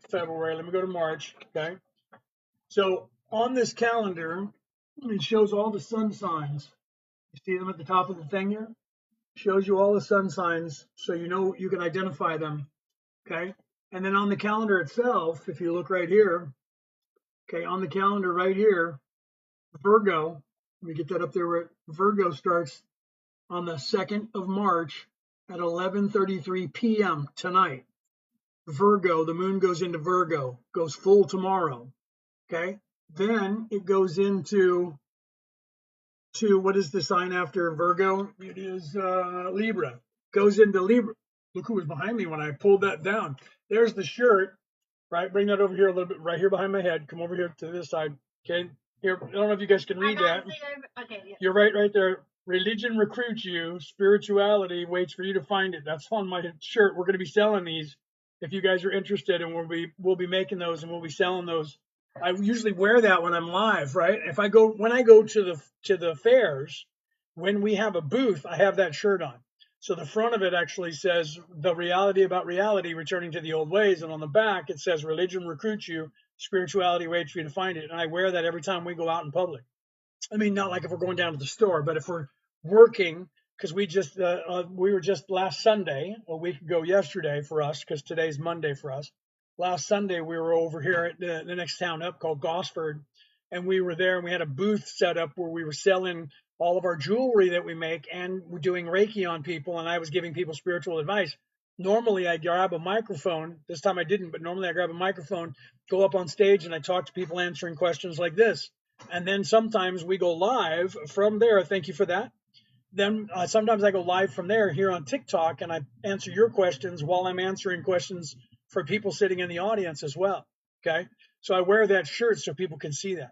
February. Let me go to March. Okay, so on this calendar, it shows all the sun signs. You see them at the top of the thing here? Shows you all the sun signs, so you know you can identify them. Okay, and then on the calendar itself, if you look right here, okay, on the calendar right here, Virgo, let me get that up there where Virgo starts on the 2nd of March at 11:33 p.m. tonight. Virgo, the moon goes into Virgo, goes full tomorrow. Okay, then it goes into what is the sign after Virgo? It is Libra. Goes into Libra. Look who was behind me when I pulled that down. There's the shirt, right? Bring that over here a little bit, right here behind my head. Come over here to this side. Okay. Here, I don't know if you guys can read that. Okay, yeah. You're right there. Religion recruits you. Spirituality waits for you to find it. That's on my shirt. We're going to be selling these if you guys are interested, and we'll be making those and we'll be selling those. I usually wear that when I'm live, right? When I go to the fairs, when we have a booth, I have that shirt on. So the front of it actually says The Reality About Reality, Returning to the Old Ways, and on the back it says Religion recruits you, spirituality waits for you to find it. And I wear that every time we go out in public. I mean, not like if we're going down to the store, but if we're working, because we were just last Sunday, a week ago yesterday for us, because today's Monday for us. Last Sunday we were over here at the next town up called Gosford, and we were there and we had a booth set up where we were selling all of our jewelry that we make, and we're doing Reiki on people, and I was giving people spiritual advice. Normally I grab a microphone. This time I didn't, but normally I grab a microphone, go up on stage, and I talk to people answering questions like this. And then sometimes we go live from there. Thank you for that. Then sometimes I go live from there here on TikTok, and I answer your questions while I'm answering questions for people sitting in the audience as well. Okay. So I wear that shirt so people can see that.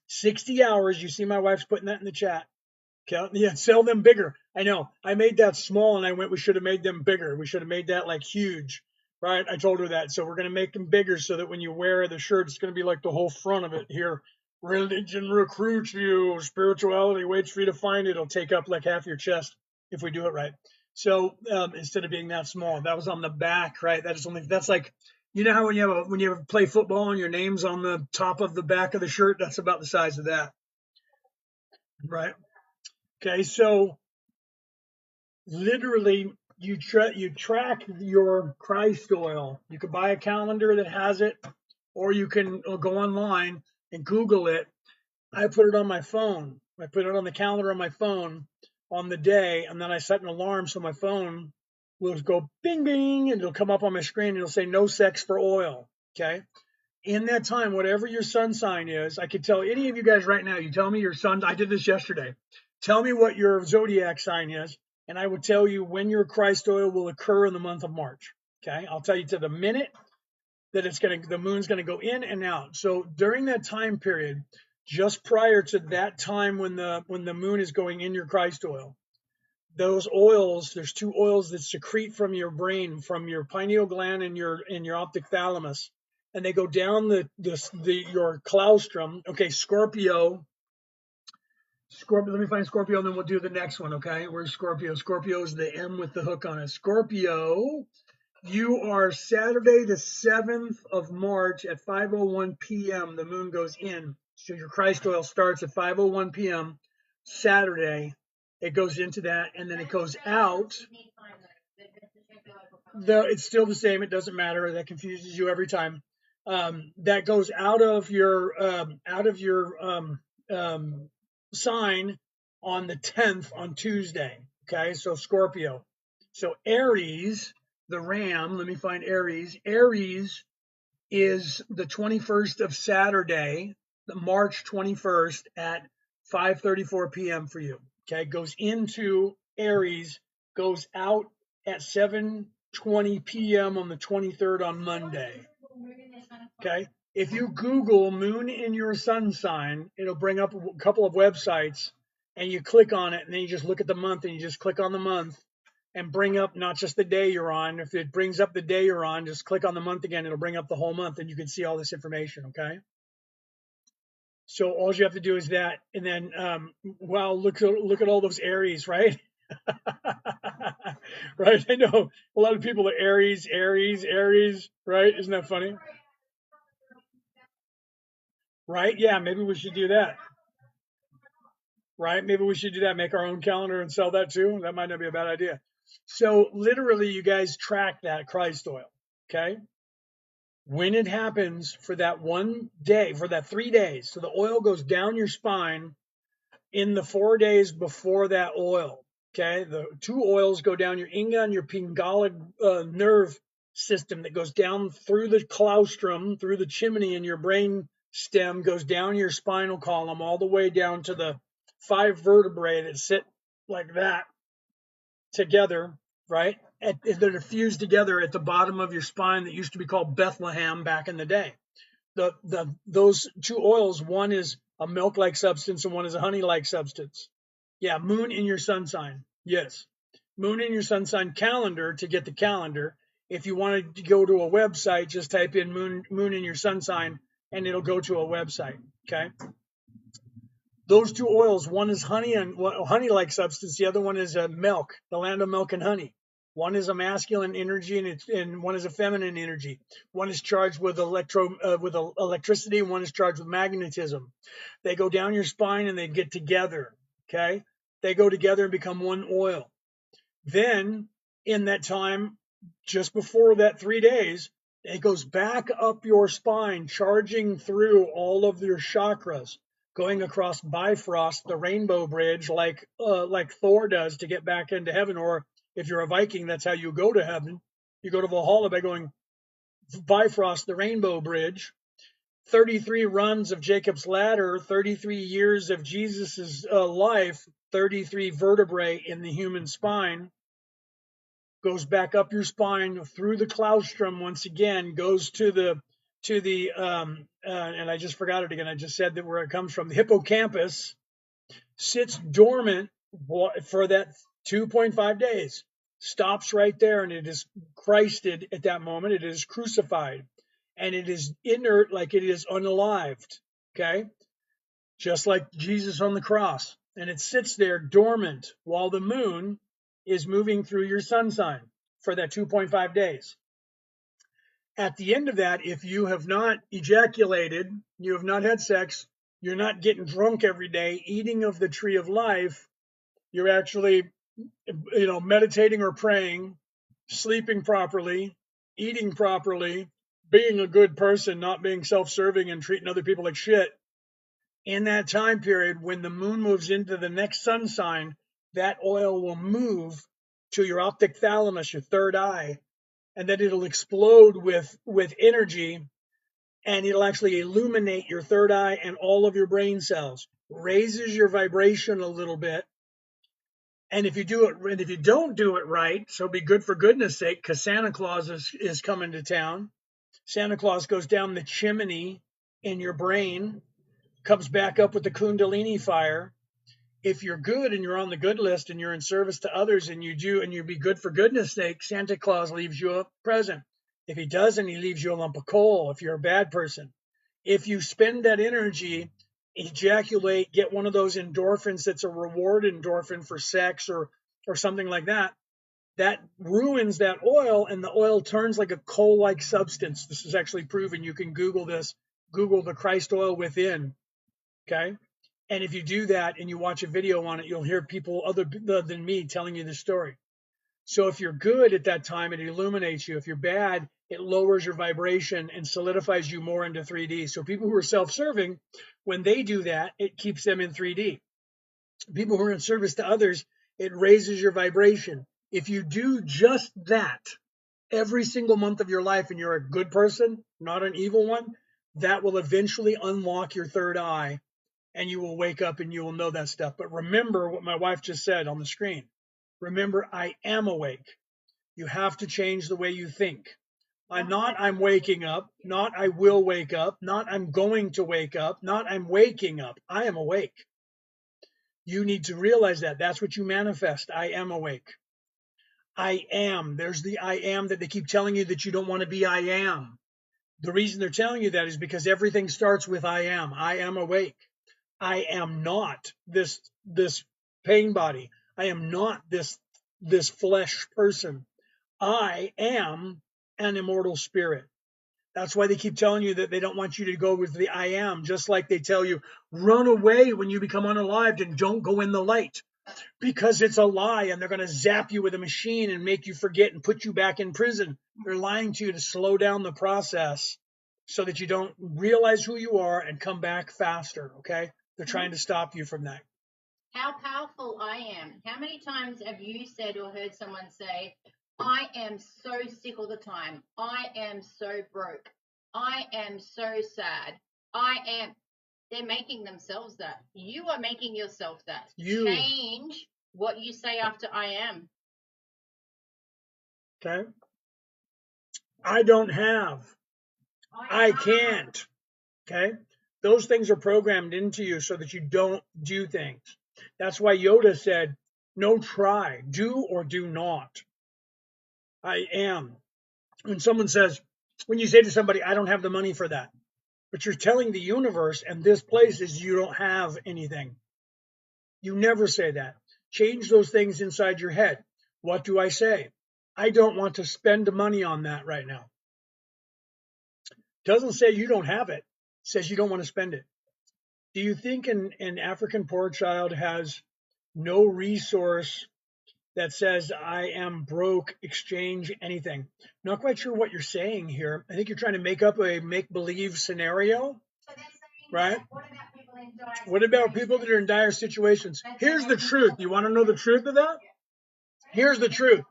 60 hours. You see my wife's putting that in the chat. Okay. Yeah, sell them bigger. I know. I made that small and we should have made them bigger. We should have made that like huge. Right. I told her that. So we're going to make them bigger so that when you wear the shirt, it's going to be like the whole front of it here. Religion recruits you. Spirituality waits for you to find it. It'll take up like half your chest if we do it right. So instead of being that small, that was on the back, right? That's like, you know how when you play football and your name's on the top of the back of the shirt, that's about the size of that, right? Okay, so literally you track your Christ oil. You could buy a calendar that has it. or you can go online and Google it. I put it on my phone. I put it on the calendar on my phone on the day, and then I set an alarm so my phone will go bing, bing, and it'll come up on my screen and it'll say no sex for oil. Okay. In that time, whatever your sun sign is, I could tell any of you guys right now, you tell me your sun, I did this yesterday. Tell me what your zodiac sign is, and I will tell you when your Christ oil will occur in the month of March. Okay. I'll tell you to the minute that the moon's going to go in and out. So during that time period, just prior to that time when the moon is going in your Christ oil, those oils, there's two oils that secrete from your brain, from your pineal gland and your optic thalamus, and they go down your claustrum. Okay, Scorpio. Let me find Scorpio, and then we'll do the next one. Okay, where's Scorpio? Scorpio is the M with the hook on it. Scorpio, you are Saturday the 7th of March at 5:01 p.m. The moon goes in. So your Christ oil starts at 5:01 p.m. Saturday. It goes into that, and then it goes out. It's still the same. It doesn't matter. That confuses you every time. That goes out of your sign on the 10th on Tuesday. Okay, so Scorpio. So Aries, the ram, let me find Aries. Aries is the 21st of Saturday, March 21st at 5:34 p.m. for you. Okay, goes into Aries, goes out at 7:20 p.m. on the 23rd on Monday. Okay, if you Google moon in your sun sign, it'll bring up a couple of websites, and you click on it, and then you just look at the month, and you just click on the month, and bring up not just the day you're on. If it brings up the day you're on, just click on the month again. It'll bring up the whole month, and you can see all this information. Okay. So all you have to do is that, and then, wow, look at all those Aries, right? Right. I know a lot of people are Aries, right? Isn't that funny? Right? Yeah. Maybe we should do that. Right? Maybe we should do that. Make our own calendar and sell that too. That might not be a bad idea. So literally, you guys track that Christ oil. Okay. When it happens for that one day, for that 3 days, so the oil goes down your spine in the 4 days before that oil. Okay, the two oils go down your inga and your pingala nerve system that goes down through the claustrum, through the chimney in your brain stem, goes down your spinal column all the way down to the 5 vertebrae that sit like that together, right? That are fused together at the bottom of your spine that used to be called Bethlehem back in the day. Those two oils, one is a milk-like substance and one is a honey-like substance. Yeah, moon in your sun sign. Yes. Moon in your sun sign calendar to get the calendar. If you wanted to go to a website, just type in moon in your sun sign and it'll go to a website. Okay. Those two oils, one is honey-like substance, the other one is milk, the land of milk and honey. One is a masculine energy and one is a feminine energy. One is charged with electricity, and one is charged with magnetism. They go down your spine and they get together. Okay, they go together and become one oil. Then, in that time, just before that 3 days, it goes back up your spine, charging through all of your chakras, going across Bifrost, the rainbow bridge, like Thor does to get back into heaven. Or if you're a Viking, that's how you go to heaven. You go to Valhalla by going Bifrost, the rainbow bridge. 33 runs of Jacob's ladder, 33 years of Jesus's life, 33 vertebrae in the human spine. Goes back up your spine through the claustrum once again, goes to the and I just forgot it again. I just said that where it comes from. The hippocampus sits dormant for that 2.5 days, stops right there, and it is Christed at that moment. It is crucified, and it is inert, like it is unalived. Okay, just like Jesus on the cross, and it sits there dormant while the moon is moving through your sun sign for that 2.5 days. At the end of that, if you have not ejaculated, you have not had sex, you're not getting drunk every day, eating of the tree of life, you're actually, meditating or praying, sleeping properly, eating properly, being a good person, not being self-serving and treating other people like shit, in that time period, when the moon moves into the next sun sign, that oil will move to your optic thalamus, your third eye, and then it'll explode with energy, and it'll actually illuminate your third eye and all of your brain cells, raises your vibration a little bit. And if you do it, and if you don't do it right, so be good for goodness sake, because Santa Claus is coming to town. Santa Claus goes down the chimney in your brain, comes back up with the Kundalini fire. If you're good and you're on the good list and you're in service to others and you be good for goodness sake, Santa Claus leaves you a present. If he doesn't, he leaves you a lump of coal if you're a bad person. If you spend that energy, ejaculate, get one of those endorphins that's a reward endorphin for sex or something like that, that ruins that oil, and the oil turns like a coal-like substance. This is actually proven. You can Google this. Google the Christ oil within. Okay? And if you do that and you watch a video on it, you'll hear people other than me telling you the story. So if you're good at that time, it illuminates you. If you're bad, it lowers your vibration and solidifies you more into 3D. So people who are self-serving, when they do that, it keeps them in 3D. People who are in service to others, it raises your vibration. If you do just that every single month of your life and you're a good person, not an evil one, that will eventually unlock your third eye and you will wake up and you will know that stuff. But remember what my wife just said on the screen. Remember, I am awake. You have to change the way you think. I'm waking up, not I will wake up, not I'm going to wake up, not I'm waking up. I am awake. You need to realize that. That's what you manifest. I am awake. I am. There's the I am that they keep telling you that you don't want to be I am. The reason they're telling you that is because everything starts with I am. I am awake. I am not this pain body. I am not this flesh person. I am an immortal spirit. That's why they keep telling you that they don't want you to go with the I am, just like they tell you, run away when you become unalived and don't go in the light, because it's a lie and they're going to zap you with a machine and make you forget and put you back in prison. They're lying to you to slow down the process so that you don't realize who you are and come back faster, okay? They're trying to stop you from that. How powerful I am. How many times have you said or heard someone say, I am so sick all the time. I am so broke. I am so sad. They're making themselves that. You are making yourself that. Change what you say after I am. Okay. I don't have. I can't. Okay. Those things are programmed into you so that you don't do things. That's why Yoda said, no try, do or do not. I am. When someone says, when you say to somebody, I don't have the money for that, but you're telling the universe and this place is you don't have anything. You never say that. Change those things inside your head. What do I say? I don't want to spend money on that right now. Doesn't say you don't have it. It says you don't want to spend it. Do you think an African poor child has no resource that says I am broke, exchange anything? Not quite sure what you're saying here. I think you're trying to make up a make-believe scenario, right? What about people that are in dire situations? Here's the truth. You want to know the truth of that? Here's the truth.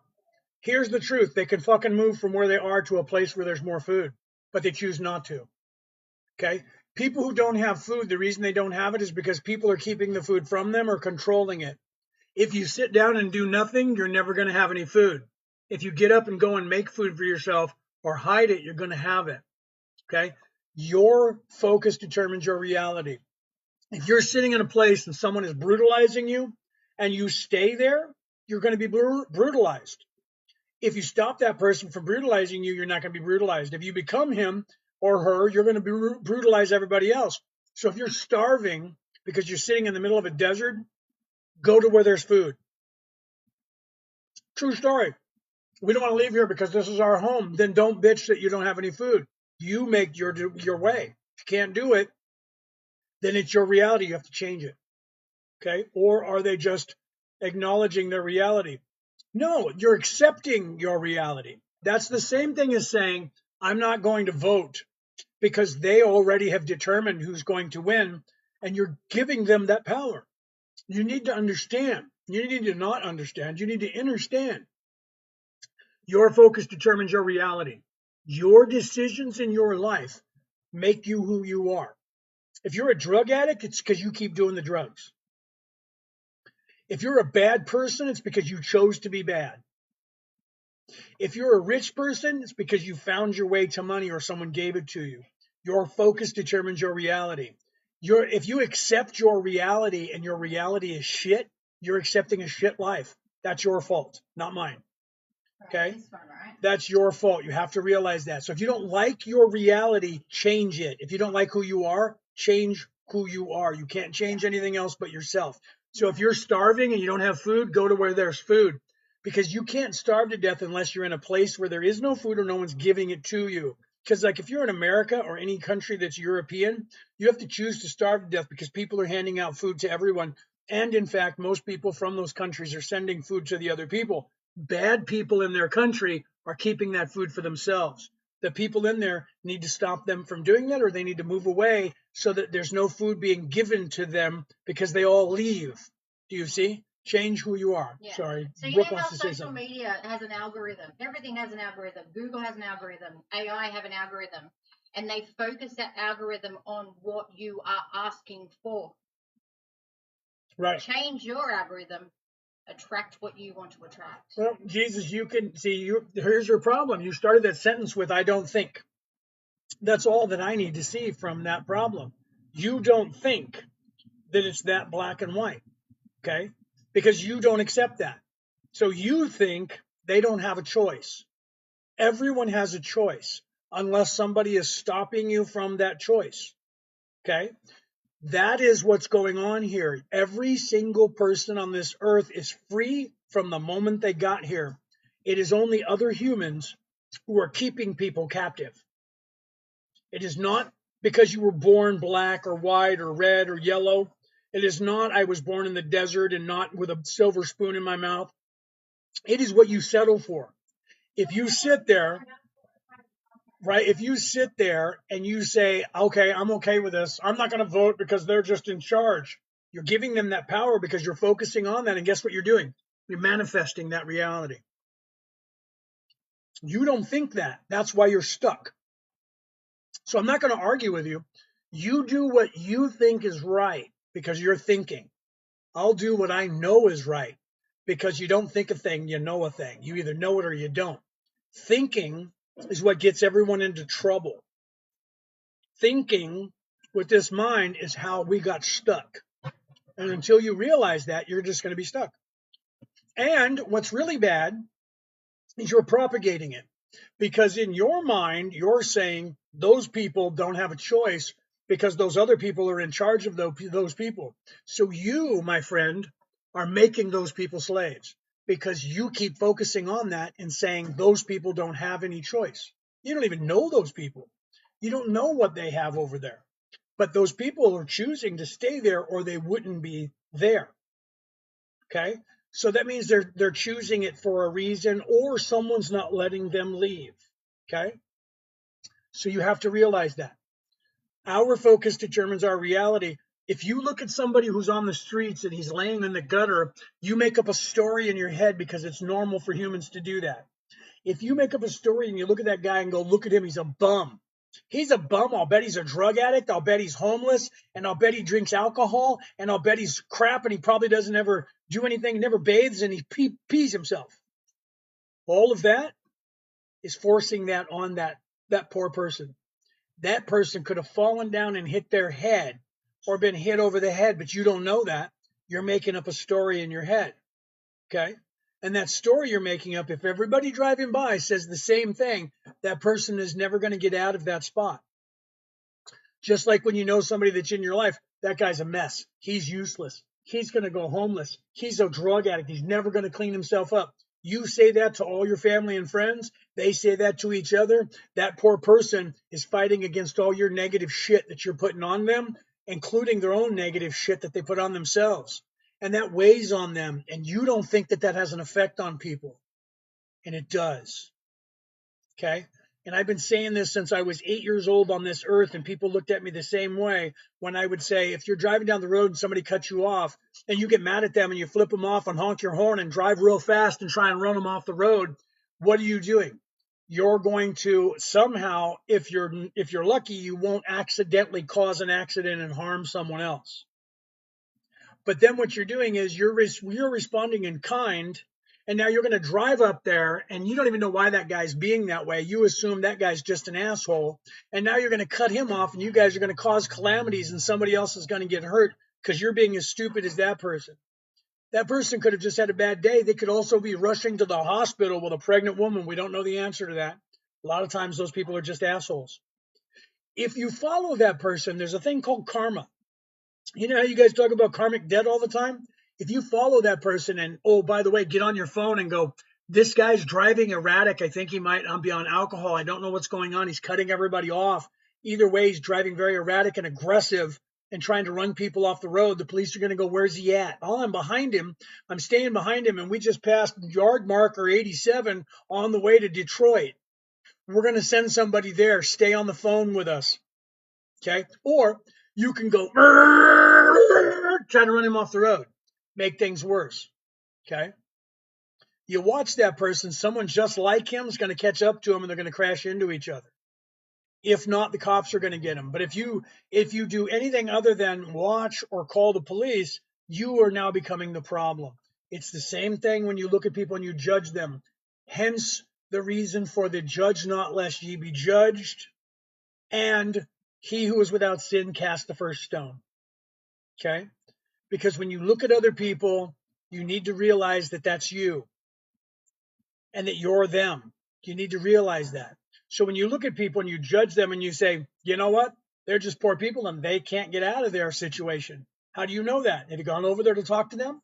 Here's the truth. They can fucking move from where they are to a place where there's more food, but they choose not to. Okay? People who don't have food, the reason they don't have it is because people are keeping the food from them or controlling it. If you sit down and do nothing, you're never going to have any food. If you get up and go and make food for yourself or hide it, you're going to have it. Okay? Your focus determines your reality. If you're sitting in a place and someone is brutalizing you and you stay there, you're going to be brutalized. If you stop that person from brutalizing you, you're not going to be brutalized. If you become him or her, you're going to brutalize everybody else. So if you're starving because you're sitting in the middle of a desert, go to where there's food. True story. We don't want to leave here because this is our home. Then don't bitch that you don't have any food. You make your way. If you can't do it, then it's your reality. You have to change it. Okay? Or are they just acknowledging their reality? No, you're accepting your reality. That's the same thing as saying, I'm not going to vote, because they already have determined who's going to win, and you're giving them that power. You need to understand. You need to not understand. You need to understand. Your focus determines your reality. Your decisions in your life make you who you are. If you're a drug addict, it's because you keep doing the drugs. If you're a bad person, it's because you chose to be bad. If you're a rich person, it's because you found your way to money or someone gave it to you. Your focus determines your reality. If you accept your reality and your reality is shit, you're accepting a shit life. That's your fault, not mine. Okay? That's your fault. You have to realize that. So if you don't like your reality, change it. If you don't like who you are, change who you are. You can't change anything else but yourself. So if you're starving and you don't have food, go to where there's food, because you can't starve to death unless you're in a place where there is no food or no one's giving it to you. Because like if you're in America or any country that's European, you have to choose to starve to death because people are handing out food to everyone. And in fact, most people from those countries are sending food to the other people. Bad people in their country are keeping that food for themselves. The people in there need to stop them from doing that, or they need to move away so that there's no food being given to them because they all leave. Do you see? Change who you are. Yeah. Sorry. So you Brooke know how wants to say social something. media has an algorithm. Everything has an algorithm. Google has an algorithm. AI have an algorithm. And they focus that algorithm on what you are asking for. Right. Change your algorithm. Attract what you want to attract. Well, Jesus, you can see, here's your problem. You started that sentence with, I don't think. That's all that I need to see from that problem. You don't think that it's that black and white, okay? Because you don't accept that. So you think they don't have a choice. Everyone has a choice unless somebody is stopping you from that choice, okay? That is what's going on here. Every single person on this earth is free from the moment they got here. It is only other humans who are keeping people captive. It is not because you were born black or white or red or yellow. It is not I was born in the desert and not with a silver spoon in my mouth. It is what you settle for. If you sit there, right? If you sit there and you say, okay, I'm okay with this, I'm not going to vote because they're just in charge. You're giving them that power because you're focusing on that. And guess what you're doing? You're manifesting that reality. You don't think that. That's why you're stuck. So I'm not going to argue with you. You do what you think is right because you're thinking. I'll do what I know is right because you don't think a thing, you know a thing. You either know it or you don't. Thinking is what gets everyone into trouble. Thinking with this mind is how we got stuck. And until you realize that, you're just going to be stuck. And what's really bad is you're propagating it. Because in your mind, you're saying those people don't have a choice because those other people are in charge of those people. So you, my friend, are making those people slaves because you keep focusing on that and saying those people don't have any choice. You don't even know those people. You don't know what they have over there. But those people are choosing to stay there or they wouldn't be there. Okay? So that means they're choosing it for a reason or someone's not letting them leave. Okay? So you have to realize that. Our focus determines our reality. If you look at somebody who's on the streets and he's laying in the gutter, you make up a story in your head because it's normal for humans to do that. If you make up a story and you look at that guy and go, look at him, he's a bum. He's a bum. I'll bet he's a drug addict. I'll bet he's homeless. And I'll bet he drinks alcohol. And I'll bet he's crap and he probably doesn't ever do anything, never bathes, and he pees himself. All of that is forcing that on that poor person. That person could have fallen down and hit their head or been hit over the head, but you don't know that. You're making up a story in your head. Okay? And that story you're making up, if everybody driving by says the same thing, that person is never going to get out of that spot. Just like when you know somebody that's in your life, that guy's a mess. He's useless. He's going to go homeless. He's a drug addict. He's never going to clean himself up. You say that to all your family and friends. They say that to each other. That poor person is fighting against all your negative shit that you're putting on them, including their own negative shit that they put on themselves. And that weighs on them. And you don't think that that has an effect on people. And it does. Okay? And I've been saying this since I was 8 years old on this earth, and people looked at me the same way when I would say, if you're driving down the road and somebody cuts you off and you get mad at them and you flip them off and honk your horn and drive real fast and try and run them off the road, what are you doing? You're going to somehow, if you're lucky, you won't accidentally cause an accident and harm someone else. But then what you're doing is you're responding in kind, and now you're going to drive up there, and you don't even know why that guy's being that way. You assume that guy's just an asshole, and now you're going to cut him off, and you guys are going to cause calamities, and somebody else is going to get hurt because you're being as stupid as that person. That person could have just had a bad day. They could also be rushing to the hospital with a pregnant woman. We don't know the answer to that. A lot of times those people are just assholes. If you follow that person, there's a thing called karma. You know how you guys talk about karmic debt all the time? If you follow that person and, oh, by the way, get on your phone and go, this guy's driving erratic. I think he might be on alcohol. I don't know what's going on. He's cutting everybody off. Either way, he's driving very erratic and aggressive and trying to run people off the road. The police are going to go, where's he at? Oh, I'm behind him. I'm staying behind him. And we just passed yard marker 87 on the way to Detroit. We're going to send somebody there. Stay on the phone with us. Okay. Or you can go try to run him off the road, make things worse. Okay. You watch that person, someone just like him is going to catch up to him and they're going to crash into each other. If not, the cops are going to get him. But if you do anything other than watch or call the police, you are now becoming the problem. It's the same thing when you look at people and you judge them. Hence the reason for the judge not lest ye be judged, and he who is without sin cast the first stone. Okay? Because when you look at other people, you need to realize that that's you and that you're them. You need to realize that. So when you look at people and you judge them and you say, you know what? They're just poor people and they can't get out of their situation. How do you know that? Have you gone over there to talk to them?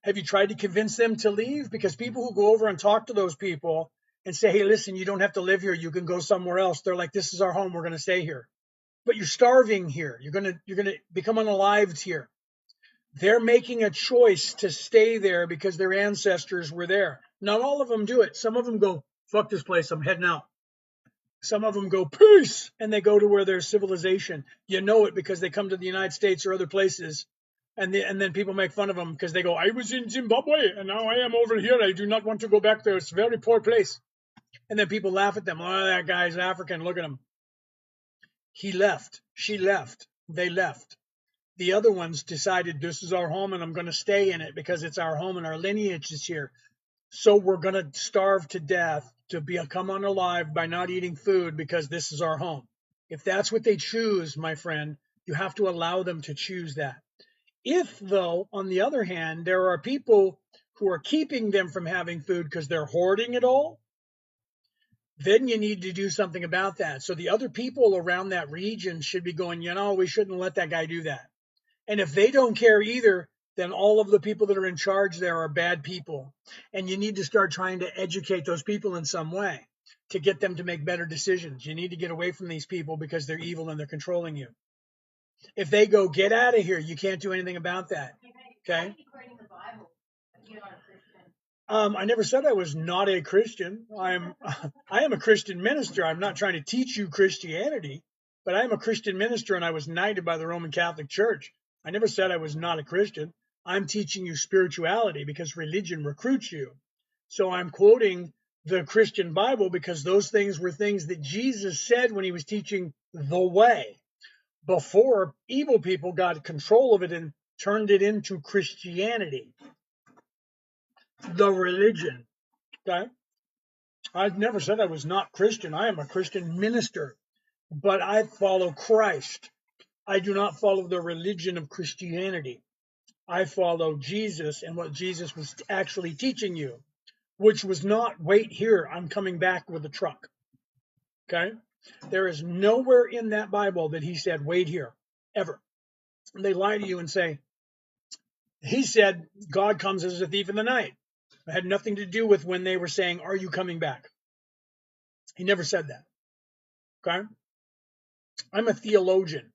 Have you tried to convince them to leave? Because people who go over and talk to those people and say, hey, listen, you don't have to live here. You can go somewhere else. They're like, this is our home. We're going to stay here. But you're starving here. You're going to become unalived here. They're making a choice to stay there because their ancestors were there. Not all of them do it. Some of them go, fuck this place, I'm heading out. Some of them go, peace, and they go to where there's civilization. You know it because they come to the United States or other places, and then people make fun of them because they go, I was in Zimbabwe, and now I am over here. I do not want to go back there. It's a very poor place. And then people laugh at them. Oh, that guy's African. Look at him. He left. She left. They left. The other ones decided this is our home and I'm going to stay in it because it's our home and our lineage is here. So we're going to starve to death to become unalive by not eating food because this is our home. If that's what they choose, my friend, you have to allow them to choose that. If, though, on the other hand, there are people who are keeping them from having food because they're hoarding it all, then you need to do something about that. So the other people around that region should be going, we shouldn't let that guy do that. And if they don't care either, then all of the people that are in charge there are bad people. And you need to start trying to educate those people in some way to get them to make better decisions. You need to get away from these people because they're evil and they're controlling you. If they go, get out of here, you can't do anything about that. Okay? I never said I was not a Christian. I am a Christian minister. I'm not trying to teach you Christianity, but I am a Christian minister and I was knighted by the Roman Catholic Church. I never said I was not a Christian. I'm teaching you spirituality because religion recruits you. So I'm quoting the Christian Bible because those things were things that Jesus said when he was teaching the way before evil people got control of it and turned it into Christianity, the religion. Okay? I've never said I was not Christian. I am a Christian minister, but I follow Christ. I do not follow the religion of Christianity. I follow Jesus and what Jesus was actually teaching you, which was not, wait here, I'm coming back with a truck. Okay? There is nowhere in that Bible that he said, wait here, ever. And they lie to you and say, he said, God comes as a thief in the night. It had nothing to do with when they were saying, are you coming back? He never said that. Okay? I'm a theologian.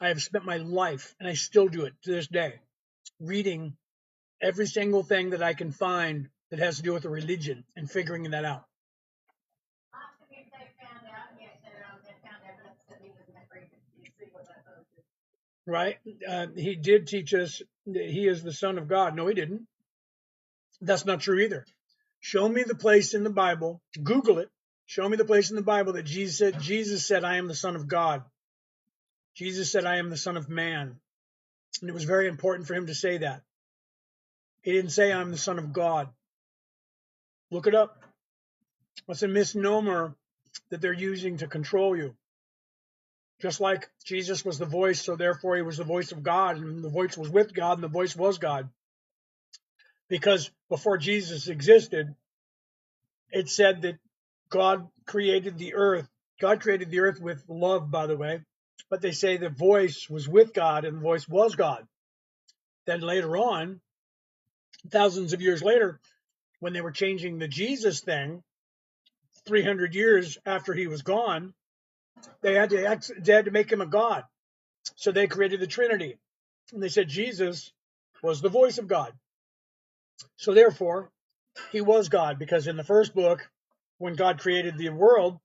I have spent my life, and I still do it to this day, reading every single thing that I can find that has to do with a religion and figuring that out. right? He did teach us that he is the Son of God. No, he didn't. That's not true either. Show me the place in the Bible. Google it. Show me the place in the Bible that Jesus said, I am the Son of God. Jesus said, I am the Son of Man. And it was very important for him to say that. He didn't say, I'm the Son of God. Look it up. That's a misnomer that they're using to control you. Just like Jesus was the voice, so therefore he was the voice of God, and the voice was with God, and the voice was God. Because before Jesus existed, it said that God created the earth. God created the earth with love, by the way. But they say the voice was with God and the voice was God. Then later on, thousands of years later, when they were changing the Jesus thing, 300 years after he was gone, they had to make him a God. So they created the Trinity. And they said Jesus was the voice of God. So therefore, he was God, because in the first book, when God created the world,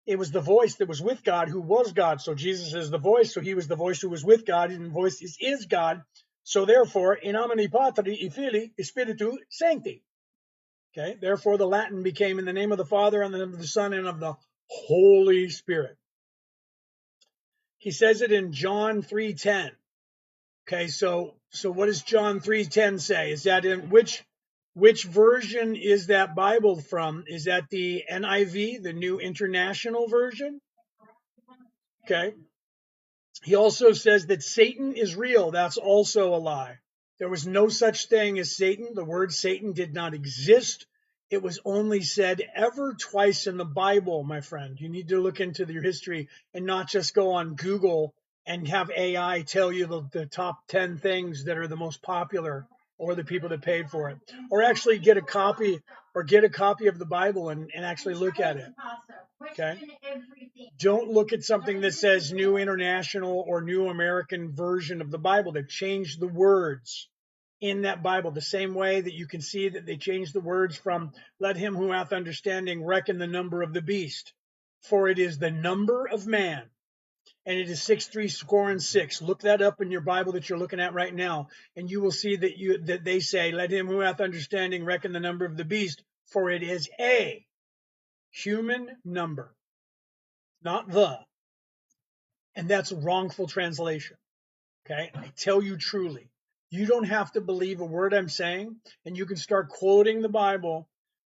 it was the voice that was with God who was God. So Jesus is the voice. So he was the voice who was with God, and the voice is God. So therefore, in nomine Patri et Filii et Spiritu Sancti. Okay. Therefore, the Latin became in the name of the Father and of the Son and of the Holy Spirit. He says it in John 3:10. Okay. So what does John 3:10 say? Is that in which version is that Bible from? Is that the NIV, the New International Version? Okay. He also says that Satan is real. That's also a lie. There was no such thing as Satan. The word Satan did not exist. It was only said ever twice in the Bible, my friend. You need to look into your history and not just go on Google and have AI tell you the top 10 things that are the most popular, or the people that paid for it. Or actually get a copy of the Bible and actually look at it. Okay? Don't look at something that says New International or New American Version of the Bible. They've changed the words in that Bible the same way that you can see that they changed the words from let him who hath understanding reckon the number of the beast. For it is the number of man, and it is 636. Look that up in your Bible that you're looking at right now, and you will see that they say, let him who hath understanding reckon the number of the beast, for it is a human number, not the. And that's wrongful translation. Okay. I tell you truly, you don't have to believe a word I'm saying, and you can start quoting the Bible.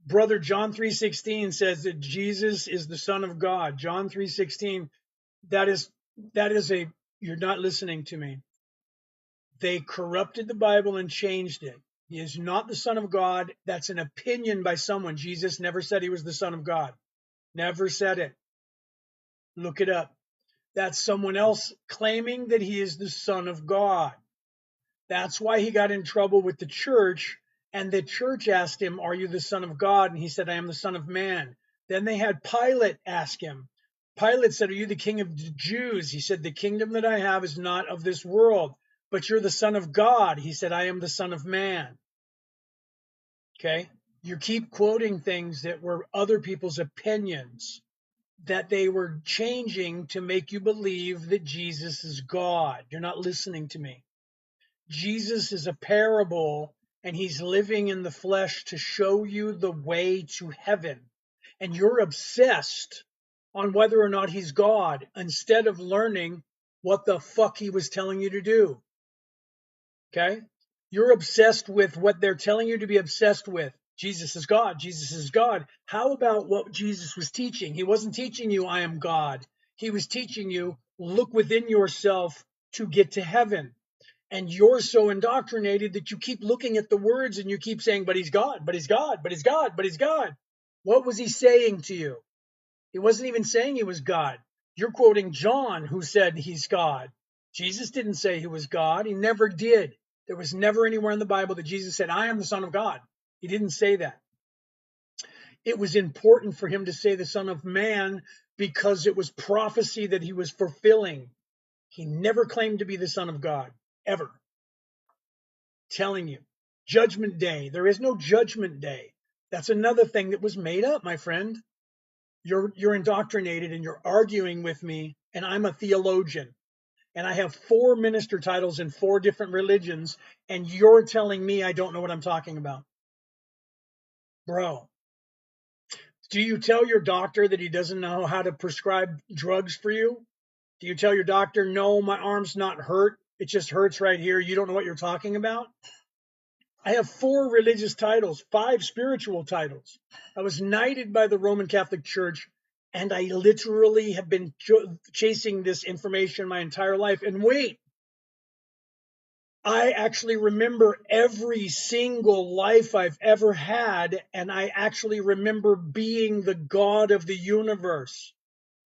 Brother, John 3:16 says that Jesus is the Son of God. John 3:16, that is you're not listening to me. They corrupted the Bible and changed it. He is not the Son of God. That's an opinion by someone. Jesus never said he was the Son of God. Never said it. Look it up. That's someone else claiming that he is the Son of God. That's why he got in trouble with the church, and the church asked him, are you the Son of God? And he said, I am the Son of Man. Then they had Pilate ask him. Pilate said, are you the King of the Jews? He said, the kingdom that I have is not of this world, but you're the Son of God. He said, I am the Son of Man. Okay? You keep quoting things that were other people's opinions, that they were changing to make you believe that Jesus is God. You're not listening to me. Jesus is a parable, and he's living in the flesh to show you the way to heaven. And you're obsessed on whether or not he's God instead of learning what the fuck he was telling you to do. Okay? You're obsessed with what they're telling you to be obsessed with. Jesus is God. Jesus is God. How about what Jesus was teaching? He wasn't teaching you, I am God. He was teaching you, look within yourself to get to heaven. And you're so indoctrinated that you keep looking at the words and you keep saying, but he's God, but he's God, but he's God, but he's God. What was he saying to you? He wasn't even saying he was God. You're quoting John, who said he's God. Jesus didn't say he was God. He never did. There was never anywhere in the Bible that Jesus said, I am the Son of God. He didn't say that. It was important for him to say the Son of Man because it was prophecy that he was fulfilling. He never claimed to be the Son of God, ever. Telling you, Judgment Day. There is no Judgment Day. That's another thing that was made up, my friend. You're indoctrinated and you're arguing with me, and I'm a theologian. and I have 4 minister titles in 4 different religions, and you're telling me I don't know what I'm talking about. Bro, do you tell your doctor that he doesn't know how to prescribe drugs for you? Do you tell your doctor, no, my arm's not hurt, it just hurts right here, you don't know what you're talking about? I have 4 religious titles, 5 spiritual titles. I was knighted by the Roman Catholic Church, and I literally have been chasing this information my entire life. And wait, I actually remember every single life I've ever had, and I actually remember being the God of the universe.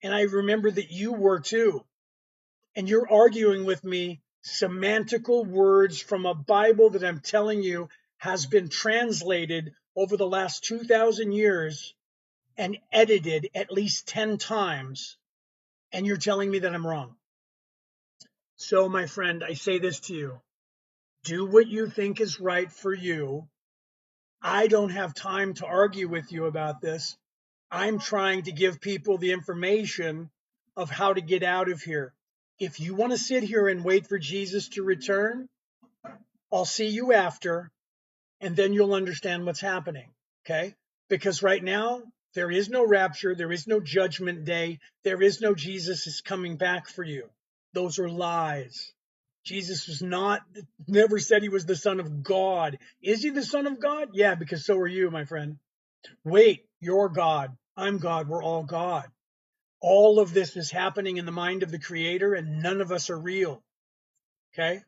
And I remember that you were too. And you're arguing with me semantical words from a Bible that I'm telling you has been translated over the last 2,000 years and edited at least 10 times. And you're telling me that I'm wrong. So, my friend, I say this to you. Do what you think is right for you. I don't have time to argue with you about this. I'm trying to give people the information of how to get out of here. If you want to sit here and wait for Jesus to return, I'll see you after, and then you'll understand what's happening. Okay? Because right now, there is no rapture, there is no judgment day, there is no Jesus is coming back for you. Those are lies. Jesus was not, never said he was the Son of God. Is he the Son of God? Yeah, because so are you, my friend. Wait, you're God. I'm God. We're all God. All of this is happening in the mind of the Creator, and none of us are real. Okay?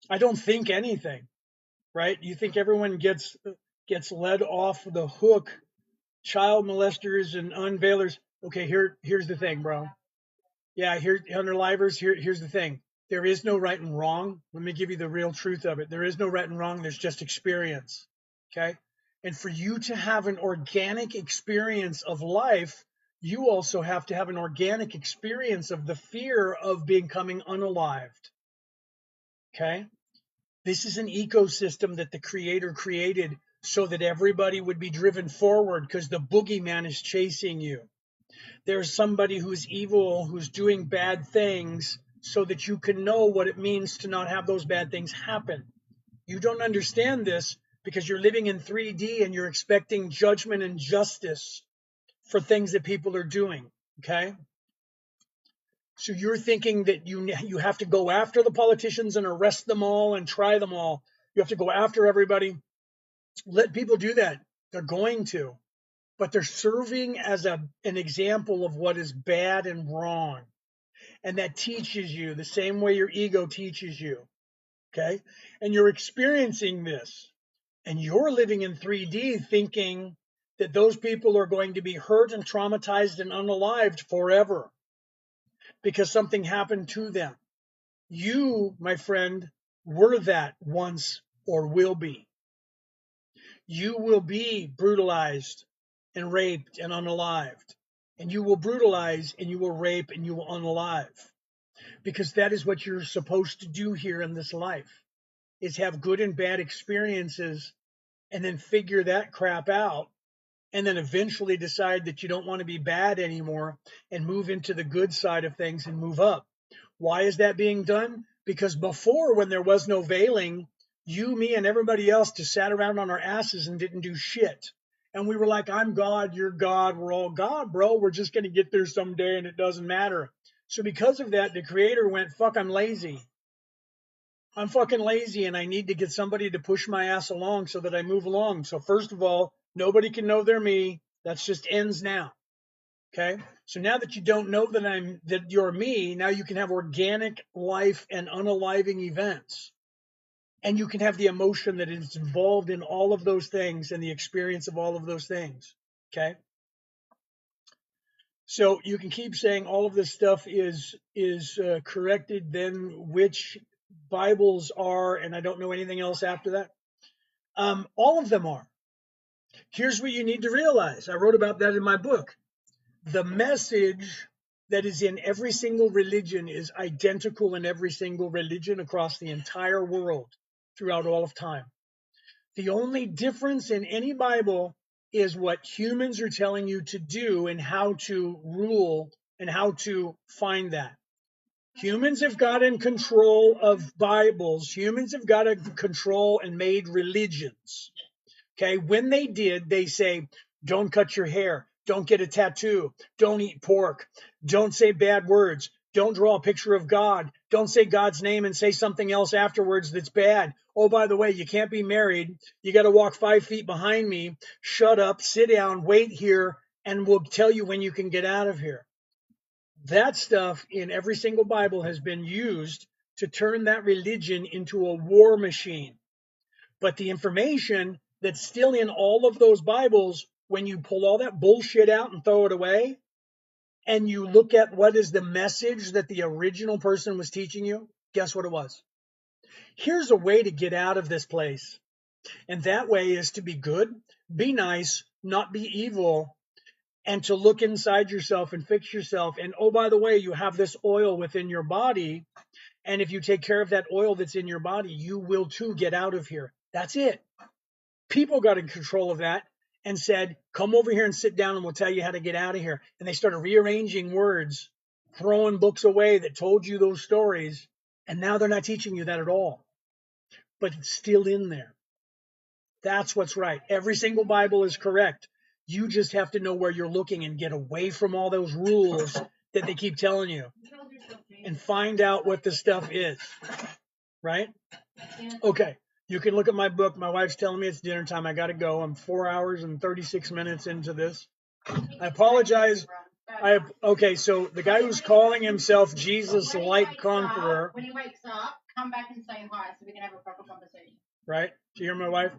I don't think anything, right? You think everyone gets led off the hook, child molesters and unveilers. Okay, here's the thing, bro. Yeah, here, underlivers, here's the thing. There is no right and wrong. Let me give you the real truth of it. There is no right and wrong. There's just experience. Okay? And for you to have an organic experience of life, you also have to have an organic experience of the fear of becoming unalived. Okay? This is an ecosystem that the Creator created so that everybody would be driven forward because the boogeyman is chasing you. There's somebody who's evil, who's doing bad things so that you can know what it means to not have those bad things happen. You don't understand this because you're living in 3D and you're expecting judgment and justice for things that people are doing. Okay? So you're thinking that you have to go after the politicians and arrest them all and try them all. You have to go after everybody. Let people do that. They're going to. But they're serving as an example of what is bad and wrong. And that teaches you the same way your ego teaches you. Okay? And you're experiencing this. And you're living in 3D thinking that those people are going to be hurt and traumatized and unalived forever because something happened to them. You, my friend, were that once or will be. You will be brutalized and raped and unalived. And you will brutalize and you will rape and you will unalive. Because that is what you're supposed to do here in this life, is have good and bad experiences and then figure that crap out and then eventually decide that you don't want to be bad anymore and move into the good side of things and move up. Why is that being done? Because before, when there was no veiling, you, me, and everybody else just sat around on our asses and didn't do shit. And we were like, I'm God, you're God, we're all God, bro. We're just going to get there someday and it doesn't matter. So because of that, the Creator went, fuck, I'm lazy. I'm fucking lazy and I need to get somebody to push my ass along so that I move along. So first of all, nobody can know they're me. That's just ends now. Okay. So now that you don't know that you're me, now you can have organic life and unaliving events. And you can have the emotion that is involved in all of those things and the experience of all of those things. Okay. So you can keep saying all of this stuff is corrected, then which Bibles are, and I don't know anything else after that. All of them are. Here's what you need to realize. I wrote about that in my book. The message that is in every single religion is identical in every single religion across the entire world throughout all of time. The only difference in any Bible is what humans are telling you to do and how to rule and how to find that. Humans have gotten control of Bibles. Humans have got control and made religions. Okay, when they did, they say, don't cut your hair, don't get a tattoo, don't eat pork, don't say bad words, don't draw a picture of God, don't say God's name and say something else afterwards that's bad. Oh, by the way, you can't be married. You got to walk 5 feet behind me. Shut up, sit down, wait here, and we'll tell you when you can get out of here. That stuff in every single Bible has been used to turn that religion into a war machine. But the information that's still in all of those Bibles, when you pull all that bullshit out and throw it away, and you look at what is the message that the original person was teaching you, guess what it was? Here's a way to get out of this place. And that way is to be good, be nice, not be evil, and to look inside yourself and fix yourself. And oh, by the way, you have this oil within your body. And if you take care of that oil that's in your body, you will too get out of here. That's it. People got in control of that and said, come over here and sit down and we'll tell you how to get out of here. And they started rearranging words, throwing books away that told you those stories. And now they're not teaching you that at all. But it's still in there. That's what's right. Every single Bible is correct. You just have to know where you're looking and get away from all those rules that they keep telling you and find out what the stuff is. Right? Okay. You can look at my book. My wife's telling me it's dinner time. I got to go. I'm 4 hours and 36 minutes into this. I apologize. Okay, so the guy who's calling himself Jesus Light Conqueror. When he wakes up, come back and say hi so we can have a proper conversation. Right? Do you hear my wife?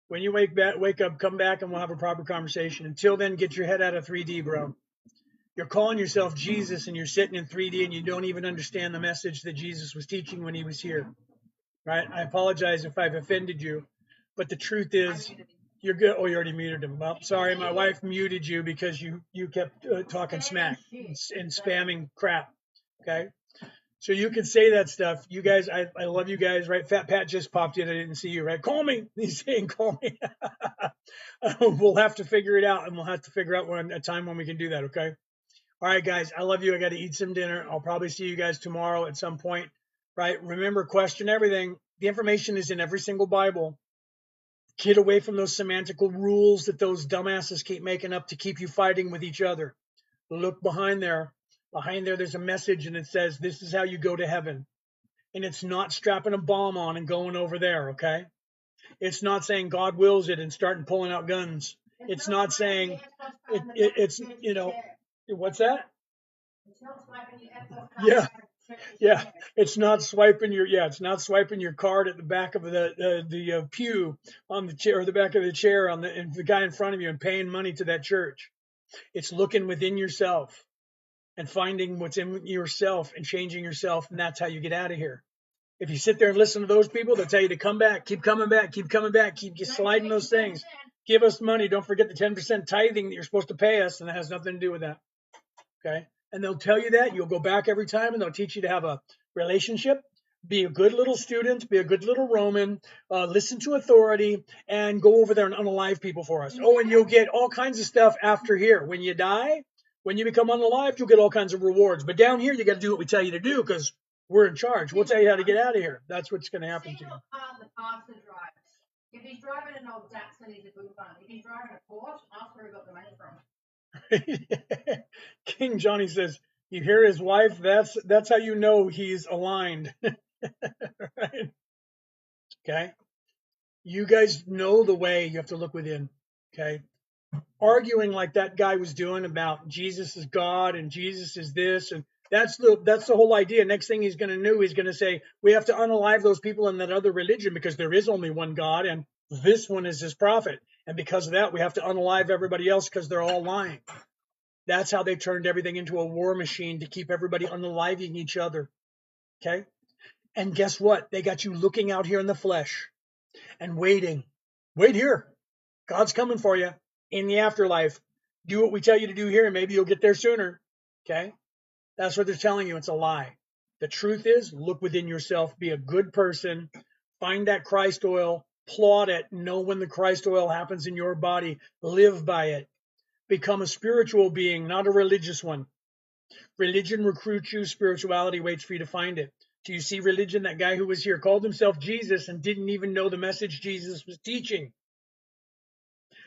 When you wake up, come back and we'll have a proper conversation. Until then, get your head out of 3D, bro. You're calling yourself Jesus and you're sitting in 3D and you don't even understand the message that Jesus was teaching when he was here. Right? I apologize if I've offended you, but the truth is, you're good. Oh, you already muted him. Well, sorry, my wife muted you because you kept talking smack and spamming crap. Okay? So you can say that stuff. You guys, I love you guys, right? Fat Pat just popped in. I didn't see you, right? Call me. He's saying call me. We'll have to figure it out, and we'll have to figure out a time when we can do that, okay? All right, guys, I love you. I got to eat some dinner. I'll probably see you guys tomorrow at some point, right? Remember, question everything. The information is in every single Bible. Get away from those semantical rules that those dumbasses keep making up to keep you fighting with each other. Look behind there. Behind there, there's a message, and it says, this is how you go to heaven. And it's not strapping a bomb on and going over there, okay? It's not saying God wills it and starting pulling out guns. It's not saying, it's, you know, what's that? Yeah. It's not swiping your card at the back of the pew on the chair, or the back of the chair on the guy in front of you and paying money to that church. It's looking within yourself and finding what's in yourself and changing yourself, and that's how you get out of here. If you sit there and listen to those people, they'll tell you to come back, keep coming back, keep sliding those things. Give us money. Don't forget the 10% tithing that you're supposed to pay us, and that has nothing to do with that. Okay? And they'll tell you that. You'll go back every time, and they'll teach you to have a relationship, be a good little student, be a good little Roman, listen to authority, and go over there and unalive people for us. Oh, and you'll get all kinds of stuff after here. When you die, when you become unalived, you'll get all kinds of rewards. But down here, you got to do what we tell you to do, because we're in charge. We'll tell you how to get out of here. That's what's going to happen to you. The pastor drives. If he's driving an old Datsun, he's a good one. If he's driving a Porsche, ask where he got the money from. King Johnny says, you hear his wife? That's how you know he's aligned. Right? Okay? You guys know the way. You have to look within. Okay? Arguing like that guy was doing about Jesus is God and Jesus is this, and that's the whole idea. Next thing he's going to do, he's going to say, we have to unalive those people in that other religion because there is only one God and this one is his prophet. And because of that, we have to unalive everybody else because they're all lying. That's how they turned everything into a war machine to keep everybody unaliving each other. Okay? And guess what? They got you looking out here in the flesh and waiting. Wait here. God's coming for you in the afterlife. Do what we tell you to do here and maybe you'll get there sooner. Okay? That's what they're telling you. It's a lie. The truth is, look within yourself. Be a good person. Find that Christ oil. Plot it. Know when the Christ oil happens in your body. Live by it. Become a spiritual being, not a religious one. Religion recruits you, spirituality waits for you to find it. Do you see religion? That guy who was here called himself Jesus and didn't even know the message Jesus was teaching.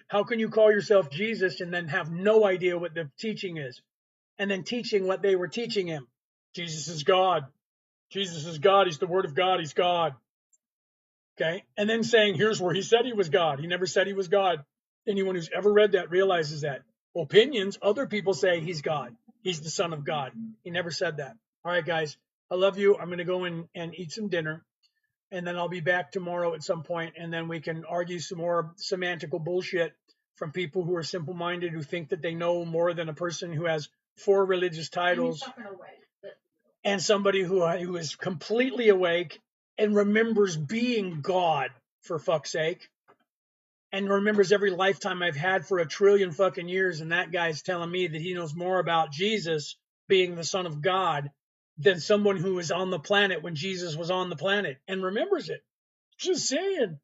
How can you call yourself Jesus and then have no idea what the teaching is? And then teaching what they were teaching him. Jesus is God. Jesus is God. He's the Word of God. He's God. Okay. And then saying, here's where he said he was God. He never said he was God. Anyone who's ever read that realizes that. Opinions, other people say he's God. He's the Son of God. He never said that. All right, guys. I love you. I'm going to go in and eat some dinner. And then I'll be back tomorrow at some point, and then we can argue some more semantical bullshit from people who are simple-minded, who think that they know more than a person who has 4 religious titles, and somebody who is completely awake and remembers being God, for fuck's sake, and remembers every lifetime I've had for a trillion fucking years, and that guy's telling me that he knows more about Jesus being the Son of God than someone who was on the planet when Jesus was on the planet and remembers it. Just saying.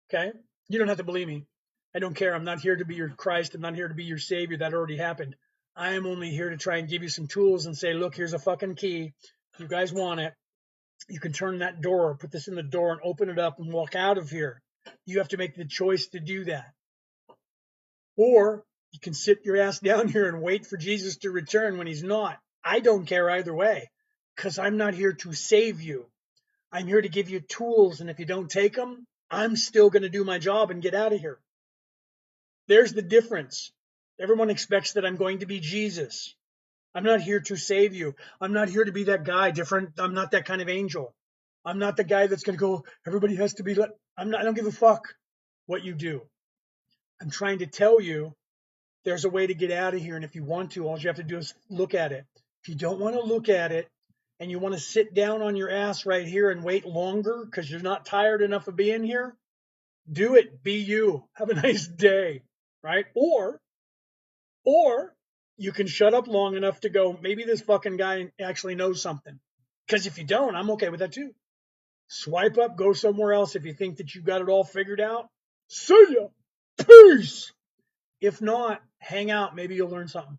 Okay? You don't have to believe me. I don't care. I'm not here to be your Christ. I'm not here to be your Savior. That already happened. I am only here to try and give you some tools and say, look, here's a fucking key. If you guys want it, you can turn that door, put this in the door and open it up and walk out of here. You have to make the choice to do that. Or you can sit your ass down here and wait for Jesus to return when he's not. I don't care either way, because I'm not here to save you. I'm here to give you tools, and if you don't take them, I'm still going to do my job and get out of here. There's the difference. Everyone expects that I'm going to be Jesus. I'm not here to save you. I'm not here to be that guy different. I'm not that kind of angel. I'm not the guy that's going to go, everybody has to be, I don't give a fuck what you do. I'm trying to tell you there's a way to get out of here. And if you want to, all you have to do is look at it. If you don't want to look at it and you want to sit down on your ass right here and wait longer because you're not tired enough of being here, do it. Be you. Have a nice day. Right? Or you can shut up long enough to go, maybe this fucking guy actually knows something. Because if you don't, I'm okay with that too. Swipe up, go somewhere else if you think that you got it all figured out. See ya. Peace. If not, hang out. Maybe you'll learn something.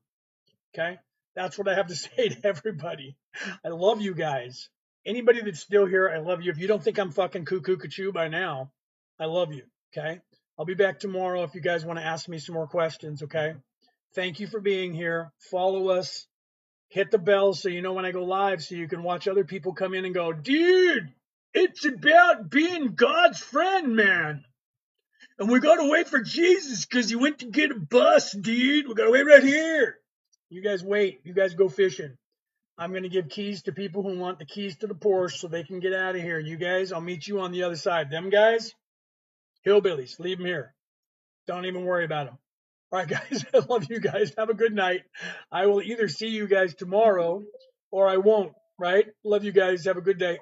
Okay? That's what I have to say to everybody. I love you guys. Anybody that's still here, I love you. If you don't think I'm fucking cuckoo by now, I love you. Okay? I'll be back tomorrow if you guys want to ask me some more questions. Okay? Thank you for being here. Follow us. Hit the bell so you know when I go live so you can watch other people come in and go, dude, it's about being God's friend, man. And we got to wait for Jesus because he went to get a bus, dude. We got to wait right here. You guys wait. You guys go fishing. I'm going to give keys to people who want the keys to the Porsche so they can get out of here. You guys, I'll meet you on the other side. Them guys, hillbillies, leave them here. Don't even worry about them. All right, guys, I love you guys. Have a good night. I will either see you guys tomorrow or I won't, right? Love you guys. Have a good day.